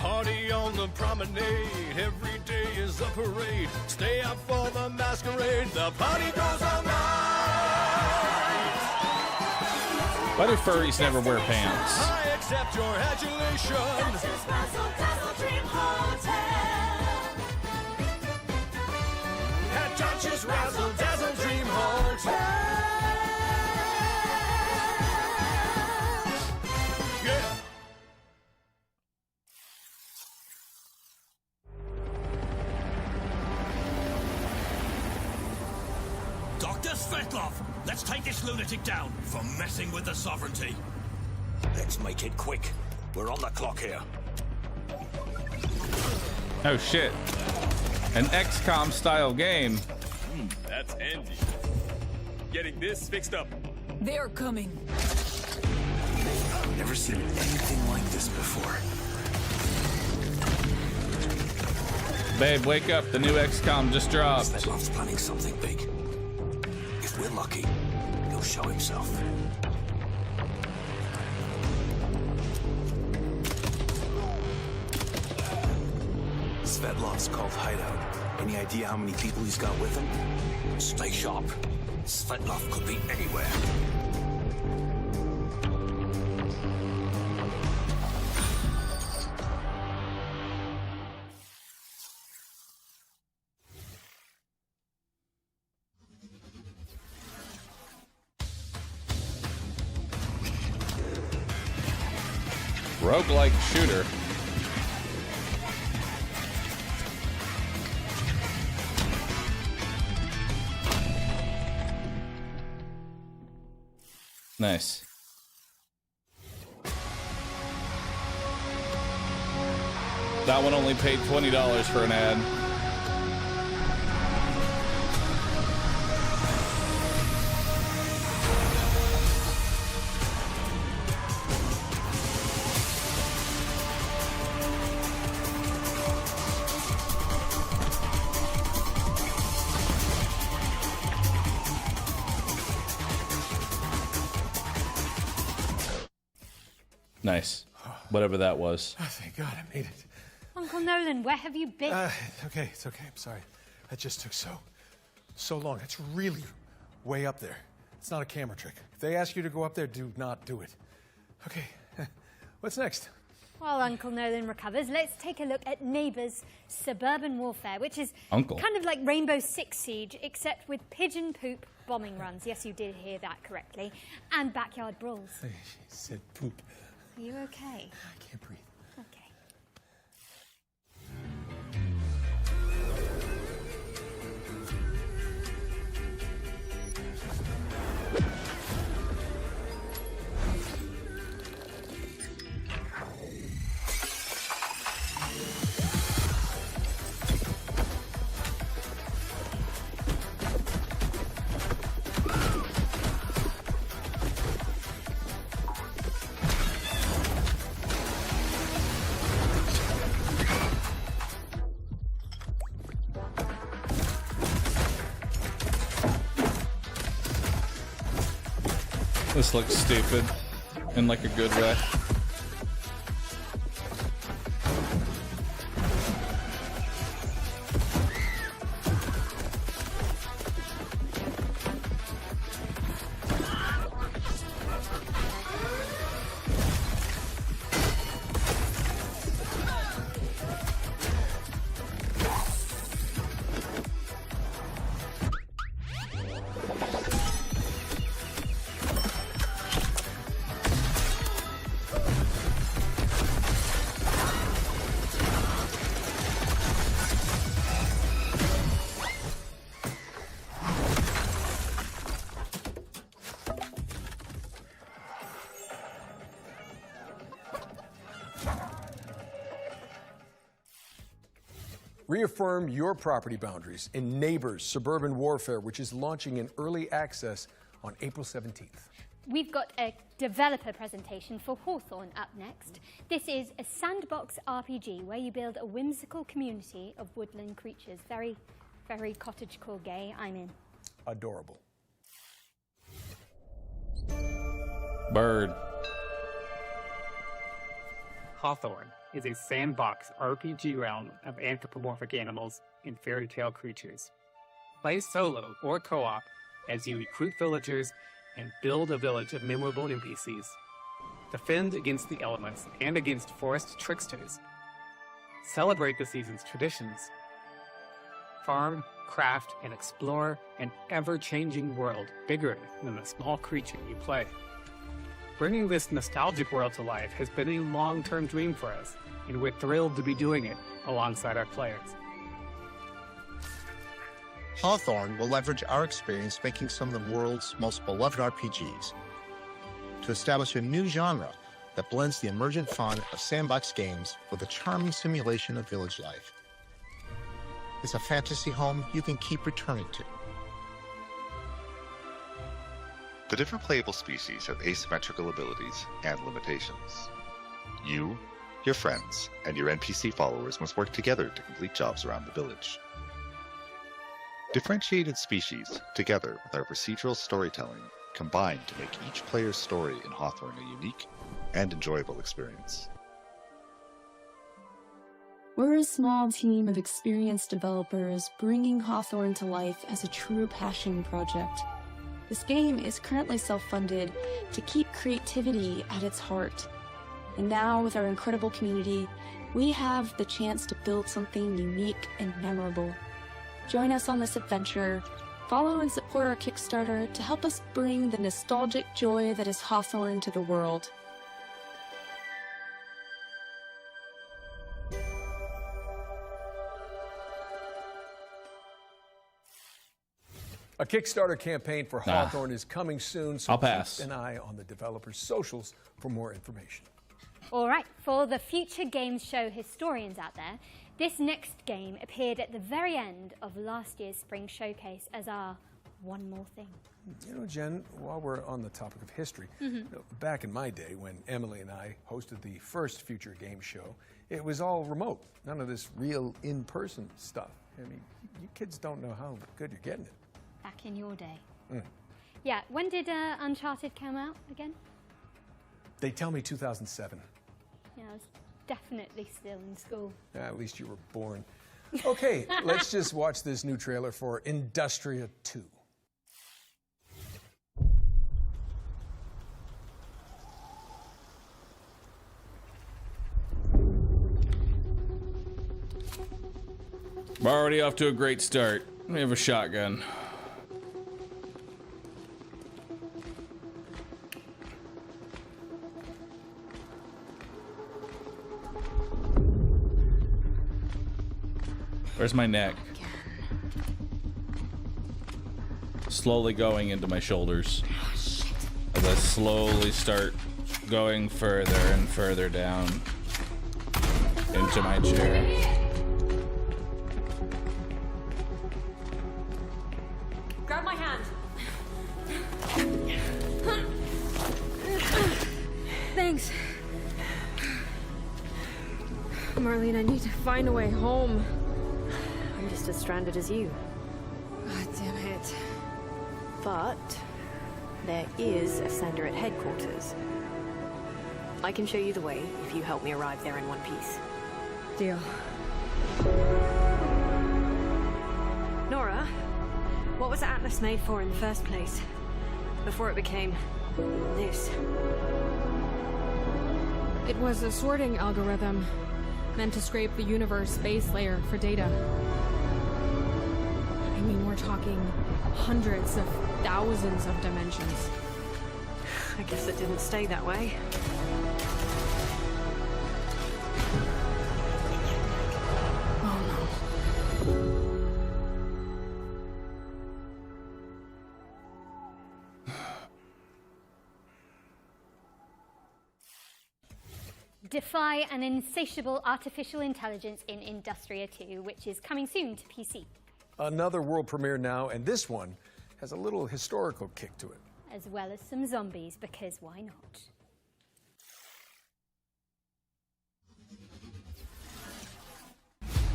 [SPEAKER 10] Party on the promenade, every day is a parade. Stay up for the masquerade, the party goes all night.
[SPEAKER 1] Why do furries never wear pants?
[SPEAKER 10] I accept your adulation. At Dutch's Razzle Dazzle Dream Hotel. Yeah.
[SPEAKER 2] Dr. Svetlov, let's take this lunatic down for messing with the sovereignty. Let's make it quick. We're on the clock here.
[SPEAKER 1] Oh shit. An XCOM style game.
[SPEAKER 13] That's handy. Getting this fixed up.
[SPEAKER 16] They're coming.
[SPEAKER 2] Never seen anything like this before.
[SPEAKER 1] Babe, wake up. The new XCOM just dropped.
[SPEAKER 2] Svetlov's planning something big. If we're lucky, he'll show himself. Svetlov's called hideout. Any idea how many people he's got with him? Stay sharp. Svetlov could be anywhere.
[SPEAKER 1] Roguelike shooter. Nice. That one only paid $20 for an ad. Nice. Whatever that was.
[SPEAKER 22] Oh, thank God I made it.
[SPEAKER 21] Uncle Nolan, where have you been?
[SPEAKER 22] Okay, it's okay. I'm sorry. That just took so long. It's really way up there. It's not a camera trick. If they ask you to go up there, do not do it. Okay, what's next?
[SPEAKER 21] While Uncle Nolan recovers, let's take a look at Neighbours Suburban Warfare, which is
[SPEAKER 1] Uncle.
[SPEAKER 21] kind of like Rainbow Six Siege, except with pigeon poop bombing runs. Yes, you did hear that correctly. And backyard brawls.
[SPEAKER 22] She said poop.
[SPEAKER 21] Are you okay?
[SPEAKER 22] I can't breathe.
[SPEAKER 21] Okay.
[SPEAKER 1] This looks stupid in like a good way.
[SPEAKER 22] Reaffirm your property boundaries in Neighbors Suburban Warfare, which is launching in early access on April 17th.
[SPEAKER 21] We've got a developer presentation for Hawthorne up next. This is a sandbox RPG where you build a whimsical community of woodland creatures. Very, very cottagecore gay. I'm in.
[SPEAKER 22] Adorable.
[SPEAKER 1] Bird.
[SPEAKER 17] Hawthorne,
[SPEAKER 15] is a sandbox RPG realm of anthropomorphic animals and fairy tale creatures. Play solo or co-op as you recruit villagers and build a village of memorable NPCs. Defend against the elements and against forest tricksters. Celebrate the season's traditions. Farm, craft, and explore an ever-changing world bigger than the small creature you play. Bringing this nostalgic world to life has been a long-term dream for us, and we're thrilled to be doing it alongside our players.
[SPEAKER 16] Hawthorne will leverage our experience making some of the world's most beloved RPGs to establish a new genre that blends the emergent fun of sandbox games with a charming simulation of village life. It's a fantasy home you can keep returning to.
[SPEAKER 17] The different playable species have asymmetrical abilities and limitations. You, your friends, and your NPC followers must work together to complete jobs around the village. Differentiated species, together with our procedural storytelling, combine to make each player's story in Hawthorne a unique and enjoyable experience.
[SPEAKER 20] We're a small team of experienced developers bringing Hawthorne to life as a true passion project. This game is currently self-funded to keep creativity at its heart. And now, with our incredible community, we have the chance to build something unique and memorable. Join us on this adventure. Follow and support our Kickstarter to help us bring the nostalgic joy that is Hawthorne to the world.
[SPEAKER 22] A Kickstarter campaign for Hawthorne is coming soon, so
[SPEAKER 1] I'll pass.
[SPEAKER 22] keep an eye on the developer's socials for more information.
[SPEAKER 21] All right, for the future games show historians out there, this next game appeared at the very end of last year's Spring Showcase as our one more thing.
[SPEAKER 22] You know, Jen, while we're on the topic of history, back in my day when Emily and I hosted the first Future Games show, it was all remote. None of this real in-person stuff. I mean, you kids don't know how good you're getting it.
[SPEAKER 21] Back in your day. Yeah, when did Uncharted come out again?
[SPEAKER 22] They tell me 2007.
[SPEAKER 21] Yeah, I was definitely still in school.
[SPEAKER 22] At least you were born. Okay, let's just watch this new trailer for Industria 2.
[SPEAKER 1] We're already off to a great start. We have a shotgun. Where's my neck? Slowly going into my shoulders. As I slowly start going further and further down into my chair.
[SPEAKER 8] Grab my hand.
[SPEAKER 23] Thanks. Marlene, I need to find a way home.
[SPEAKER 8] I'm just as stranded as you.
[SPEAKER 23] God damn it.
[SPEAKER 8] But there is a sender at headquarters. I can show you the way if you help me arrive there in one piece.
[SPEAKER 23] Deal.
[SPEAKER 8] Nora, what was Atlas made for in the first place? Before it became this?
[SPEAKER 23] It was a sorting algorithm meant to scrape the universe base layer for data. I mean, we're talking hundreds of thousands of dimensions.
[SPEAKER 8] I guess it didn't stay that way.
[SPEAKER 21] Defy an insatiable artificial intelligence in Industria 2, which is coming soon to PC.
[SPEAKER 22] Another world premiere now, and this one has a little historical kick to it.
[SPEAKER 21] As well as some zombies, because why not?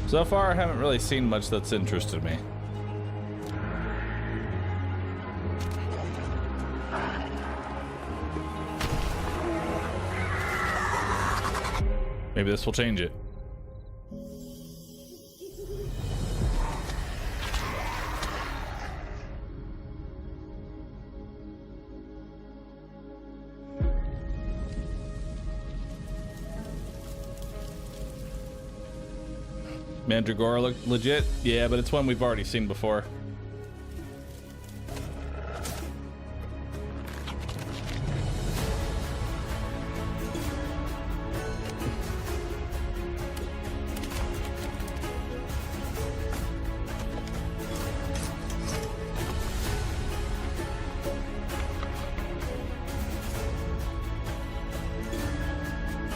[SPEAKER 1] So far, I haven't really seen much that's interested me. Maybe this will change it. Mandragora look legit? Yeah, but it's one we've already seen before.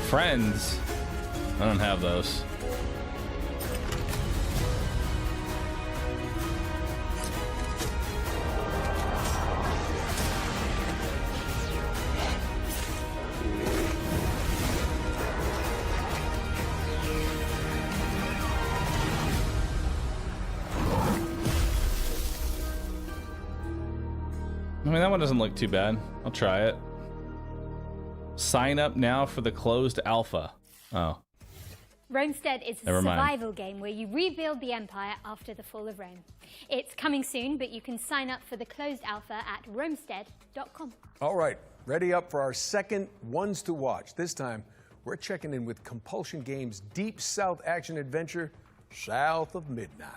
[SPEAKER 1] Friends? I don't have those. I mean, that one doesn't look too bad. I'll try it. Sign up now for the closed alpha. Oh.
[SPEAKER 21] Romestead is a survival game where you rebuild the empire after the fall of Rome. It's coming soon, but you can sign up for the closed alpha at romestead.com.
[SPEAKER 22] All right, ready up for our second Ones to Watch. This time, we're checking in with Compulsion Games' Deep South action adventure, South of Midnight.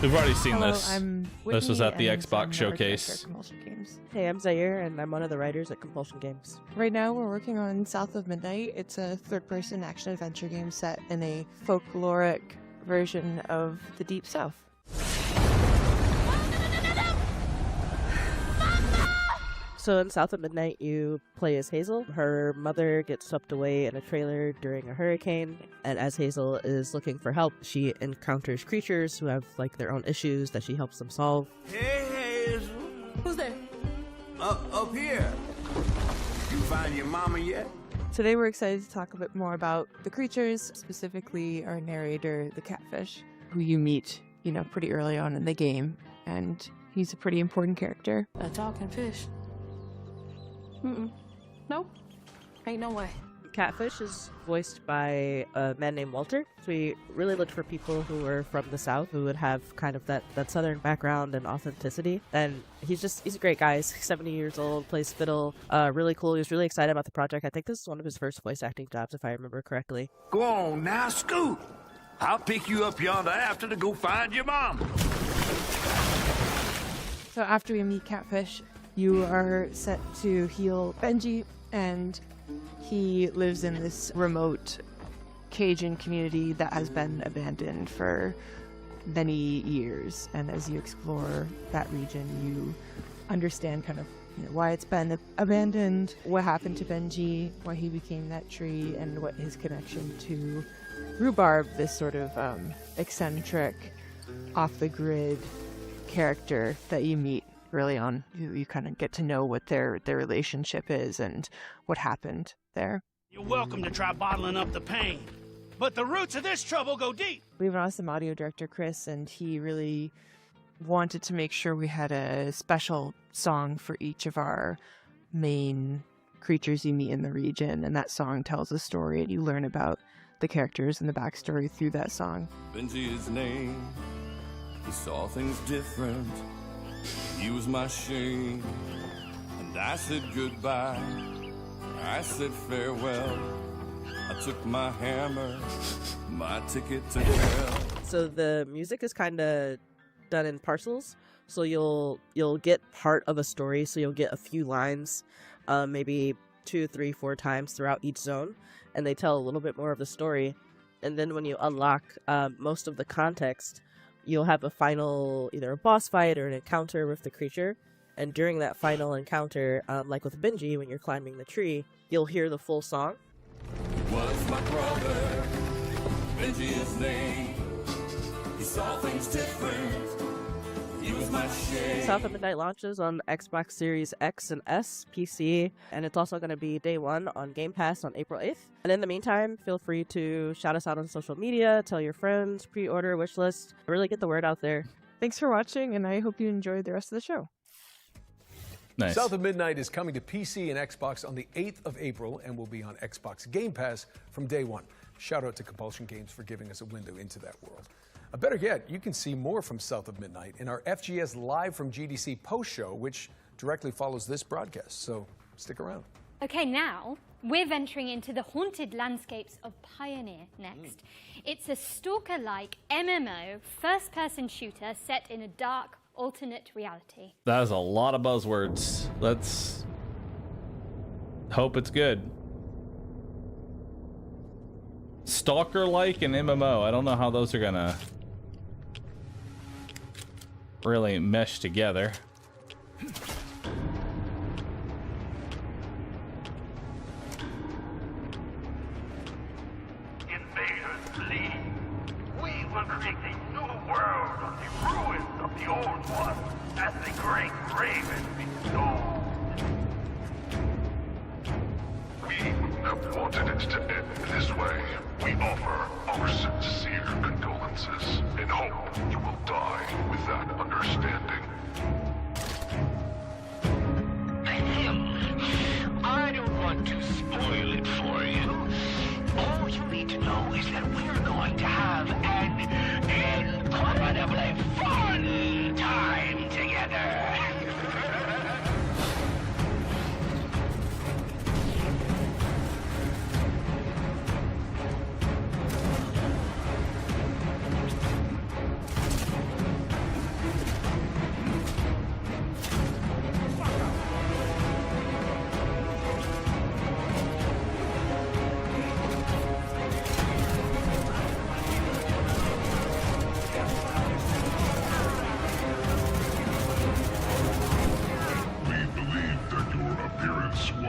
[SPEAKER 1] We've already seen this.
[SPEAKER 5] I'm
[SPEAKER 1] This was
[SPEAKER 5] Whitney,
[SPEAKER 1] at the
[SPEAKER 5] and
[SPEAKER 1] Xbox
[SPEAKER 5] I'm
[SPEAKER 1] showcase.
[SPEAKER 5] at Compulsion Games.
[SPEAKER 6] Hey, I'm Zaire, and I'm one of the writers at Compulsion Games.
[SPEAKER 5] Right now, we're working on South of Midnight. It's a third-person action-adventure game set in a folkloric version of the Deep South.
[SPEAKER 6] So in South of Midnight, you play as Hazel. Her mother gets swept away in a trailer during a hurricane, and as Hazel is looking for help, she encounters creatures who have like their own issues that she helps them solve.
[SPEAKER 12] Hey, Hazel. Who's there? Up here. You find your mama yet?
[SPEAKER 5] Today, we're excited to talk a bit more about the creatures, specifically our narrator, the catfish, who you meet, pretty early on in the game, and he's a pretty important character.
[SPEAKER 19] A talking fish. Nope. Ain't no way.
[SPEAKER 6] Catfish is voiced by a man named Walter. So we really looked for people who were from the South who would have kind of that southern background and authenticity. And he's a great guy. He's 70 years old, plays fiddle, really cool. He was really excited about the project. I think this is one of his first voice acting jobs, if I remember correctly.
[SPEAKER 12] Go on now, scoot. I'll pick you up yonder after to go find your mom.
[SPEAKER 5] So after we meet Catfish, you are set to heal Benji, and he lives in this remote Cajun community that has been abandoned for many years. And as you explore that region, you understand kind of why it's been abandoned, what happened to Benji, why he became that tree, and what his connection to Rhubarb, this sort of eccentric, off-the-grid character that you meet early on. You kind of get to know what their relationship is and what happened there.
[SPEAKER 24] You're welcome to try bottling up the pain, but the roots of this trouble go deep.
[SPEAKER 5] We have an awesome audio director, Chris, and he really wanted to make sure we had a special song for each of our main creatures you meet in the region, and that song tells a story, and you learn about the characters and the backstory through that song.
[SPEAKER 10] Benji his name, he saw things different. He was my shame, and I said goodbye. I said farewell. I took my hammer, my ticket to hell.
[SPEAKER 6] So the music is kind of done in parcels. So you'll get part of a story. So you'll get a few lines, maybe 2, 3, 4 times throughout each zone, and they tell a little bit more of the story. And then when you unlock most of the context, you'll have a final, either a boss fight or an encounter with the creature. And during that final encounter, like with Benji, when you're climbing the tree, you'll hear the full song.
[SPEAKER 10] Was my brother, Benji his name. He saw things different.
[SPEAKER 6] South of Midnight launches on Xbox Series X and S, PC, and it's also going to be day one on Game Pass on April 8th. And in the meantime, feel free to shout us out on social media, tell your friends, pre-order, wishlist, really get the word out there.
[SPEAKER 5] Thanks for watching, and I hope you enjoyed the rest of the show.
[SPEAKER 1] Nice.
[SPEAKER 22] South of Midnight is coming to PC and Xbox on the 8th of April and will be on Xbox Game Pass from day one. Shout out to Compulsion Games for giving us a window into that world. Better yet, you can see more from South of Midnight in our FGS Live from GDC post show, which directly follows this broadcast, so stick around.
[SPEAKER 21] Okay, now we're venturing into the haunted landscapes of Pioneer next. It's a stalker-like MMO, first-person shooter set in a dark, alternate reality.
[SPEAKER 1] That is a lot of buzzwords. Let's hope it's good. Stalker-like and MMO. I don't know how those are gonna really mesh together.
[SPEAKER 3] Invaders flee. We will create a new world on the ruins of the old one, as the great raven bestowed.
[SPEAKER 18] We have wanted it to end this way. We offer our sincere condolences and hope you will die with that understanding.
[SPEAKER 3] I don't want to spoil it for you. All you need to know is that we're going to have an incredibly fun time together.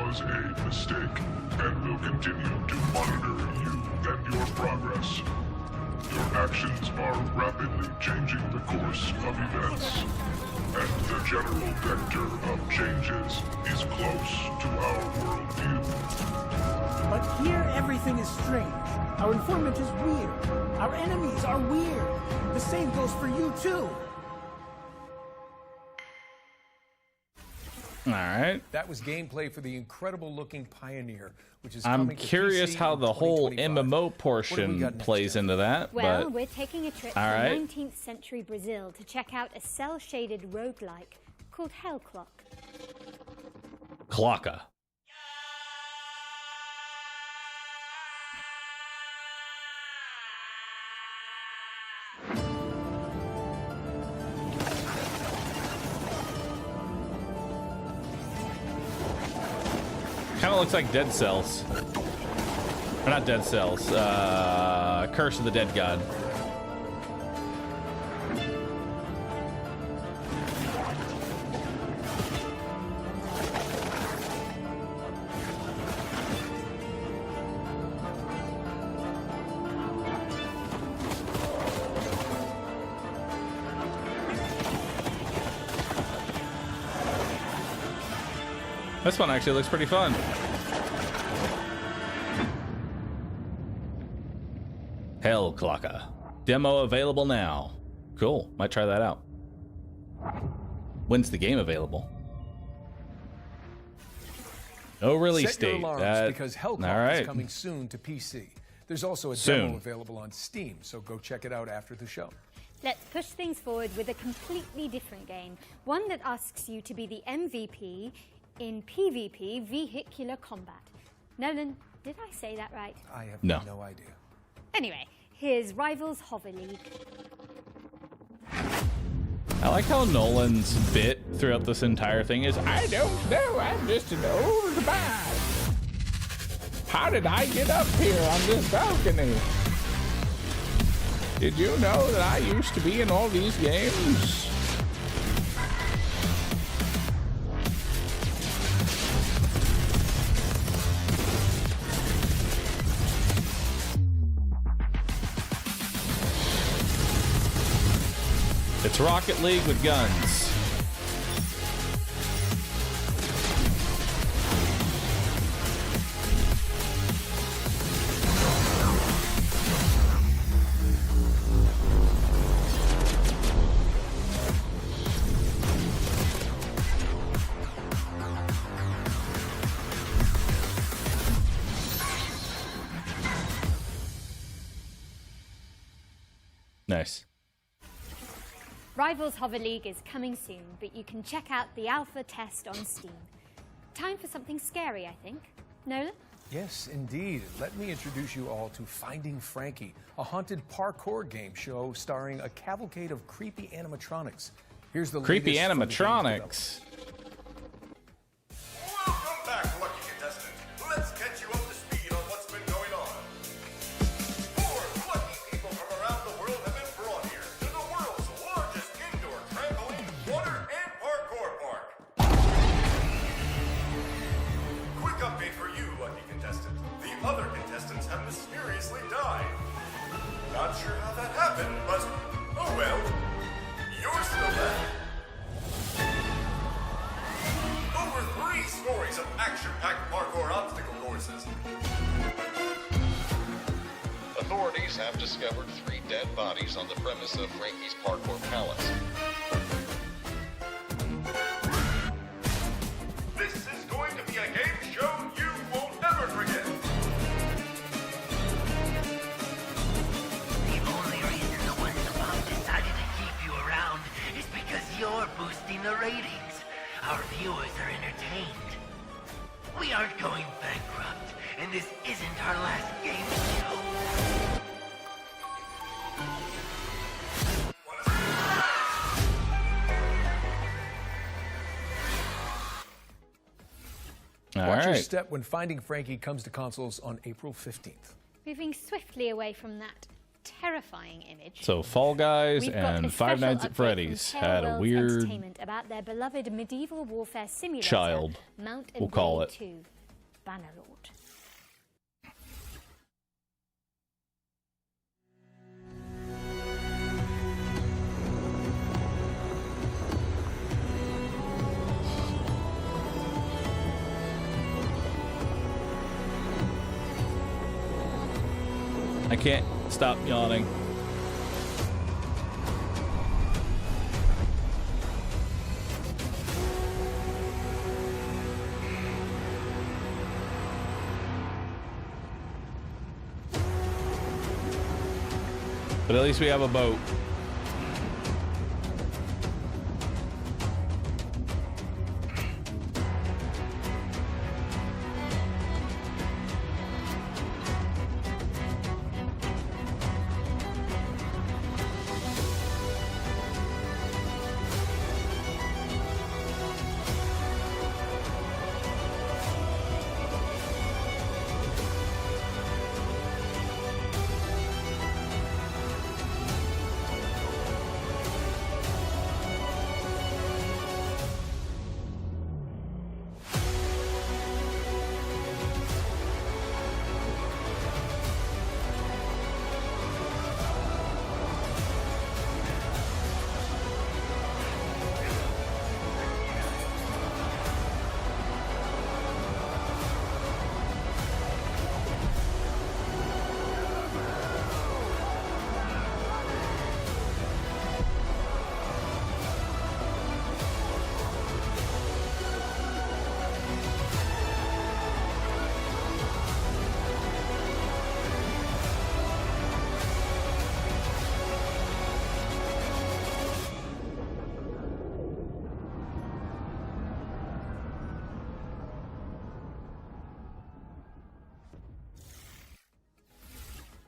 [SPEAKER 18] Was a mistake, and will continue to monitor you and your progress. Your actions are rapidly changing the course of events, and the general vector of changes is close to our worldview.
[SPEAKER 7] But here everything is strange. Our informant is weird. Our enemies are weird. The same goes for you too.
[SPEAKER 1] All right.
[SPEAKER 22] That was gameplay for the incredible-looking Pioneer, which is
[SPEAKER 1] I'm
[SPEAKER 22] coming to
[SPEAKER 1] curious
[SPEAKER 22] PC
[SPEAKER 1] how
[SPEAKER 22] in
[SPEAKER 1] the whole
[SPEAKER 22] 2025.
[SPEAKER 1] MMO portion plays into that.
[SPEAKER 21] Well,
[SPEAKER 1] but
[SPEAKER 21] we're taking a trip
[SPEAKER 1] all
[SPEAKER 21] to
[SPEAKER 1] right.
[SPEAKER 21] 19th century Brazil to check out a cell-shaded roguelike called Hell Clock.
[SPEAKER 1] Clocka. Kind of looks like Dead Cells. Or not Dead Cells. Curse of the Dead God. This one actually looks pretty fun. Hell Clocka. Demo available now. Cool. Might try that out. When's the game available? No release
[SPEAKER 22] Set your
[SPEAKER 1] date.
[SPEAKER 22] alarms because Hell Clock
[SPEAKER 1] all right.
[SPEAKER 22] is coming soon to PC. There's also a
[SPEAKER 1] Soon.
[SPEAKER 22] demo available on Steam, so go check it out after the show.
[SPEAKER 21] Let's push things forward with a completely different game. One that asks you to be the MVP in PvP vehicular combat. Nolan, did I say that right?
[SPEAKER 22] I have
[SPEAKER 1] No.
[SPEAKER 22] no idea.
[SPEAKER 21] Anyway, here's Rivals Hover League.
[SPEAKER 1] I like how Nolan's bit throughout this entire thing is, I don't know, I'm just an old man. How did I get up here on this balcony? Did you know that I used to be in all these games? It's It's Rocket League with guns. Nice.
[SPEAKER 21] Rivals Hover League is coming soon, but you can check out the alpha test on Steam. Time for something scary, I think. Nolan?
[SPEAKER 22] Yes, indeed. Let me introduce you all to Finding Frankie, a haunted parkour game show starring a cavalcade of creepy animatronics. Here's the
[SPEAKER 1] creepy
[SPEAKER 22] latest from the
[SPEAKER 1] animatronics.
[SPEAKER 4] Welcome back, lucky contestant. Let's catch you up to speed on what's been going on. 4 lucky people from around the world have been brought here to the world's largest indoor trampoline, water, and parkour park. Quick update for you, lucky contestant. The other contestants have mysteriously died. Not sure how that happened, but oh well. You're still left. Over 3 stories of action-packed parkour obstacle courses.
[SPEAKER 9] Authorities have discovered 3 dead bodies on the premise of Frankie's Parkour Palace.
[SPEAKER 4] This is going to be a game show you won't ever forget.
[SPEAKER 3] The only reason the ones above decided to keep you around is because you're boosting the ratings. Our viewers are entertained. We aren't going bankrupt, and this isn't our last game show.
[SPEAKER 22] Watch your
[SPEAKER 1] right.
[SPEAKER 22] step when Finding Frankie comes to consoles on April 15th.
[SPEAKER 21] Moving swiftly away from that terrifying image.
[SPEAKER 1] So Fall Guys
[SPEAKER 21] We've got a
[SPEAKER 1] and Five
[SPEAKER 21] special
[SPEAKER 1] Nights at
[SPEAKER 21] update
[SPEAKER 1] Freddy's
[SPEAKER 21] from
[SPEAKER 1] had a
[SPEAKER 21] Tailworld's
[SPEAKER 1] weird
[SPEAKER 21] Entertainment about their beloved medieval warfare simulator,
[SPEAKER 1] child,
[SPEAKER 21] Mount
[SPEAKER 1] we'll call
[SPEAKER 21] Blade
[SPEAKER 1] it.
[SPEAKER 21] 2, Bannerlord.
[SPEAKER 1] I can't stop yawning. But at least we have a boat.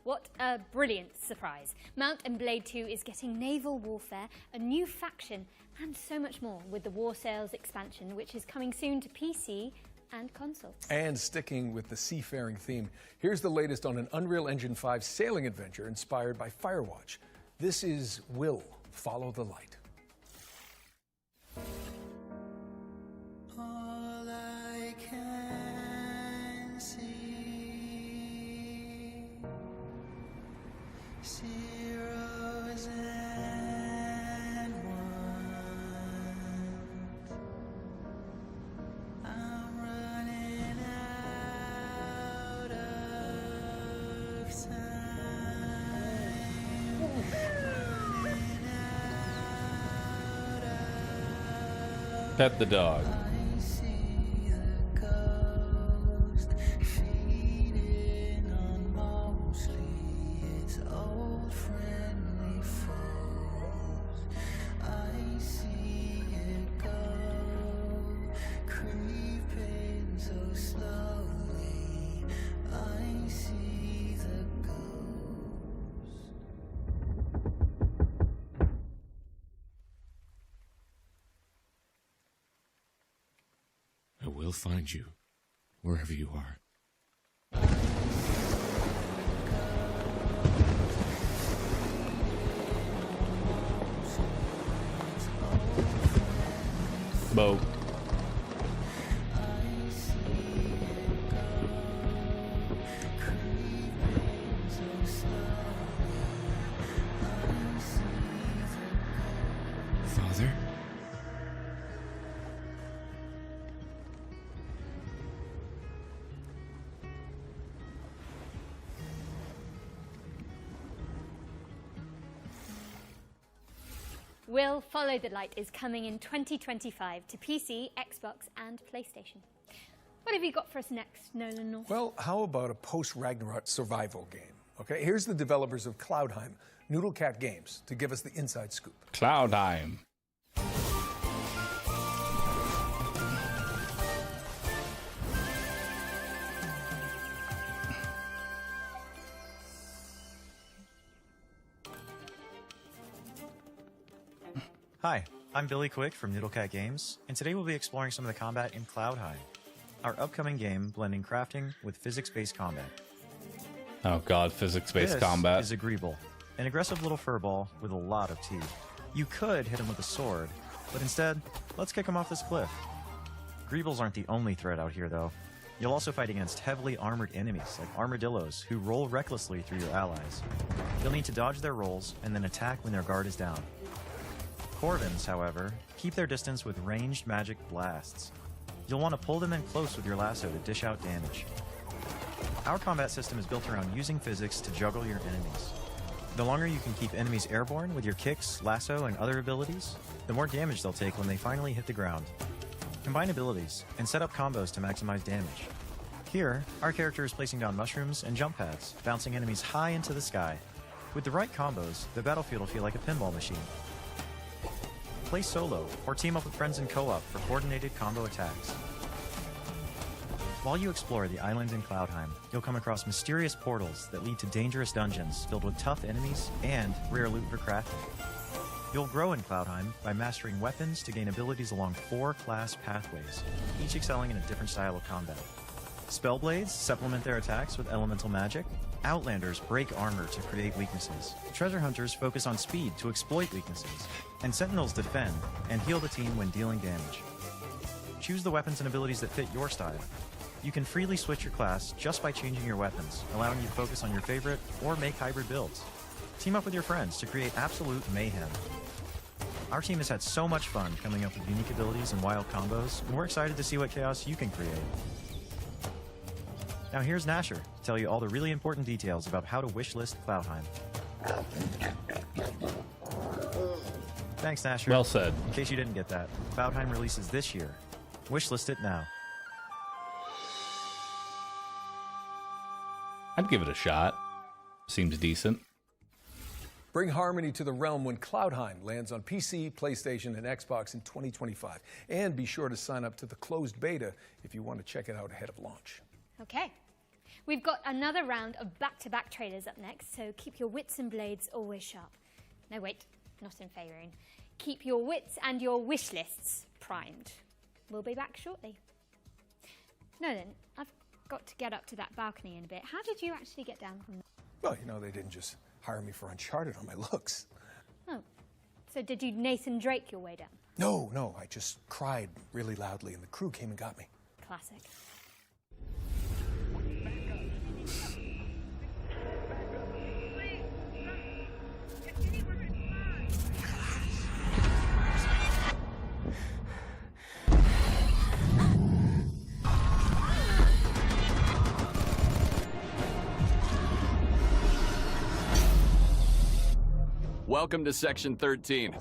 [SPEAKER 21] What a brilliant surprise. Mount and Blade 2 is getting naval warfare, a new faction, and so much more with the War Sails expansion, which is coming soon to PC and consoles.
[SPEAKER 22] And sticking with the seafaring theme, here's the latest on an Unreal Engine 5 sailing adventure inspired by Firewatch. This is Will, Follow the Light.
[SPEAKER 11] All I can see, zeros and
[SPEAKER 1] Pet the dog.
[SPEAKER 2] I will find you, wherever you are.
[SPEAKER 1] Bo.
[SPEAKER 2] Father?
[SPEAKER 21] Will Follow the Light is coming in 2025 to PC, Xbox, and PlayStation. What have you got for us next, Nolan North?
[SPEAKER 22] Well, how about a post-Ragnarok survival game? Okay, here's the developers of Cloudheim, Noodlecat Games, to give us the inside scoop.
[SPEAKER 1] Cloudheim.
[SPEAKER 13] Hi, I'm Billy Quick from Noodlecat Games, and today we'll be exploring some of the combat in Cloudheim, our upcoming game blending crafting with physics-based combat.
[SPEAKER 1] Oh god, physics-based combat.
[SPEAKER 13] This is a Greeble, an aggressive little furball with a lot of teeth. You could hit him with a sword, but instead, let's kick him off this cliff. Greebles aren't the only threat out here, though. You'll also fight against heavily armored enemies, like armadillos, who roll recklessly through your allies. You'll need to dodge their rolls and then attack when their guard is down. Corvins, however, keep their distance with ranged magic blasts. You'll want to pull them in close with your lasso to dish out damage. Our combat system is built around using physics to juggle your enemies. The longer you can keep enemies airborne with your kicks, lasso, and other abilities, the more damage they'll take when they finally hit the ground. Combine abilities and set up combos to maximize damage. Here, our character is placing down mushrooms and jump pads, bouncing enemies high into the sky. With the right combos, the battlefield will feel like a pinball machine. Play solo, or team up with friends in co-op for coordinated combo attacks. While you explore the islands in Cloudheim, you'll come across mysterious portals that lead to dangerous dungeons filled with tough enemies and rare loot for crafting. You'll grow in Cloudheim by mastering weapons to gain abilities along 4 class pathways, each excelling in a different style of combat. Spellblades supplement their attacks with elemental magic. Outlanders break armor to create weaknesses. Treasure hunters focus on speed to exploit weaknesses. And sentinels defend and heal the team when dealing damage. Choose the weapons and abilities that fit your style. You can freely switch your class just by changing your weapons, allowing you to focus on your favorite or make hybrid builds. Team up with your friends to create absolute mayhem. Our team has had so much fun coming up with unique abilities and wild combos, and we're excited to see what chaos you can create. Now here's Nasher to tell you all the really important details about how to wishlist Cloudheim. Thanks, Nasher.
[SPEAKER 1] Well said.
[SPEAKER 13] In case you didn't get that, Cloudheim releases this year. Wishlist it now.
[SPEAKER 1] I'd give it a shot. Seems decent.
[SPEAKER 22] Bring harmony to the realm when Cloudheim lands on PC, PlayStation, and Xbox in 2025. And be sure to sign up to the closed beta if you want to check it out ahead of launch.
[SPEAKER 21] Okay. We've got another round of back-to-back trailers up next, so keep your wits and blades always sharp. No, wait, not in Faerun. Keep your wits and your wish lists primed. We'll be back shortly. Nolan, I've got to get up to that balcony in a bit. How did you actually get down from there?
[SPEAKER 22] Well, you know, they didn't just hire me for Uncharted on my looks.
[SPEAKER 21] Oh, so did you Nathan Drake your way down?
[SPEAKER 22] No, I just cried really loudly and the crew came and got me.
[SPEAKER 21] Classic.
[SPEAKER 14] Welcome to Section 13.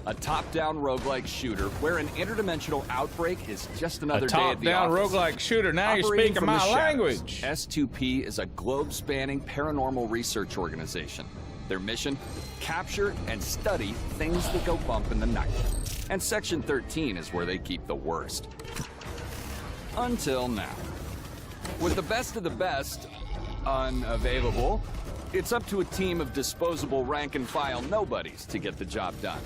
[SPEAKER 14] A top-down roguelike shooter where an interdimensional outbreak is just another
[SPEAKER 1] A
[SPEAKER 14] day at the
[SPEAKER 1] top-down
[SPEAKER 14] office.
[SPEAKER 1] roguelike shooter. Now you're
[SPEAKER 14] Operating
[SPEAKER 1] speaking
[SPEAKER 14] from
[SPEAKER 1] my
[SPEAKER 14] the shadows,
[SPEAKER 1] language.
[SPEAKER 14] S2P is a globe-spanning paranormal research organization. Their mission? Capture and study things that go bump in the night. And Section 13 is where they keep the worst. Until now. With the best of the best unavailable, it's up to a team of disposable rank-and-file nobodies to get the job done.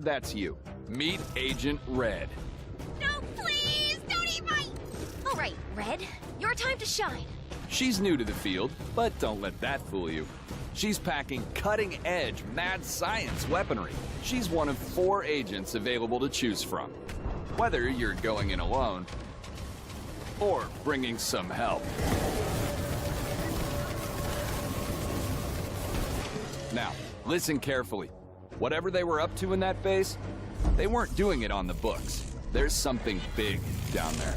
[SPEAKER 14] That's you. Meet Agent Red.
[SPEAKER 15] No, please! Don't eat my... All right, Red. Your time to shine.
[SPEAKER 14] She's new to the field, but don't let that fool you. She's packing cutting-edge mad science weaponry. She's one of 4 agents available to choose from. Whether you're going in alone or bringing some help. Now, listen carefully. Whatever they were up to in that base, they weren't doing it on the books. There's something big down there.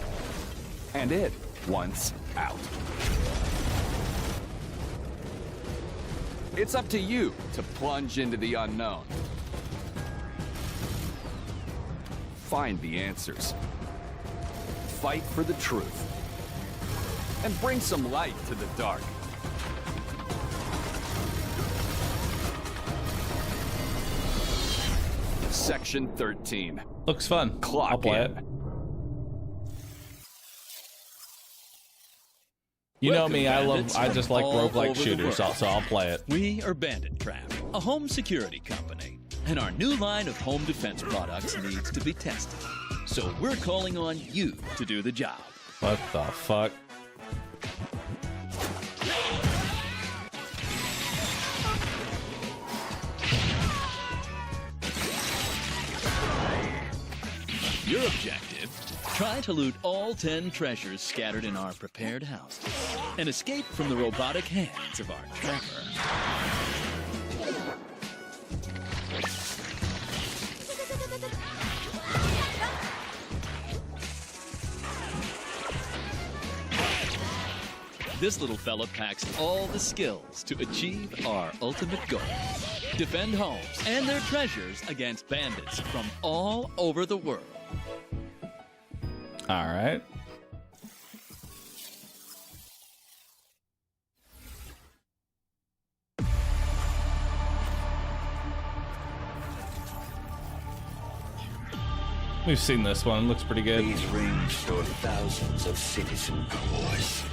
[SPEAKER 14] And it wants out. It's up to you to plunge into the unknown. Find the answers. Fight for the truth. And bring some light to the dark. Section 13.
[SPEAKER 1] Looks fun.
[SPEAKER 14] Clock
[SPEAKER 1] I'll play
[SPEAKER 14] in.
[SPEAKER 1] it. You know me, I just like roguelike shooters, so I'll play it.
[SPEAKER 16] We are Bandit Trap, a home security company, and our new line of home defense products needs to be tested. So we're calling on you to do the job.
[SPEAKER 1] What the fuck?
[SPEAKER 16] Your objective, try to loot all 10 treasures scattered in our prepared houses and escape from the robotic hands of our trapper. This little fella packs all the skills to achieve our ultimate goal. Defend homes and their treasures against bandits from all over the world.
[SPEAKER 1] All right. We've seen this one. Looks pretty good.
[SPEAKER 3] These rings store thousands of citizen cores.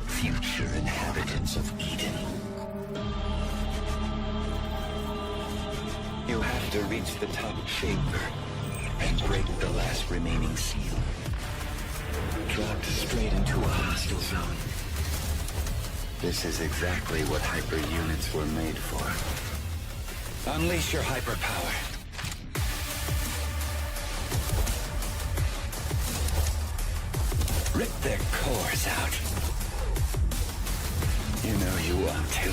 [SPEAKER 3] Future inhabitants of Eden. You have to reach the top chamber and break the last remaining seal. Dropped straight into a hostile zone. This is exactly what hyper units were made for. Unleash your hyper power. Rip their cores out. You know you want to.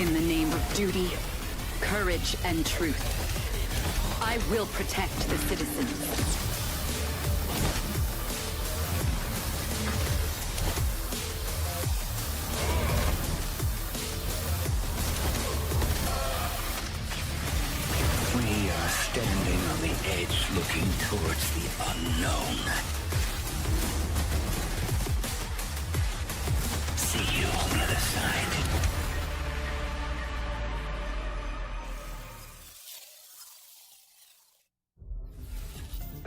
[SPEAKER 17] In the name of duty, courage, and truth, I will protect the citizens.
[SPEAKER 3] We are standing on the edge looking towards the unknown. See you on the other side.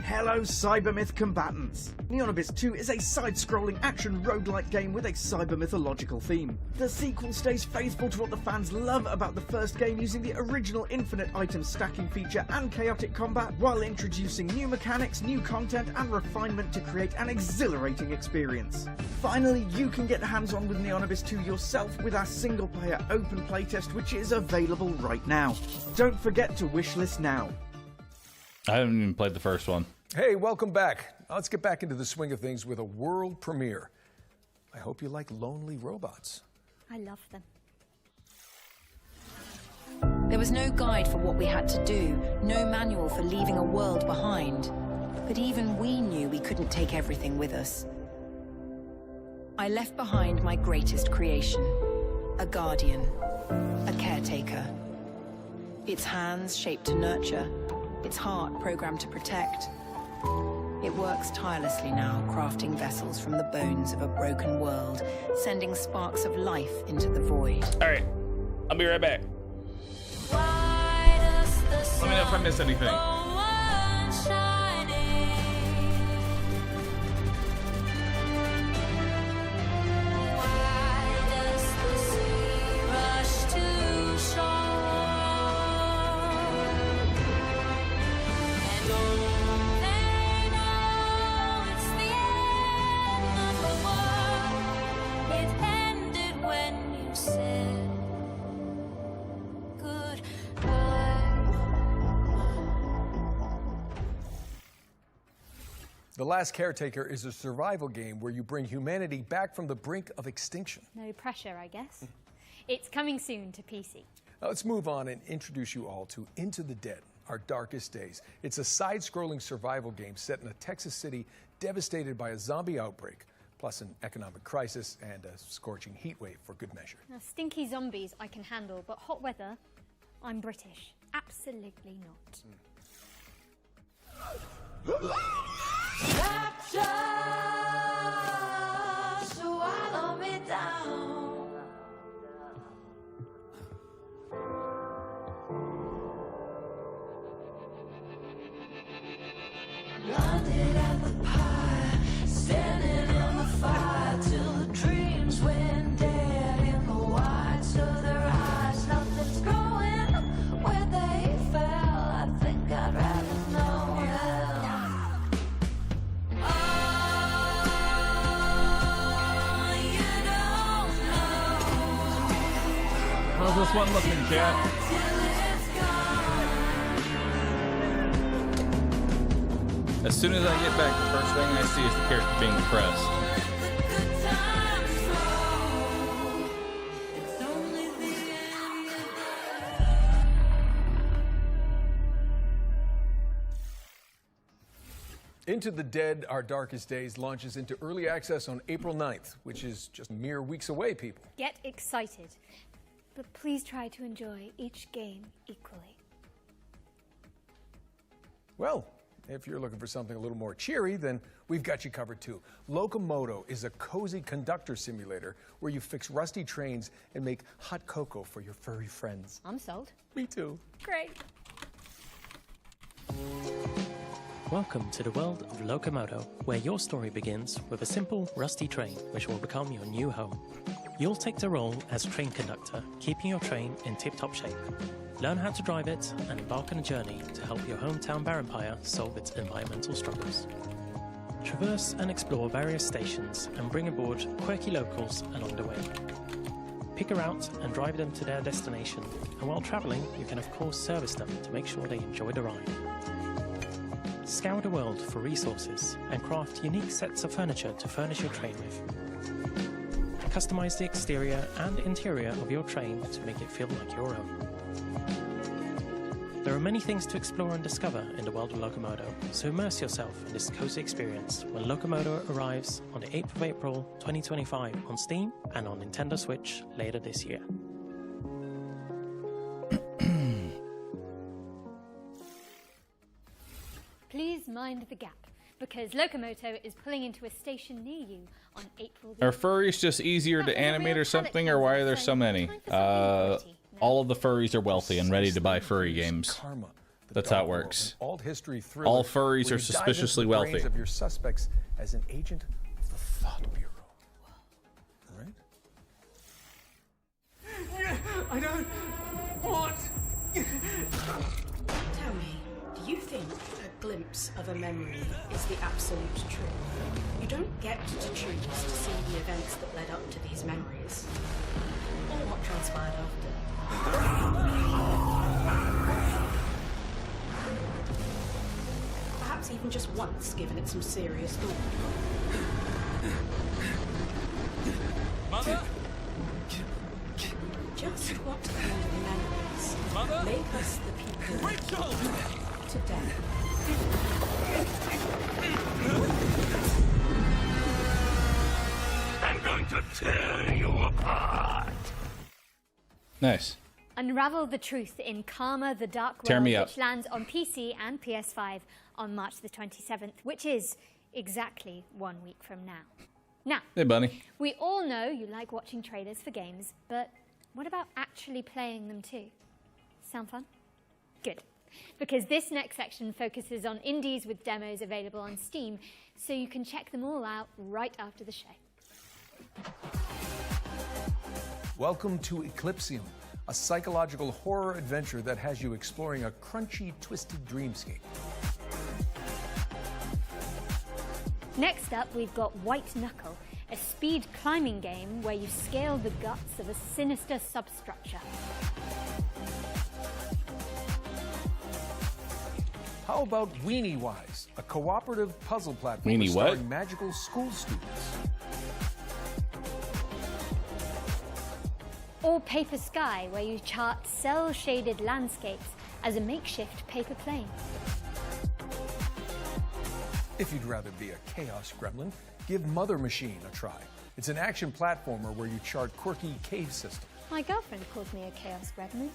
[SPEAKER 25] Hello, Cybermyth combatants! Neon Abyss 2 is a side-scrolling action roguelike game with a cyber-mythological theme. The sequel stays faithful to what the fans love about the first game, using the original infinite item stacking feature and chaotic combat, while introducing new mechanics, new content, and refinement to create an exhilarating experience. Finally, you can get hands-on with Neon Abyss 2 yourself with our single-player open playtest, which is available right now. Don't forget to wishlist now.
[SPEAKER 1] I haven't even played the first one.
[SPEAKER 22] Hey, welcome back. Now let's get back into the swing of things with a world premiere. I hope you like lonely robots.
[SPEAKER 21] I love them.
[SPEAKER 17] There was no guide for what we had to do, no manual for leaving a world behind. But even we knew we couldn't take everything with us. I left behind my greatest creation, a guardian, a caretaker. Its hands shaped to nurture, its heart programmed to protect. It works tirelessly now, crafting vessels from the bones of a broken world, sending sparks of life into the void.
[SPEAKER 1] All right, I'll be right back. Let me know if I missed anything.
[SPEAKER 22] The Last Caretaker is a survival game where you bring humanity back from the brink of extinction.
[SPEAKER 21] No pressure, I guess. It's coming soon to PC.
[SPEAKER 22] Now let's move on and introduce you all to Into the Dead, Our Darkest Days. It's a side-scrolling survival game set in a Texas city devastated by a zombie outbreak, plus an economic crisis and a scorching heat wave for good measure.
[SPEAKER 21] Now, stinky zombies I can handle, but hot weather, I'm British. Absolutely not.
[SPEAKER 11] Swallow me down. Blinded at the pie, standing in the fire till the dreams went dead in the white of their eyes. Nothing's growing where they fell. I think I'd rather know hell.
[SPEAKER 1] How's this one looking, chat? As soon as I get back, the first thing I see is the character being depressed.
[SPEAKER 22] Into the Dead, Our Darkest Days launches into early access on April 9th, which is just mere weeks away, people.
[SPEAKER 21] Get excited, but please try to enjoy each game equally.
[SPEAKER 22] Well, if you're looking for something a little more cheery, then we've got you covered too. Locomoto is a cozy conductor simulator where you fix rusty trains and make hot cocoa for your furry friends.
[SPEAKER 21] I'm sold.
[SPEAKER 22] Me too.
[SPEAKER 21] Great.
[SPEAKER 8] Welcome to the world of Locomoto, where your story begins with a simple, rusty train which will become your new home. You'll take the role as train conductor, keeping your train in tip-top shape. Learn how to drive it and embark on a journey to help your hometown Barenpire solve its environmental struggles. Traverse and explore various stations and bring aboard quirky locals along the way. Pick her out and drive them to their destination, and while travelling, you can of course service them to make sure they enjoy the ride. Scour the world for resources and craft unique sets of furniture to furnish your train with. Customize the exterior and interior of your train to make it feel like your own. There are many things to explore and discover in the world of Locomoto, so immerse yourself in this cozy experience when Locomoto arrives on the 8th of April 2025 on Steam and on Nintendo Switch later this year.
[SPEAKER 21] Please mind the gap, because Locomoto is pulling into a station near you on April the
[SPEAKER 1] Are furries just easier to animate or something, or why are there so many? All of the furries are wealthy and ready to buy furry games. That's how it works.
[SPEAKER 22] All history thriller
[SPEAKER 1] All furries
[SPEAKER 22] where
[SPEAKER 1] are
[SPEAKER 22] you dive into
[SPEAKER 1] suspiciously
[SPEAKER 22] the
[SPEAKER 1] wealthy.
[SPEAKER 22] brains of your suspects as an agent of the Thought Bureau. All right?
[SPEAKER 11] I don't want. Tell me, do you think a glimpse of a memory is the absolute truth? You don't get to choose to see the events that led up to these memories, or what transpired after. Perhaps even just once, given it some serious thought.
[SPEAKER 10] Mother?
[SPEAKER 11] Just what kind of memories make us the people today?
[SPEAKER 3] And going to tear you apart.
[SPEAKER 1] Nice.
[SPEAKER 21] Unravel the Truth in Karma the Dark
[SPEAKER 1] Tear
[SPEAKER 21] World,
[SPEAKER 1] me up.
[SPEAKER 21] which lands on PC and PS5 on March the 27th, which is exactly 1 week from now. Now,
[SPEAKER 1] Hey, bunny.
[SPEAKER 21] we all know you like watching trailers for games, but what about actually playing them too? Sound fun? Good. Because this next section focuses on indies with demos available on Steam, so you can check them all out right after the show.
[SPEAKER 22] Welcome to Eclipsium, a psychological horror adventure that has you exploring a crunchy, twisted dreamscape.
[SPEAKER 21] Next up, we've got White Knuckle, a speed climbing game where you scale the guts of a sinister substructure.
[SPEAKER 22] How about Weenie Wise, a cooperative puzzle platform
[SPEAKER 1] Weenie what?
[SPEAKER 22] starring magical school students?
[SPEAKER 21] Or Paper Sky, where you chart cell-shaded landscapes as a makeshift paper plane.
[SPEAKER 22] If you'd rather be a chaos gremlin, give Mother Machine a try. It's an action platformer where you chart quirky cave systems.
[SPEAKER 21] My girlfriend calls me a chaos gremlin.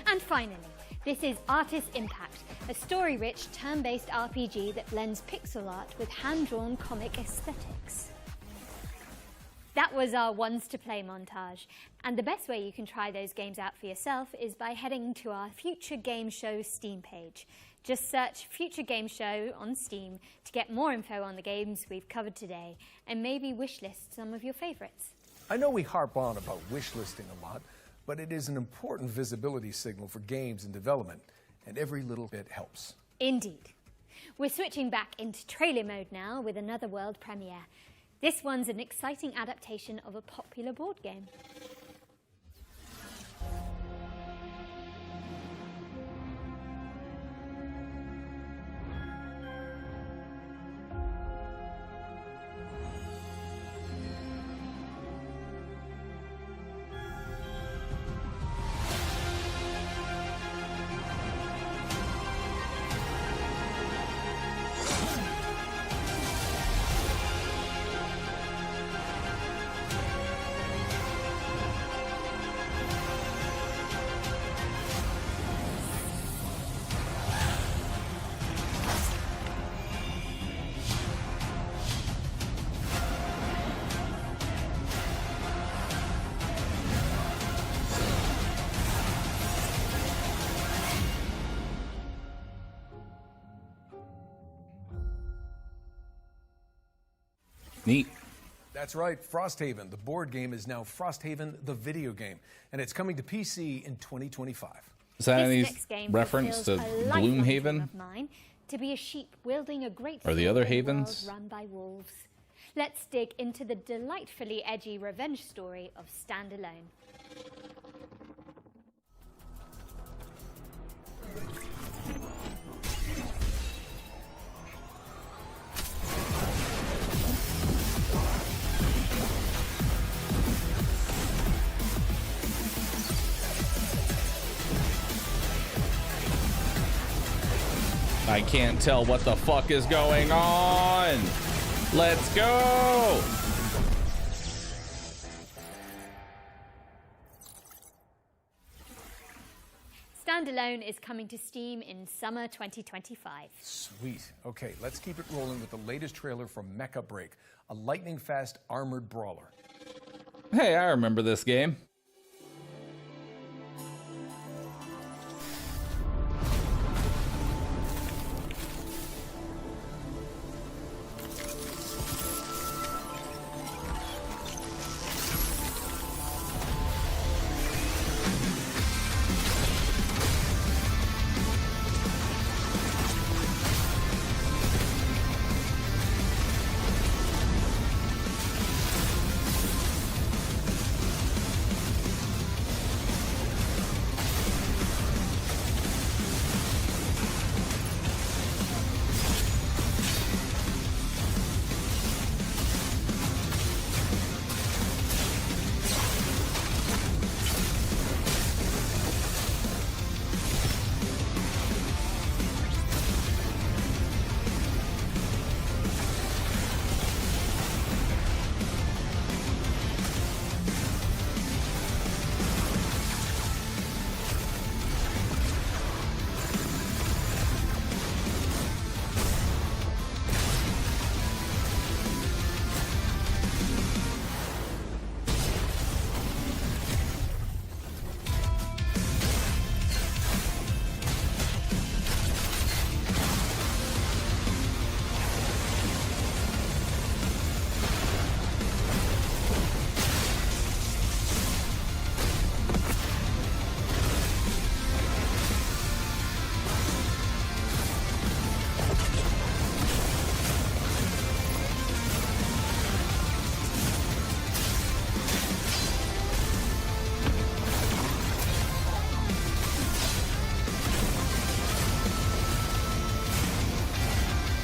[SPEAKER 21] And finally, this is Artist Impact, a story-rich, turn-based RPG that blends pixel art with hand-drawn comic aesthetics. That was our ones to play montage, and the best way you can try those games out for yourself is by heading to our Future Game Show Steam page. Just search Future Game Show on Steam to get more info on the games we've covered today, and maybe wishlist some of your favorites.
[SPEAKER 22] I know we harp on about wishlisting a lot, but it is an important visibility signal for games in development, and every little bit helps.
[SPEAKER 21] Indeed. We're switching back into trailer mode now with another world premiere. This one's an exciting adaptation of a popular board game.
[SPEAKER 1] Neat.
[SPEAKER 22] That's right, Frosthaven, the board game, is now Frosthaven, the video game, and it's coming to PC in 2025.
[SPEAKER 1] Is that
[SPEAKER 21] This
[SPEAKER 1] any
[SPEAKER 21] next game
[SPEAKER 1] reference to
[SPEAKER 21] fulfills a lifelong dream
[SPEAKER 1] Gloomhaven?
[SPEAKER 21] of mine, to be a sheep wielding a great
[SPEAKER 1] Or the
[SPEAKER 21] sword
[SPEAKER 1] other
[SPEAKER 21] in a
[SPEAKER 1] Havens?
[SPEAKER 21] world run by wolves. Let's dig into the delightfully edgy revenge story of Stand Alone.
[SPEAKER 1] I can't tell what the fuck is going on. Let's go.
[SPEAKER 21] Stand Alone is coming to Steam in summer 2025.
[SPEAKER 22] Sweet. Okay, let's keep it rolling with the latest trailer from Mecha Break, a lightning-fast armored brawler.
[SPEAKER 1] Hey, I remember this game.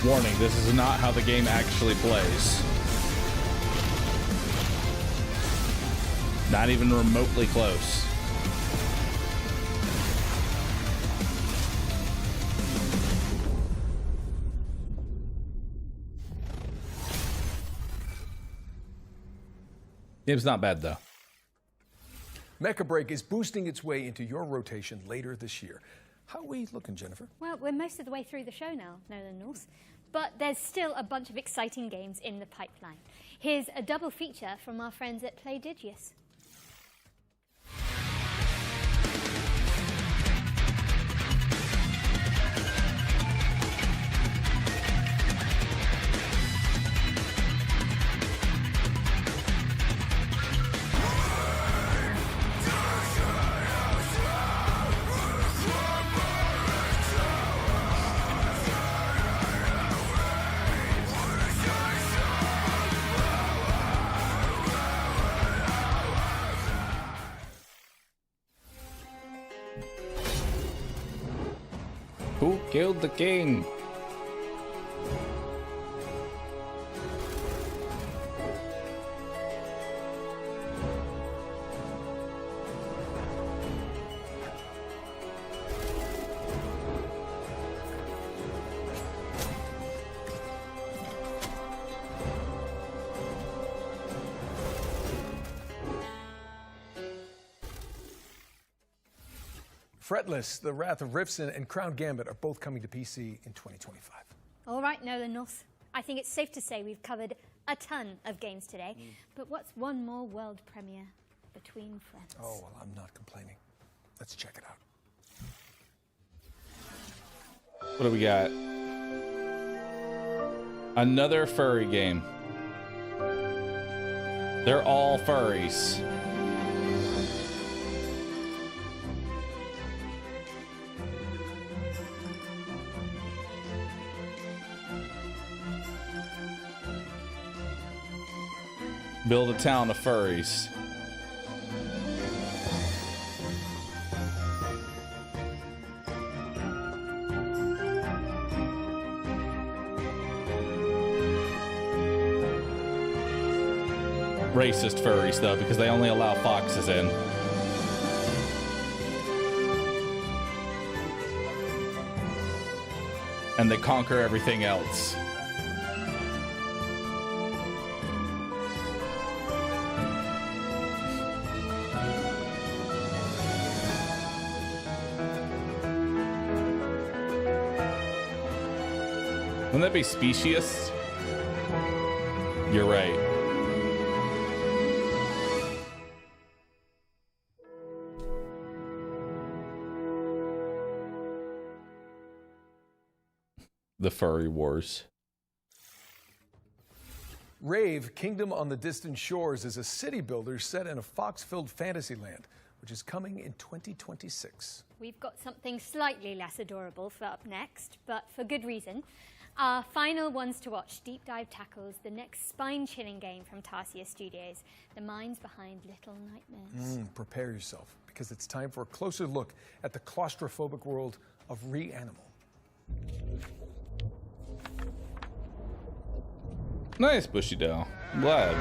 [SPEAKER 1] Warning, this is not how the game actually plays. Not even remotely close. Game's not bad though.
[SPEAKER 22] Mecha Break is boosting its way into your rotation later this year. How are we looking, Jennifer?
[SPEAKER 21] Well, we're most of the way through the show now, Nolan North. But there's still a bunch of exciting games in the pipeline. Here's a double feature from our friends at Playdigious.
[SPEAKER 1] Who killed the king?
[SPEAKER 22] Fretless, The Wrath of Rifson, and Crown Gambit are both coming to PC in 2025.
[SPEAKER 21] All right, Nolan North. I think it's safe to say we've covered a ton of games today. But what's one more world premiere between friends?
[SPEAKER 22] Oh, well, I'm not complaining. Let's check it out.
[SPEAKER 1] What do we got? Another furry game. They're all furries. Build a town of furries. Racist furries, though, because they only allow foxes in. And they conquer everything else. Wouldn't that be specious? You're right. The Furry Wars.
[SPEAKER 22] Rave, Kingdom on the Distant Shores, is a city builder set in a fox-filled fantasy land, which is coming in 2026.
[SPEAKER 21] We've got something slightly less adorable for up next, but for good reason. Our final ones to watch deep dive tackles the next spine-chilling game from Tarsier Studios, the minds behind Little Nightmares.
[SPEAKER 22] Prepare yourself, because it's time for a closer look at the claustrophobic world of Reanimal.
[SPEAKER 1] Nice, Bushido. I'm glad.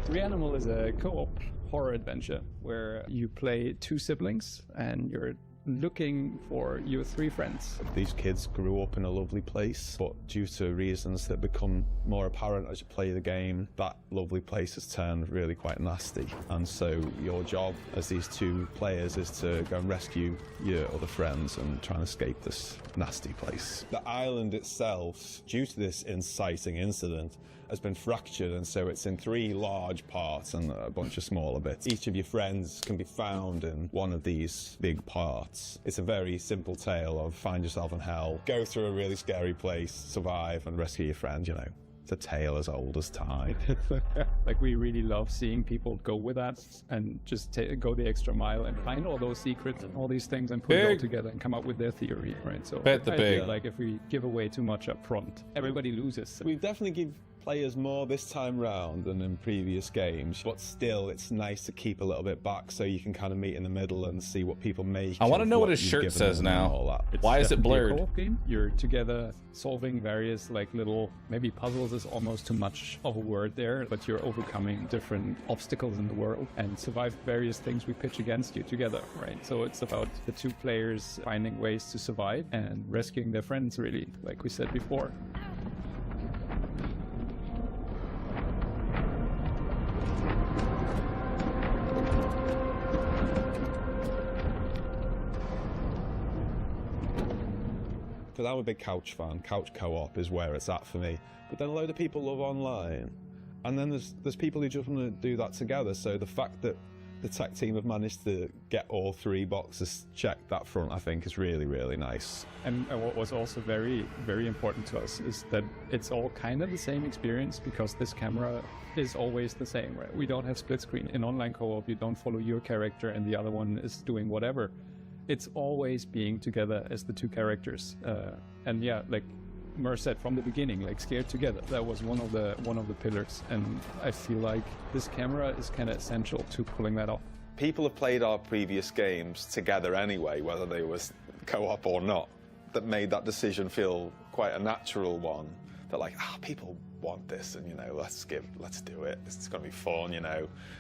[SPEAKER 12] Reanimal is a co-op horror adventure where you play two siblings and you're looking for your three friends.
[SPEAKER 19] These kids grew up in a lovely place, but due to reasons that become more apparent as you play the game, that lovely place has turned really quite nasty. And so your job as these two players is to go and rescue your other friends and try and escape this nasty place. The island itself, due to this inciting incident, has been fractured, and so it's in three large parts and a bunch of smaller bits. Each of your friends can be found in one of these big parts. It's a very simple tale of find yourself in hell, go through a really scary place, survive and rescue your friend, you know. It's a tale as old as time.
[SPEAKER 12] Like, we really love seeing people go with that and just go the extra mile and find all those secrets and all these things and put it all together and come up with their theory, right? So
[SPEAKER 1] Bet the
[SPEAKER 12] I
[SPEAKER 1] pig.
[SPEAKER 12] feel like if we give away too much up front, everybody loses.
[SPEAKER 19] We definitely give players more this time round than in previous games, but still it's nice to keep a little bit back so you can kind of meet in the middle and see what people make.
[SPEAKER 1] I want to know what his shirt says now. Why is it blurred?
[SPEAKER 12] It's a co-op game. You're together solving various like little, maybe puzzles is almost too much of a word there, but you're overcoming different obstacles in the world and survive various things we pitch against you together, right? So it's about the two players finding ways to survive and rescuing their friends, really, like we said before.
[SPEAKER 19] Because I'm a big couch fan. Couch co-op is where it's at for me. But then a load of people love online. And then there's people who just want to do that together. So the fact that the tech team have managed to get all 3 boxes checked that front, I think, is really, really nice.
[SPEAKER 12] And what was also very, very important to us is that it's all kind of the same experience because this camera is always the same, right? We don't have split screen. In online co-op, you don't follow your character and the other one is doing whatever. It's always being together as the two characters. And yeah, like Mer said from the beginning, like scared together. That was one of the pillars. And I feel like this camera is kind of essential to pulling that off.
[SPEAKER 19] People have played our previous games together anyway, whether they was co-op or not. That made that decision feel quite a natural one. That like, people want this, and let's do it. It's gonna be fun,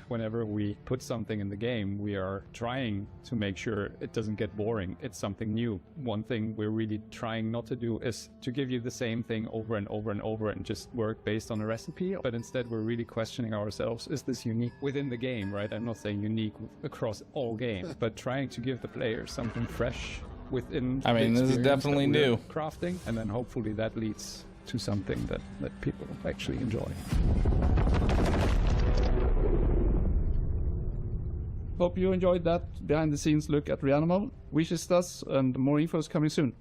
[SPEAKER 12] Whenever we put something in the game, we are trying to make sure it doesn't get boring. It's something new. One thing we're really trying not to do is to give you the same thing over and over and over and just work based on a recipe. But instead, we're really questioning ourselves: is this unique within the game? Right? I'm not saying unique across all games, but trying to give the player something fresh within.
[SPEAKER 1] I mean, this is definitely new.
[SPEAKER 12] Crafting, and then hopefully that leads to something that people actually enjoy. Hope you enjoyed that behind the scenes look at Reanimal. Wishes us, and more info is coming soon.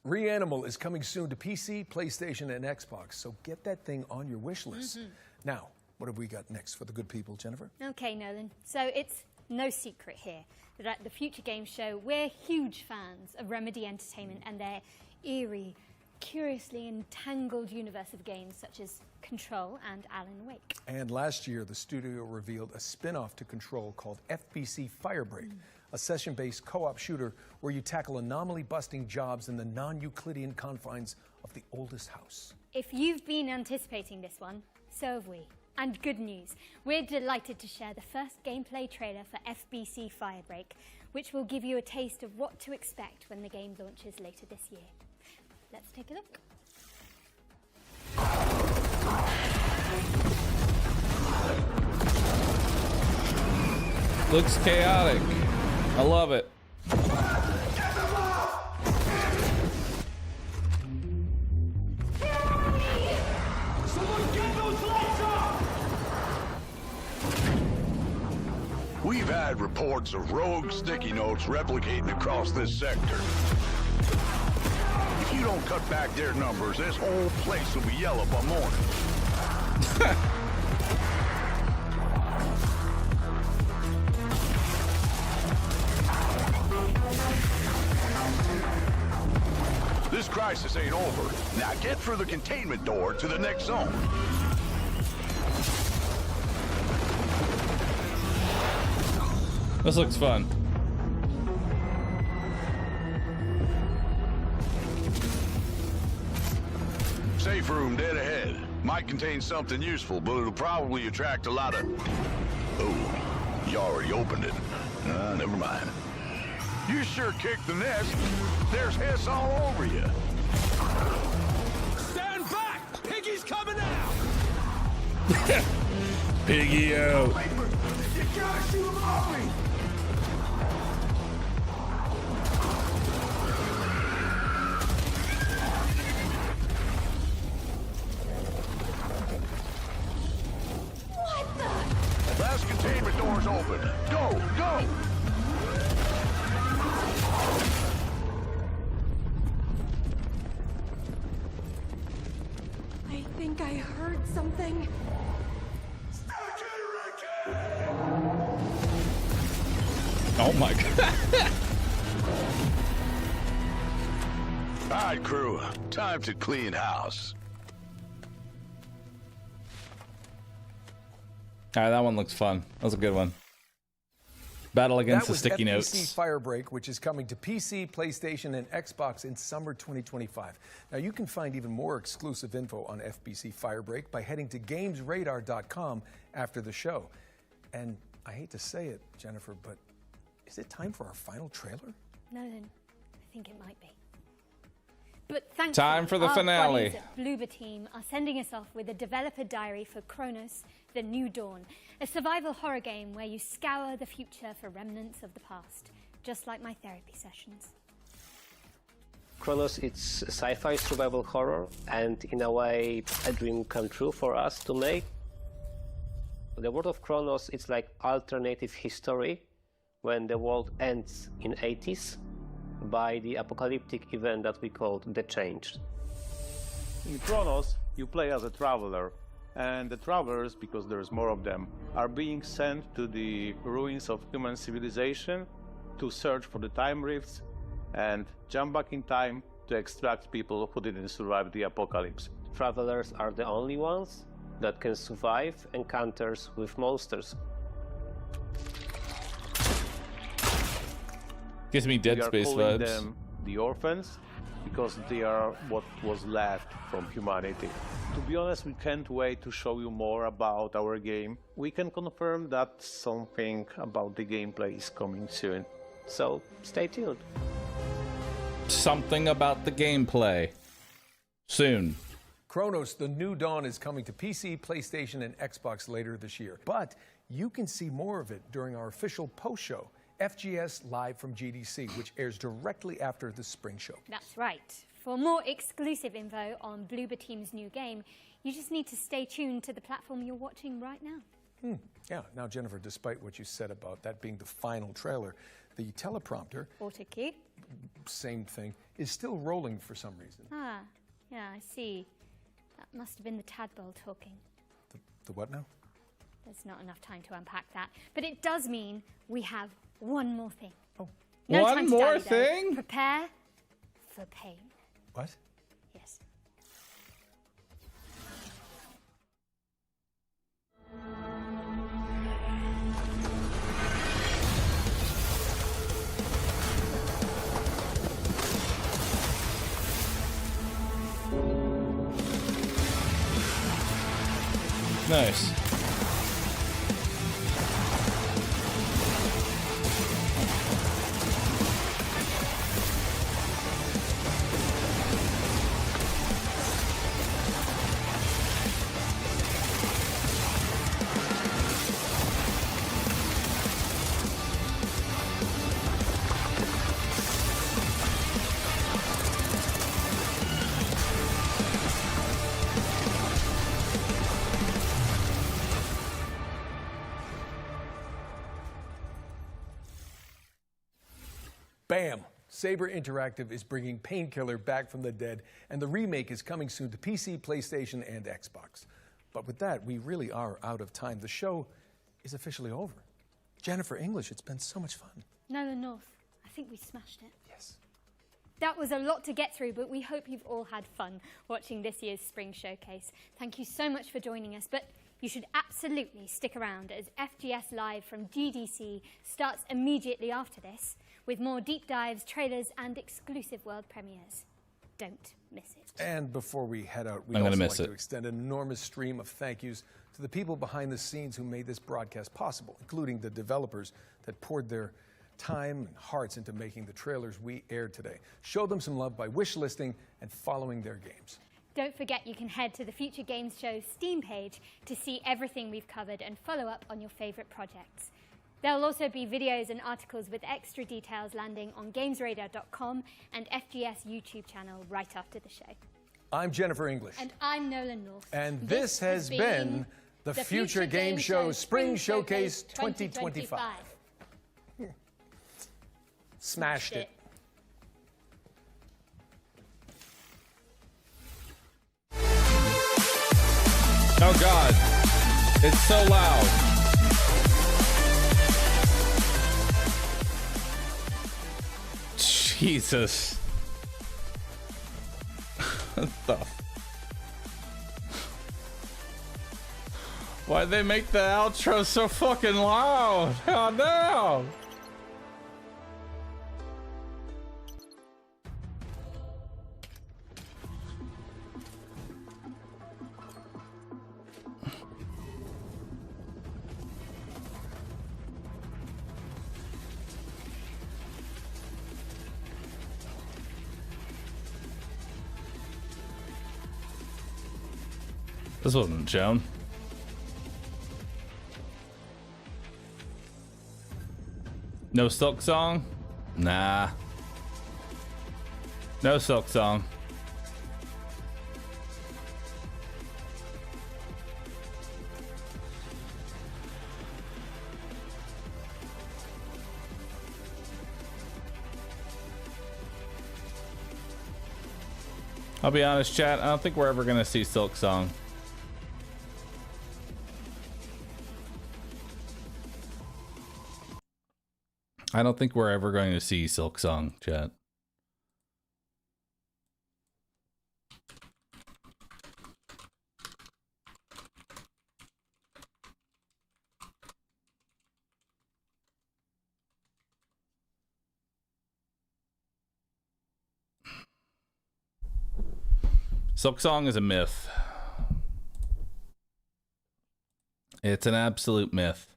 [SPEAKER 22] Reanimal is coming soon to PC, PlayStation, and Xbox, so get that thing on your wish list. Now, what have we got next for the good people, Jennifer?
[SPEAKER 21] Okay, Nolan. So it's no secret here that at the Future Games Show, we're huge fans of Remedy Entertainment and their eerie, curiously entangled universe of games such as Control and Alan Wake.
[SPEAKER 22] And last year, the studio revealed a spin-off to Control called FBC Firebreak, a session-based co-op shooter where you tackle anomaly-busting jobs in the non-Euclidean confines of the oldest house.
[SPEAKER 21] If you've been anticipating this one, so have we. And good news, we're delighted to share the first gameplay trailer for FBC Firebreak, which will give you a taste of what to expect when the game launches later this year. Let's take a look.
[SPEAKER 1] Looks chaotic. I love it.
[SPEAKER 5] We've had reports of rogue sticky notes replicating across this sector. If you don't cut back their numbers, this whole place will be yellow by morning. This crisis ain't over. Now get through the containment door to the next zone.
[SPEAKER 1] This looks fun.
[SPEAKER 5] Safe room dead ahead. Might contain something useful, but it'll probably attract a lot of... Oh, you already opened it. Never mind. You sure kicked the nest. There's Hess all over you.
[SPEAKER 10] Stand back! Piggy's coming out!
[SPEAKER 1] Piggy out.
[SPEAKER 10] You gotta shoot him off me!
[SPEAKER 5] Last containment door's open. Go, go!
[SPEAKER 11] I think I heard something.
[SPEAKER 1] Oh my god.
[SPEAKER 5] All right, crew. Time to clean house.
[SPEAKER 1] Alright, that one looks fun. That was a good one. Battle against
[SPEAKER 22] That
[SPEAKER 1] the
[SPEAKER 22] was
[SPEAKER 1] sticky
[SPEAKER 22] FBC
[SPEAKER 1] notes.
[SPEAKER 22] Firebreak, which is coming to PC, PlayStation, and Xbox in summer 2025. Now, you can find even more exclusive info on FBC Firebreak by heading to GamesRadar.com after the show. And I hate to say it, Jennifer, but is it time for our final trailer?
[SPEAKER 21] No, then I think it might be. But thankfully,
[SPEAKER 1] Time for the
[SPEAKER 21] our
[SPEAKER 1] finale.
[SPEAKER 21] buddies at Bloober Team are sending us off with a developer diary for Kronos: The New Dawn, a survival horror game where you scour the future for remnants of the past, just like my therapy sessions.
[SPEAKER 6] Kronos, it's a sci-fi survival horror, and in a way, a dream come true for us to make. The world of Kronos, it's like alternative history when the world ends in 80s by the apocalyptic event that we call The Change.
[SPEAKER 18] In Kronos, you play as a traveler, and the travelers, because there's more of them, are being sent to the ruins of human civilization to search for the time rifts and jump back in time to extract people who didn't survive the apocalypse.
[SPEAKER 6] Travelers are the only ones that can survive encounters with monsters.
[SPEAKER 1] Gives me Dead
[SPEAKER 18] We are
[SPEAKER 1] Space
[SPEAKER 18] calling
[SPEAKER 1] vibes.
[SPEAKER 18] them the orphans because they are what was left from humanity. To be honest, we can't wait to show you more about our game. We can confirm that something about the gameplay is coming soon.
[SPEAKER 6] So stay tuned.
[SPEAKER 1] Something about the gameplay. Soon.
[SPEAKER 22] Kronos: The New Dawn is coming to PC, PlayStation, and Xbox later this year. But you can see more of it during our official post-show, FGS Live from GDC, which airs directly after the spring show.
[SPEAKER 21] That's right. For more exclusive info on Bloober Team's new game, you just need to stay tuned to the platform you're watching right now.
[SPEAKER 22] Yeah, now Jennifer, despite what you said about that being the final trailer, the teleprompter,
[SPEAKER 21] Autocue.
[SPEAKER 22] same thing, is still rolling for some reason.
[SPEAKER 21] Ah, yeah, I see. That must have been the tadpole talking.
[SPEAKER 22] The what now?
[SPEAKER 21] There's not enough time to unpack that. But it does mean we have one more thing.
[SPEAKER 22] Oh.
[SPEAKER 1] One
[SPEAKER 21] time to
[SPEAKER 1] more
[SPEAKER 21] die, though.
[SPEAKER 1] thing?
[SPEAKER 21] Prepare for pain.
[SPEAKER 22] What?
[SPEAKER 21] Yes.
[SPEAKER 1] Nice.
[SPEAKER 22] Bam! Saber Interactive is bringing Painkiller back from the dead, and the remake is coming soon to PC, PlayStation, and Xbox. But with that, we really are out of time. The show is officially over. Jennifer English, it's been so much fun.
[SPEAKER 21] Nolan North, I think we smashed it.
[SPEAKER 22] Yes.
[SPEAKER 21] That was a lot to get through, but we hope you've all had fun watching this year's Spring Showcase. Thank you so much for joining us, but you should absolutely stick around as FGS Live from GDC starts immediately after this, with more deep dives, trailers, and exclusive world premieres. Don't miss it.
[SPEAKER 22] And before we head out, we'd
[SPEAKER 1] I'm gonna
[SPEAKER 22] also
[SPEAKER 1] miss
[SPEAKER 22] like
[SPEAKER 1] it.
[SPEAKER 22] to extend an enormous stream of thank yous to the people behind the scenes who made this broadcast possible, including the developers that poured their time and hearts into making the trailers we aired today. Show them some love by wish listing and following their games.
[SPEAKER 21] Don't forget you can head to the Future Games Show Steam page to see everything we've covered and follow up on your favorite projects. There'll also be videos and articles with extra details landing on GamesRadar.com and FGS YouTube channel right after the show.
[SPEAKER 22] I'm Jennifer English.
[SPEAKER 21] And I'm Nolan North.
[SPEAKER 22] And this has been the Future Game Show Spring Showcase 2025. Smashed it.
[SPEAKER 1] Oh God, it's so loud. Jesus. What the Why'd they make the outro so fucking loud? God damn! This wasn't shown. No Silk Song? Nah. No Silk Song. I'll be honest, chat, I don't think we're ever gonna see Silk Song. I don't think we're ever going to see Silk Song, chat. Silk Song is a myth. It's an absolute myth.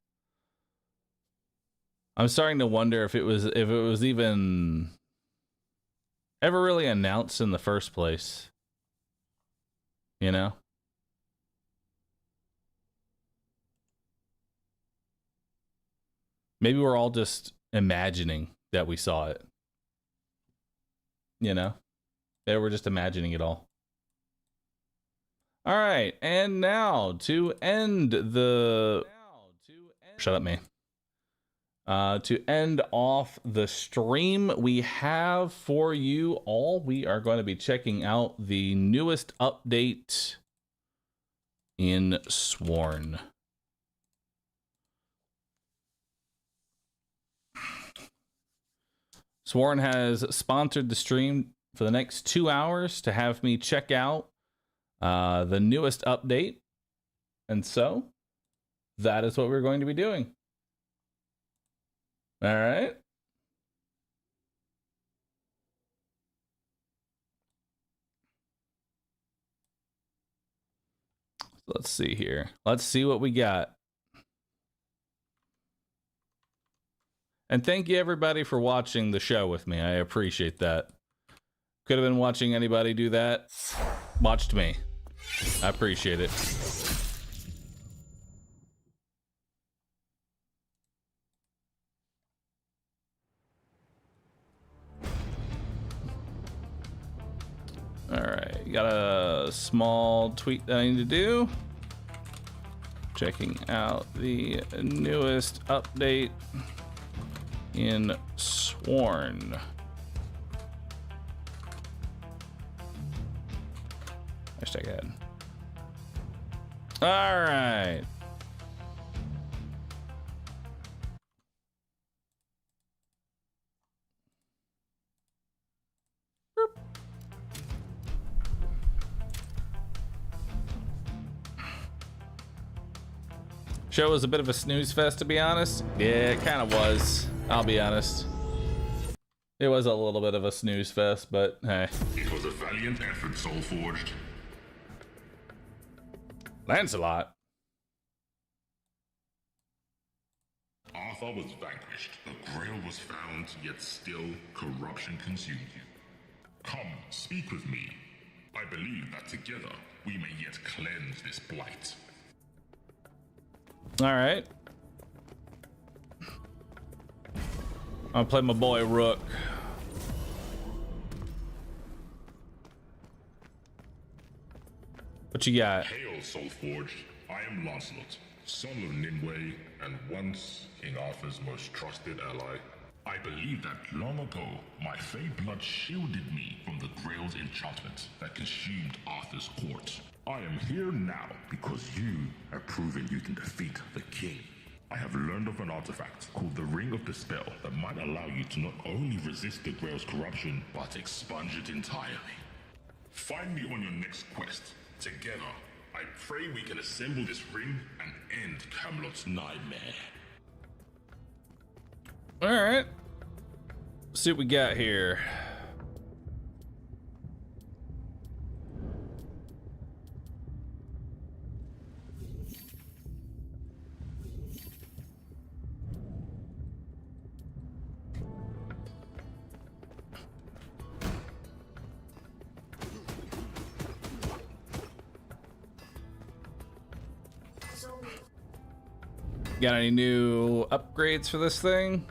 [SPEAKER 1] I'm starting to wonder if it was even ever really announced in the first place. You know? Maybe we're all just imagining that we saw it. You know? Maybe we're just imagining it all. All right, and now to end the... Shut up, me. To end off the stream, we have for you all, we are going to be checking out the newest update in Sworn. Sworn has sponsored the stream for the next 2 hours to have me check out the newest update. And so, that is what we're going to be doing. All right. Let's see here. Let's see what we got. And thank you everybody for watching the show with me. I appreciate that. Could have been watching anybody do that. Watched me. I appreciate it. All right, got a small tweet that I need to do. Checking out the newest update in Sworn. Hashtag ad. All right. Show was a bit of a snooze fest, to be honest. Yeah, it kind of was. I'll be honest. It was a little bit of a snooze fest, but hey.
[SPEAKER 7] It was a valiant effort, Soulforged.
[SPEAKER 1] Lancelot.
[SPEAKER 7] Arthur was vanquished. The Grail was found, yet still corruption consumed you. Come, speak with me. I believe that together we may yet cleanse this blight.
[SPEAKER 1] All right. I'll play my boy Rook. What you got?
[SPEAKER 7] Hail, Soulforged. I am Lancelot, son of Nimue, and once King Arthur's most trusted ally. I believe that long ago, my Fey blood shielded me from the Grail's enchantment that consumed Arthur's court. I am here now because you have proven you can defeat the king. I have learned of an artifact called the Ring of Dispel that might allow you to not only resist the Grail's corruption, but expunge it entirely. Find me on your next quest. Together, I pray we can assemble this ring and end Camelot's nightmare.
[SPEAKER 1] All right. Let's see what we got here. Got any new upgrades for this thing?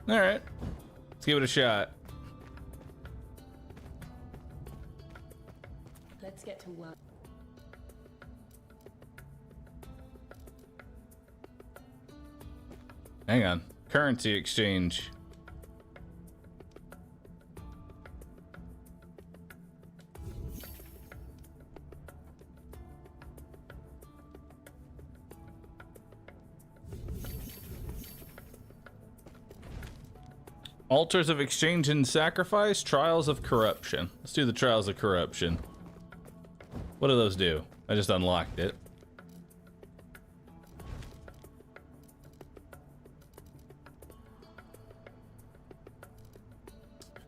[SPEAKER 1] All right, let's give it a shot.
[SPEAKER 4] Let's get to work.
[SPEAKER 1] Hang on, currency exchange. Altars of exchange and sacrifice, trials of corruption. Let's do the trials of corruption. What do those do? I just unlocked it.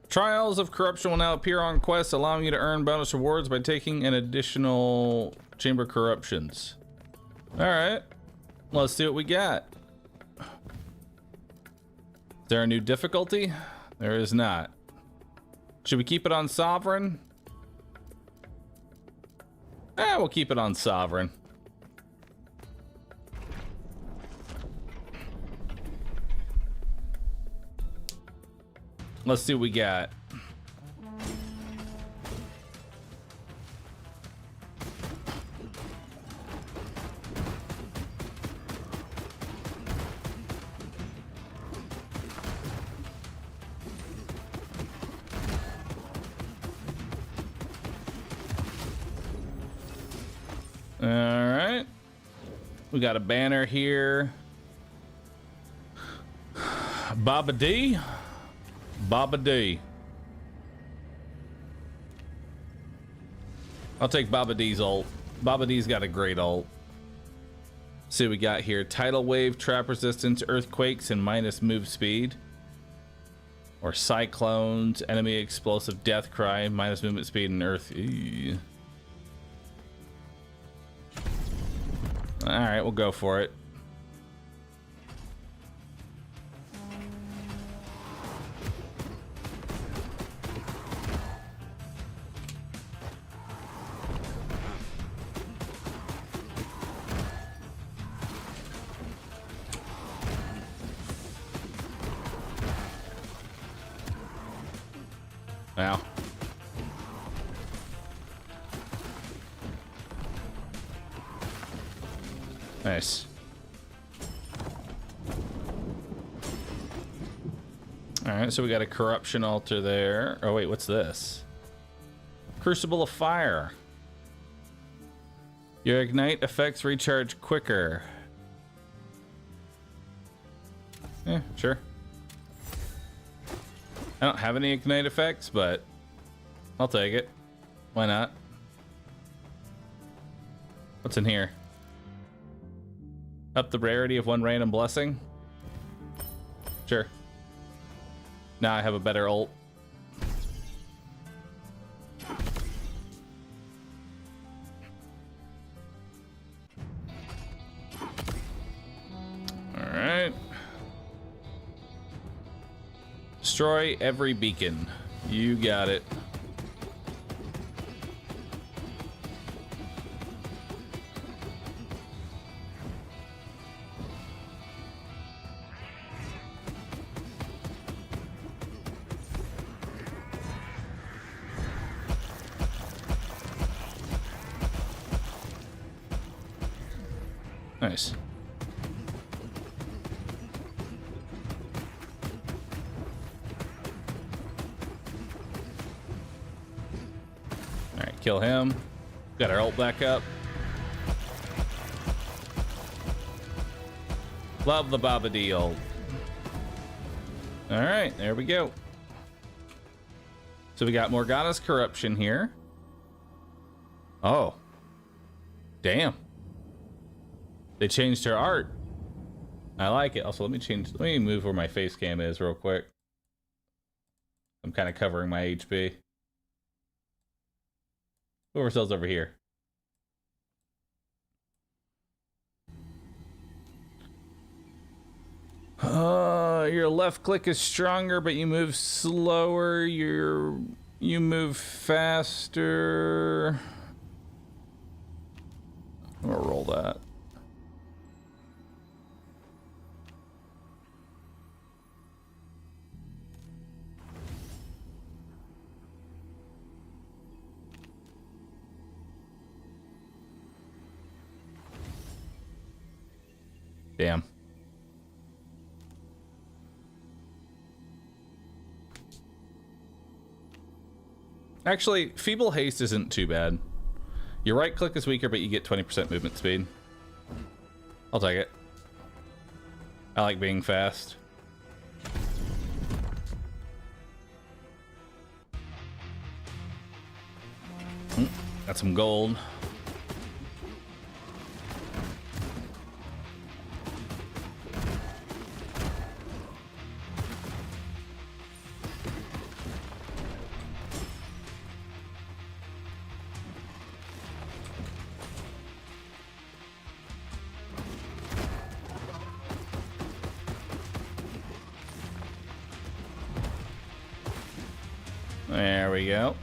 [SPEAKER 1] Trials of corruption will now appear on quests, allowing you to earn bonus rewards by taking an additional chamber corruptions. All right, let's see what we got. Is there a new difficulty? There is not. Should we keep it on Sovereign? We'll keep it on Sovereign. Let's see what we got. All right, we got a banner here. Baba D. Baba D. I'll take Baba D's ult. Baba D's got a great ult. See what we got here. Tidal wave, trap resistance, earthquakes, and minus move speed. Or cyclones, enemy explosive death cry, minus movement speed, and earth. Eee. All right, we'll go for it. Wow. Nice. All right, so we got a corruption altar there. Oh wait, what's this? Crucible of Fire. Your ignite effects recharge quicker. Yeah, sure. I don't have any ignite effects, but I'll take it. Why not? What's in here? Up the rarity of one random blessing? Sure. Now I have a better ult. Alright. Destroy every beacon. You got it. Nice. kill him. Got our ult back up. Love the Baba D ult. All right, there we go. So we got Morgana's Corruption here. Oh. Damn. They changed her art. I like it. Also, let me move where my face cam is real quick. I'm kind of covering my HP. Move ourselves over here. Your left click is stronger, but you move slower. You move faster. I'm gonna roll that. Damn. Actually, Feeble Haste isn't too bad. Your right click is weaker, but you get 20% movement speed. I'll take it. I like being fast. Got some gold. There we go.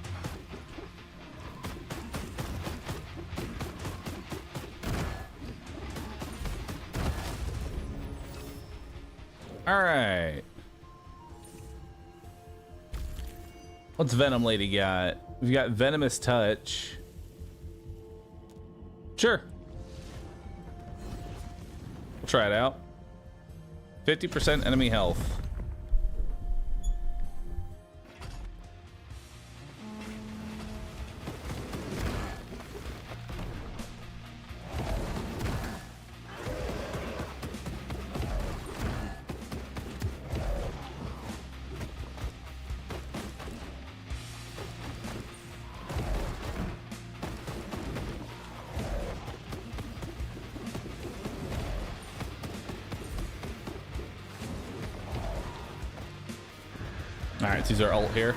[SPEAKER 1] All right. What's Venom Lady got? We've got Venomous Touch. Sure. We'll try it out. 50% enemy health. All right, let's use our ult here.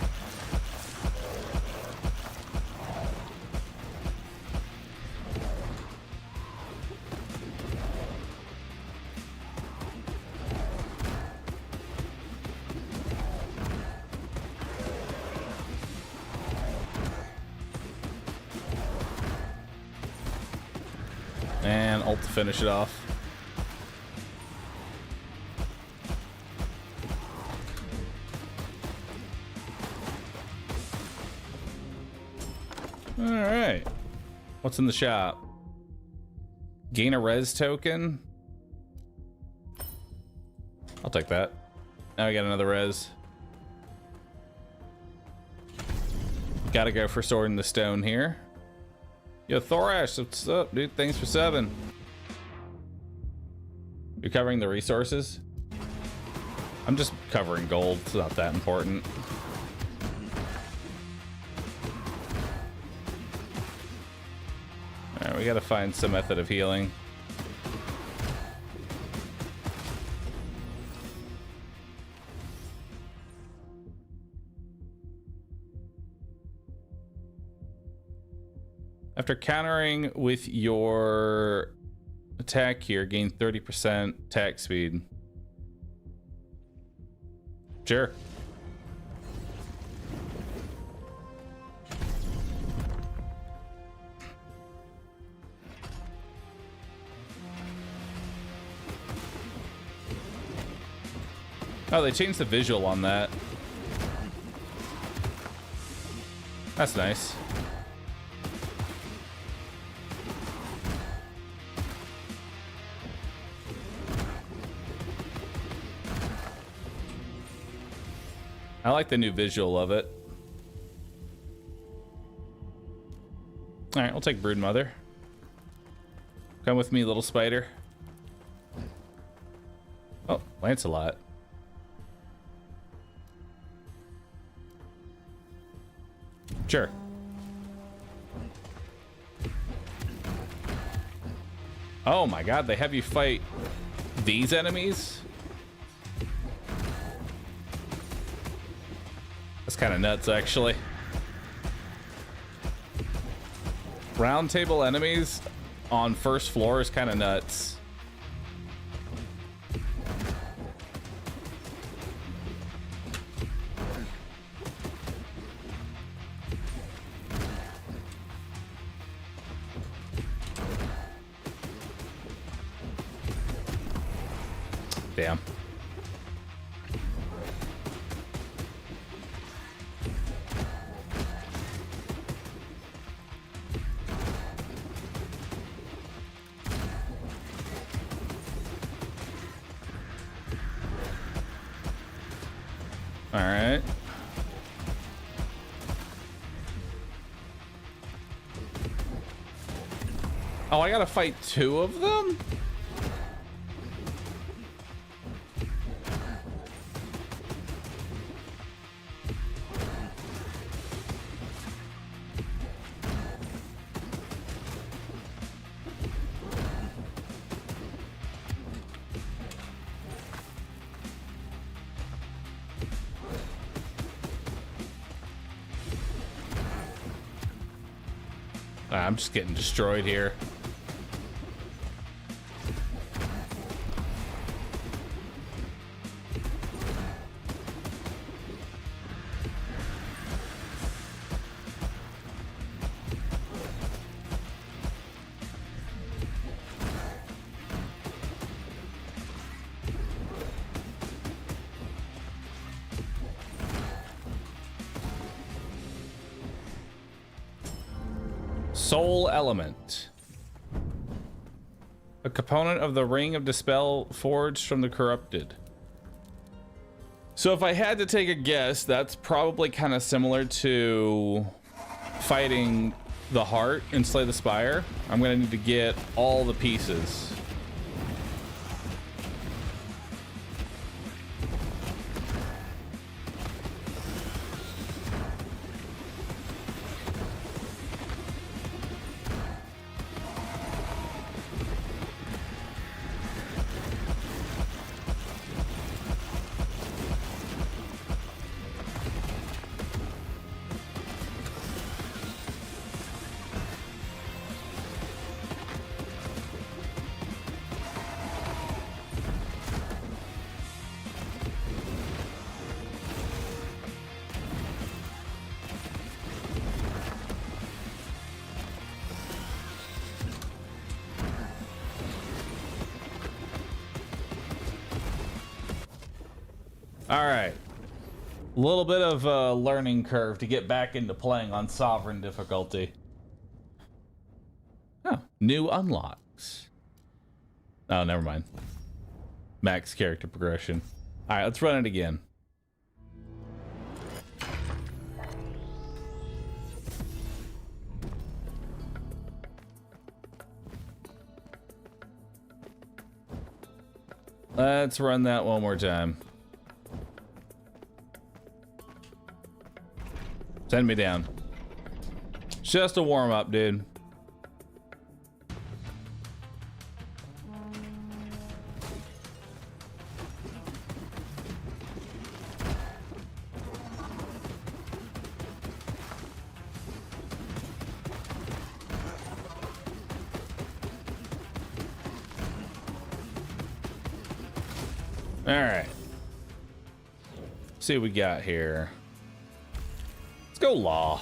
[SPEAKER 1] And ult to finish it off. Alright. What's in the shop? Gain a res token? I'll take that. Now we got another res. Gotta go for Sword in the Stone here. Yo, Thorash, what's up, dude? Thanks for 7. You're covering the resources? I'm just covering gold. It's not that important. Alright, we gotta find some method of healing. After countering with your attack here, gain 30% attack speed. Sure. Oh, they changed the visual on that. That's nice. I like the new visual of it. All right, we'll take Broodmother. Come with me, little spider. Oh, Lancelot. Sure. Oh my god, they have you fight these enemies? That's kind of nuts, actually. Round table enemies on first floor is kind of nuts. Damn. All right. Oh, I gotta fight two of them? I'm just getting destroyed here. Soul Element. A component of the Ring of Dispel forged from the corrupted. So if I had to take a guess, that's probably kind of similar to fighting the heart in Slay the Spire. I'm gonna need to get all the pieces. All right, a little bit of a learning curve to get back into playing on Sovereign difficulty. Oh, new unlocks. Oh, never mind. Max character progression. All right, let's run it again. Let's run that one more time. Send me down. Just a warm-up, dude. All right. See what we got here. Let's go Law.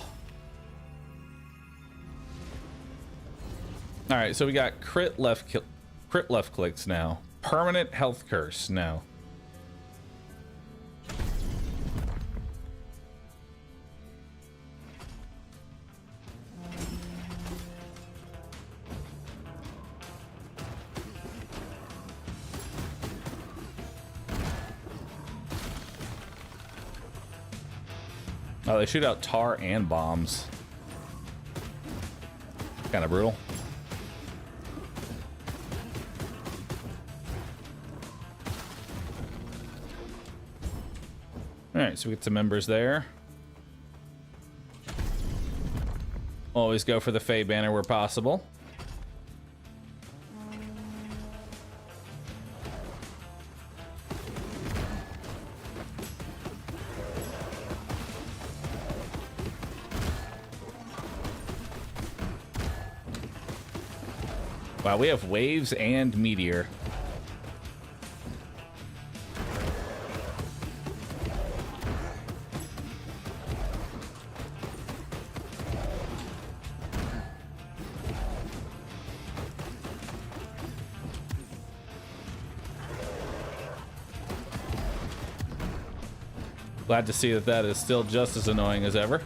[SPEAKER 1] All right, so we got crit left clicks now. Permanent health curse now. Oh, they shoot out tar and bombs. kind of brutal. All right, so we get some members there. Always go for the Fae banner where possible. Wow, we have waves and meteor. Glad to see that that is still just as annoying as ever.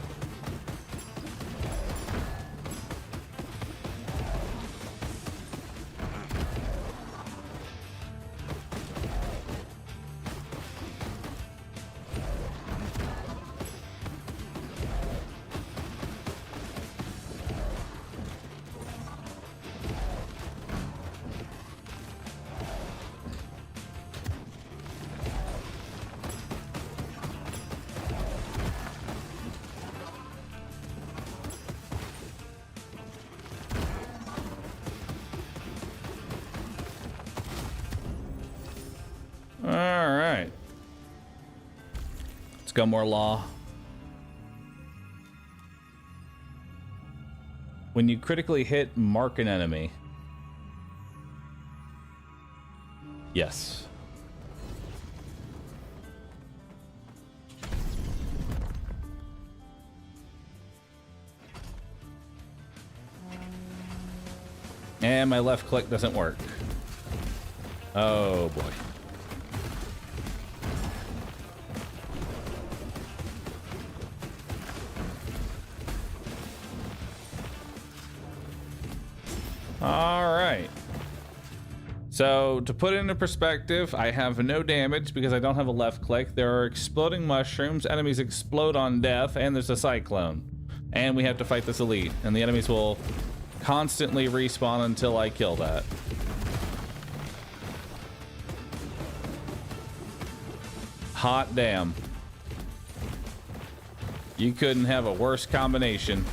[SPEAKER 1] More law. When you critically hit, mark an enemy. Yes. And my left click doesn't work. Oh boy. All right. So to put it into perspective, I have no damage because I don't have a left click. There are exploding mushrooms, enemies explode on death, and there's a cyclone. And we have to fight this elite, and the enemies will constantly respawn until I kill that. Hot damn. You couldn't have a worse combination.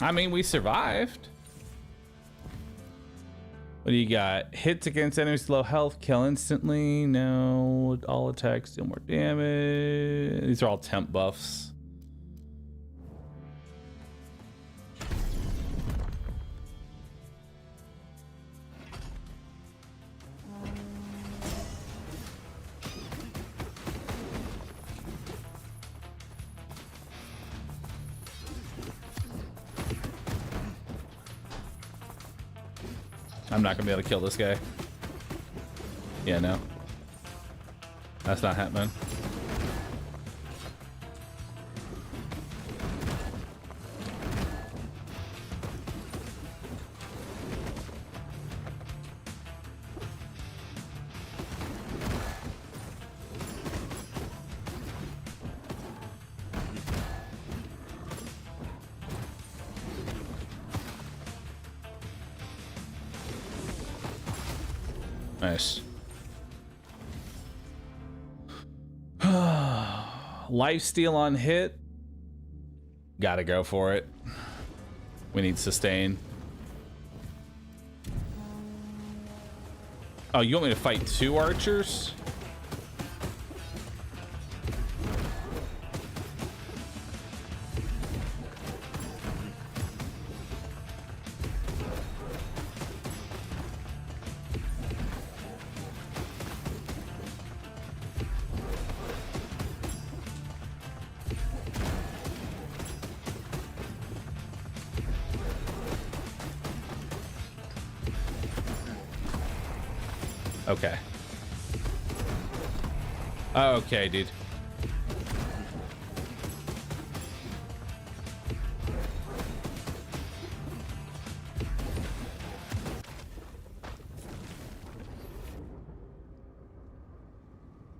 [SPEAKER 1] I mean, we survived. What do you got? Hits against enemies low health, kill instantly. No, all attacks deal more damage. These are all temp buffs. I'm not gonna be able to kill this guy. Yeah, no. That's not happening. Nice. Lifesteal on hit. Gotta go for it. We need sustain. Oh, you want me to fight 2 archers? Okay. Okay, dude.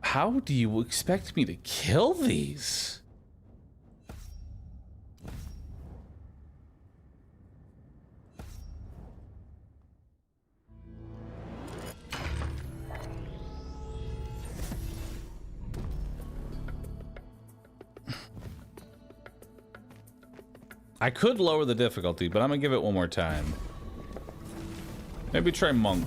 [SPEAKER 1] How do you expect me to kill these? I could lower the difficulty, but I'm gonna give it one more time. Maybe try Monk.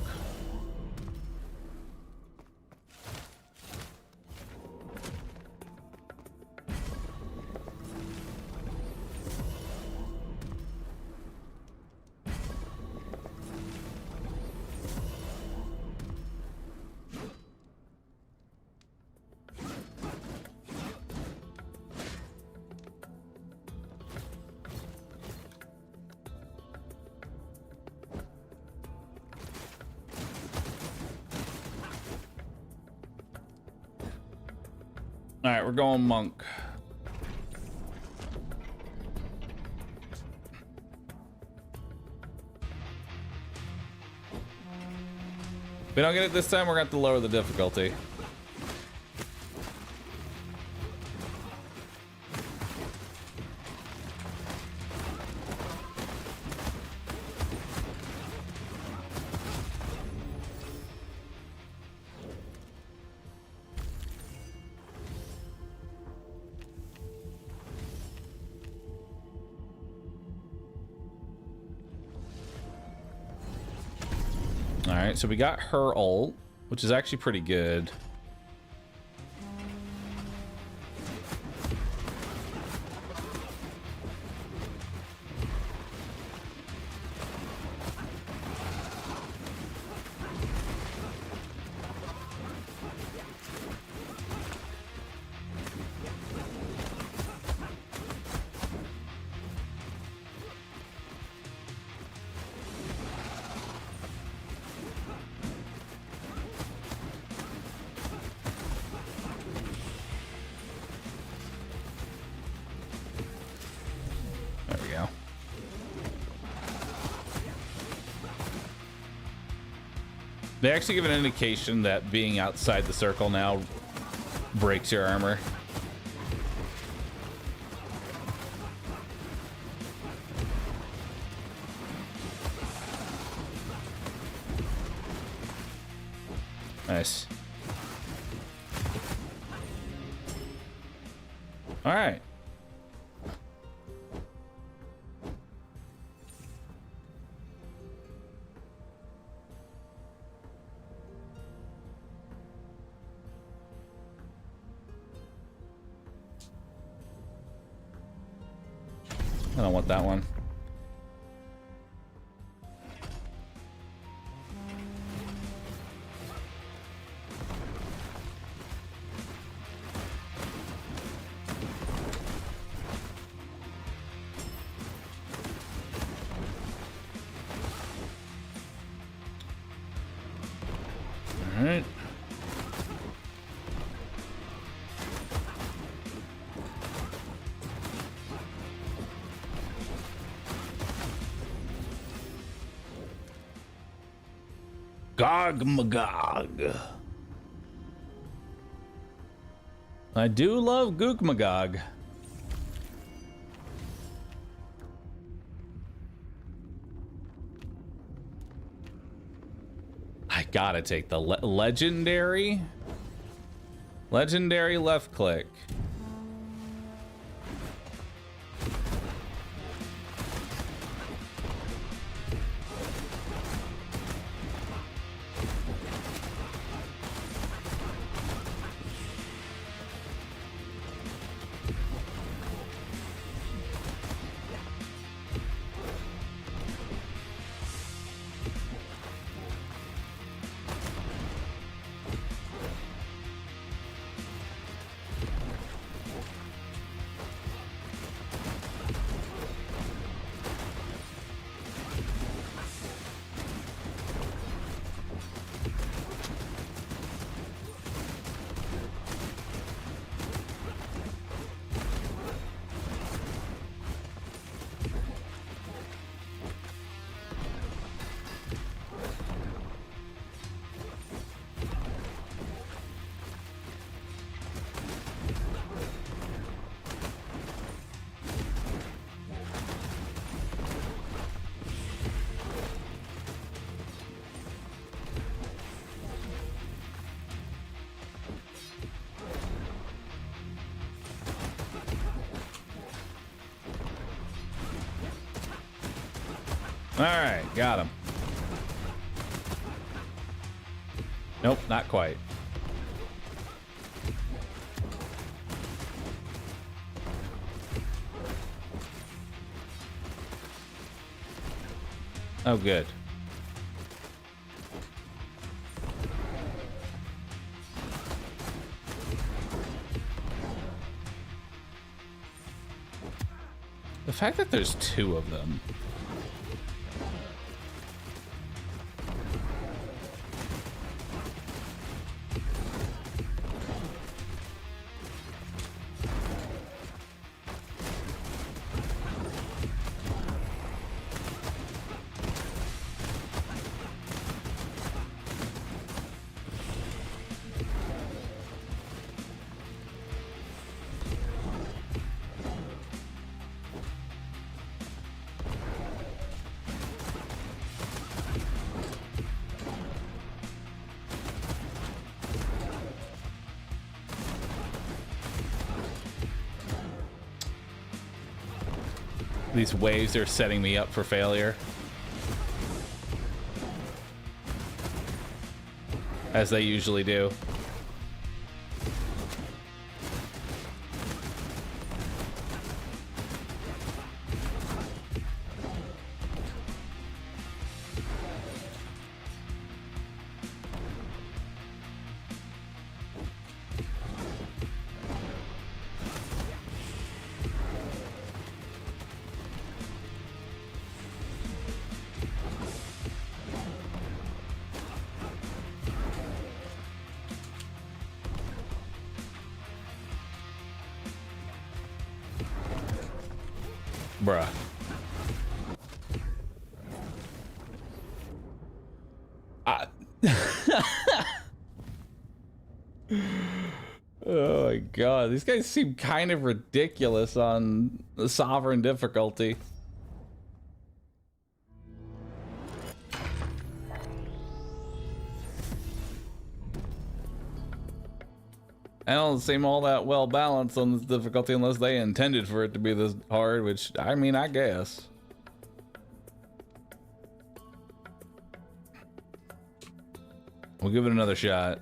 [SPEAKER 1] Alright, we're going Monk. If we don't get it this time, we're gonna have to lower the difficulty. Alright, so we got her ult, which is actually pretty good. They actually give an indication that being outside the circle now breaks your armor. Nice. All right. I don't want that one. All right. Gog Magog. I do love Gook Magog. I I gotta take the legendary left click. All right, got him. Nope, not quite. Oh, good. The fact that there's two of them. These waves are setting me up for failure. As they usually do. Bruh. Oh my god, these guys seem kind of ridiculous on the sovereign difficulty. I don't seem all that well balanced on this difficulty unless they intended for it to be this hard, which, I mean, I guess. We'll give it another shot.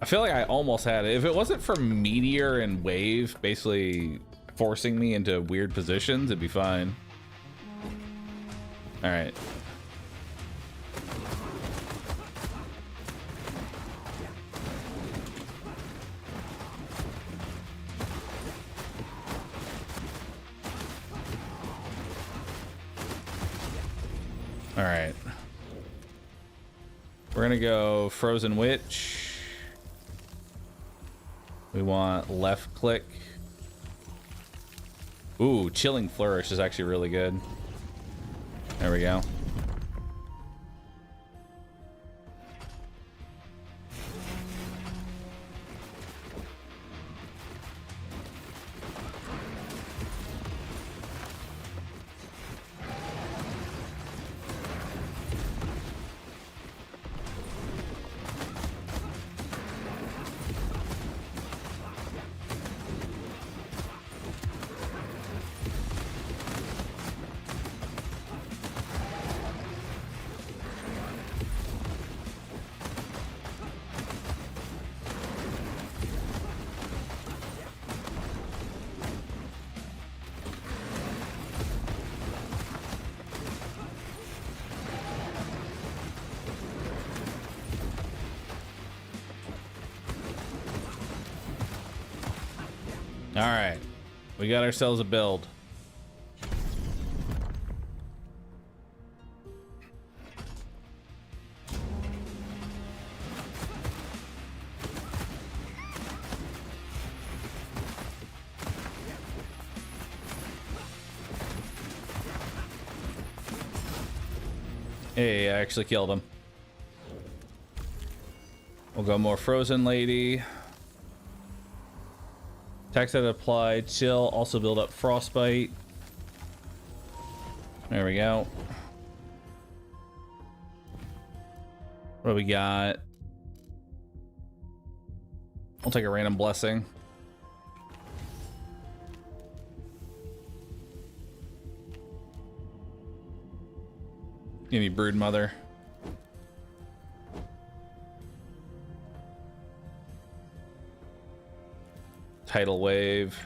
[SPEAKER 1] I feel like I almost had it. If it wasn't for Meteor and Wave basically forcing me into weird positions, it'd be fine. All right. All right. We're gonna go Frozen Witch. We want left click. Ooh, Chilling Flourish is actually really good. There we go. All right, we got ourselves a build. Hey, I actually killed him. We'll go more frozen lady. Tax that applied. Chill. Also build up frostbite. There we go. What do we got? I'll take a random blessing. Give me brood mother. Tidal wave.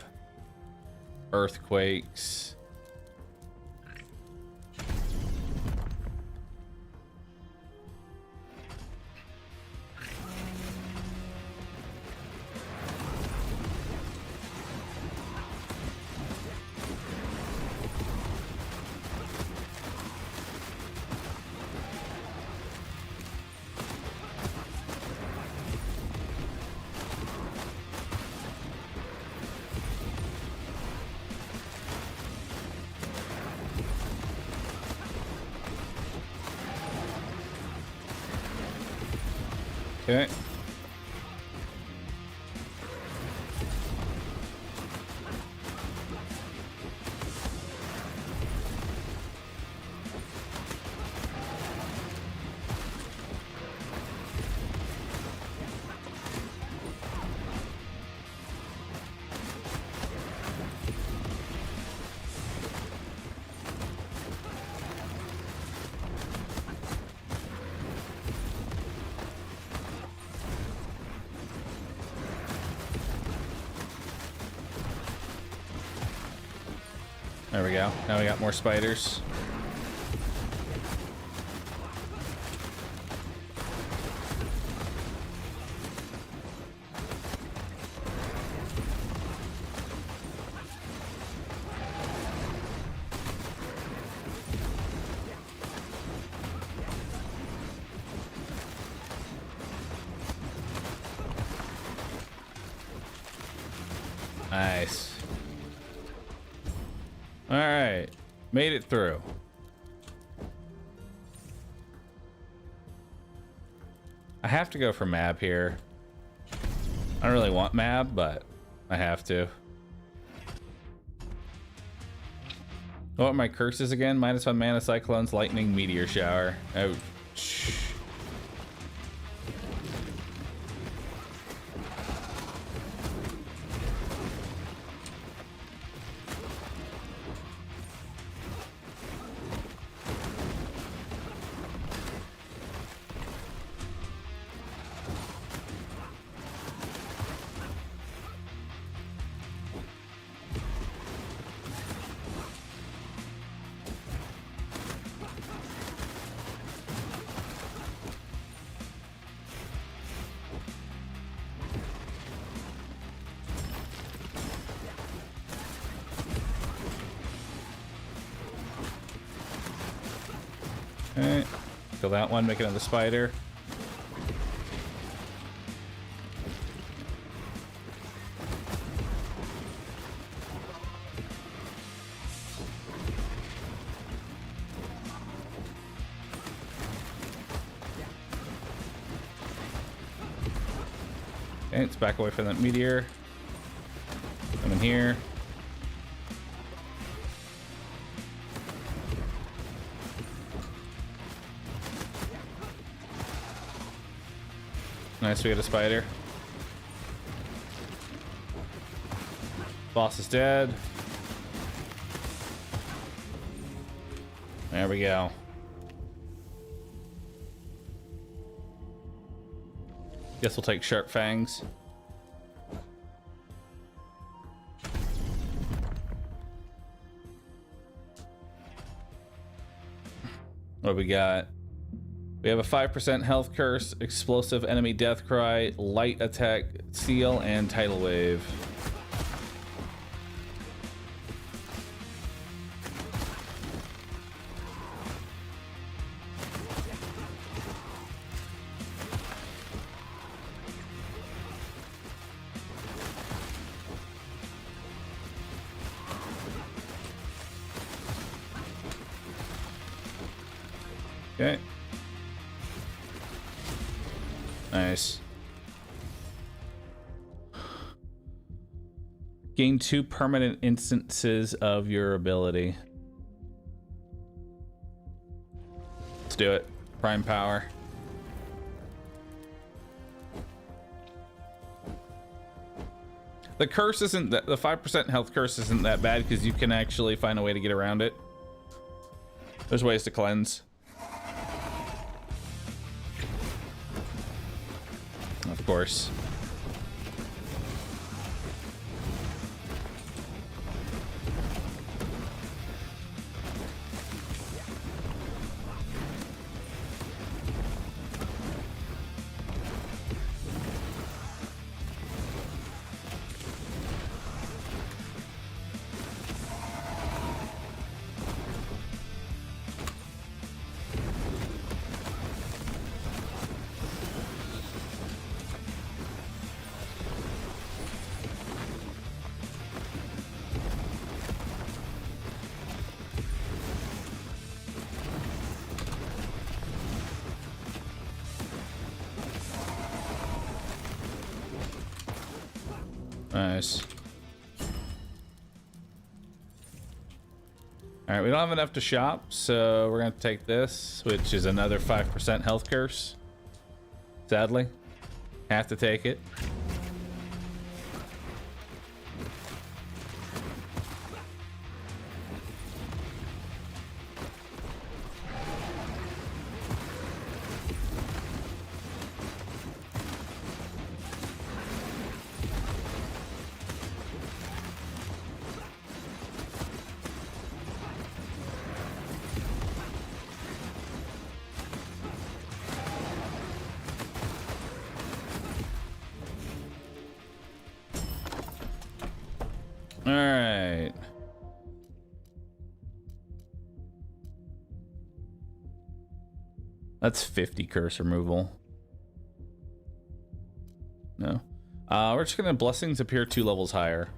[SPEAKER 1] Earthquakes. Okay. There we go. Now we got more spiders. Nice. All right, made it through. I have to go for Mab here. I don't really want Mab, but I have to. What are my curses again? -1 mana, cyclones, lightning, meteor shower. Ouch. Okay, kill that one, make another spider. Okay, let's back away from that meteor. Come in here. Nice, we got a spider. Boss is dead. There we go. Guess we'll take sharp fangs. What do we got? We have a 5% health curse, explosive enemy death cry, light attack, seal, and tidal wave. Okay. Nice. Gain 2 permanent instances of your ability. Let's do it. Prime power. The curse isn't that, the 5% health curse isn't that bad because you can actually find a way to get around it. There's ways to cleanse. Of course. Nice. Alright, we don't have enough to shop, so we're gonna take this, which is another 5% health curse. Sadly. Have to take it. Alright. That's 50 curse removal. No. We're just gonna blessings appear 2 levels higher.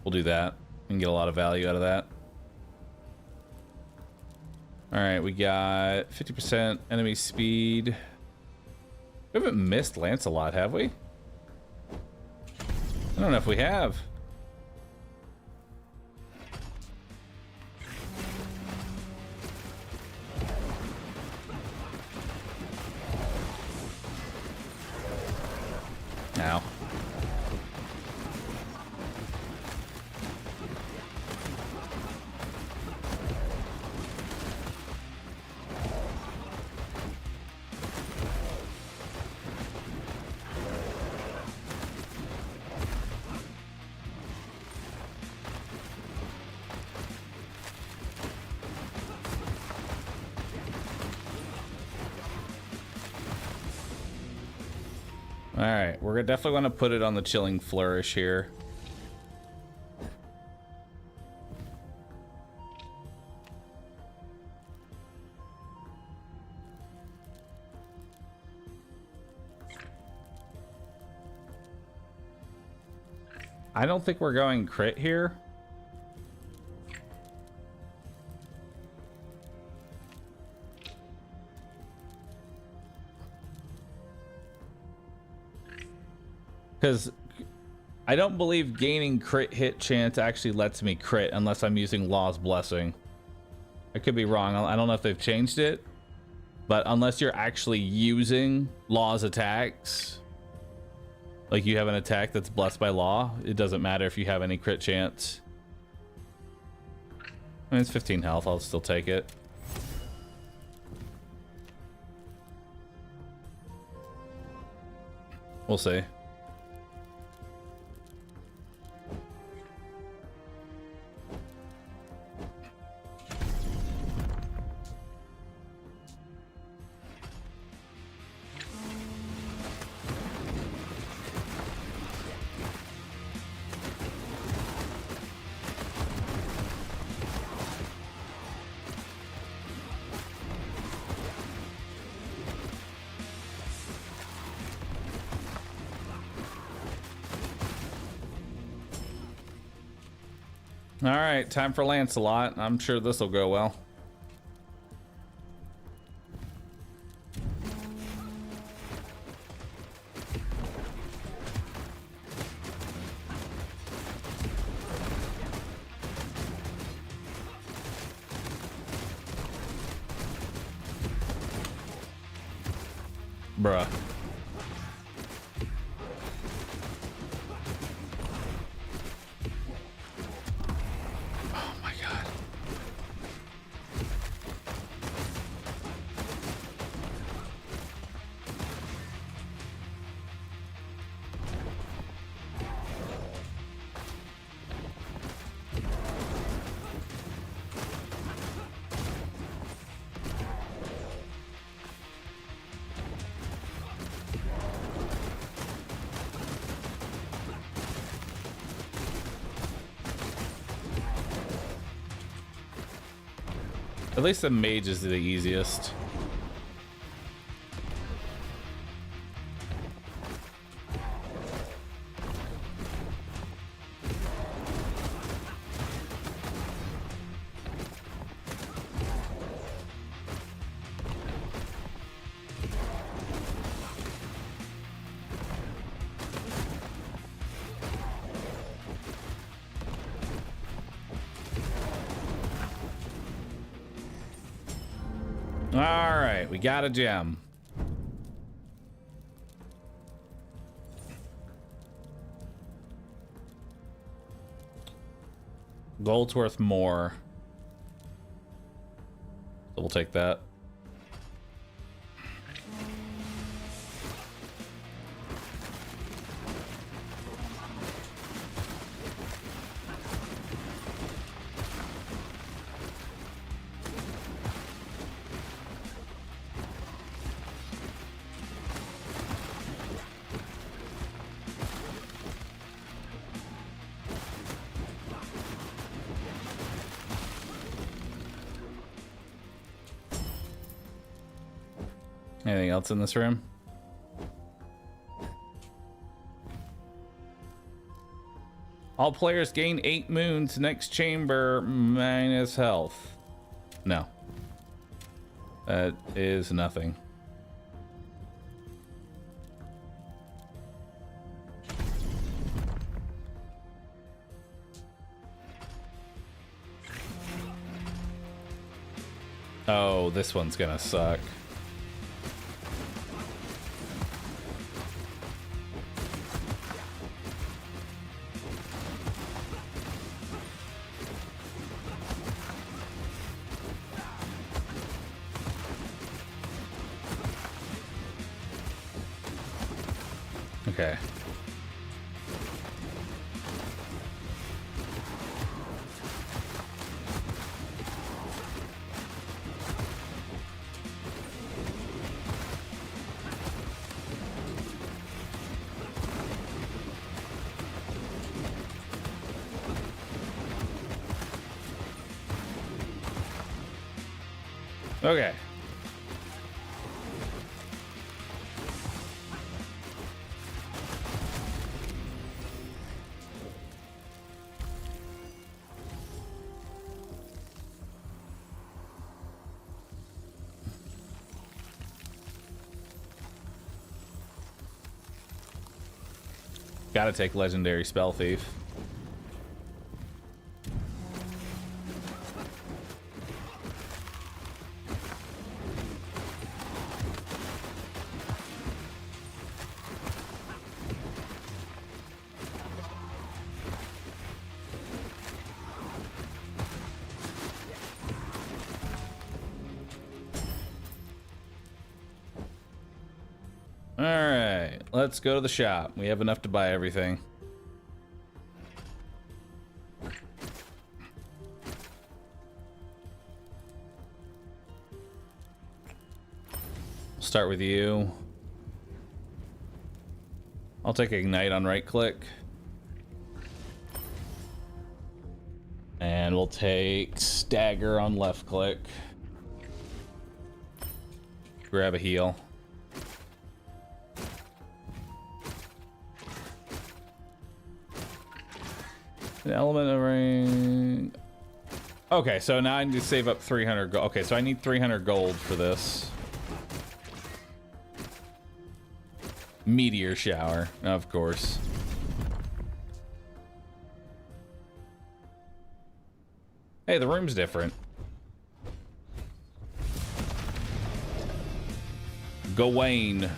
[SPEAKER 1] We'll do that and get a lot of value out of that. Alright, we got 50% enemy speed. We haven't missed Lancelot, have we? I don't know if we have. Ow. Alright, we're definitely going to put it on the Chilling Flourish here. I don't think we're going crit here. Because I don't believe gaining crit hit chance actually lets me crit unless I'm using Law's Blessing. I could be wrong. I don't know if they've changed it, but unless you're actually using Law's attacks, like you have an attack that's blessed by Law, it doesn't matter if you have any crit chance. I mean, it's 15 health. I'll still take it. We'll see. All right, time for Lancelot. I'm sure this will go well. Bruh. Oh my god. At least the mage is the easiest. All right, we got a gem. Gold's worth more. So we'll take that. Anything else in this room? All players gain 8 moons. Next chamber minus health. No. That is nothing. Oh, this one's gonna suck. Okay. Okay. Gotta take legendary spell thief. Alright, let's go to the shop. We have enough to buy everything. Start with you. I'll take Ignite on right click. And we'll take Stagger on left click. Grab a heal. An element of rain. Okay, so now I need to save up 300 gold. Okay, so I need 300 gold for this. Meteor shower, of course. Hey, the room's different. Gawain.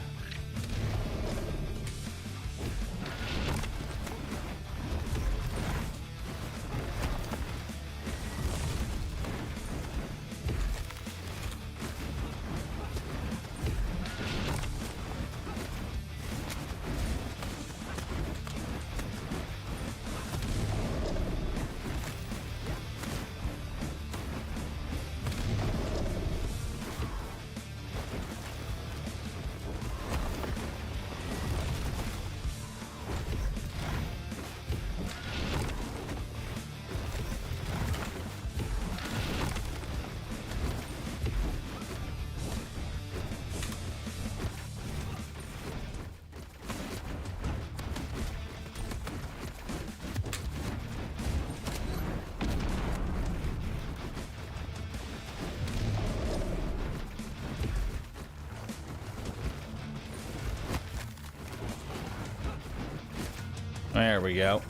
[SPEAKER 1] There we go.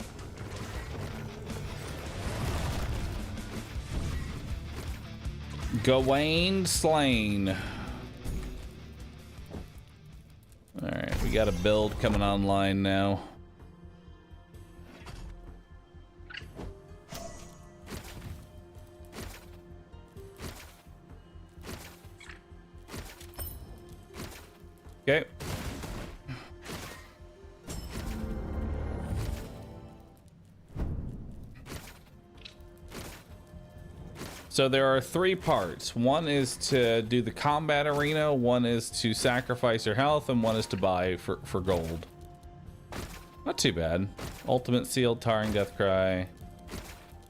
[SPEAKER 1] Gawain slain. Alright, we got a build coming online now. Okay. So there are 3 parts. One is to do the combat arena, one is to sacrifice your health, and one is to buy for gold. Not too bad. Ultimate sealed, Tarring Deathcry.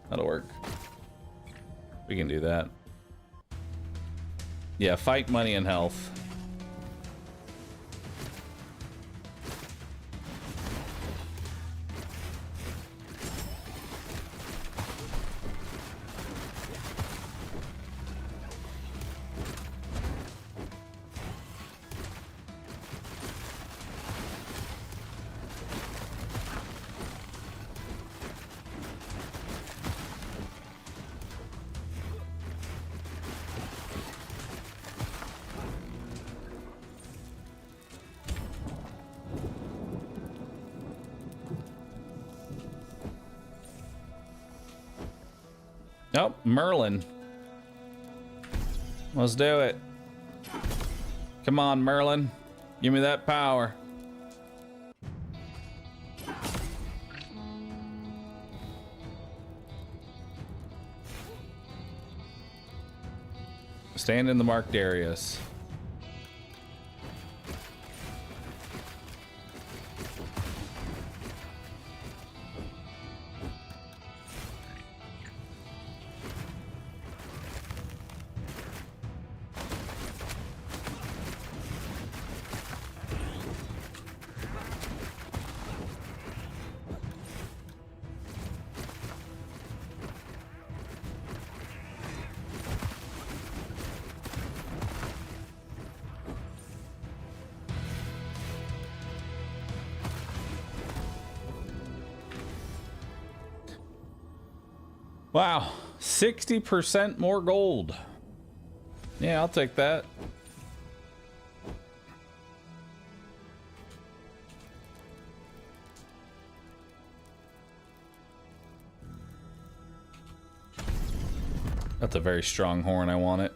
[SPEAKER 1] That'll work. We can do that. Yeah, fight, money, and health. Nope, Merlin. Let's do it. Come on, Merlin. Give me that power. Stand in the marked areas. Wow, 60% more gold. Yeah, I'll take that. That's a very strong horn. I want it.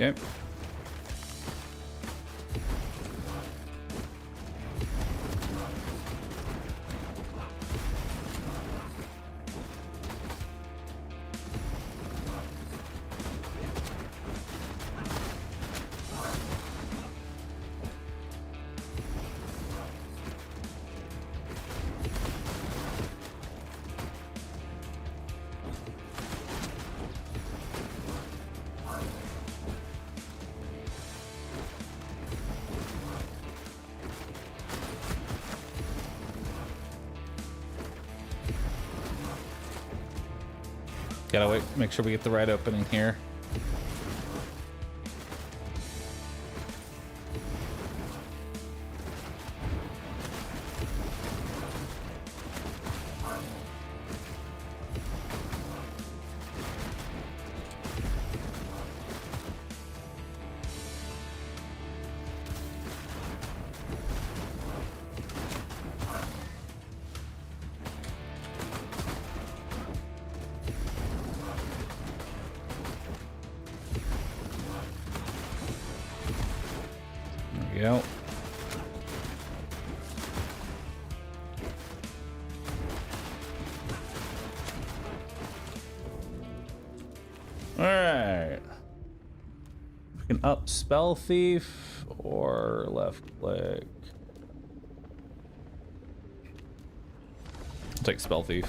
[SPEAKER 1] Okay. Gotta wait, make sure we get the right opening here. Go. All right. We can up spell thief or left click. I'll take spell thief.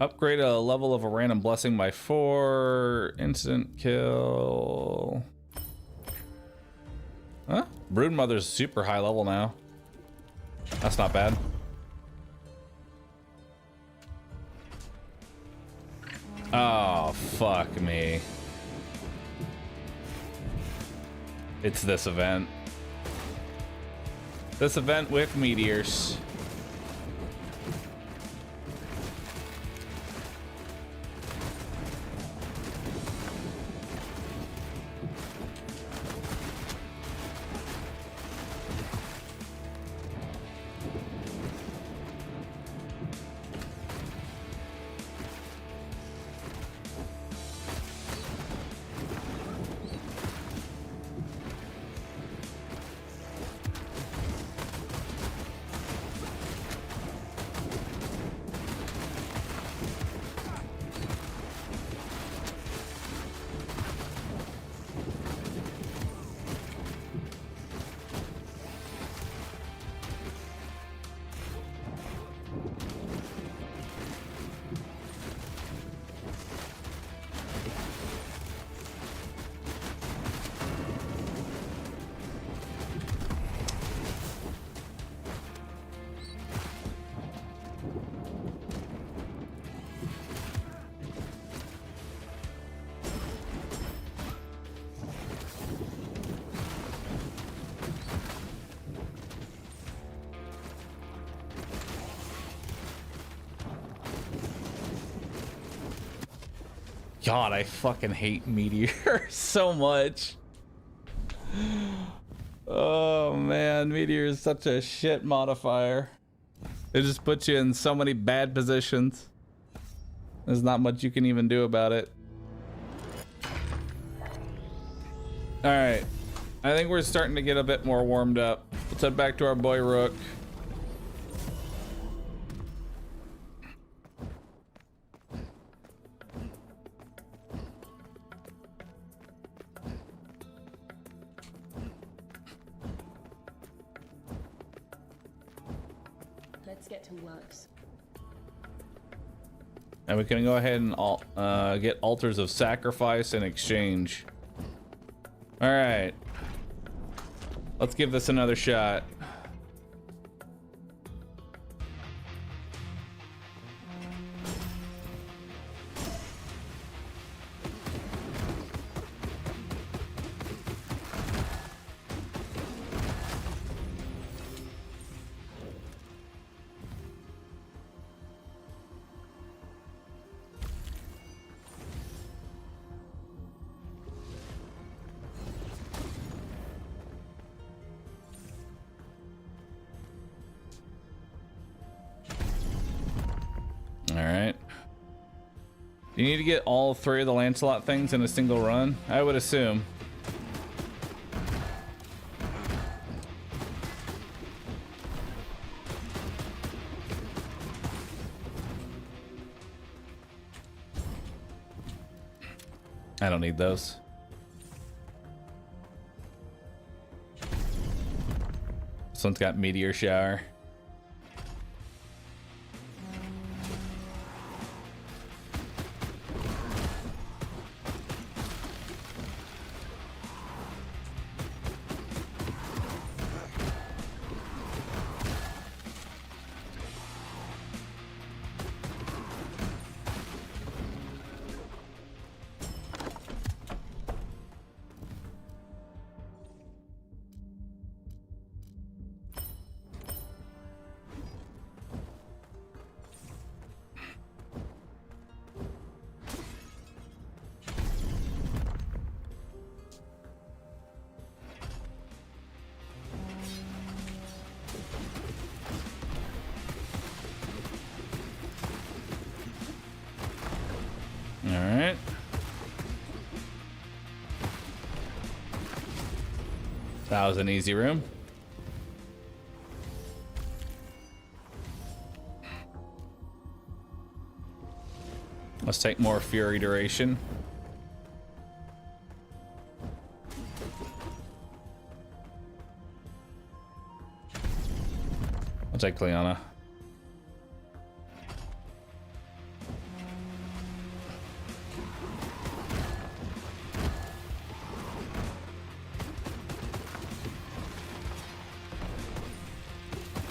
[SPEAKER 1] Upgrade a level of a random blessing by 4. Instant kill. Huh? Broodmother's super high level now. That's not bad. Oh, fuck me. It's this event. This event with meteors. God, I fucking hate Meteor so much. Oh man, Meteor is such a shit modifier. It just puts you in so many bad positions. There's not much you can even do about it. Alright. I think we're starting to get a bit more warmed up. Let's head back to our boy Rook.
[SPEAKER 4] Let's get to works.
[SPEAKER 1] And we can go ahead and get altars of sacrifice in exchange. All right, let's give this another shot. Do you need to get all 3 of the Lancelot things in a single run? I would assume. I don't need those. This one's got Meteor Shower. Alright. That was an easy room. Let's take more Fury duration. I'll take Cleona.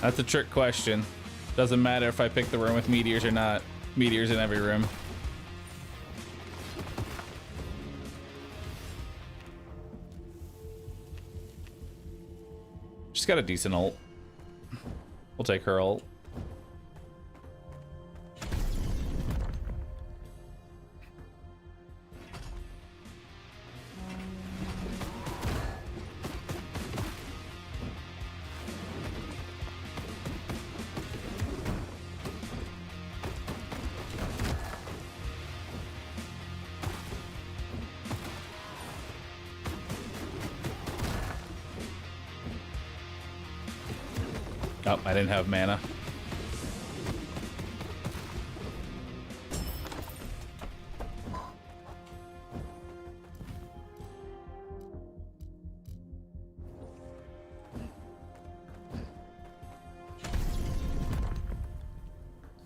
[SPEAKER 1] That's a trick question. Doesn't matter if I pick the room with meteors or not. Meteors in every room. She's got a decent ult. We'll take her ult. Oh, I didn't have mana.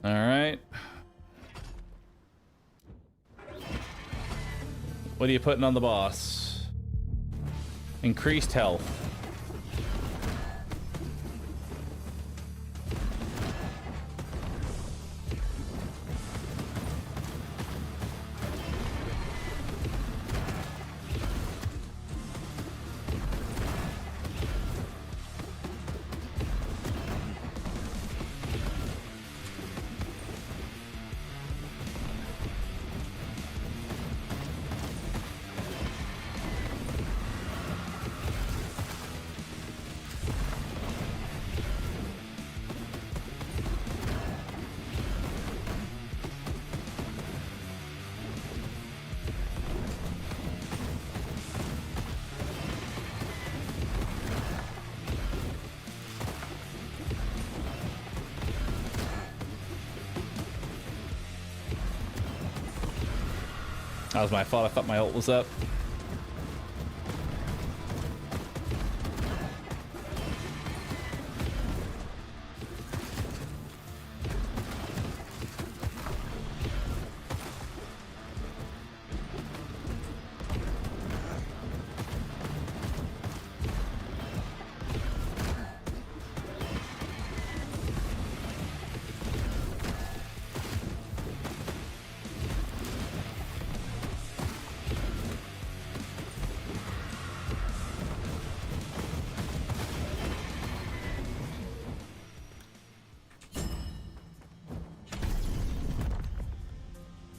[SPEAKER 1] All right. What are you putting on the boss? Increased health. That was my fault. I thought my ult was up.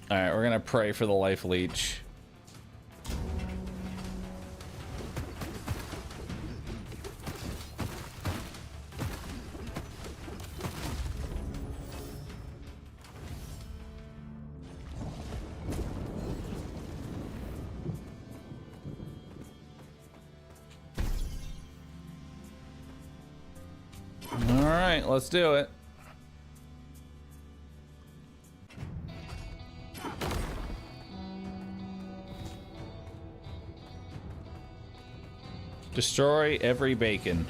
[SPEAKER 1] All right, we're gonna pray for the life leech. right, let's do it. Destroy every bacon.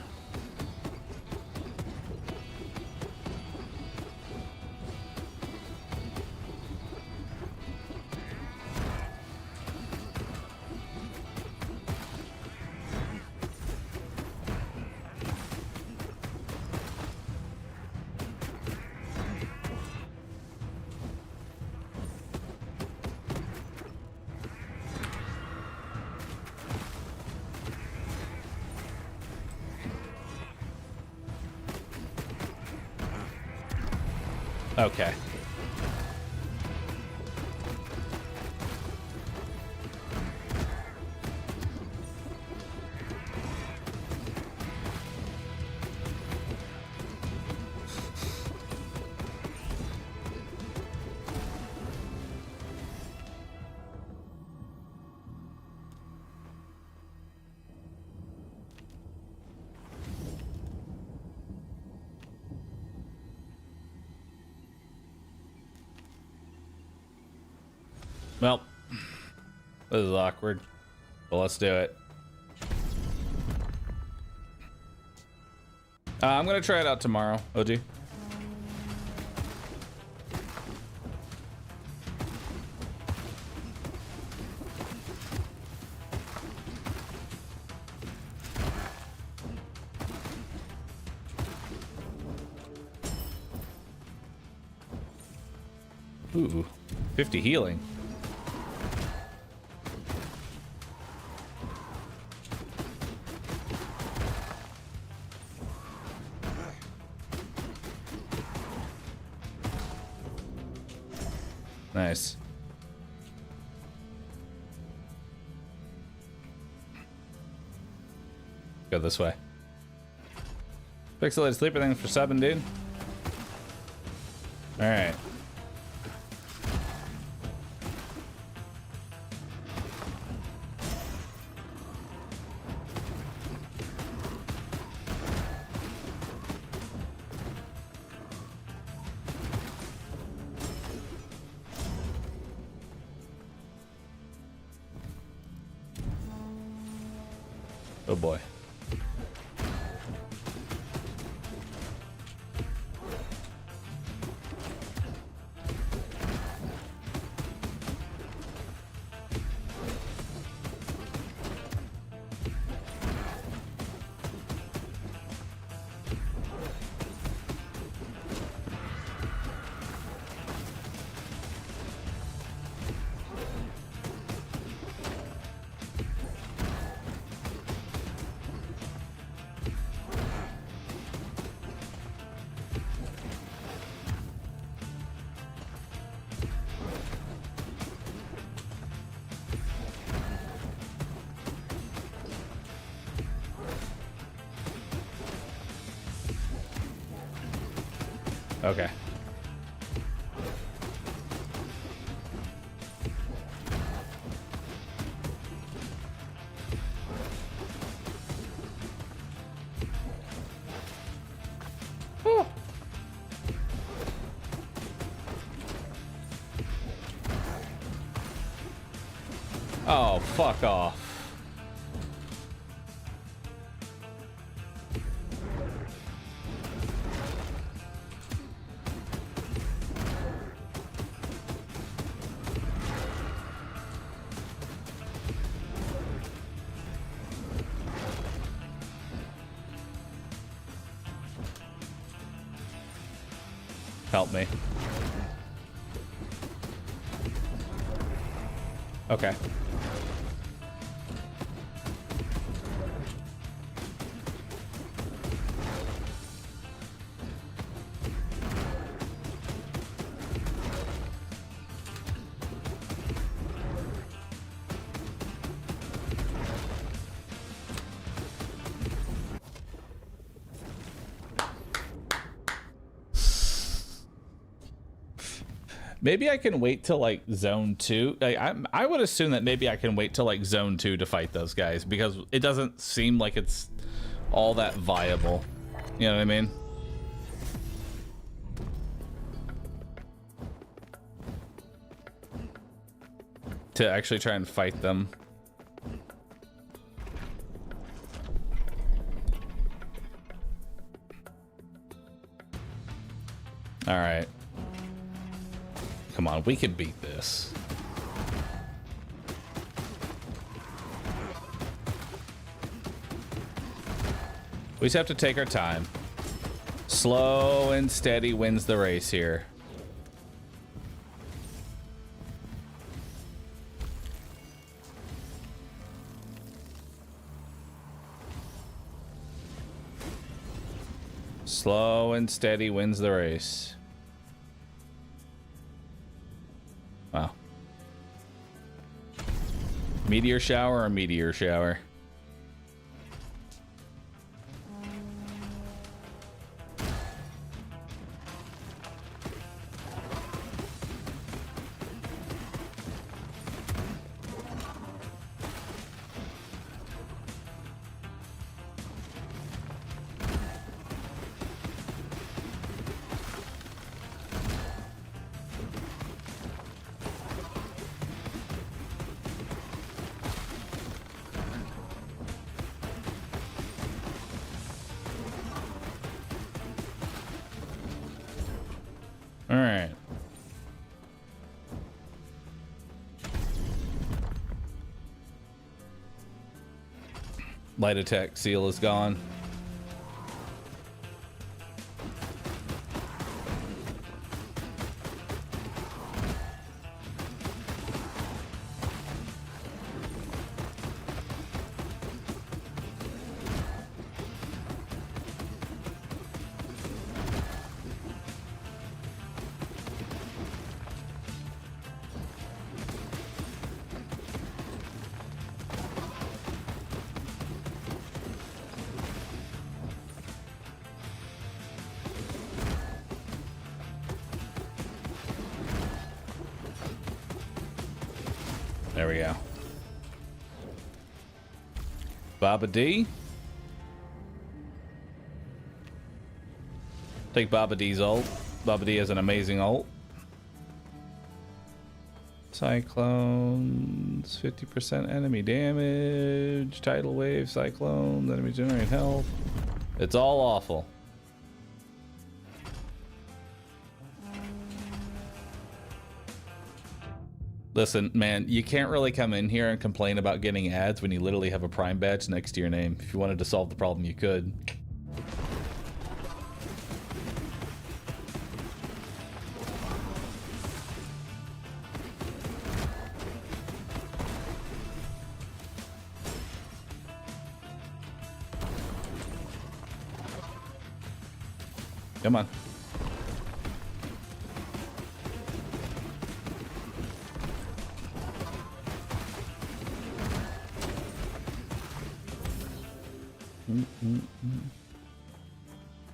[SPEAKER 1] Okay. Well, this is awkward, but let's do it. I'm gonna try it out tomorrow, OG. Ooh, 50 healing. Nice. Go this way. Pixelated sleeper thing for 7, dude. All right. Oh boy. Okay. Oh. Oh, fuck off. Help me. Okay. Maybe I can wait till like zone 2. Like, I would assume that maybe I can wait till like zone 2 to fight those guys because it doesn't seem like it's all that viable. You know what I mean? to actually try and fight them. All right. Come on, we can beat this. We just have to take our time. Slow and steady wins the race here. Slow and steady wins the race. Wow. Meteor shower or meteor shower? All right. Light attack seal is gone. There we go. Baba D. Take Baba D's ult. Baba D has an amazing ult. Cyclones, 50% enemy damage. Tidal wave, cyclones, enemy generate health. It's all awful. Listen, man, you can't really come in here and complain about getting ads when you literally have a Prime badge next to your name. If you wanted to solve the problem, you could. Come on.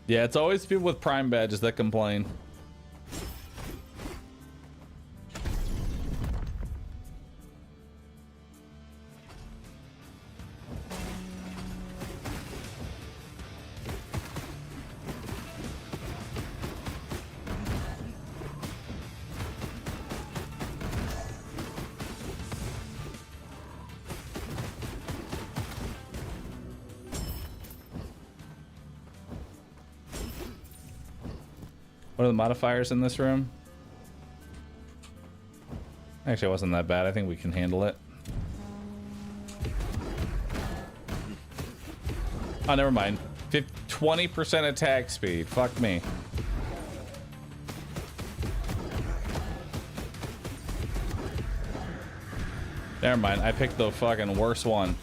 [SPEAKER 1] Yeah, it's always people with Prime badges that complain. What are the modifiers in this room? Actually, it wasn't that bad. I think we can handle it. Oh, never mind. 20% attack speed. Fuck me. Never mind. I picked the fucking worst one.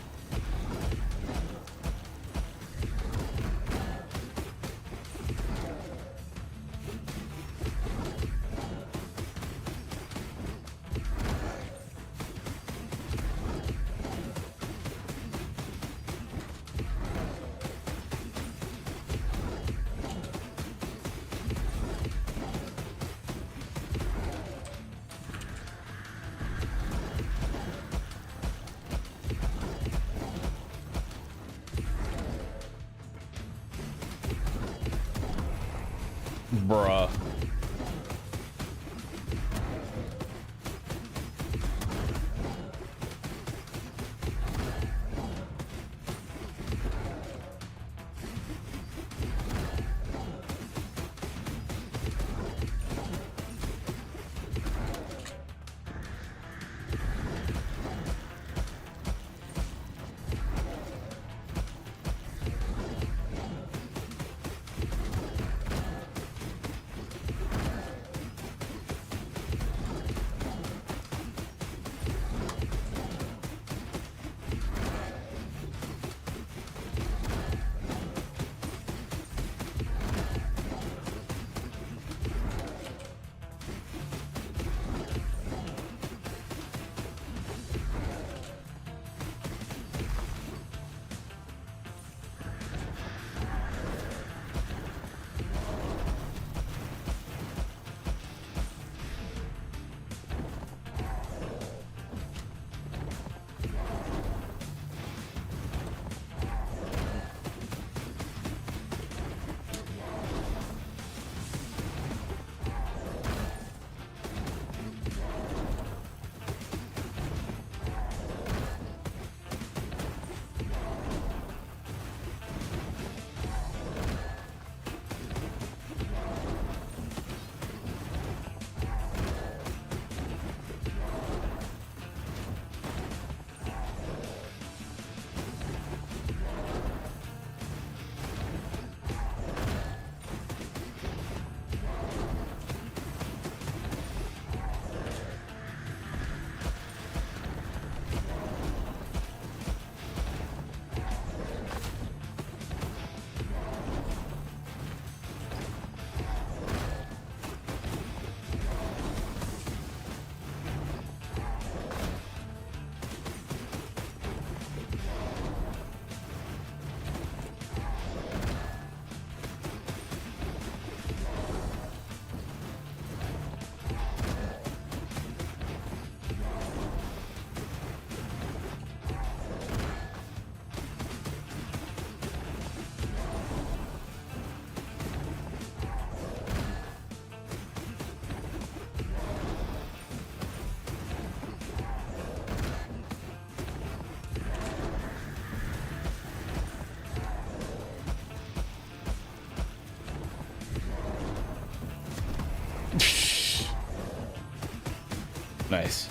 [SPEAKER 1] Nice.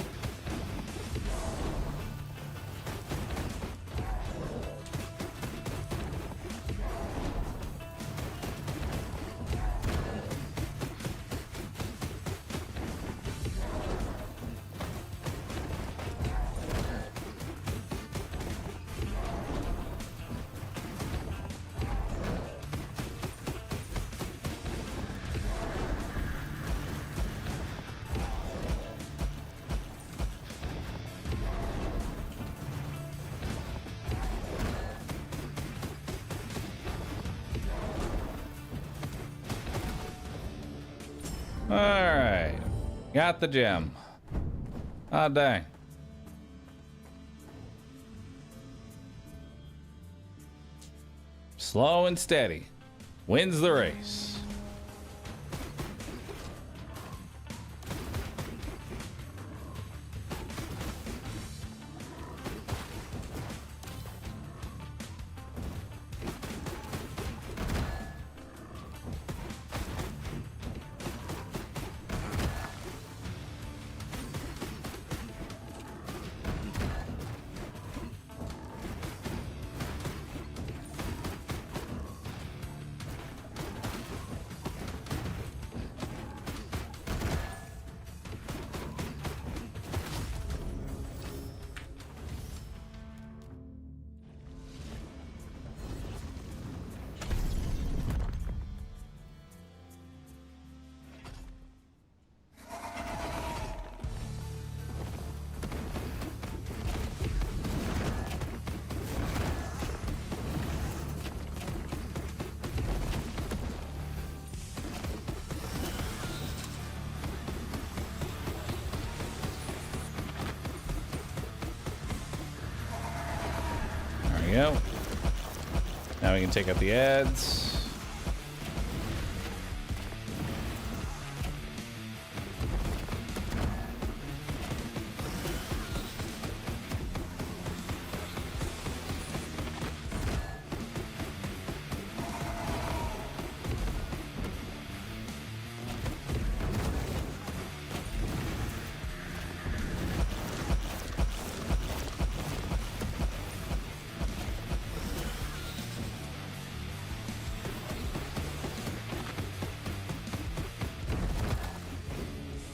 [SPEAKER 1] Alright. Got the gem. Ah, dang. Slow and steady wins the race. There we go. Now we can take out the ads.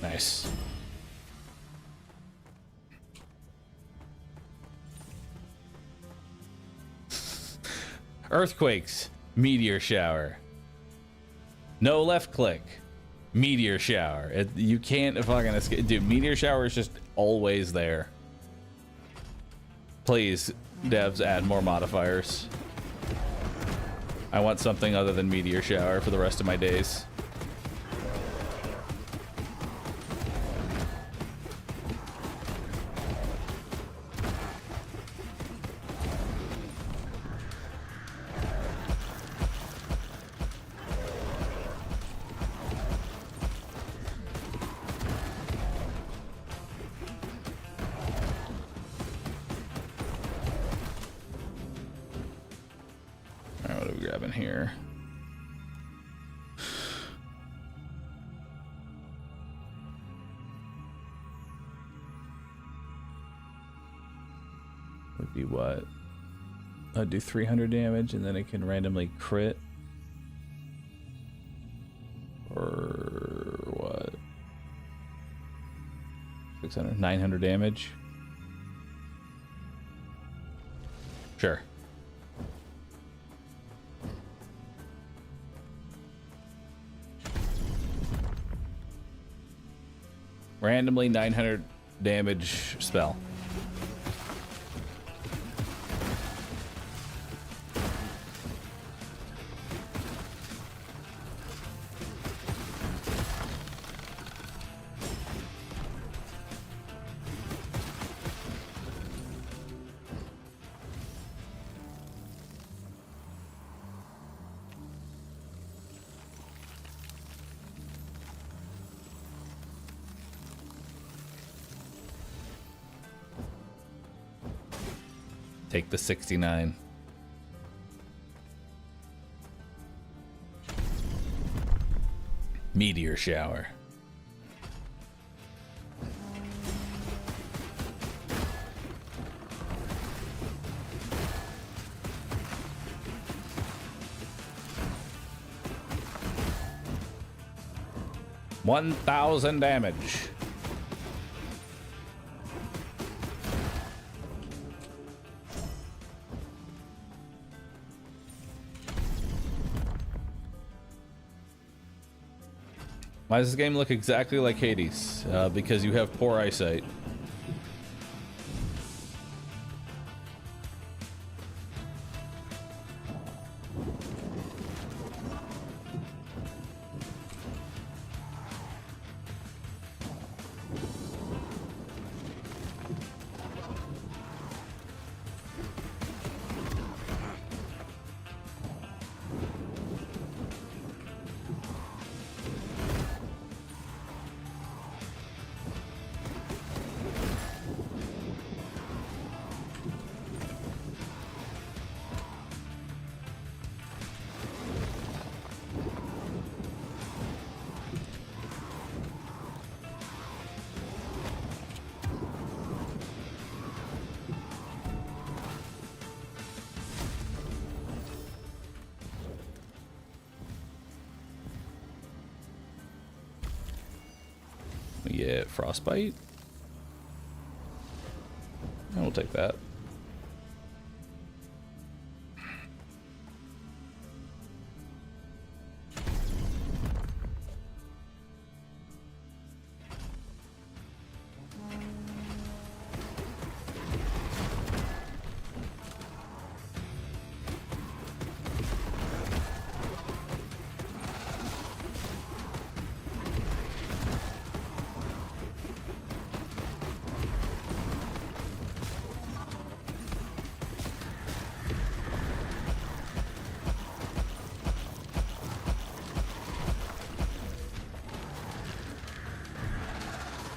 [SPEAKER 1] Nice. Earthquakes, meteor shower. No left click, meteor shower. You can't fucking escape. Dude, meteor shower is just always there. Please, devs, add more modifiers. I want something other than meteor shower for the rest of my days. Here. Would be what? I'd do 300 damage and then it can randomly crit. Or what? 600, 900 damage. Sure. Randomly 900 damage spell. Take the 69. Meteor shower. 1,000 damage. Why does this game look exactly like Hades? Because you have poor eyesight. Yeah, frostbite. I will take that.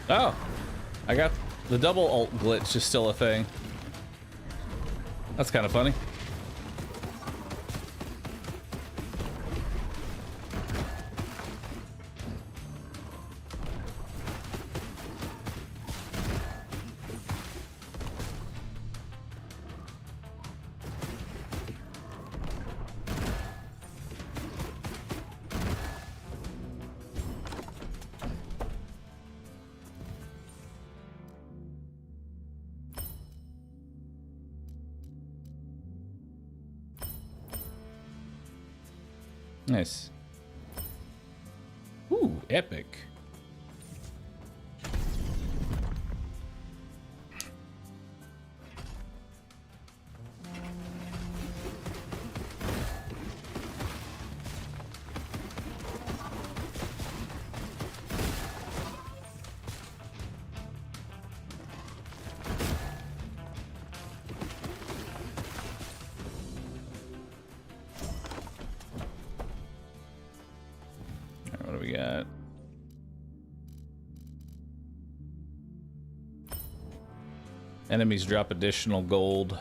[SPEAKER 1] Oh, I got the double ult glitch is still a thing. That's kind of funny. Nice. Ooh, epic. What do we got? Enemies drop additional gold.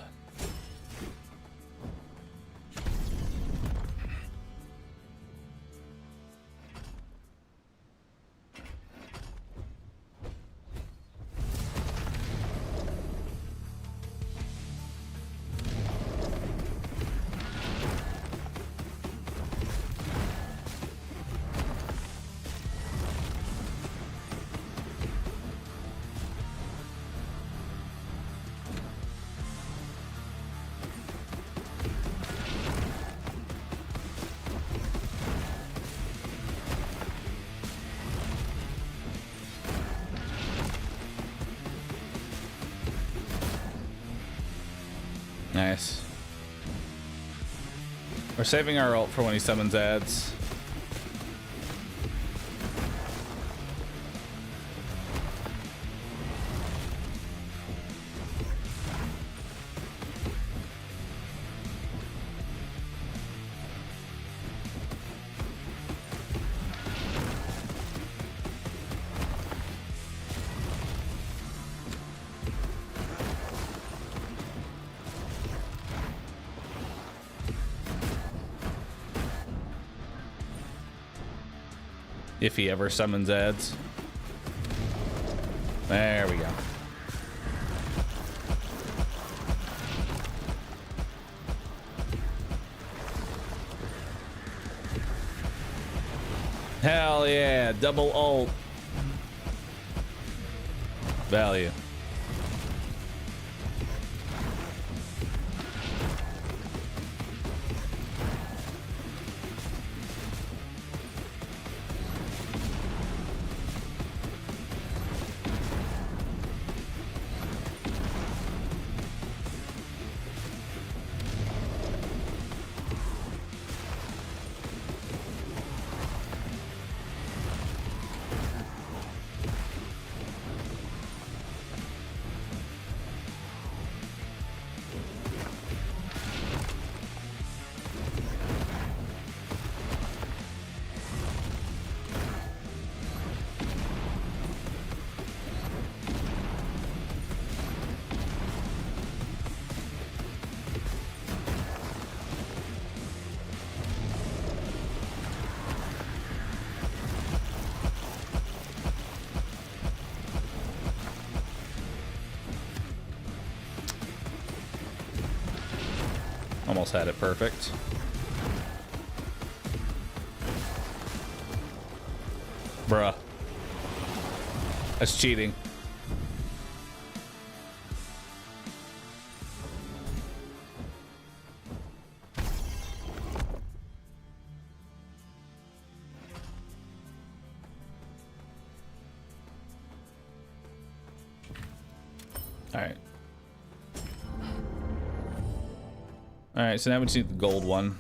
[SPEAKER 1] Nice. We're saving our ult for when he summons ads. If he ever summons ads. There we go. Hell yeah, double ult. Value. Almost had it perfect. Bruh. That's cheating. Alright. Alright, so now we just need the gold one.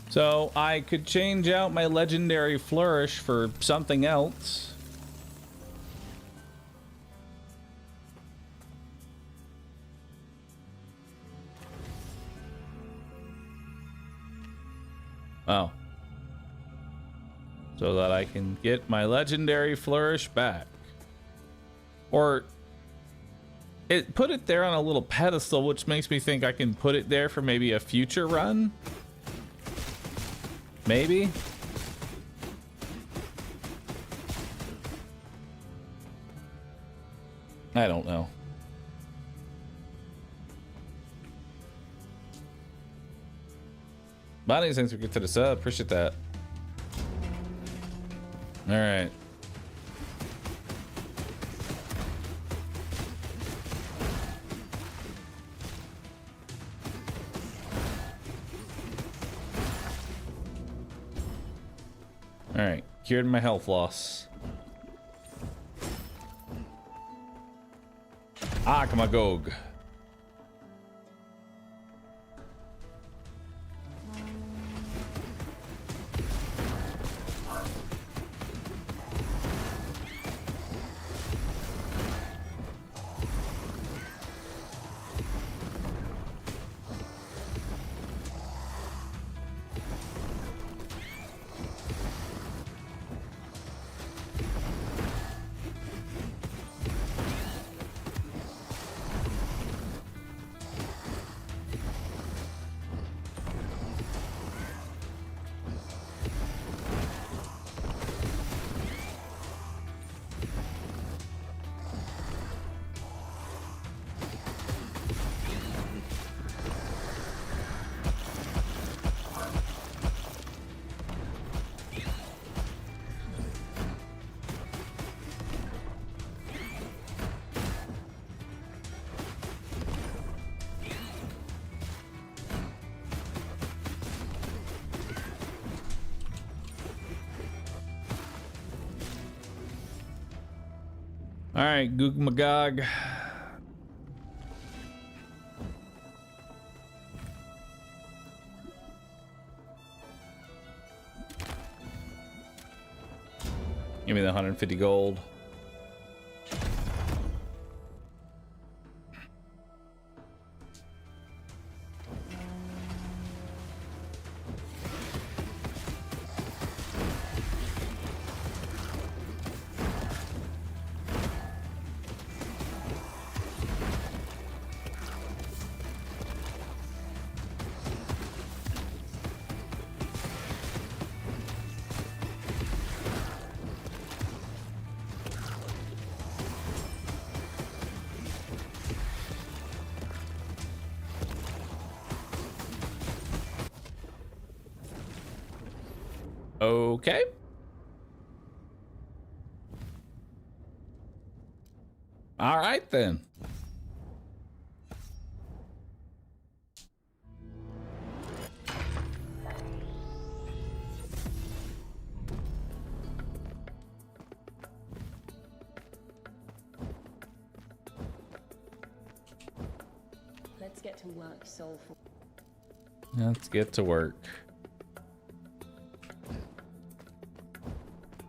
[SPEAKER 1] So I could change out my legendary flourish for something else. Oh. So that I can get my legendary flourish back. Or it put it there on a little pedestal, which makes me think I can put it there for maybe a future run. Maybe. I don't know. Bonnie, thanks for getting to the sub. Appreciate that. All right. All right, cured my health loss. Akmagog. All right, Goog Magog. Give me the 150 gold. Okay. All right then.
[SPEAKER 4] Let's get to work, soulful.
[SPEAKER 1] Let's get to work.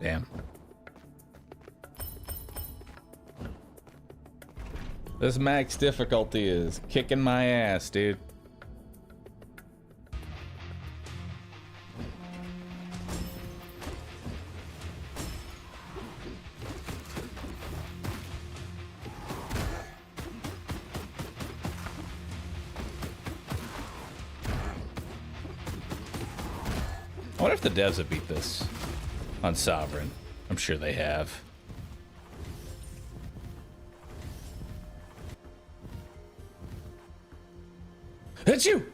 [SPEAKER 1] Damn. This max difficulty is kicking my ass, dude. I wonder if the devs have beat this on Sovereign. I'm sure they have. It's you!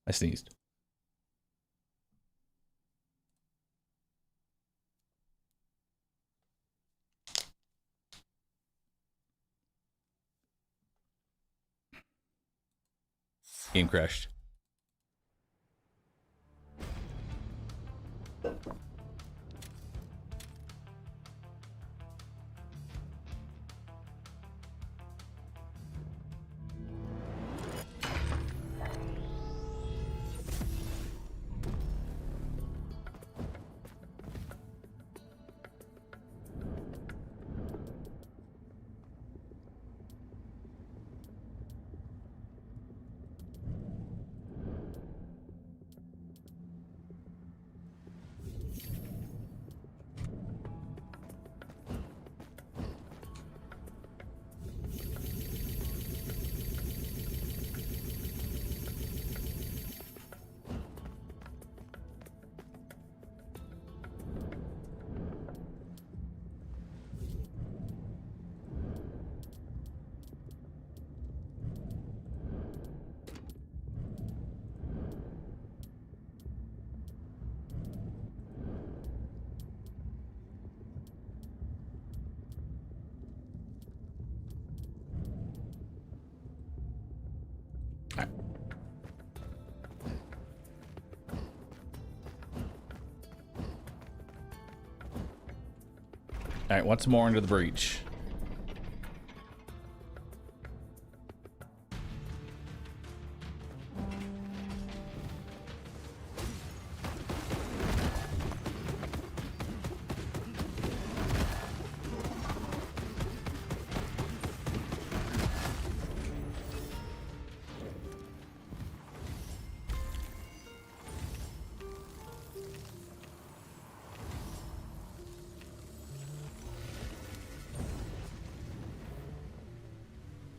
[SPEAKER 1] I sneezed. Game crashed. All right, what's more into the breach?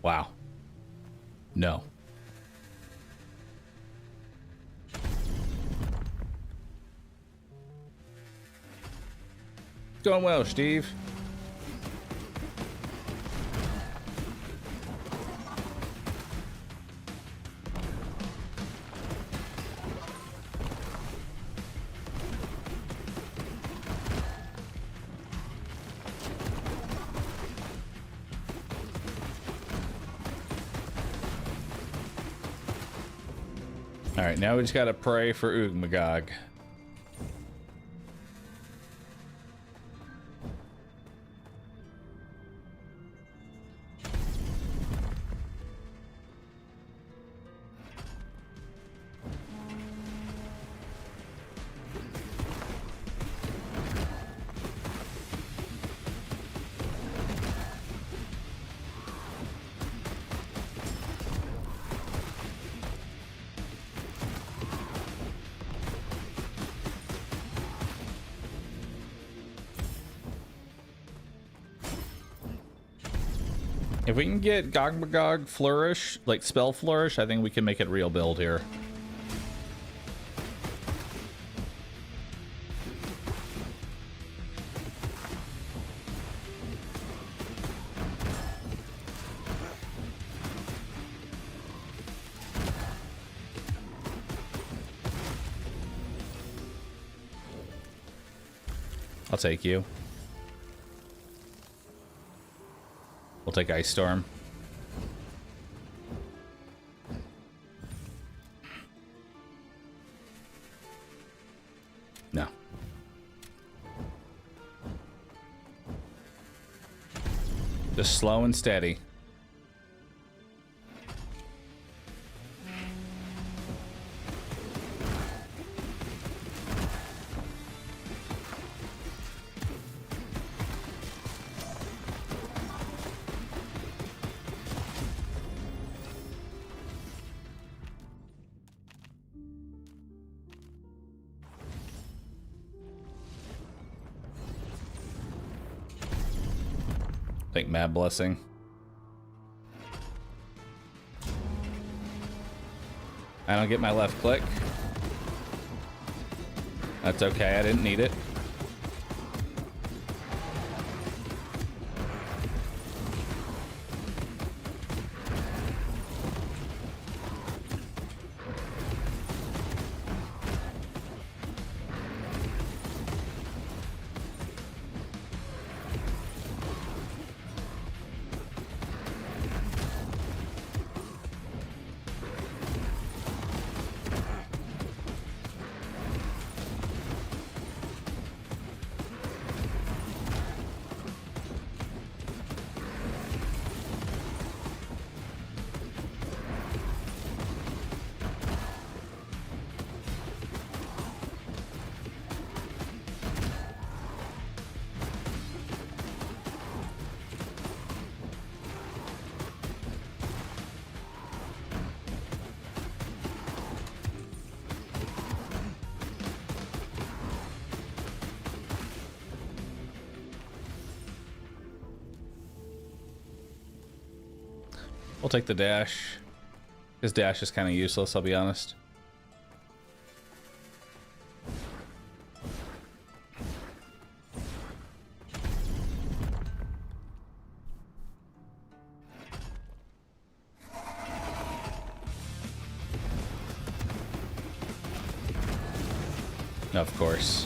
[SPEAKER 1] Wow. No. It's going well, Steve. All right, now we just gotta pray for Oogmagog. If we can get Gogmagog Flourish, like Spell Flourish, I think we can make it real build here. I'll take you. We'll take Ice Storm. No. Just slow and steady. Take Mad Blessing. I don't get my left click. That's okay, I didn't need it. We'll take the dash. His dash is kind of useless, I'll be honest. Of course.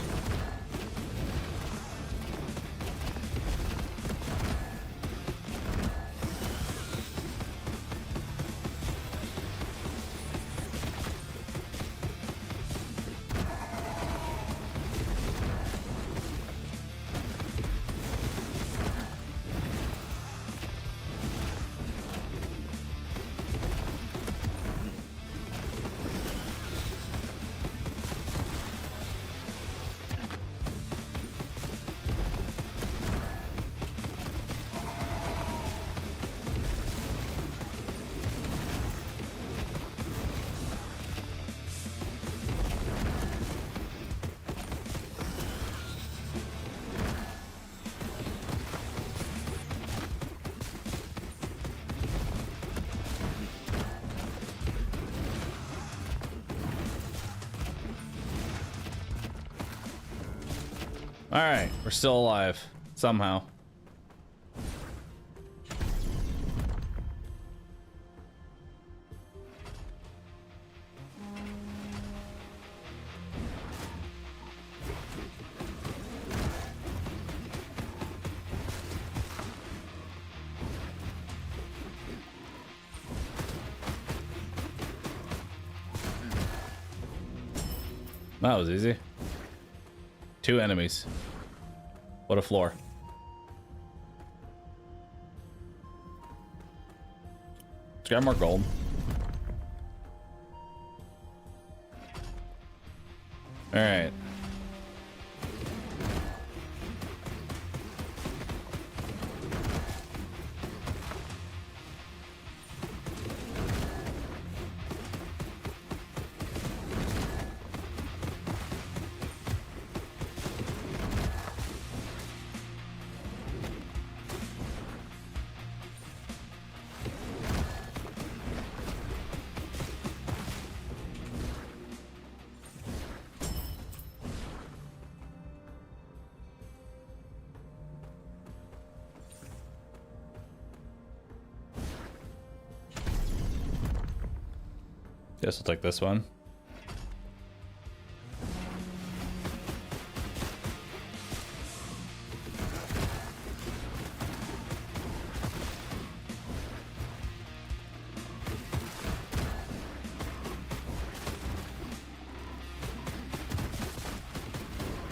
[SPEAKER 1] All right, we're still alive somehow. That was easy. 2 enemies. What a floor. Let's grab more gold. All right. Guess we'll take this one.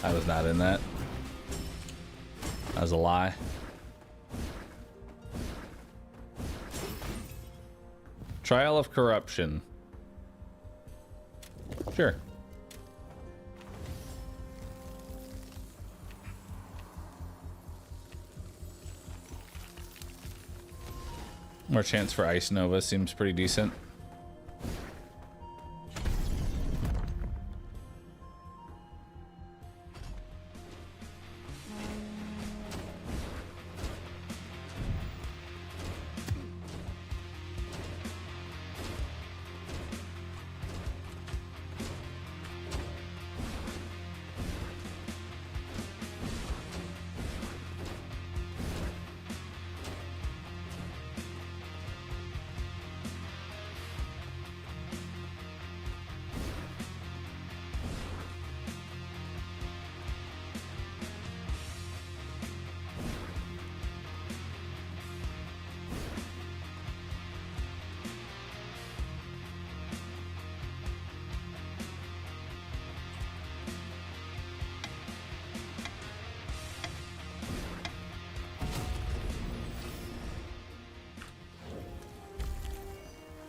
[SPEAKER 1] I was not in that. That was a lie. Trial of corruption. Sure. More chance for Ice Nova seems pretty decent.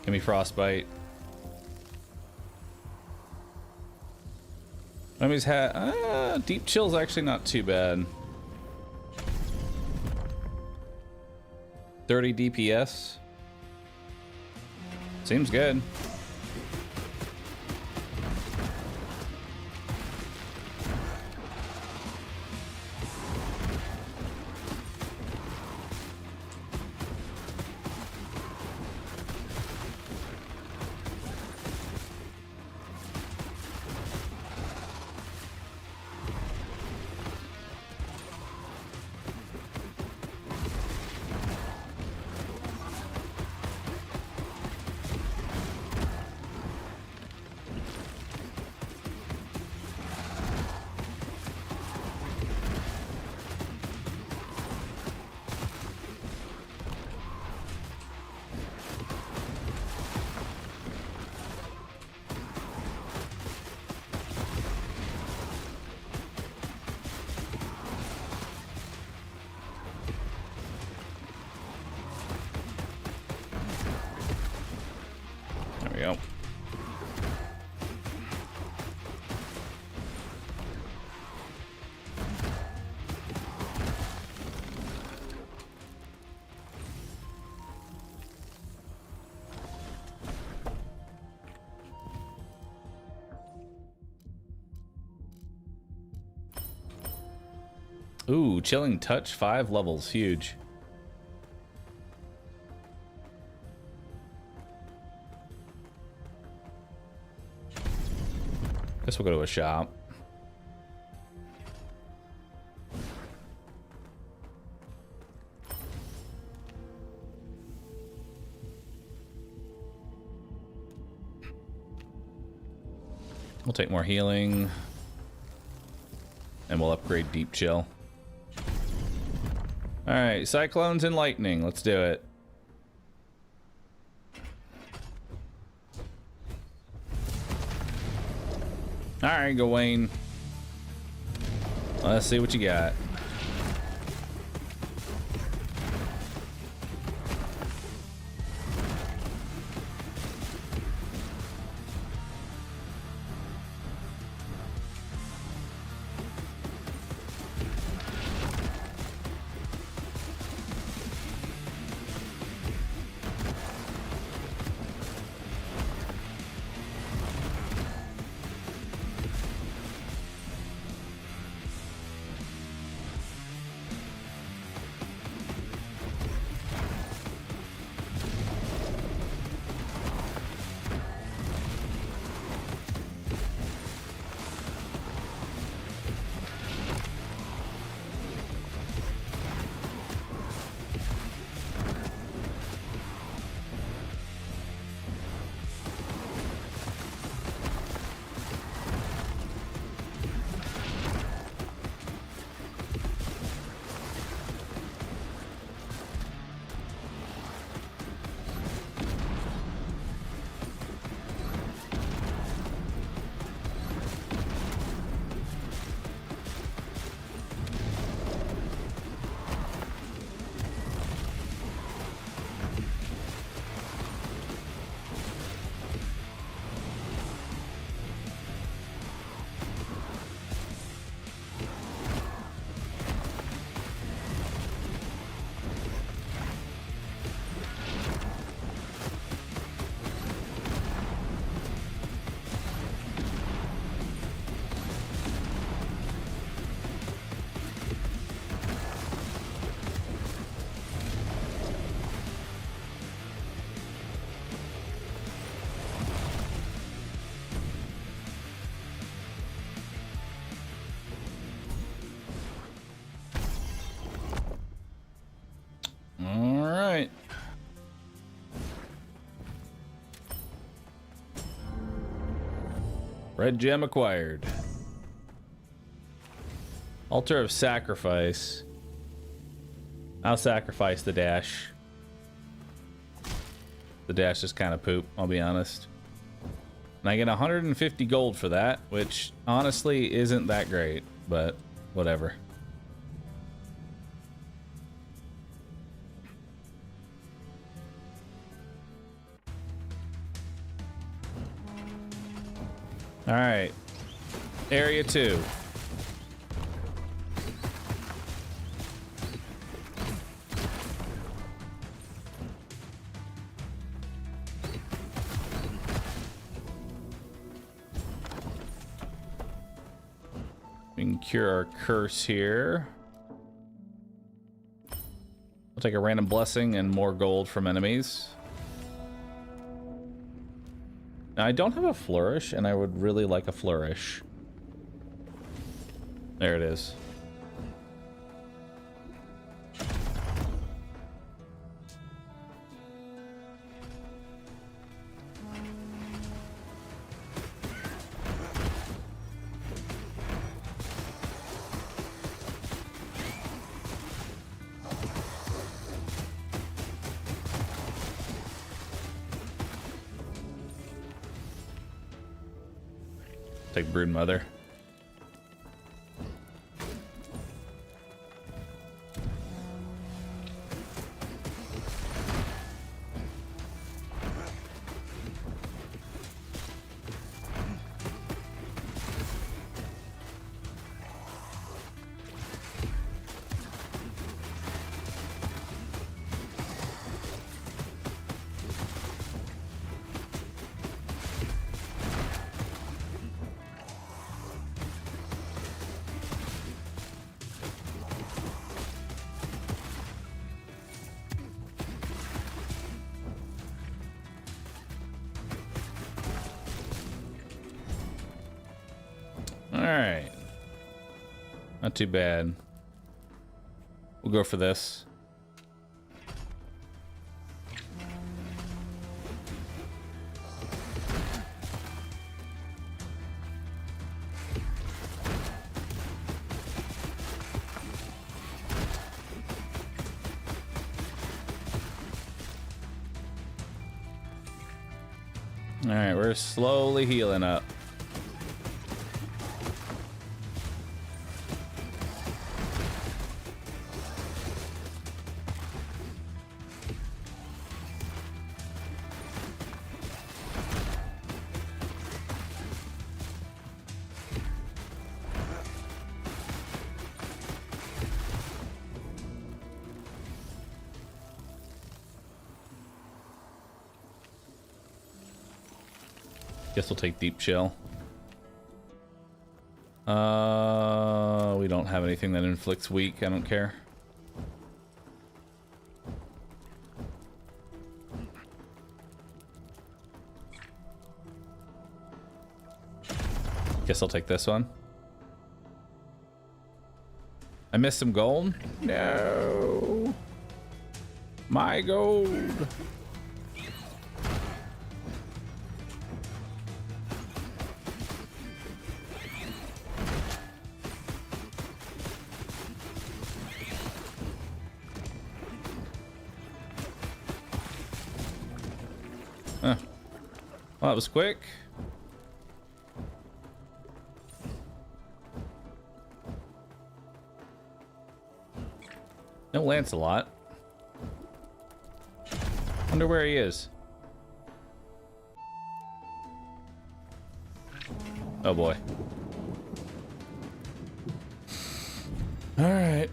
[SPEAKER 1] Give me frostbite. Enemies had deep chill's actually not too bad. 30 DPS. Seems good. There we go. Ooh, chilling touch, 5 levels, huge. Guess we'll go to a shop. We'll take more healing. And we'll upgrade Deep Chill. Alright, Cyclones and Lightning. Let's do it. Alright, Gawain. Let's see what you got. Red gem acquired. Altar of sacrifice. I'll sacrifice the dash. The dash is kind of poop, I'll be honest. And I get 150 gold for that, which honestly isn't that great, but whatever. All right, area 2. We can cure our curse here. We'll take a random blessing and more gold from enemies. Now, I don't have a flourish, and I would really like a flourish. There it is. Take Brood Mother. Alright. Not too bad. We'll go for this. Alright, we're slowly healing up. Guess we'll take Deep Chill. We don't have anything that inflicts weak. I don't care. Guess I'll take this one. I missed some gold? No. My gold. Huh. Well, that was quick. No Lancelot. Wonder where he is. Oh boy. All right.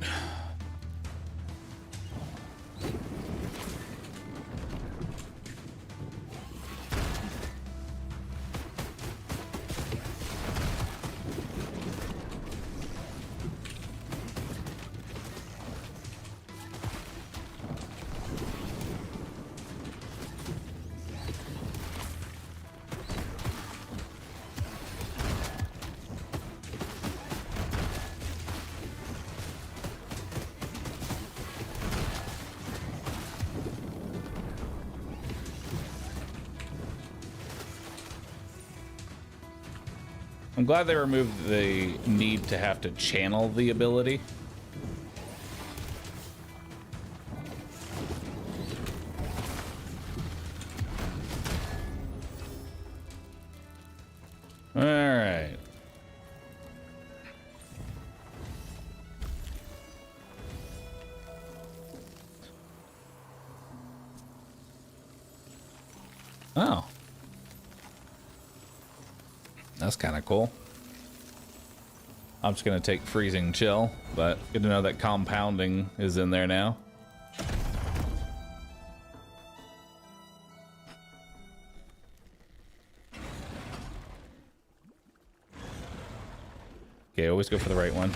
[SPEAKER 1] I'm glad they removed the need to have to channel the ability. All right. Oh. That's kind of cool. I'm just going to take freezing chill, but good to know that compounding is in there now. Okay, always go for the right one.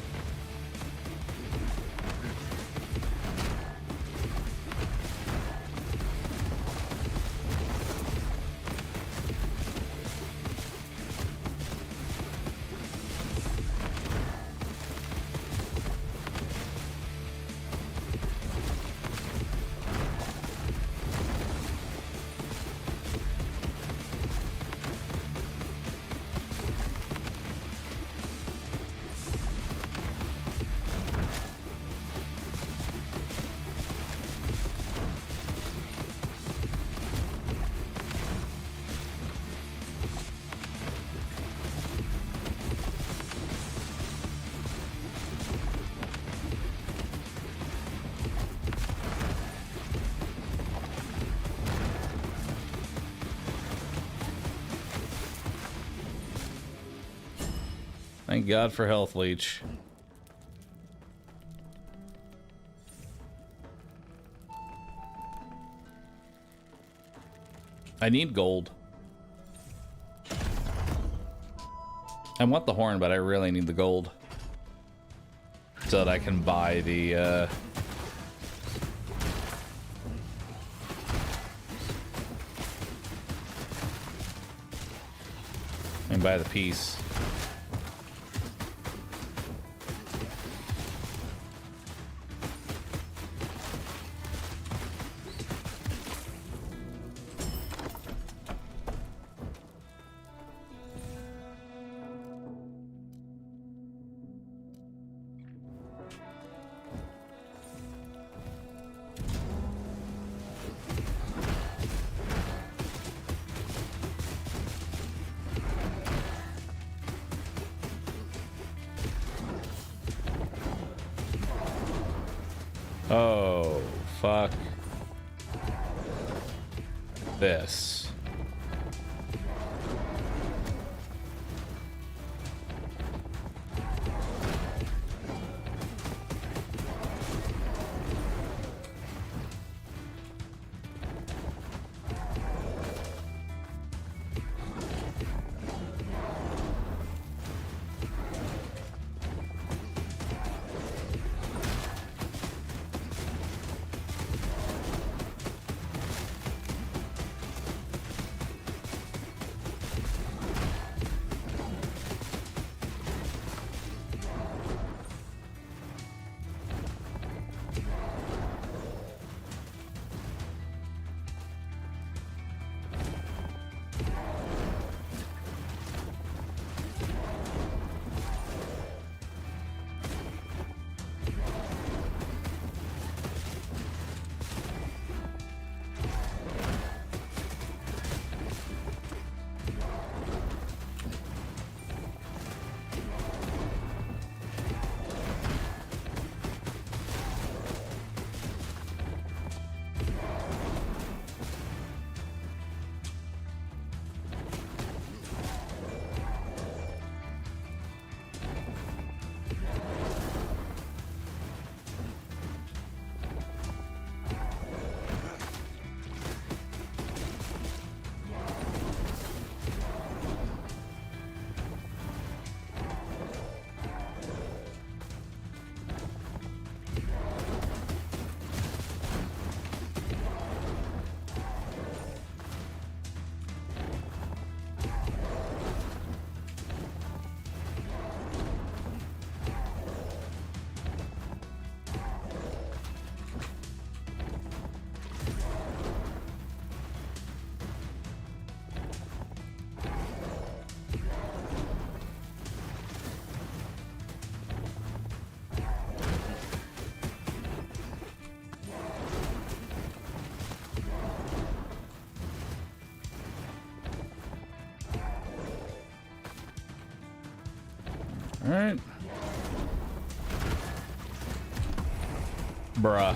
[SPEAKER 1] Thank God for health leech. I need gold. I want the horn, but I really need the gold so that I can buy the and buy the piece. Oh, fuck this. All right. Bruh.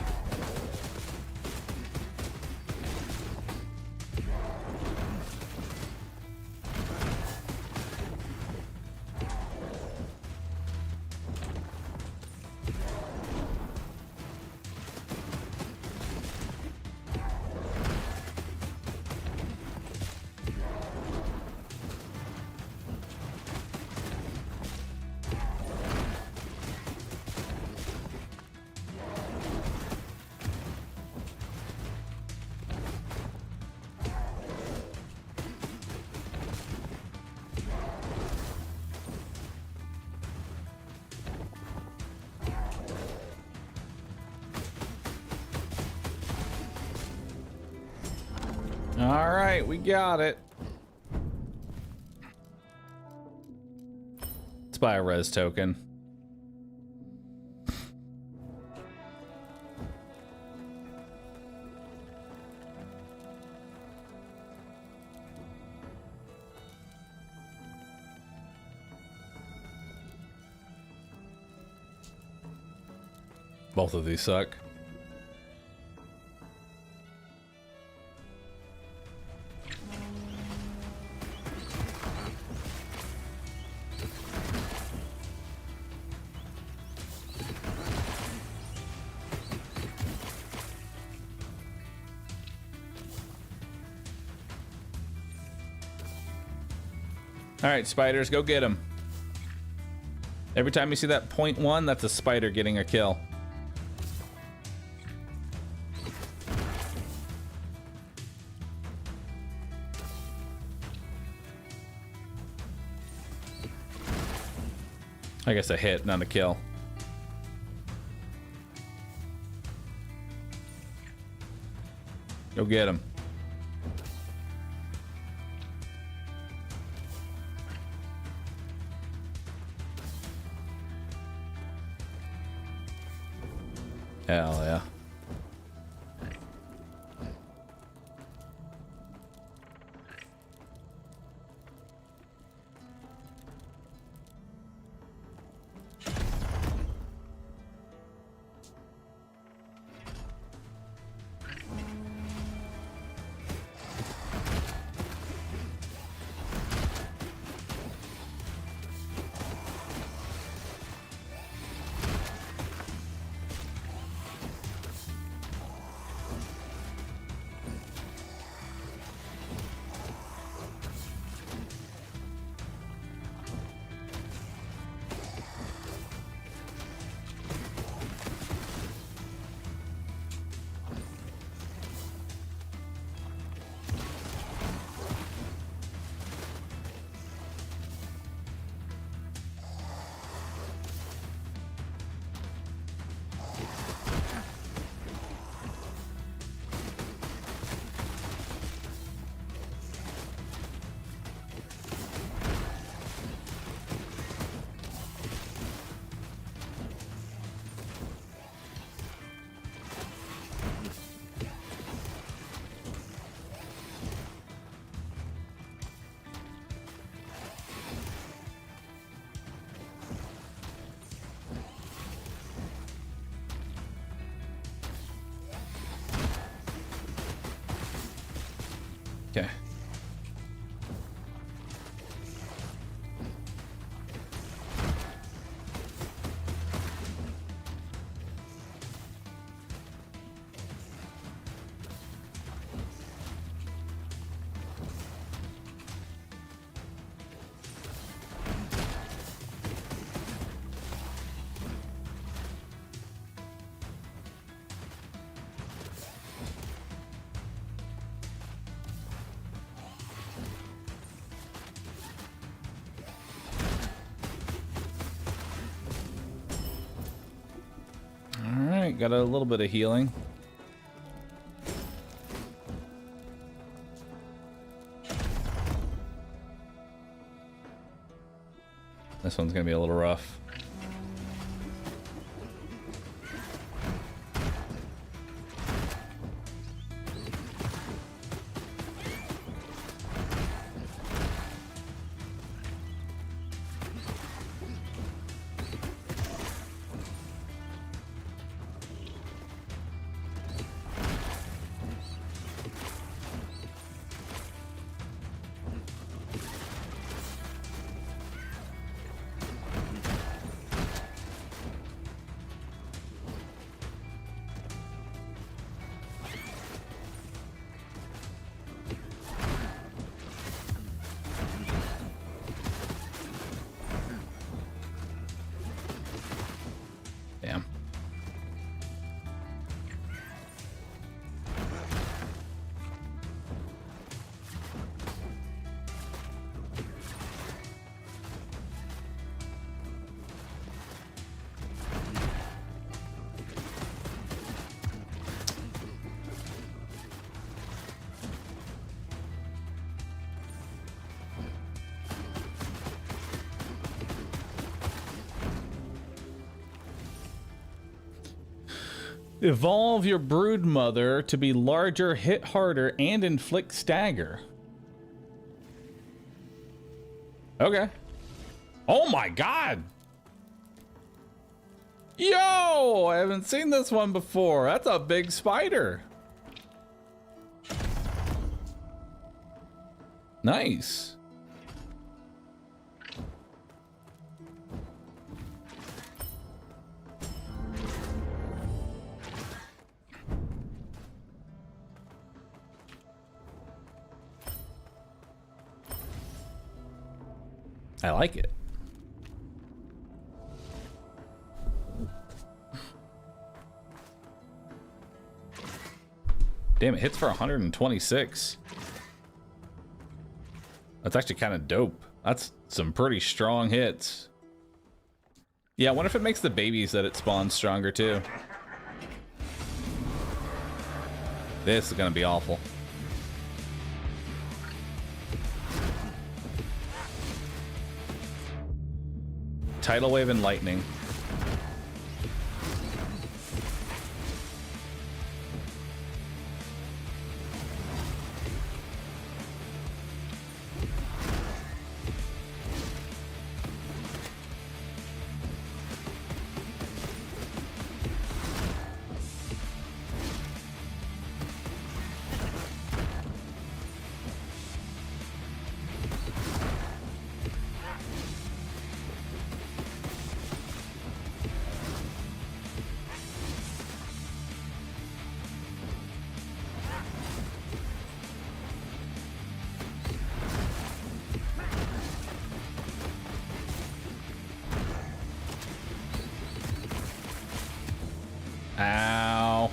[SPEAKER 1] All right, we got it. Let's buy a res token. Both of these suck. All right, spiders, go get them. Every time you see that .1, that's a spider getting a kill. I guess a hit, not a kill. Go get him. Hell yeah. Okay. Got a little bit of healing. This one's gonna be a little rough. Evolve your brood mother to be larger, hit harder, and inflict stagger. Okay. Oh my god! Yo! I haven't seen this one before. That's a big spider. Nice. I like it. Damn, it hits for 126. That's actually kind of dope. That's some pretty strong hits. Yeah, I wonder if it makes the babies that it spawns stronger too. This is gonna be awful. Tidal wave and lightning. Ow.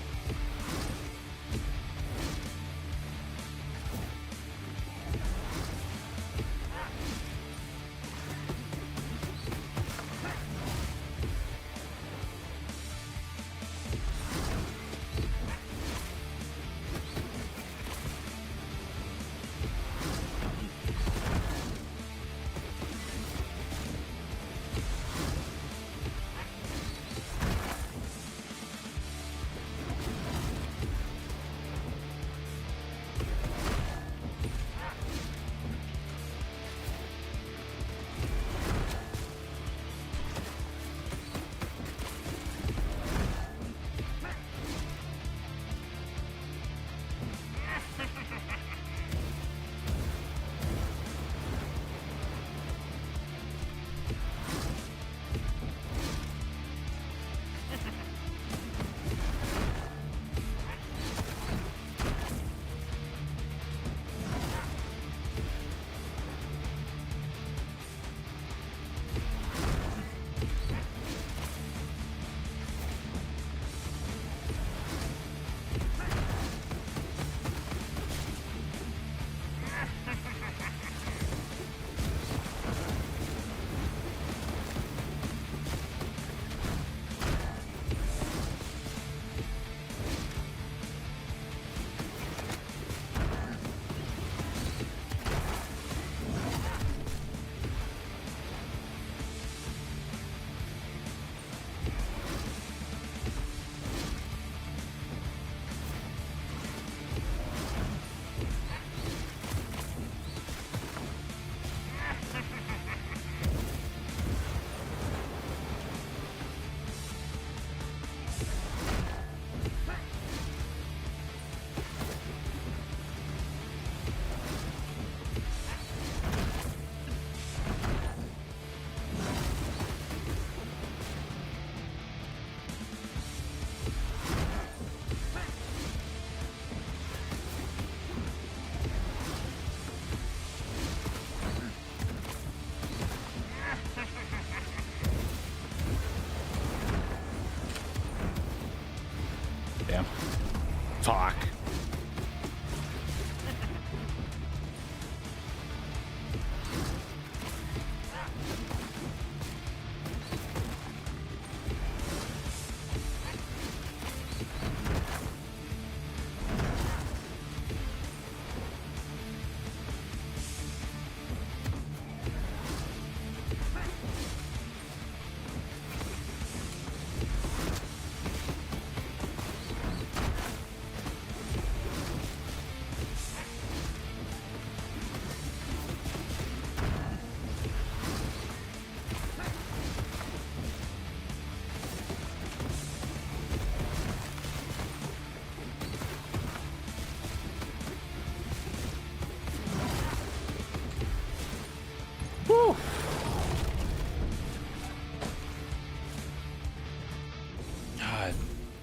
[SPEAKER 1] Fuck.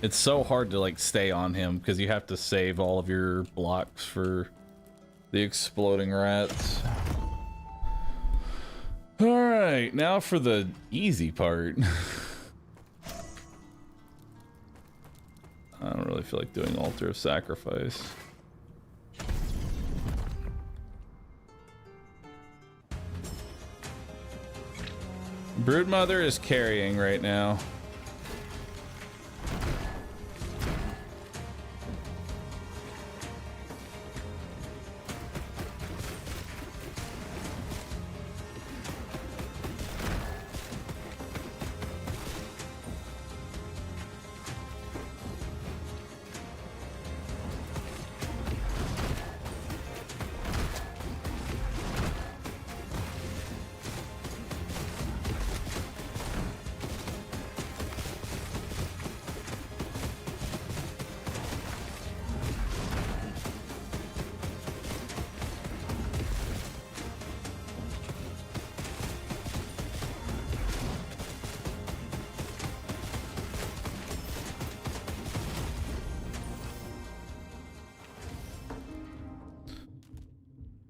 [SPEAKER 1] It's so hard to like stay on him because you have to save all of your blocks for the exploding rats. All right, now for the easy part. I don't really feel like doing Altar of Sacrifice. Broodmother is carrying right now.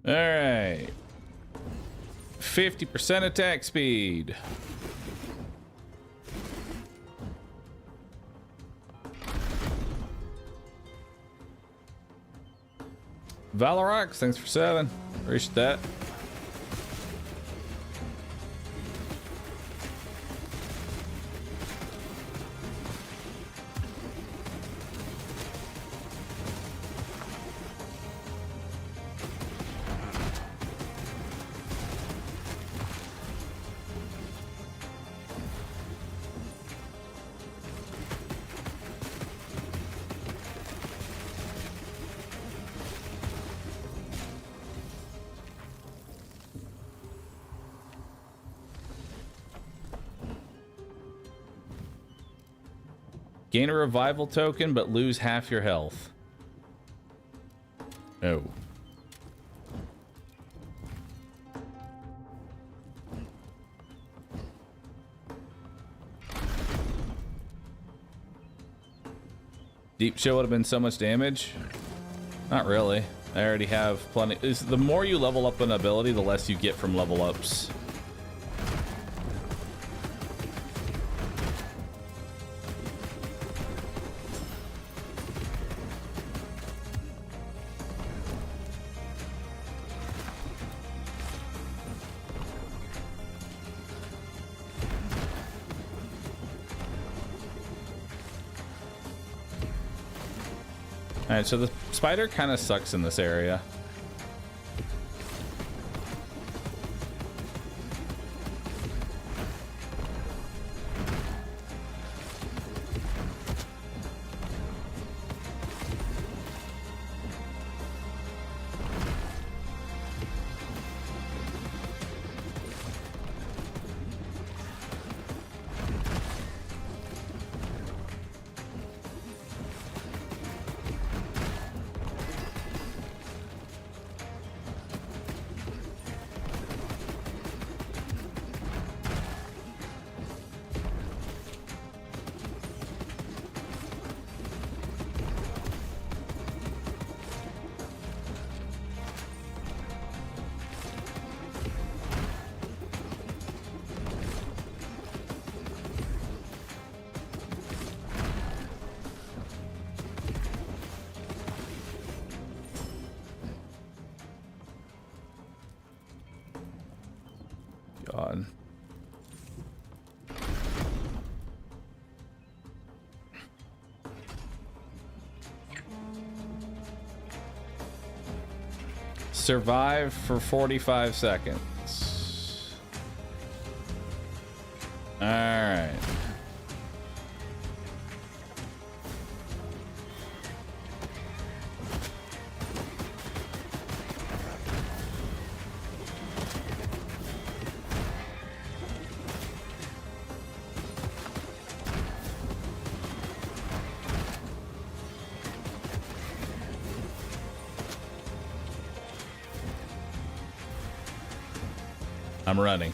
[SPEAKER 1] All right. 50% attack speed. Valorox, thanks for 7. Appreciate that. Gain a revival token, but lose half your health. Oh. Deep Chill would have been so much damage. Not really. I already have plenty. The more you level up an ability, the less you get from level ups. Alright, so the spider kind of sucks in this area. God. Survive for 45 seconds. All right. I'm running.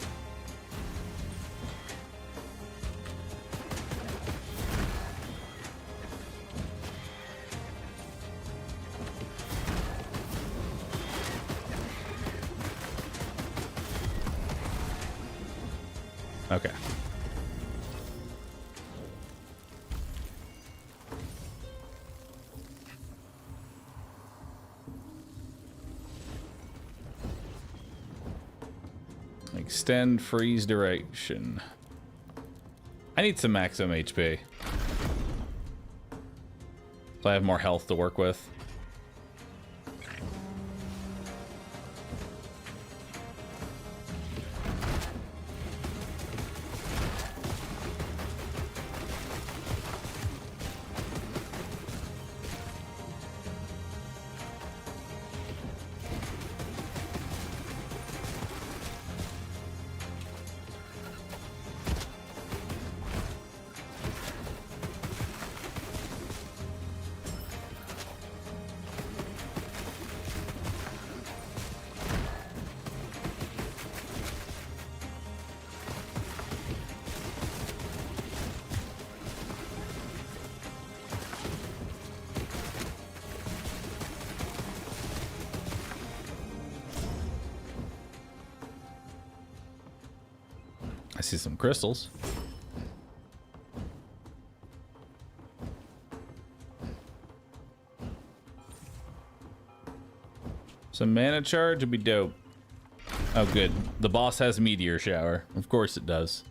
[SPEAKER 1] Okay. Extend freeze duration. I need some maximum HP, so I have more health to work with. I see some crystals. Some mana charge would be dope. Oh, good. The boss has meteor shower. Of course it does.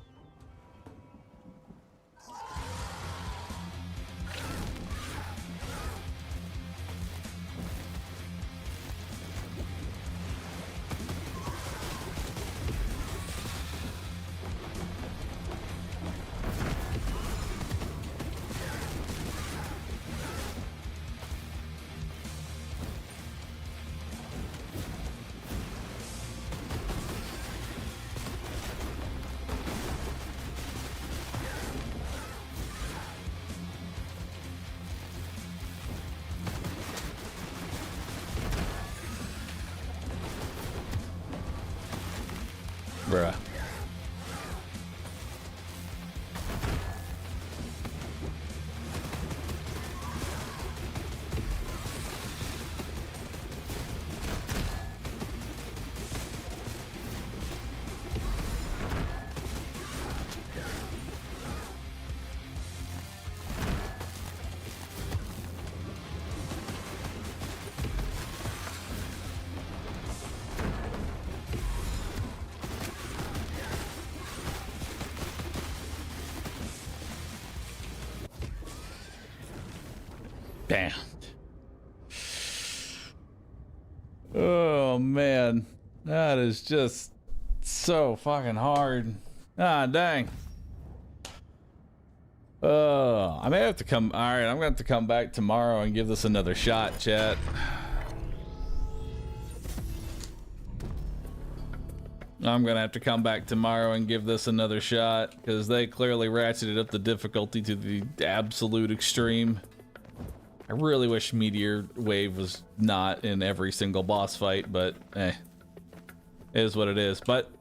[SPEAKER 1] Bruh. Damn. Oh man, that is just so fucking hard. Ah, dang. I may have to come. All right, I'm gonna have to come back tomorrow and give this another shot, chat. I'm gonna have to come back tomorrow and give this another shot because they clearly ratcheted up the difficulty to the absolute extreme. I really wish Meteor Wave was not in every single boss fight, but it is what it is. But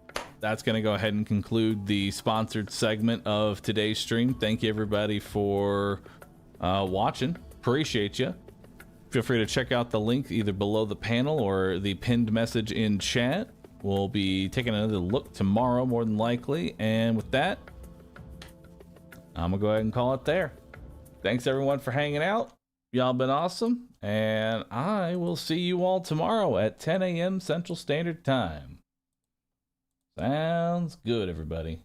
[SPEAKER 1] that's going to go ahead and conclude the sponsored segment of today's stream. Thank you, everybody, for watching. Appreciate you. Feel free to check out the link either below the panel or the pinned message in chat. We'll be taking another look tomorrow, more than likely. And with that, I'm going to go ahead and call it there. Thanks, everyone, for hanging out. Y'all been awesome, and I will see you all tomorrow at 10 a.m. Central Standard Time. Sounds good, everybody.